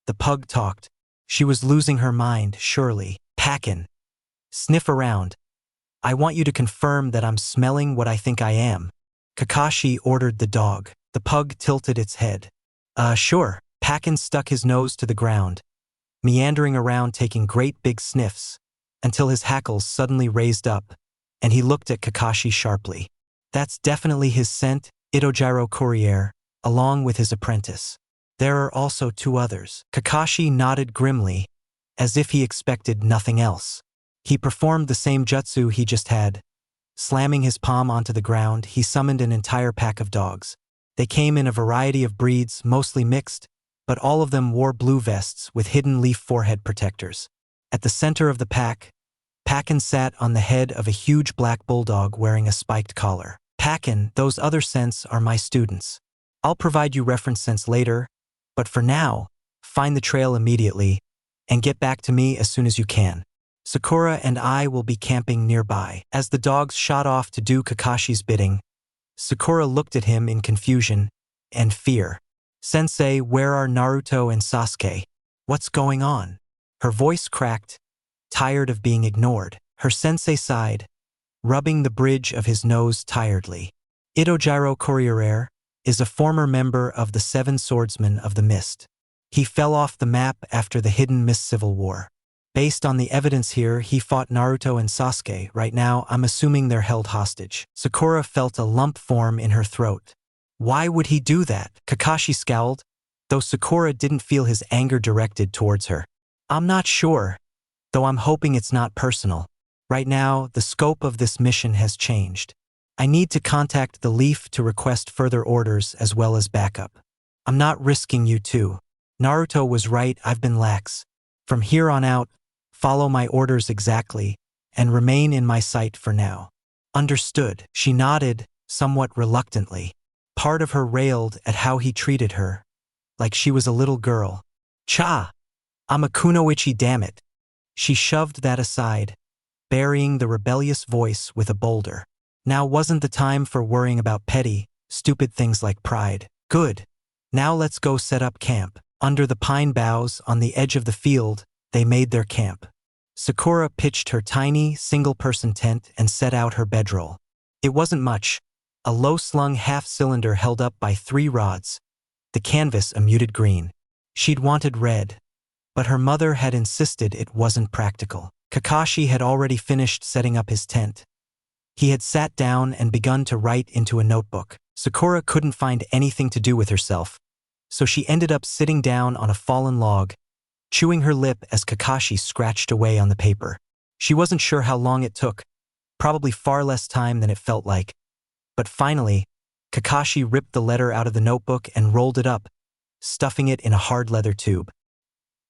The pug talked. She was losing her mind, surely. Packin'. Sniff around. I want you to confirm that I'm smelling what I think I am. Kakashi ordered the dog. The pug tilted its head. Sure. Packin stuck his nose to the ground, meandering around taking great big sniffs, until his hackles suddenly raised up, and he looked at Kakashi sharply. That's definitely his scent, Itojiro Courier, along with his apprentice. There are also 2 others. Kakashi nodded grimly, as if he expected nothing else. He performed the same jutsu he just had. Slamming his palm onto the ground, he summoned an entire pack of dogs. They came in a variety of breeds, mostly mixed, but all of them wore blue vests with hidden leaf forehead protectors. At the center of the pack, Packin sat on the head of a huge black bulldog wearing a spiked collar. Packin, those other scents are my students. I'll provide you reference scents later, but for now, find the trail immediately and get back to me as soon as you can. Sakura and I will be camping nearby. As the dogs shot off to do Kakashi's bidding, Sakura looked at him in confusion and fear. Sensei, where are Naruto and Sasuke? What's going on? Her voice cracked, tired of being ignored. Her sensei sighed, rubbing the bridge of his nose tiredly. Itojiro Korirare is a former member of the Seven Swordsmen of the Mist. He fell off the map after the Hidden Mist Civil War. Based on the evidence here, he fought Naruto and Sasuke. Right now, I'm assuming they're held hostage. Sakura felt a lump form in her throat. Why would he do that? Kakashi scowled, though Sakura didn't feel his anger directed towards her. I'm not sure, though I'm hoping it's not personal. Right now, the scope of this mission has changed. I need to contact the Leaf to request further orders as well as backup. I'm not risking you too. Naruto was right, I've been lax. From here on out, follow my orders exactly and remain in my sight for now. Understood. She nodded, somewhat reluctantly. Part of her railed at how he treated her, like she was a little girl. Cha! I'm a kunoichi, damn it. She shoved that aside, burying the rebellious voice with a boulder. Now wasn't the time for worrying about petty, stupid things like pride. Good. Now let's go set up camp. Under the pine boughs on the edge of the field, they made their camp. Sakura pitched her tiny, single-person tent and set out her bedroll. It wasn't much. A low-slung half-cylinder held up by 3 rods. The canvas a muted green. She'd wanted red, but her mother had insisted it wasn't practical. Kakashi had already finished setting up his tent. He had sat down and begun to write into a notebook. Sakura couldn't find anything to do with herself, so she ended up sitting down on a fallen log, chewing her lip as Kakashi scratched away on the paper. She wasn't sure how long it took, probably far less time than it felt like. But finally, Kakashi ripped the letter out of the notebook and rolled it up, stuffing it in a hard leather tube.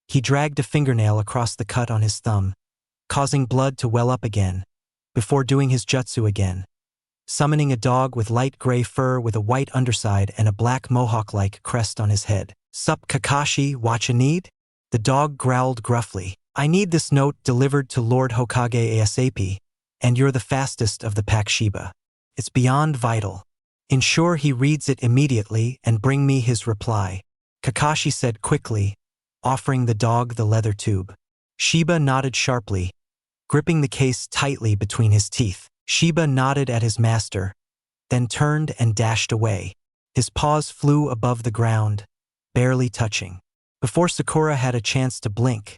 He dragged a fingernail across the cut on his thumb, causing blood to well up again, before doing his jutsu again, summoning a dog with light gray fur with a white underside and a black mohawk-like crest on his head. Sup, Kakashi, watcha need? The dog growled gruffly. I need this note delivered to Lord Hokage ASAP, and you're the fastest of the pack, Shiba. It's beyond vital. Ensure he reads it immediately and bring me his reply, Kakashi said quickly, offering the dog the leather tube. Shiba nodded sharply, gripping the case tightly between his teeth. Shiba nodded at his master, then turned and dashed away. His paws flew above the ground, barely touching. Before Sakura had a chance to blink,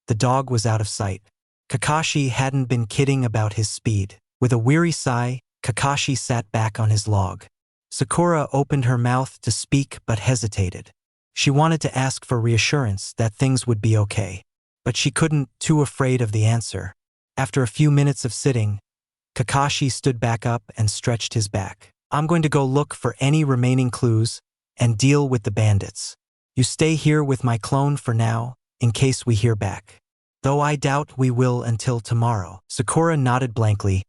the dog was out of sight. Kakashi hadn't been kidding about his speed. With a weary sigh, Kakashi sat back on his log. Sakura opened her mouth to speak but hesitated. She wanted to ask for reassurance that things would be okay, but she couldn't, too afraid of the answer. After a few minutes of sitting, Kakashi stood back up and stretched his back. I'm going to go look for any remaining clues and deal with the bandits. You stay here with my clone for now, in case we hear back. Though I doubt we will until tomorrow. Sakura nodded blankly,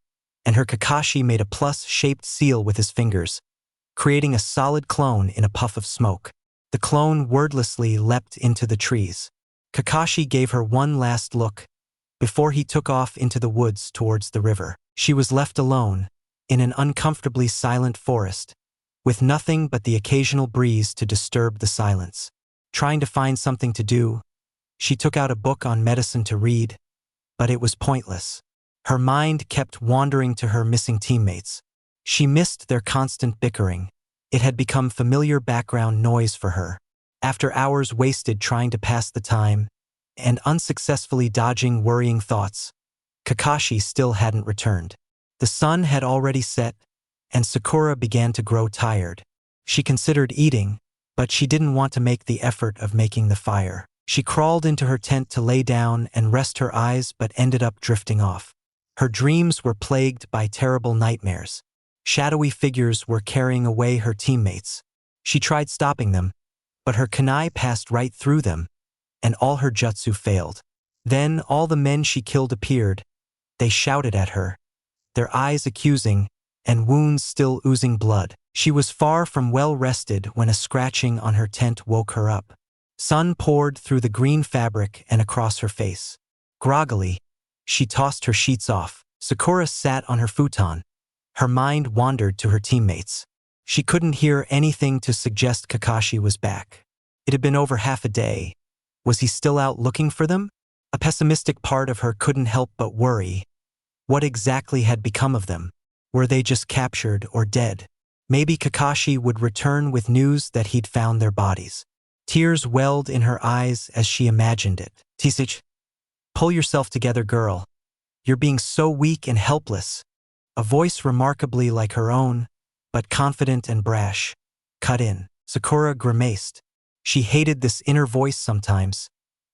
and her Kakashi made a plus-shaped seal with his fingers, creating a solid clone in a puff of smoke. The clone wordlessly leapt into the trees. Kakashi gave her one last look, before he took off into the woods towards the river. She was left alone, in an uncomfortably silent forest, with nothing but the occasional breeze to disturb the silence. Trying to find something to do, she took out a book on medicine to read, but it was pointless. Her mind kept wandering to her missing teammates. She missed their constant bickering. It had become familiar background noise for her. After hours wasted trying to pass the time, and unsuccessfully dodging worrying thoughts, Kakashi still hadn't returned. The sun had already set, and Sakura began to grow tired. She considered eating, but she didn't want to make the effort of making the fire. She crawled into her tent to lay down and rest her eyes but ended up drifting off. Her dreams were plagued by terrible nightmares. Shadowy figures were carrying away her teammates. She tried stopping them, but her kunai passed right through them, and all her jutsu failed. Then all the men she killed appeared. They shouted at her, their eyes accusing, and wounds still oozing blood. She was far from well rested when a scratching on her tent woke her up. Sun poured through the green fabric and across her face. Groggily, she tossed her sheets off. Sakura sat on her futon, Her mind wandered to her teammates. She couldn't hear anything to suggest Kakashi was back. It had been over half a day. Was he still out looking for them? A pessimistic part of her couldn't help but worry. What exactly had become of them? Were they just captured or dead? Maybe Kakashi would return with news that he'd found their bodies. Tears welled in her eyes as she imagined it. Tisich, pull yourself together, girl. You're being so weak and helpless. A voice remarkably like her own, but confident and brash, cut in. Sakura grimaced. She hated this inner voice sometimes,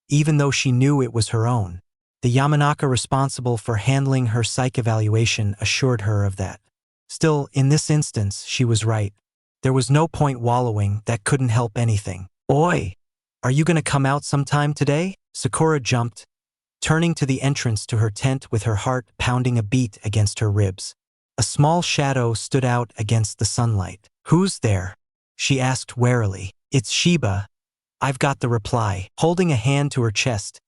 even though she knew it was her own. The Yamanaka responsible for handling her psych evaluation assured her of that. Still, in this instance, she was right. There was no point wallowing, that couldn't help anything. Oi! Are you gonna come out sometime today? Sakura jumped, turning to the entrance to her tent with her heart pounding a beat against her ribs. A small shadow stood out against the sunlight. Who's there? She asked warily. It's Shiba. I've got the reply. Holding a hand to her chest,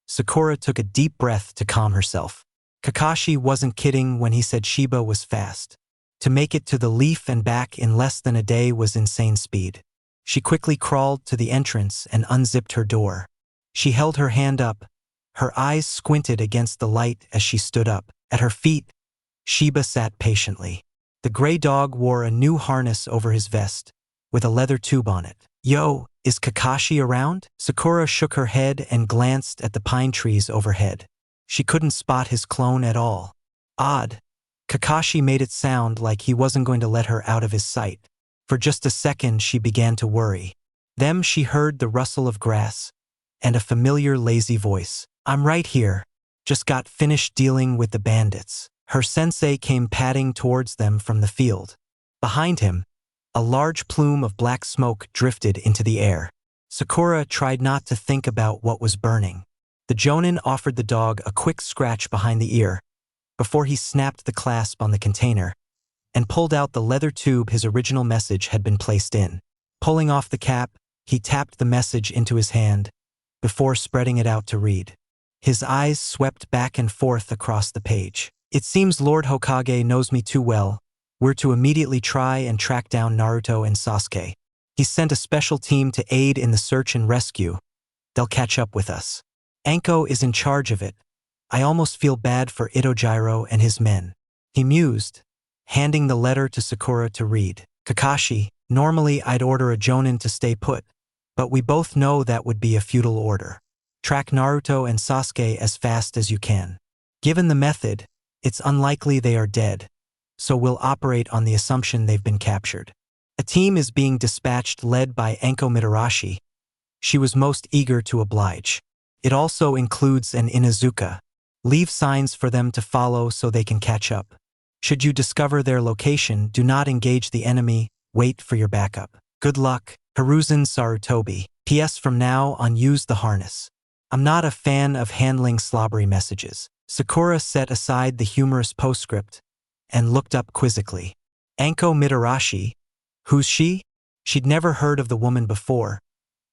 Sakura took a deep breath to calm herself. Kakashi wasn't kidding when he said Shiba was fast. To make it to the Leaf and back in less than a day was insane speed. She quickly crawled to the entrance and unzipped her door. She held her hand up. Her eyes squinted against the light as she stood up. At her feet, Shiba sat patiently. The gray dog wore a new harness over his vest, with a leather tube on it. Yo, is Kakashi around? Sakura shook her head and glanced at the pine trees overhead. She couldn't spot his clone at all. Odd. Kakashi made it sound like he wasn't going to let her out of his sight. For just a second, she began to worry. Then she heard the rustle of grass and a familiar lazy voice. I'm right here. Just got finished dealing with the bandits. Her sensei came padding towards them from the field. Behind him, a large plume of black smoke drifted into the air. Sakura tried not to think about what was burning. The jonin offered the dog a quick scratch behind the ear before he snapped the clasp on the container and pulled out the leather tube his original message had been placed in. Pulling off the cap, he tapped the message into his hand before spreading it out to read. His eyes swept back and forth across the page. It seems Lord Hokage knows me too well. We're to immediately try and track down Naruto and Sasuke. He sent a special team to aid in the search and rescue. They'll catch up with us. Anko is in charge of it. I almost feel bad for Itojiro and his men. He mused, handing the letter to Sakura to read. Kakashi, normally I'd order a jonin to stay put, but we both know that would be a futile order. Track Naruto and Sasuke as fast as you can. Given the method, it's unlikely they are dead, so we'll operate on the assumption they've been captured. A team is being dispatched led by Anko Mitarashi. She was most eager to oblige. It also includes an Inuzuka. Leave signs for them to follow so they can catch up. Should you discover their location, do not engage the enemy, wait for your backup. Good luck, Hiruzen Sarutobi. PS from now on use the harness. I'm not a fan of handling slobbery messages. Sakura set aside the humorous postscript and looked up quizzically. Anko Mitarashi? Who's she? She'd never heard of the woman before,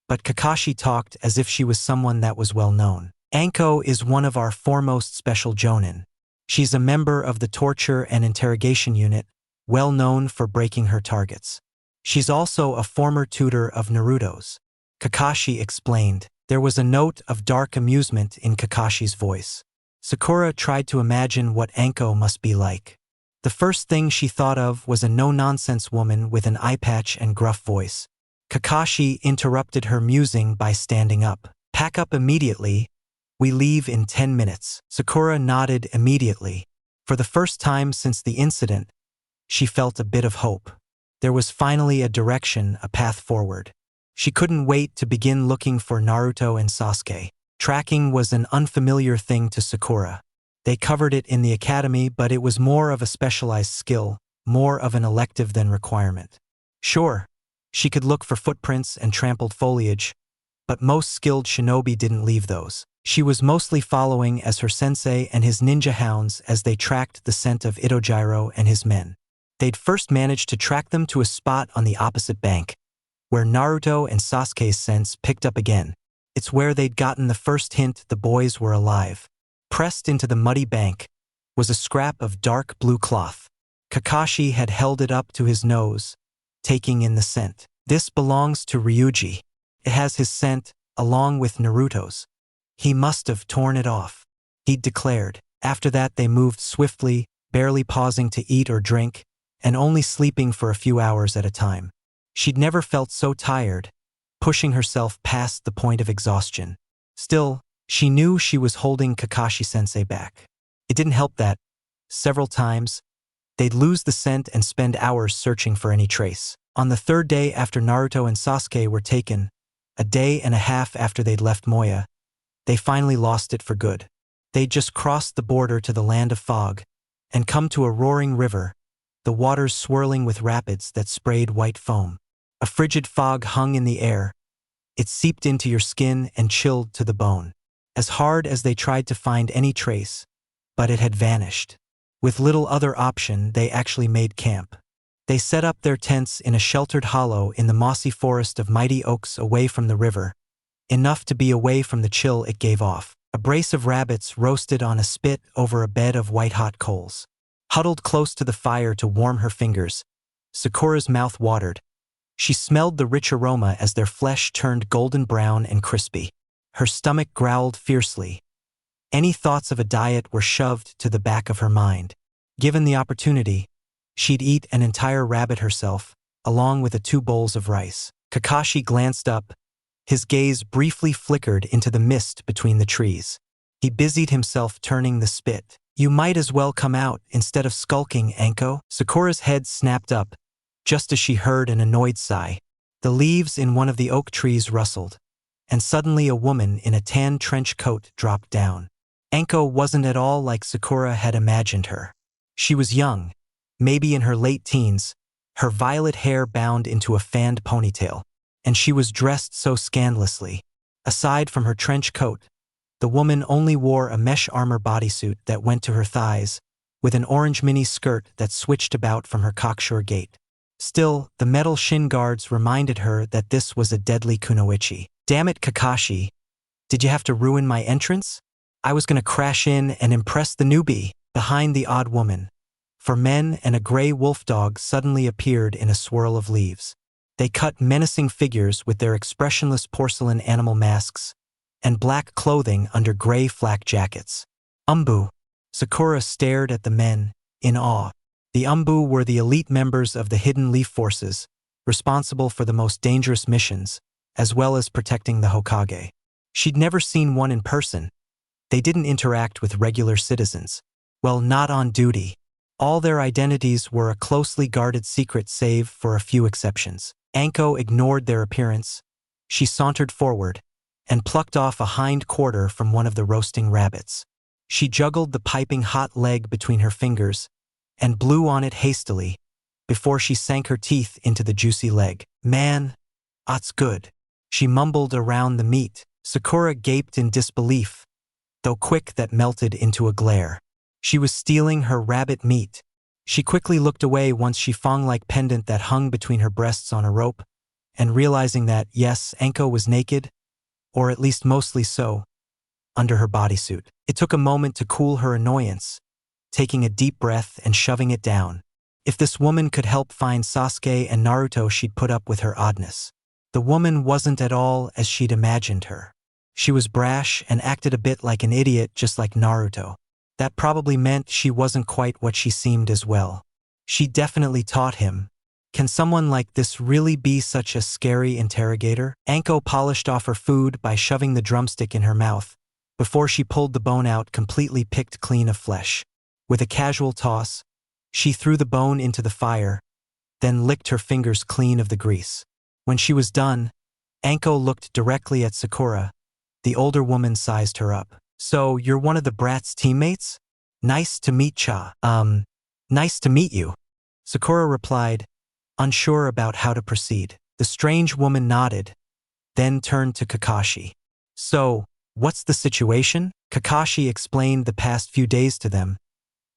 but Kakashi talked as if she was someone that was well known. Anko is one of our foremost special jonin. She's a member of the torture and interrogation unit, well known for breaking her targets. She's also a former tutor of Naruto's. Kakashi explained. There was a note of dark amusement in Kakashi's voice. Sakura tried to imagine what Anko must be like. The first thing she thought of was a no-nonsense woman with an eye patch and gruff voice. Kakashi interrupted her musing by standing up. Pack up immediately. We leave in 10 minutes. Sakura nodded immediately. For the first time since the incident, she felt a bit of hope. There was finally a direction, a path forward. She couldn't wait to begin looking for Naruto and Sasuke. Tracking was an unfamiliar thing to Sakura. They covered it in the academy, but it was more of a specialized skill, more of an elective than requirement. Sure, she could look for footprints and trampled foliage, but most skilled shinobi didn't leave those. She was mostly following as her sensei and his ninja hounds as they tracked the scent of Itojiro and his men. They'd first managed to track them to a spot on the opposite bank, where Naruto and Sasuke's scents picked up again. It's where they'd gotten the first hint the boys were alive. Pressed into the muddy bank was a scrap of dark blue cloth. Kakashi had held it up to his nose, taking in the scent. This belongs to Ryuji. It has his scent, along with Naruto's. He must have torn it off, he'd declared. After that they moved swiftly, barely pausing to eat or drink, and only sleeping for a few hours at a time. She'd never felt so tired, pushing herself past the point of exhaustion. Still, she knew she was holding Kakashi-sensei back. It didn't help that, several times, they'd lose the scent and spend hours searching for any trace. On the third day after Naruto and Sasuke were taken, a day and a half after they'd left Moya, they finally lost it for good. They'd just crossed the border to the land of fog and come to a roaring river, the waters swirling with rapids that sprayed white foam. A frigid fog hung in the air. It seeped into your skin and chilled to the bone. As hard as they tried to find any trace, but it had vanished. With little other option, they actually made camp. They set up their tents in a sheltered hollow in the mossy forest of mighty oaks away from the river, enough to be away from the chill it gave off. A brace of rabbits roasted on a spit over a bed of white-hot coals. Huddled close to the fire to warm her fingers, Sakura's mouth watered. She smelled the rich aroma as their flesh turned golden brown and crispy. Her stomach growled fiercely. Any thoughts of a diet were shoved to the back of her mind. Given the opportunity, she'd eat an entire rabbit herself, along with 2 bowls of rice. Kakashi glanced up. His gaze briefly flickered into the mist between the trees. He busied himself turning the spit. "You might as well come out instead of skulking, Anko." Sakura's head snapped up, just as she heard an annoyed sigh. The leaves in one of the oak trees rustled, and suddenly a woman in a tan trench coat dropped down. Anko wasn't at all like Sakura had imagined her. She was young, maybe in her late teens, her violet hair bound into a fanned ponytail, and she was dressed so scandalously. Aside from her trench coat, the woman only wore a mesh armor bodysuit that went to her thighs, with an orange mini skirt that switched about from her cocksure gait. Still, the metal shin guards reminded her that this was a deadly kunoichi. "Damn it, Kakashi. Did you have to ruin my entrance? I was gonna crash in and impress the newbie." Behind the odd woman, 4 men and a gray wolf dog suddenly appeared in a swirl of leaves. They cut menacing figures with their expressionless porcelain animal masks and black clothing under gray flak jackets. Umbu. Sakura stared at the men, in awe. The Umbu were the elite members of the Hidden Leaf Forces, responsible for the most dangerous missions, as well as protecting the Hokage. She'd never seen one in person. They didn't interact with regular citizens. Well, not on duty. All their identities were a closely guarded secret save for a few exceptions. Anko ignored their appearance. She sauntered forward and plucked off a hind quarter from one of the roasting rabbits. She juggled the piping hot leg between her fingers and blew on it hastily before she sank her teeth into the juicy leg. "Man, that's good." She mumbled around the meat. Sakura gaped in disbelief, though quick that melted into a glare. She was stealing her rabbit meat. She quickly looked away once she thong-like pendant that hung between her breasts on a rope, and realizing that, yes, Anko was naked, or at least mostly so, under her bodysuit. It took a moment to cool her annoyance, taking a deep breath and shoving it down. If this woman could help find Sasuke and Naruto, she'd put up with her oddness. The woman wasn't at all as she'd imagined her. She was brash and acted a bit like an idiot, just like Naruto. That probably meant she wasn't quite what she seemed as well. She definitely taught him. Can someone like this really be such a scary interrogator? Anko polished off her food by shoving the drumstick in her mouth, before she pulled the bone out completely picked clean of flesh. With a casual toss, she threw the bone into the fire, then licked her fingers clean of the grease. When she was done, Anko looked directly at Sakura. The older woman sized her up. "So, you're one of the brat's teammates? Nice to meet ya." Nice to meet you," Sakura replied, unsure about how to proceed. The strange woman nodded, then turned to Kakashi. "So, what's the situation?" Kakashi explained the past few days to them,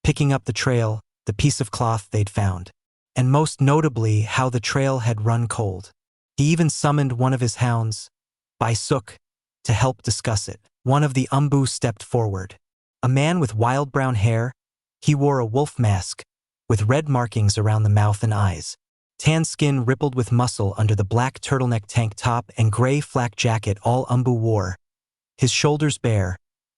picking up the trail, the piece of cloth they'd found, and most notably how the trail had run cold. He even summoned one of his hounds, Baisuk, to help discuss it. One of the Umbu stepped forward. A man with wild brown hair, he wore a wolf mask, with red markings around the mouth and eyes. Tan skin rippled with muscle under the black turtleneck tank top and gray flak jacket all Umbu wore, his shoulders bare,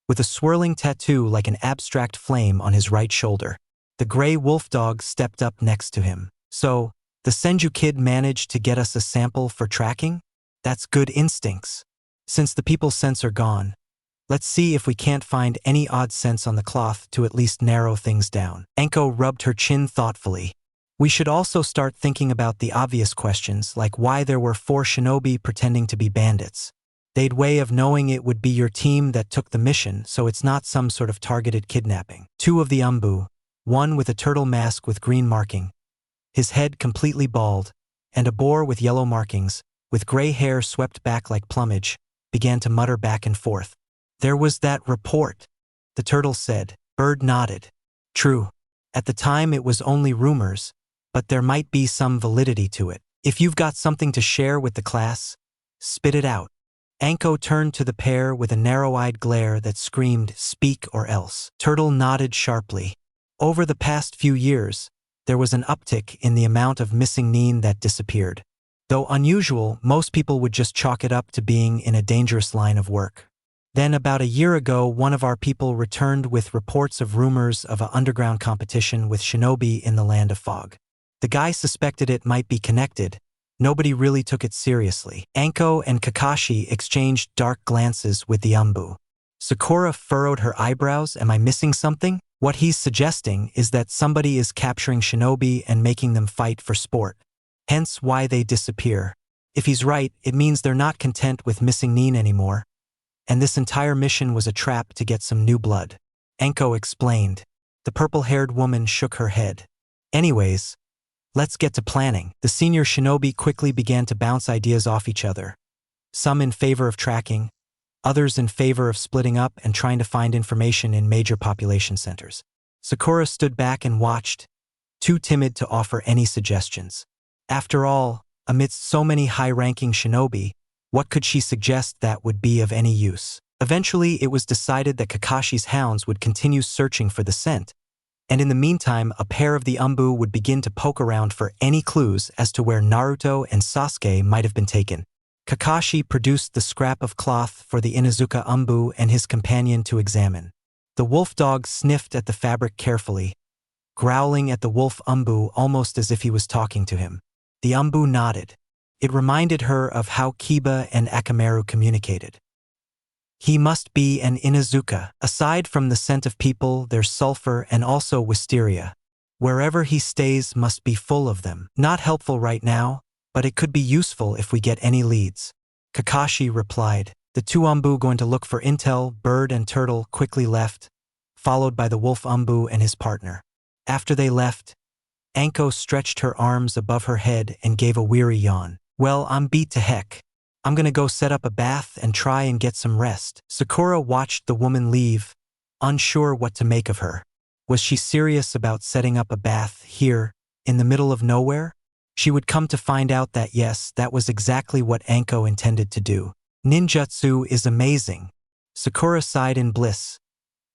with a swirling tattoo like an abstract flame on his right shoulder. The gray wolf dog stepped up next to him. "So, the Senju kid managed to get us a sample for tracking? That's good instincts. Since the people's scents are gone, let's see if we can't find any odd scents on the cloth to at least narrow things down." Anko rubbed her chin thoughtfully. "We should also start thinking about the obvious questions, like why there were 4 shinobi pretending to be bandits. They'd way of knowing it would be your team that took the mission, so it's not some sort of targeted kidnapping." 2 of the Umbu, one with a turtle mask with green marking, his head completely bald, and a boar with yellow markings, with gray hair swept back like plumage, began to mutter back and forth. "There was that report," the turtle said. Bird nodded. "True. At the time it was only rumors, but there might be some validity to it. If you've got something to share with the class, spit it out." Anko turned to the pair with a narrow-eyed glare that screamed, "Speak or else." Turtle nodded sharply. Over the past few years, there was an uptick in the amount of missing nin that disappeared. Though unusual, most people would just chalk it up to being in a dangerous line of work. Then about a year ago, one of our people returned with reports of rumors of an underground competition with shinobi in the Land of Fog. The guy suspected it might be connected. Nobody really took it seriously. Anko and Kakashi exchanged dark glances with the Umbu. Sakura furrowed her eyebrows. "Am I missing something?" "What he's suggesting is that somebody is capturing shinobi and making them fight for sport. Hence why they disappear. If he's right, it means they're not content with missing nin anymore, and this entire mission was a trap to get some new blood." Anko explained. The purple-haired woman shook her head. "Anyways, let's get to planning." The senior shinobi quickly began to bounce ideas off each other, some in favor of tracking, others in favor of splitting up and trying to find information in major population centers. Sakura stood back and watched, too timid to offer any suggestions. After all, amidst so many high-ranking shinobi, what could she suggest that would be of any use? Eventually, it was decided that Kakashi's hounds would continue searching for the scent, and in the meantime, a pair of the Umbu would begin to poke around for any clues as to where Naruto and Sasuke might have been taken. Kakashi produced the scrap of cloth for the Inuzuka Umbu and his companion to examine. The wolf dog sniffed at the fabric carefully, growling at the wolf Umbu almost as if he was talking to him. The Umbu nodded. It reminded her of how Kiba and Akamaru communicated. He must be an Inuzuka. Aside from the scent of people, there's sulfur and also wisteria. Wherever he stays must be full of them. Not helpful right now, but it could be useful if we get any leads. Kakashi replied. The 2 Umbu going to look for intel. Bird and Turtle quickly left, followed by the wolf Umbu and his partner. After they left, Anko stretched her arms above her head and gave a weary yawn. "Well, I'm beat to heck. I'm gonna go set up a bath and try and get some rest." Sakura watched the woman leave, unsure what to make of her. Was she serious about setting up a bath here, in the middle of nowhere? She would come to find out that yes, that was exactly what Anko intended to do. Ninjutsu is amazing. Sakura sighed in bliss,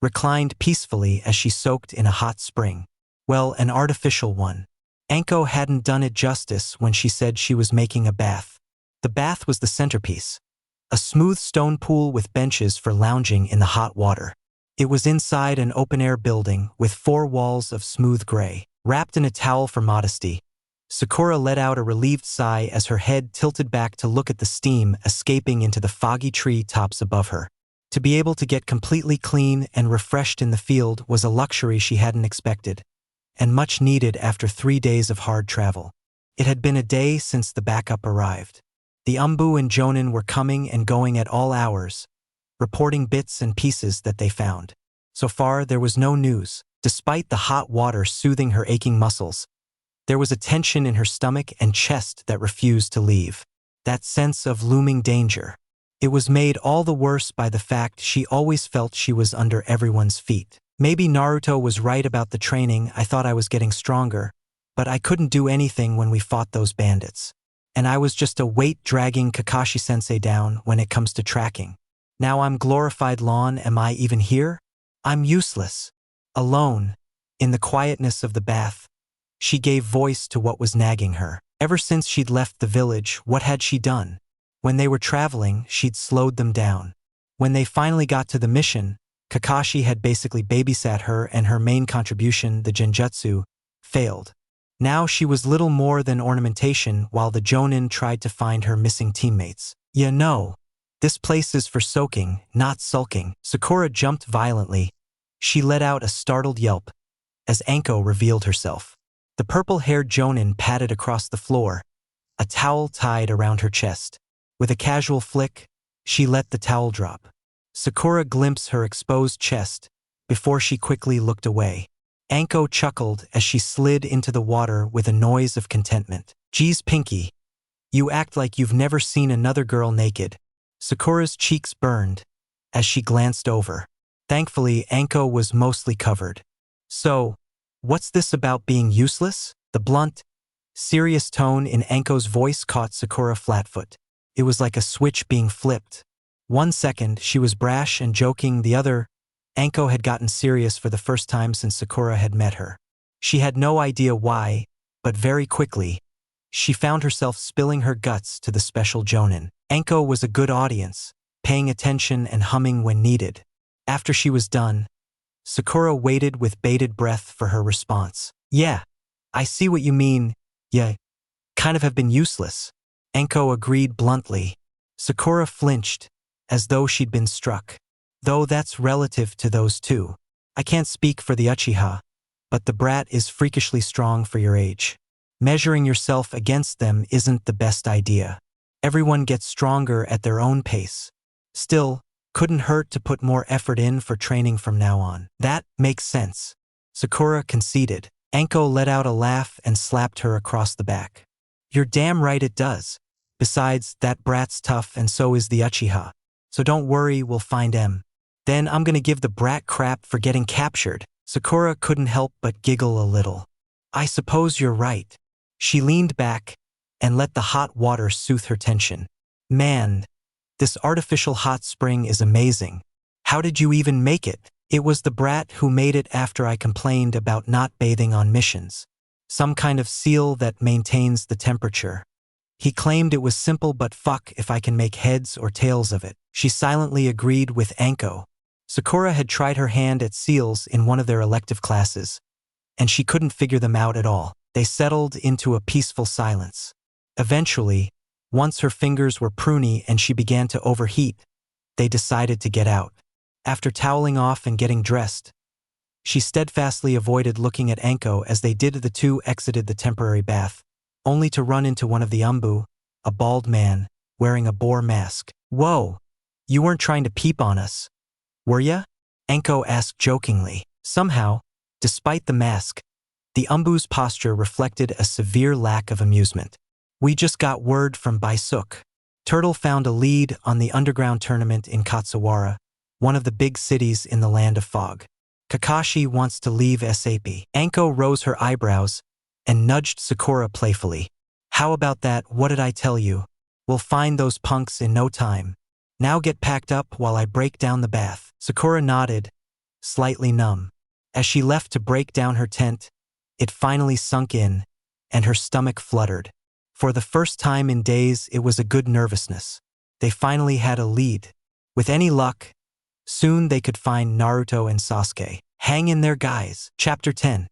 reclined peacefully as she soaked in a hot spring. Well, an artificial one. Anko hadn't done it justice when she said she was making a bath. The bath was the centerpiece, a smooth stone pool with benches for lounging in the hot water. It was inside an open-air building with 4 walls of smooth gray. Wrapped in a towel for modesty, Sakura let out a relieved sigh as her head tilted back to look at the steam escaping into the foggy tree tops above her. To be able to get completely clean and refreshed in the field was a luxury she hadn't expected, and much needed after 3 days of hard travel. It had been a day since the backup arrived. The Umbu and Jonin were coming and going at all hours, reporting bits and pieces that they found. So far, there was no news. Despite the hot water soothing her aching muscles, there was a tension in her stomach and chest that refused to leave. That sense of looming danger. It was made all the worse by the fact she always felt she was under everyone's feet. Maybe Naruto was right about the training. I thought I was getting stronger, but I couldn't do anything when we fought those bandits. And I was just a weight dragging Kakashi-sensei down when it comes to tracking. Now I'm glorified lawn. Am I even here? I'm useless. Alone, in the quietness of the bath, She gave voice to what was nagging her. Ever since she'd left the village, what had she done? When they were traveling, she'd slowed them down. When they finally got to the mission, Kakashi had basically babysat her and her main contribution, the genjutsu, failed. Now she was little more than ornamentation while the Jonin tried to find her missing teammates. "Yeah, no. This place is for soaking, not sulking." Sakura jumped violently. She let out a startled yelp as Anko revealed herself. The purple-haired Jonin padded across the floor, a towel tied around her chest. With a casual flick, she let the towel drop. Sakura glimpsed her exposed chest before she quickly looked away. Anko chuckled as she slid into the water with a noise of contentment. "Geez, Pinky, you act like you've never seen another girl naked." Sakura's cheeks burned as she glanced over. Thankfully, Anko was mostly covered. "So, what's this about being useless?" The blunt, serious tone in Anko's voice caught Sakura flatfoot. It was like a switch being flipped. 1 second, she was brash and joking, the other, Anko had gotten serious for the first time since Sakura had met her. She had no idea why, but very quickly, she found herself spilling her guts to the special Jonin. Anko was a good audience, paying attention and humming when needed. After she was done, Sakura waited with bated breath for her response. "Yeah, I see what you mean. Yeah, kind of have been useless." Anko agreed bluntly. Sakura flinched, as though she'd been struck. "Though that's relative to those two. I can't speak for the Uchiha, but the brat is freakishly strong for your age. Measuring yourself against them isn't the best idea. Everyone gets stronger at their own pace. Still, couldn't hurt to put more effort in for training from now on." "That makes sense," Sakura conceded. Anko let out a laugh and slapped her across the back. "You're damn right it does. Besides, that brat's tough and so is the Uchiha. So don't worry, we'll find him." "Then I'm gonna give the brat crap for getting captured." Sakura couldn't help but giggle a little. "I suppose you're right." She leaned back and let the hot water soothe her tension. "Man, this artificial hot spring is amazing. How did you even make it?" "It was the brat who made it after I complained about not bathing on missions. Some kind of seal that maintains the temperature. He claimed it was simple, but fuck if I can make heads or tails of it." She silently agreed with Anko. Sakura had tried her hand at seals in one of their elective classes, and she couldn't figure them out at all. They settled into a peaceful silence. Eventually, once her fingers were pruny and she began to overheat, they decided to get out. After toweling off and getting dressed, she steadfastly avoided looking at Anko as they did. The two exited the temporary bath, only to run into one of the umbu, a bald man, wearing a boar mask. "Whoa, you weren't trying to peep on us, were ya?" Anko asked jokingly. Somehow, despite the mask, the umbu's posture reflected a severe lack of amusement. "We just got word from Baisuk. Turtle found a lead on the underground tournament in Katsawara, one of the big cities in the land of fog. Kakashi wants to leave SAP." Anko rose her eyebrows and nudged Sakura playfully. "How about that? What did I tell you? We'll find those punks in no time. Now get packed up while I break down the bath." Sakura nodded, slightly numb. As she left to break down her tent, it finally sunk in, and her stomach fluttered. For the first time in days, it was a good nervousness. They finally had a lead. With any luck, soon they could find Naruto and Sasuke. Hang in there, guys. Chapter 10.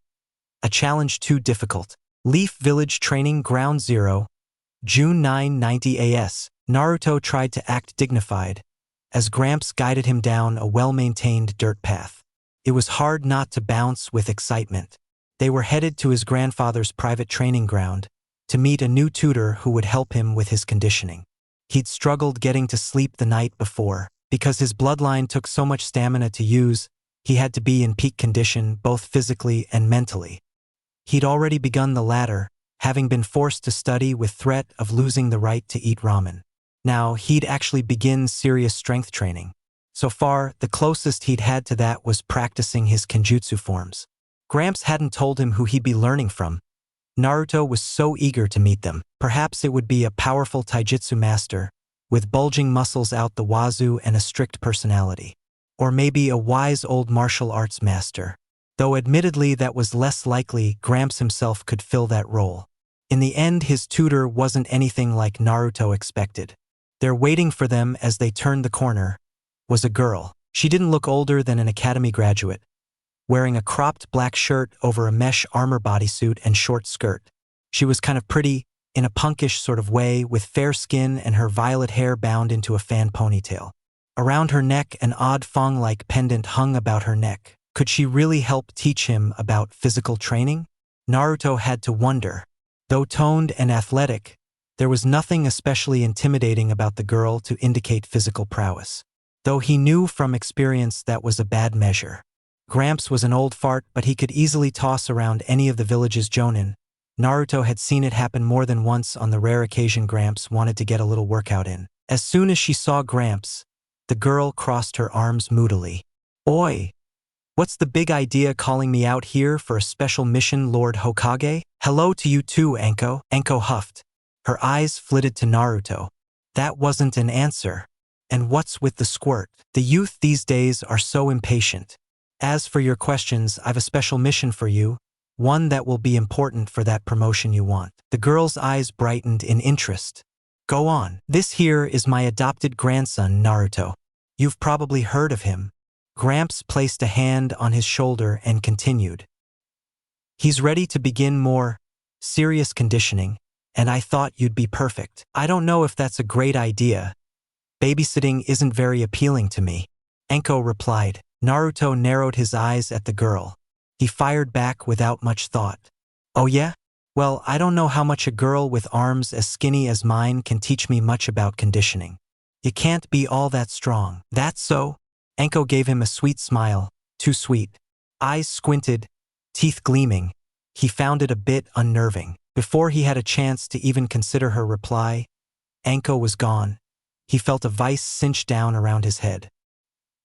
A challenge too difficult. Leaf Village Training Ground Zero, June 990 AS. Naruto tried to act dignified, as Gramps guided him down a well-maintained dirt path. It was hard not to bounce with excitement. They were headed to his grandfather's private training ground to meet a new tutor who would help him with his conditioning. He'd struggled getting to sleep the night before. Because his bloodline took so much stamina to use, he had to be in peak condition both physically and mentally. He'd already begun the latter, having been forced to study with threat of losing the right to eat ramen. Now he'd actually begin serious strength training. So far, the closest he'd had to that was practicing his kenjutsu forms. Gramps hadn't told him who he'd be learning from. Naruto was so eager to meet them. Perhaps it would be a powerful taijutsu master, with bulging muscles out the wazoo and a strict personality. Or maybe a wise old martial arts master. though admittedly that was less likely Gramps himself could fill that role. In the end, his tutor wasn't anything like Naruto expected. There waiting for them as they turned the corner was a girl. She didn't look older than an academy graduate, wearing a cropped black shirt over a mesh armor bodysuit and short skirt. She was kind of pretty, in a punkish sort of way, with fair skin and her violet hair bound into a fan ponytail. Around her neck, an odd thong-like pendant hung about her neck. Could she really help teach him about physical training? Naruto had to wonder. Though toned and athletic, there was nothing especially intimidating about the girl to indicate physical prowess. Though he knew from experience that was a bad measure. Gramps was an old fart, but he could easily toss around any of the village's jonin. Naruto had seen it happen more than once on the rare occasion Gramps wanted to get a little workout in. As soon as she saw Gramps, the girl crossed her arms moodily. "Oi! What's the big idea calling me out here for a special mission, Lord Hokage? Hello to you too, Anko." Anko huffed. Her eyes flitted to Naruto. That wasn't an answer. And what's with the squirt? The youth these days are so impatient. As for your questions, I've a special mission for you, one that will be important for that promotion you want. The girl's eyes brightened in interest. Go on. This here is my adopted grandson, Naruto. You've probably heard of him. Gramps placed a hand on his shoulder and continued. He's ready to begin more serious conditioning, and I thought you'd be perfect. I don't know if that's a great idea. Babysitting isn't very appealing to me. Anko replied. Naruto narrowed his eyes at the girl. He fired back without much thought. Oh yeah? Well, I don't know how much a girl with arms as skinny as mine can teach me much about conditioning. You can't be all that strong. That's so? Anko gave him a sweet smile, too sweet. Eyes squinted, teeth gleaming. He found it a bit unnerving. Before he had a chance to even consider her reply, Anko was gone. He felt a vice cinch down around his head.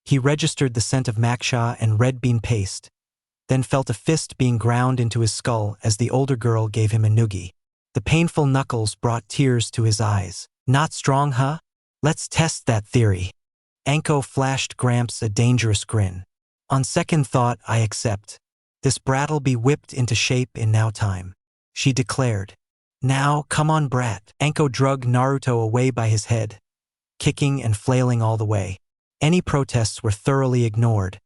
He registered the scent of maksha and red bean paste, then felt a fist being ground into his skull as the older girl gave him a noogie. The painful knuckles brought tears to his eyes. Not strong, huh? Let's test that theory. Anko flashed Gramps a dangerous grin. On second thought, I accept. This brat'll be whipped into shape in no time, she declared. Now, come on, brat. Anko dragged Naruto away by his head, kicking and flailing all the way. Any protests were thoroughly ignored,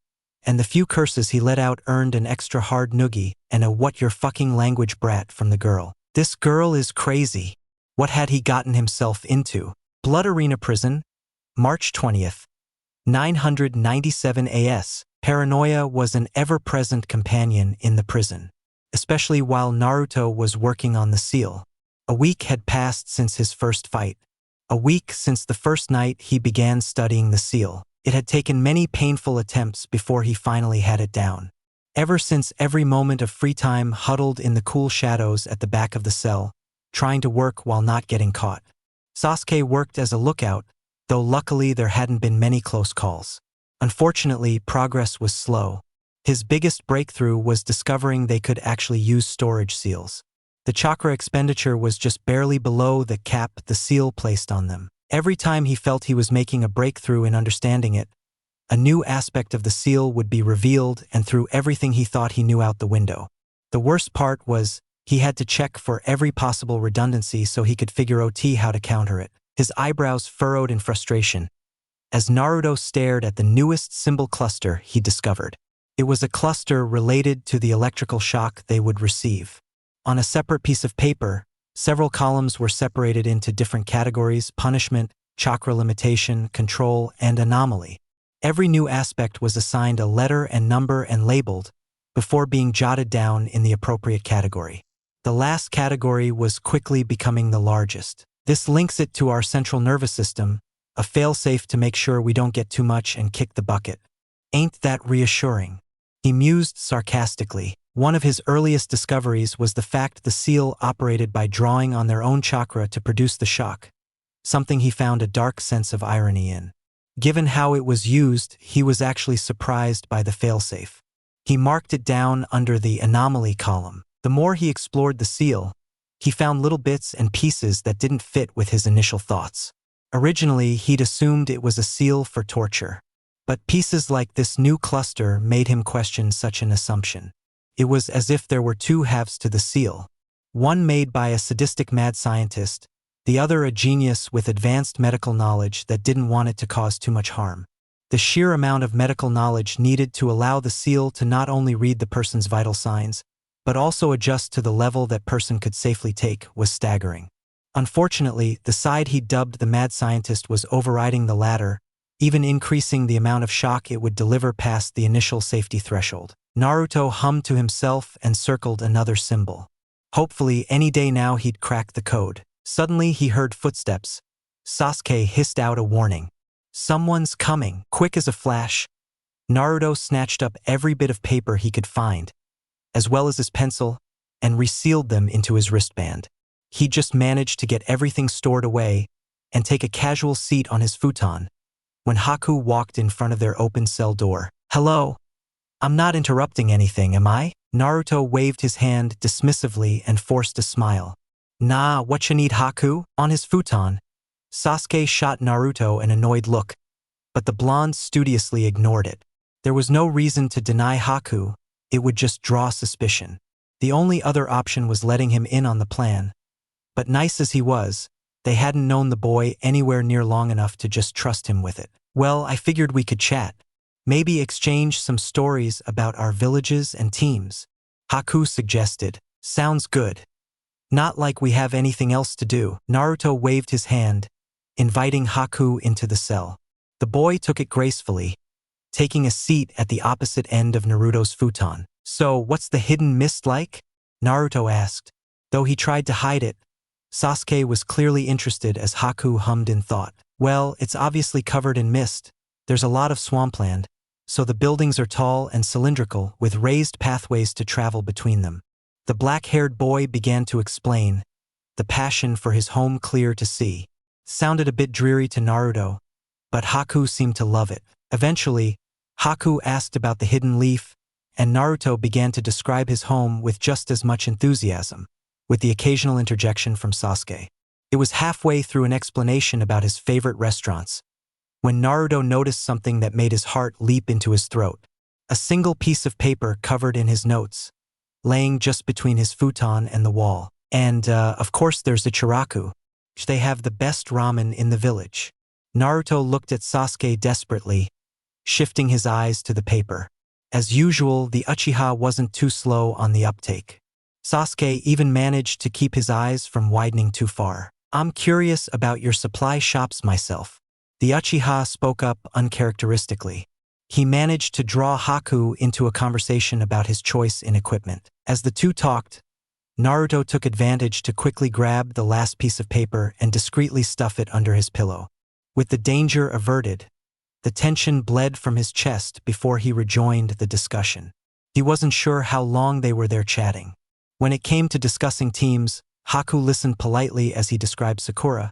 and the few curses he let out earned an extra hard noogie and a "what your fucking language brat" from the girl. This girl is crazy. What had he gotten himself into? Blood Arena Prison, March 20th, 997 AS. Paranoia was an ever-present companion in the prison, especially while Naruto was working on the seal. A week had passed since his first fight. A week since the first night he began studying the seal. It had taken many painful attempts before he finally had it down. Ever since, every moment of free time huddled in the cool shadows at the back of the cell, trying to work while not getting caught. Sasuke worked as a lookout, though luckily there hadn't been many close calls. Unfortunately, progress was slow. His biggest breakthrough was discovering they could actually use storage seals. The chakra expenditure was just barely below the cap the seal placed on them. Every time he felt he was making a breakthrough in understanding it, a new aspect of the seal would be revealed and threw everything he thought he knew out the window. The worst part was, he had to check for every possible redundancy so he could figure out how to counter it. His eyebrows furrowed in frustration as Naruto stared at the newest symbol cluster he discovered. It was a cluster related to the electrical shock they would receive. On a separate piece of paper, several columns were separated into different categories: punishment, chakra limitation, control, and anomaly. Every new aspect was assigned a letter and number and labeled before being jotted down in the appropriate category. The last category was quickly becoming the largest. This links it to our central nervous system, a failsafe to make sure we don't get too much and kick the bucket. Ain't that reassuring? He mused sarcastically. One of his earliest discoveries was the fact the seal operated by drawing on their own chakra to produce the shock, something he found a dark sense of irony in. Given how it was used, he was actually surprised by the failsafe. He marked it down under the anomaly column. The more he explored the seal, he found little bits and pieces that didn't fit with his initial thoughts. Originally, he'd assumed it was a seal for torture. But pieces like this new cluster made him question such an assumption. It was as if there were two halves to the seal. One made by a sadistic mad scientist, the other a genius with advanced medical knowledge that didn't want it to cause too much harm. The sheer amount of medical knowledge needed to allow the seal to not only read the person's vital signs, but also adjust to the level that person could safely take was staggering. Unfortunately, the side he dubbed the mad scientist was overriding the latter, even increasing the amount of shock it would deliver past the initial safety threshold. Naruto hummed to himself and circled another symbol. Hopefully, any day now he'd crack the code. Suddenly, he heard footsteps. Sasuke hissed out a warning. "Someone's coming!" Quick as a flash, Naruto snatched up every bit of paper he could find, as well as his pencil, and resealed them into his wristband. He just managed to get everything stored away and take a casual seat on his futon when Haku walked in front of their open cell door. "Hello? I'm not interrupting anything, am I?" Naruto waved his hand dismissively and forced a smile. "Nah, what you need, Haku?" On his futon, Sasuke shot Naruto an annoyed look, but the blonde studiously ignored it. There was no reason to deny Haku, it would just draw suspicion. The only other option was letting him in on the plan. But nice as he was, they hadn't known the boy anywhere near long enough to just trust him with it. "Well, I figured we could chat. Maybe exchange some stories about our villages and teams," Haku suggested. "Sounds good. Not like we have anything else to do." Naruto waved his hand, inviting Haku into the cell. The boy took it gracefully, taking a seat at the opposite end of Naruto's futon. "So, what's the hidden mist like?" Naruto asked. Though he tried to hide it, Sasuke was clearly interested as Haku hummed in thought. "Well, it's obviously covered in mist. There's a lot of swampland, so the buildings are tall and cylindrical with raised pathways to travel between them." The black-haired boy began to explain, the passion for his home clear to see. Sounded a bit dreary to Naruto, but Haku seemed to love it. Eventually, Haku asked about the hidden leaf, and Naruto began to describe his home with just as much enthusiasm, with the occasional interjection from Sasuke. It was halfway through an explanation about his favorite restaurants, when Naruto noticed something that made his heart leap into his throat. A single piece of paper covered in his notes, laying just between his futon and the wall. "And, of course there's the Chiraku. They have the best ramen in the village." Naruto looked at Sasuke desperately, shifting his eyes to the paper. As usual, the Uchiha wasn't too slow on the uptake. Sasuke even managed to keep his eyes from widening too far. "I'm curious about your supply shops myself." The Uchiha spoke up uncharacteristically. He managed to draw Haku into a conversation about his choice in equipment. As the two talked, Naruto took advantage to quickly grab the last piece of paper and discreetly stuff it under his pillow. With the danger averted, the tension bled from his chest before he rejoined the discussion. He wasn't sure how long they were there chatting. When it came to discussing teams, Haku listened politely as he described Sakura,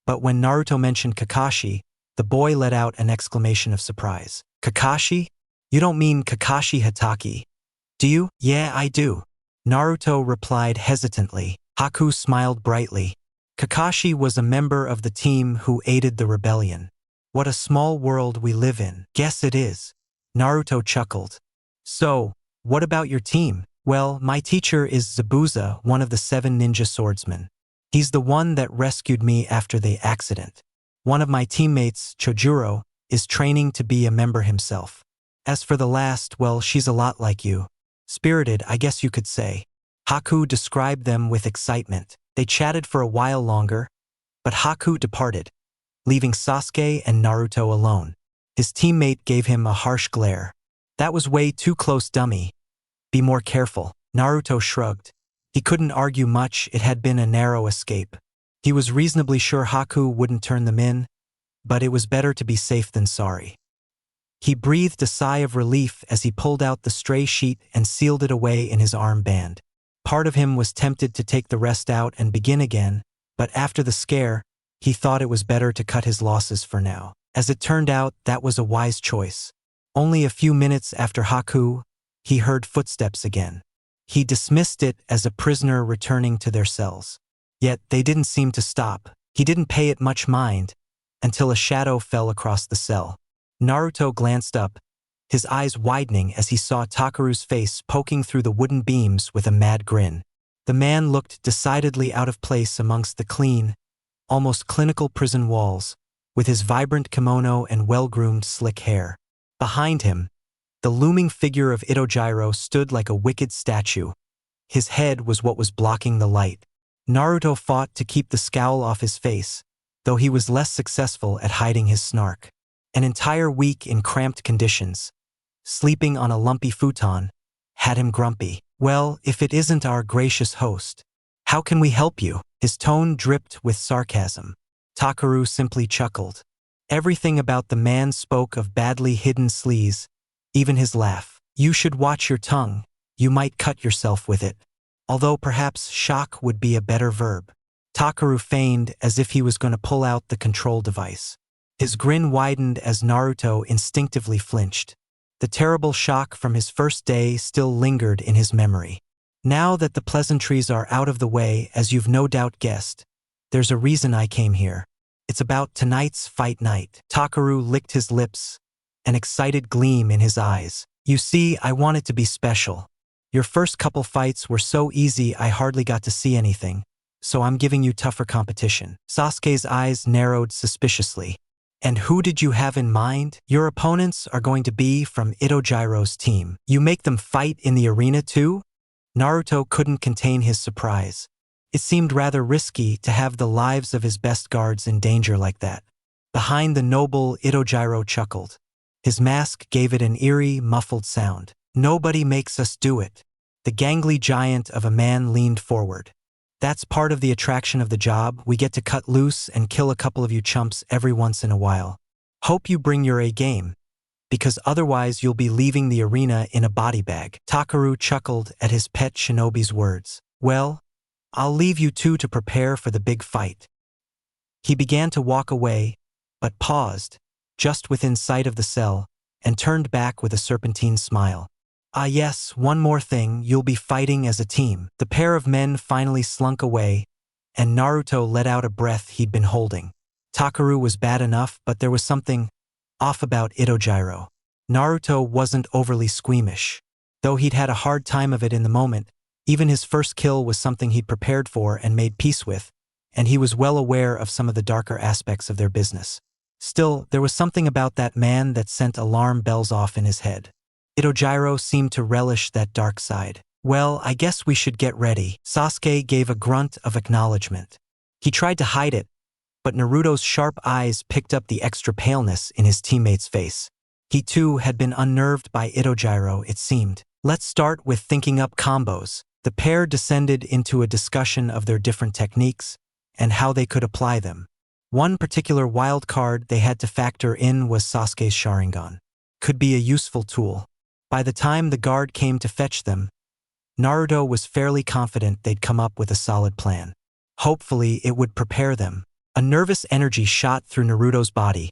but when Naruto mentioned Kakashi, the boy let out an exclamation of surprise. "Kakashi? You don't mean Kakashi Hatake, do you?" "Yeah, I do," Naruto replied hesitantly. Haku smiled brightly. "Kakashi was a member of the team who aided the rebellion. What a small world we live in." "Guess it is," Naruto chuckled. "So, what about your team?" "Well, my teacher is Zabuza, one of the 7 ninja swordsmen. He's the one that rescued me after the accident. One of my teammates, Chojuro, is training to be a member himself. As for the last, well, she's a lot like you. Spirited, I guess you could say." Haku described them with excitement. They chatted for a while longer, but Haku departed, leaving Sasuke and Naruto alone. His teammate gave him a harsh glare. "That was way too close, dummy. Be more careful." Naruto shrugged. He couldn't argue much, it had been a narrow escape. He was reasonably sure Haku wouldn't turn them in, but it was better to be safe than sorry. He breathed a sigh of relief as he pulled out the stray sheet and sealed it away in his armband. Part of him was tempted to take the rest out and begin again, but after the scare, he thought it was better to cut his losses for now. As it turned out, that was a wise choice. Only a few minutes after Haku, he heard footsteps again. He dismissed it as a prisoner returning to their cells. Yet they didn't seem to stop. He didn't pay it much mind until a shadow fell across the cell. Naruto glanced up, his eyes widening as he saw Takaru's face poking through the wooden beams with a mad grin. The man looked decidedly out of place amongst the clean, almost clinical prison walls, with his vibrant kimono and well-groomed slick hair. Behind him, the looming figure of Itojiro stood like a wicked statue. His head was what was blocking the light. Naruto fought to keep the scowl off his face, though he was less successful at hiding his snark. An entire week in cramped conditions, sleeping on a lumpy futon, had him grumpy. Well, if it isn't our gracious host, how can we help you? His tone dripped with sarcasm. Takaru simply chuckled. Everything about the man spoke of badly hidden sleaze, even his laugh. You should watch your tongue. You might cut yourself with it. Although perhaps shock would be a better verb. Takaru feigned as if he was going to pull out the control device. His grin widened as Naruto instinctively flinched. The terrible shock from his first day still lingered in his memory. Now that the pleasantries are out of the way, as you've no doubt guessed, there's a reason I came here. It's about tonight's fight night. Takaru licked his lips, an excited gleam in his eyes. You see, I wanted to be special. Your first couple fights were so easy I hardly got to see anything, so I'm giving you tougher competition. Sasuke's eyes narrowed suspiciously. And who did you have in mind? Your opponents are going to be from Itojiro's team. You make them fight in the arena too? Naruto couldn't contain his surprise. It seemed rather risky to have the lives of his best guards in danger like that. Behind the noble, Itojiro chuckled. His mask gave it an eerie, muffled sound. Nobody makes us do it. The gangly giant of a man leaned forward. That's part of the attraction of the job. We get to cut loose and kill a couple of you chumps every once in a while. Hope you bring your A game, because otherwise you'll be leaving the arena in a body bag. Takaru chuckled at his pet shinobi's words. Well, I'll leave you two to prepare for the big fight. He began to walk away, but paused, just within sight of the cell, and turned back with a serpentine smile. Ah yes, one more thing, you'll be fighting as a team. The pair of men finally slunk away, and Naruto let out a breath he'd been holding. Takaru was bad enough, but there was something off about Itojiro. Naruto wasn't overly squeamish. Though he'd had a hard time of it in the moment, even his first kill was something he'd prepared for and made peace with, and he was well aware of some of the darker aspects of their business. Still, there was something about that man that sent alarm bells off in his head. Itojiro seemed to relish that dark side. Well, I guess we should get ready. Sasuke gave a grunt of acknowledgement. He tried to hide it, but Naruto's sharp eyes picked up the extra paleness in his teammate's face. He too had been unnerved by Itojiro, it seemed. Let's start with thinking up combos. The pair descended into a discussion of their different techniques and how they could apply them. One particular wild card they had to factor in was Sasuke's Sharingan. Could be a useful tool. By the time the guard came to fetch them, Naruto was fairly confident they'd come up with a solid plan. Hopefully, it would prepare them. A nervous energy shot through Naruto's body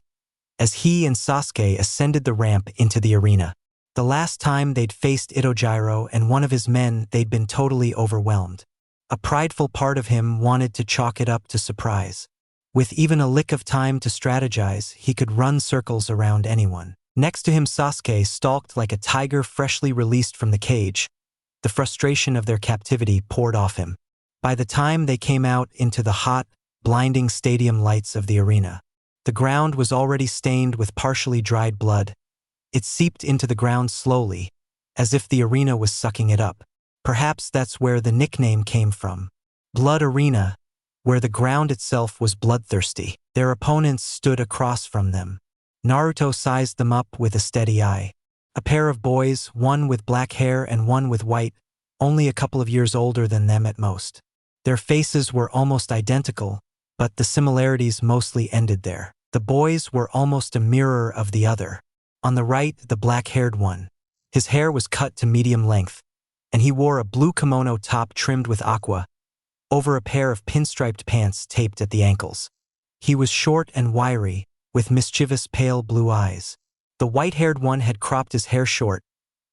as he and Sasuke ascended the ramp into the arena. The last time they'd faced Itojiro and one of his men, they'd been totally overwhelmed. A prideful part of him wanted to chalk it up to surprise. With even a lick of time to strategize, he could run circles around anyone. Next to him, Sasuke stalked like a tiger freshly released from the cage. The frustration of their captivity poured off him. By the time they came out into the hot, blinding stadium lights of the arena, the ground was already stained with partially dried blood. It seeped into the ground slowly, as if the arena was sucking it up. Perhaps that's where the nickname came from. Blood Arena, where the ground itself was bloodthirsty. Their opponents stood across from them. Naruto sized them up with a steady eye. A pair of boys, one with black hair and one with white, only a couple of years older than them at most. Their faces were almost identical, but the similarities mostly ended there. The boys were almost a mirror of the other. On the right, the black-haired one. His hair was cut to medium length, and he wore a blue kimono top trimmed with aqua, over a pair of pinstriped pants taped at the ankles. He was short and wiry, with mischievous pale blue eyes. The white-haired one had cropped his hair short,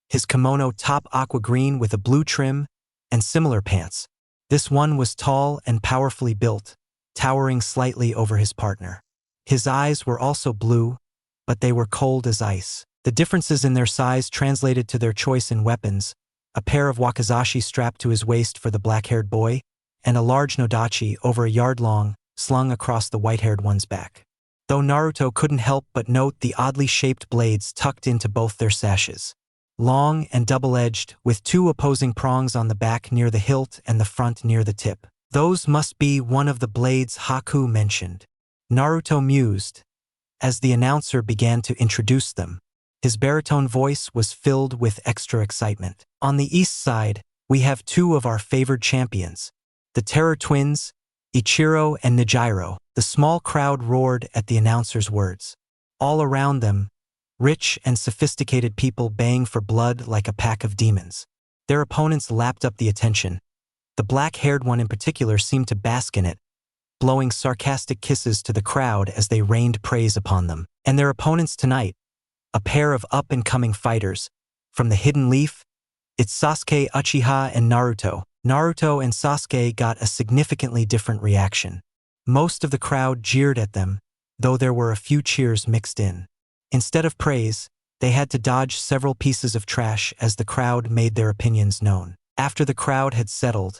his kimono top aqua green with a blue trim, and similar pants. This one was tall and powerfully built, towering slightly over his partner. His eyes were also blue, but they were cold as ice. The differences in their size translated to their choice in weapons: a pair of wakizashi strapped to his waist for the black-haired boy, and a large nodachi over a yard long, slung across the white-haired one's back. Though Naruto couldn't help but note the oddly shaped blades tucked into both their sashes. Long and double-edged, with two opposing prongs on the back near the hilt and the front near the tip. Those must be one of the blades Haku mentioned. Naruto mused, as the announcer began to introduce them. His baritone voice was filled with extra excitement. On the east side, we have two of our favored champions, the Terror Twins, Ichiro and Nijiro. The small crowd roared at the announcer's words. All around them, rich and sophisticated people baying for blood like a pack of demons. Their opponents lapped up the attention. The black-haired one in particular seemed to bask in it, blowing sarcastic kisses to the crowd as they rained praise upon them. And their opponents tonight, a pair of up-and-coming fighters. From the Hidden Leaf, it's Sasuke, Uchiha, and Naruto. Naruto and Sasuke got a significantly different reaction. Most of the crowd jeered at them, though there were a few cheers mixed in. Instead of praise, they had to dodge several pieces of trash as the crowd made their opinions known. After the crowd had settled,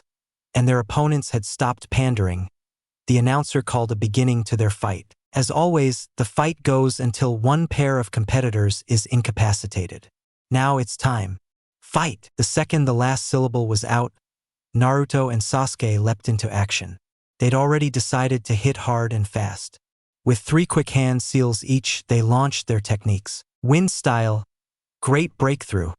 and their opponents had stopped pandering, the announcer called a beginning to their fight. As always, the fight goes until one pair of competitors is incapacitated. Now it's time. Fight! The second the last syllable was out, Naruto and Sasuke leapt into action. They'd already decided to hit hard and fast. With 3 quick hand seals each, they launched their techniques. Wind style. Great breakthrough.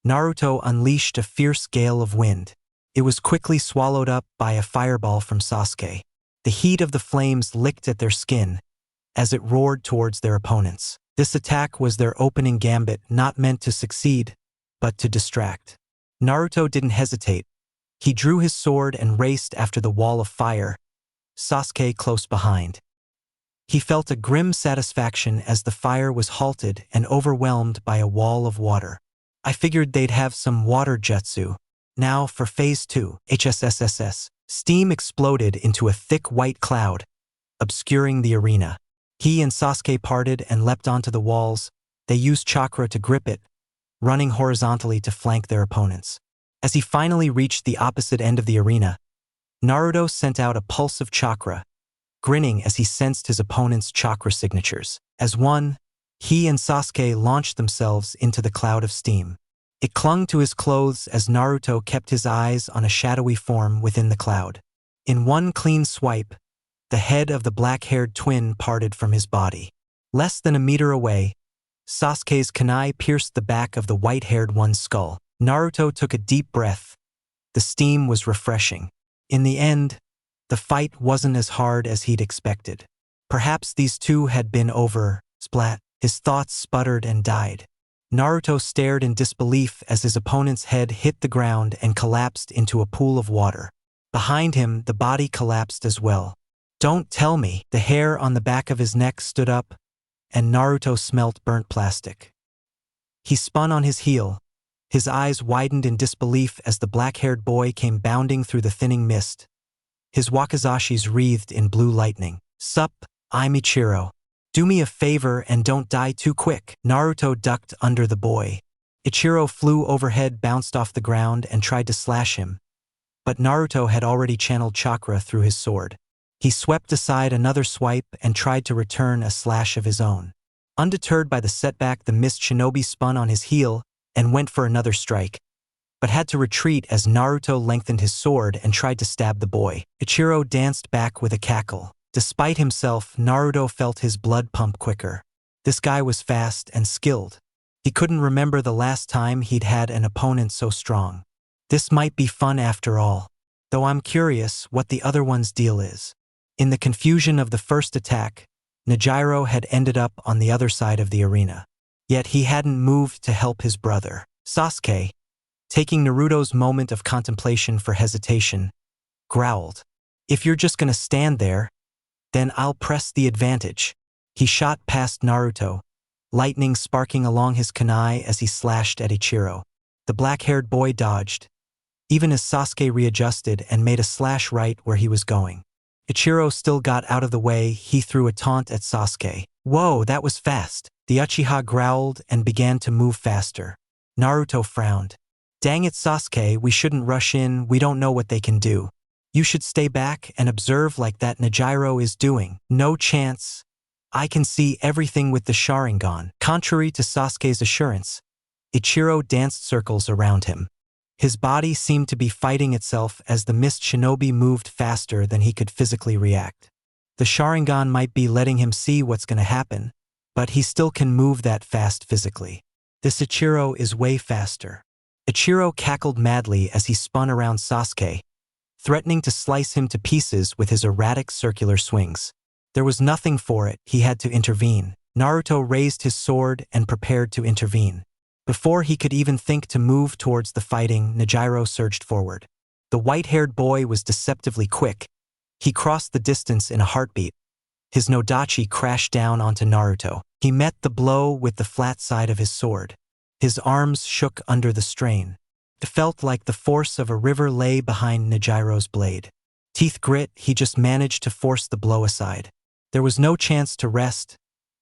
Naruto unleashed a fierce gale of wind. It was quickly swallowed up by a fireball from Sasuke. The heat of the flames licked at their skin as it roared towards their opponents. This attack was their opening gambit, not meant to succeed, but to distract. Naruto didn't hesitate. He drew his sword and raced after the wall of fire, Sasuke close behind. He felt a grim satisfaction as the fire was halted and overwhelmed by a wall of water. I figured they'd have some water jutsu. Now for Phase 2, HSSSS. Steam exploded into a thick white cloud, obscuring the arena. He and Sasuke parted and leapt onto the walls. They used chakra to grip it, running horizontally to flank their opponents. As he finally reached the opposite end of the arena, Naruto sent out a pulse of chakra, grinning as he sensed his opponent's chakra signatures. As one, he and Sasuke launched themselves into the cloud of steam. It clung to his clothes as Naruto kept his eyes on a shadowy form within the cloud. In one clean swipe, the head of the black-haired twin parted from his body. Less than a meter away, Sasuke's kunai pierced the back of the white-haired one's skull. Naruto took a deep breath. The steam was refreshing. In the end, the fight wasn't as hard as he'd expected. Perhaps these two had been over, splat. His thoughts sputtered and died. Naruto stared in disbelief as his opponent's head hit the ground and collapsed into a pool of water. Behind him, the body collapsed as well. Don't tell me. The hair on the back of his neck stood up, and Naruto smelt burnt plastic. He spun on his heel. His eyes widened in disbelief as the black-haired boy came bounding through the thinning mist, his wakizashis wreathed in blue lightning. Sup, I'm Ichiro. Do me a favor and don't die too quick. Naruto ducked under the boy. Ichiro flew overhead, bounced off the ground, and tried to slash him. But Naruto had already channeled chakra through his sword. He swept aside another swipe and tried to return a slash of his own. Undeterred by the setback, the mist shinobi spun on his heel and went for another strike, but had to retreat as Naruto lengthened his sword and tried to stab the boy. Ichiro danced back with a cackle. Despite himself, Naruto felt his blood pump quicker. This guy was fast and skilled. He couldn't remember the last time he'd had an opponent so strong. This might be fun after all, though I'm curious what the other one's deal is. In the confusion of the first attack, Nijiro had ended up on the other side of the arena. Yet he hadn't moved to help his brother. Sasuke, taking Naruto's moment of contemplation for hesitation, growled, "If you're just gonna stand there, then I'll press the advantage." He shot past Naruto, lightning sparking along his kunai as he slashed at Ichiro. The black-haired boy dodged, even as Sasuke readjusted and made a slash right where he was going. Ichiro still got out of the way. He threw a taunt at Sasuke. Whoa, that was fast. The Uchiha growled and began to move faster. Naruto frowned. Dang it, Sasuke, we shouldn't rush in, we don't know what they can do. You should stay back and observe like that Nejiro is doing. No chance. I can see everything with the Sharingan. Contrary to Sasuke's assurance, Ichiro danced circles around him. His body seemed to be fighting itself as the mist shinobi moved faster than he could physically react. The Sharingan might be letting him see what's going to happen, but he still can move that fast physically. This Ichiro is way faster. Ichiro cackled madly as he spun around Sasuke, threatening to slice him to pieces with his erratic circular swings. There was nothing for it, he had to intervene. Naruto raised his sword and prepared to intervene. Before he could even think to move towards the fighting, Nejiro surged forward. The white-haired boy was deceptively quick. He crossed the distance in a heartbeat. His Nodachi crashed down onto Naruto. He met the blow with the flat side of his sword. His arms shook under the strain. It felt like the force of a river lay behind Nejiro's blade. Teeth grit, he just managed to force the blow aside. There was no chance to rest.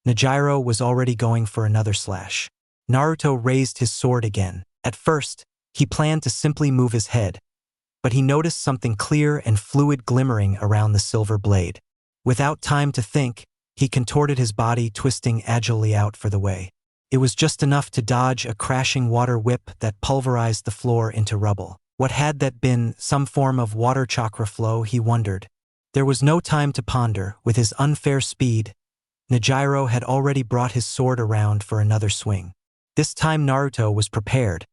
Nejiro was already going for another slash. Naruto raised his sword again. At first, he planned to simply move his head, but he noticed something clear and fluid glimmering around the silver blade. Without time to think, he contorted his body, twisting agilely out for the way. It was just enough to dodge a crashing water whip that pulverized the floor into rubble. What had that been? Some form of water chakra flow, he wondered. There was no time to ponder. With his unfair speed, Nejiro had already brought his sword around for another swing. This time Naruto was prepared.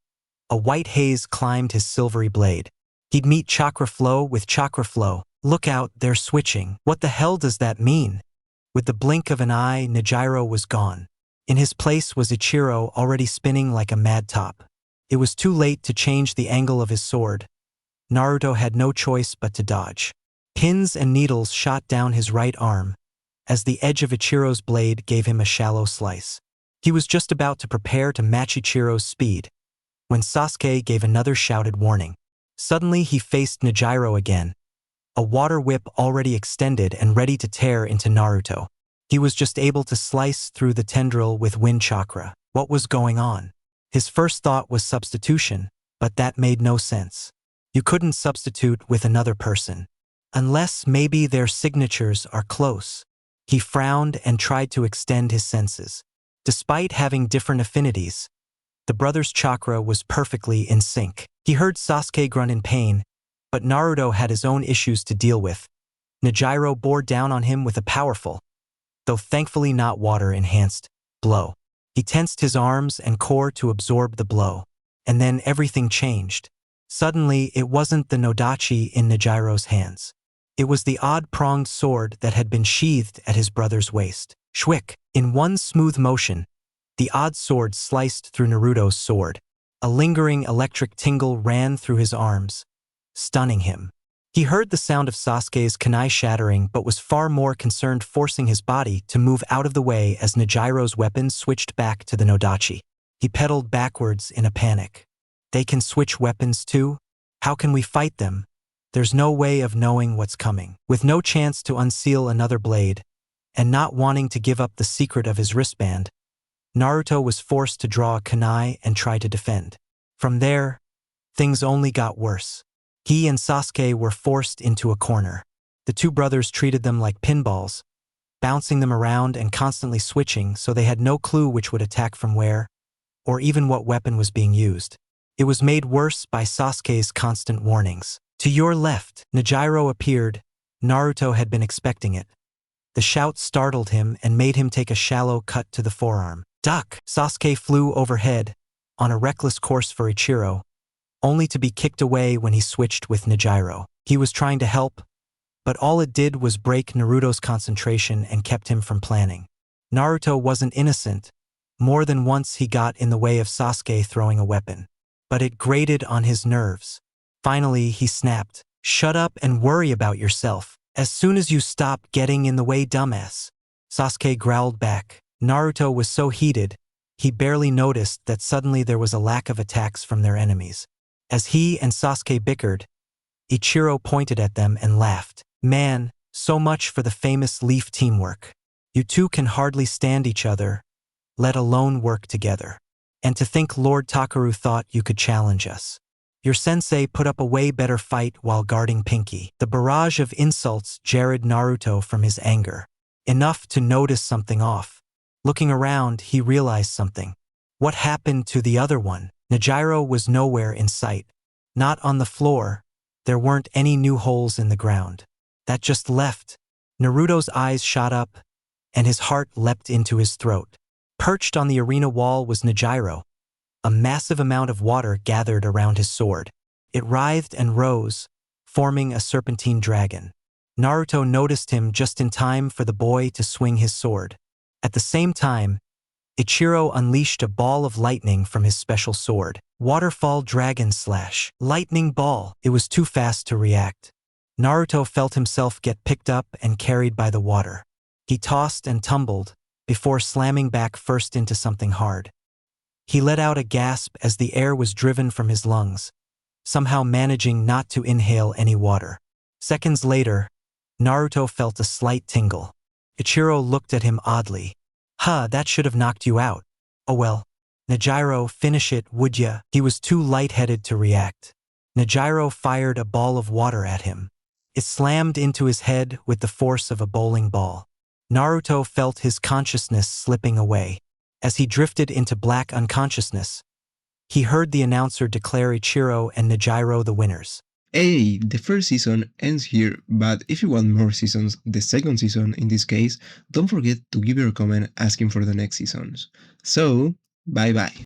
A white haze climbed his silvery blade. He'd meet chakra flow with chakra flow. Look out, they're switching. What the hell does that mean? With the blink of an eye, Nejiro was gone. In his place was Ichiro, already spinning like a mad top. It was too late to change the angle of his sword. Naruto had no choice but to dodge. Pins and needles shot down his right arm, as the edge of Ichiro's blade gave him a shallow slice. He was just about to prepare to match Ichiro's speed, when Sasuke gave another shouted warning. Suddenly he faced Nejiro again, a water whip already extended and ready to tear into Naruto. He was just able to slice through the tendril with wind chakra. What was going on? His first thought was substitution, but that made no sense. You couldn't substitute with another person, unless maybe their signatures are close. He frowned and tried to extend his senses. Despite having different affinities, the brothers' chakra was perfectly in sync. He heard Sasuke grunt in pain, but Naruto had his own issues to deal with. Nejiro bore down on him with a powerful, though thankfully not water-enhanced, blow. He tensed his arms and core to absorb the blow, and then everything changed. Suddenly, it wasn't the Nodachi in Nejiro's hands. It was the odd-pronged sword that had been sheathed at his brother's waist. Shwick! In one smooth motion, the odd sword sliced through Naruto's sword. A lingering electric tingle ran through his arms, stunning him. He heard the sound of Sasuke's kunai shattering but was far more concerned forcing his body to move out of the way as Nejiro's weapon switched back to the Nodachi. He pedaled backwards in a panic. They can switch weapons too? How can we fight them? There's no way of knowing what's coming. With no chance to unseal another blade, and not wanting to give up the secret of his wristband, Naruto was forced to draw a kunai and try to defend. From there, things only got worse. He and Sasuke were forced into a corner. The two brothers treated them like pinballs, bouncing them around and constantly switching so they had no clue which would attack from where, or even what weapon was being used. It was made worse by Sasuke's constant warnings. To your left, Nejiro appeared. Naruto had been expecting it. The shout startled him and made him take a shallow cut to the forearm. Duck! Sasuke flew overhead, on a reckless course for Ichiro, only to be kicked away when he switched with Nejiro. He was trying to help, but all it did was break Naruto's concentration and kept him from planning. Naruto wasn't innocent. More than once he got in the way of Sasuke throwing a weapon, but it grated on his nerves. Finally, he snapped. Shut up and worry about yourself. As soon as you stop getting in the way, dumbass. Sasuke growled back. Naruto was so heated, he barely noticed that suddenly there was a lack of attacks from their enemies. As he and Sasuke bickered, Ichiro pointed at them and laughed. Man, so much for the famous leaf teamwork. You two can hardly stand each other. let alone work together. And to think Lord Takaru thought you could challenge us. Your sensei put up a way better fight while guarding Pinky. The barrage of insults jarred Naruto from his anger. Enough to notice something off. Looking around, he realized something. What happened to the other one? Nejiro was nowhere in sight. Not on the floor. There weren't any new holes in the ground. That just left. Naruto's eyes shot up, and his heart leapt into his throat. Perched on the arena wall was Nejiro. A massive amount of water gathered around his sword. It writhed and rose, forming a serpentine dragon. Naruto noticed him just in time for the boy to swing his sword. At the same time, Ichiro unleashed a ball of lightning from his special sword. Waterfall Dragon Slash. Lightning Ball. It was too fast to react. Naruto felt himself get picked up and carried by the water. He tossed and tumbled, before slamming back first into something hard. He let out a gasp as the air was driven from his lungs, somehow managing not to inhale any water. Seconds later, Naruto felt a slight tingle. Ichiro looked at him oddly. That should have knocked you out. Oh well. Nejiro, finish it, would ya? He was too lightheaded to react. Nejiro fired a ball of water at him. It slammed into his head with the force of a bowling ball. Naruto felt his consciousness slipping away. As he drifted into black unconsciousness, he heard the announcer declare Ichiro and Nejiro the winners. Hey, the first season ends here, but if you want more seasons, the second season in this case, don't forget to give your comment asking for the next seasons. So, bye bye.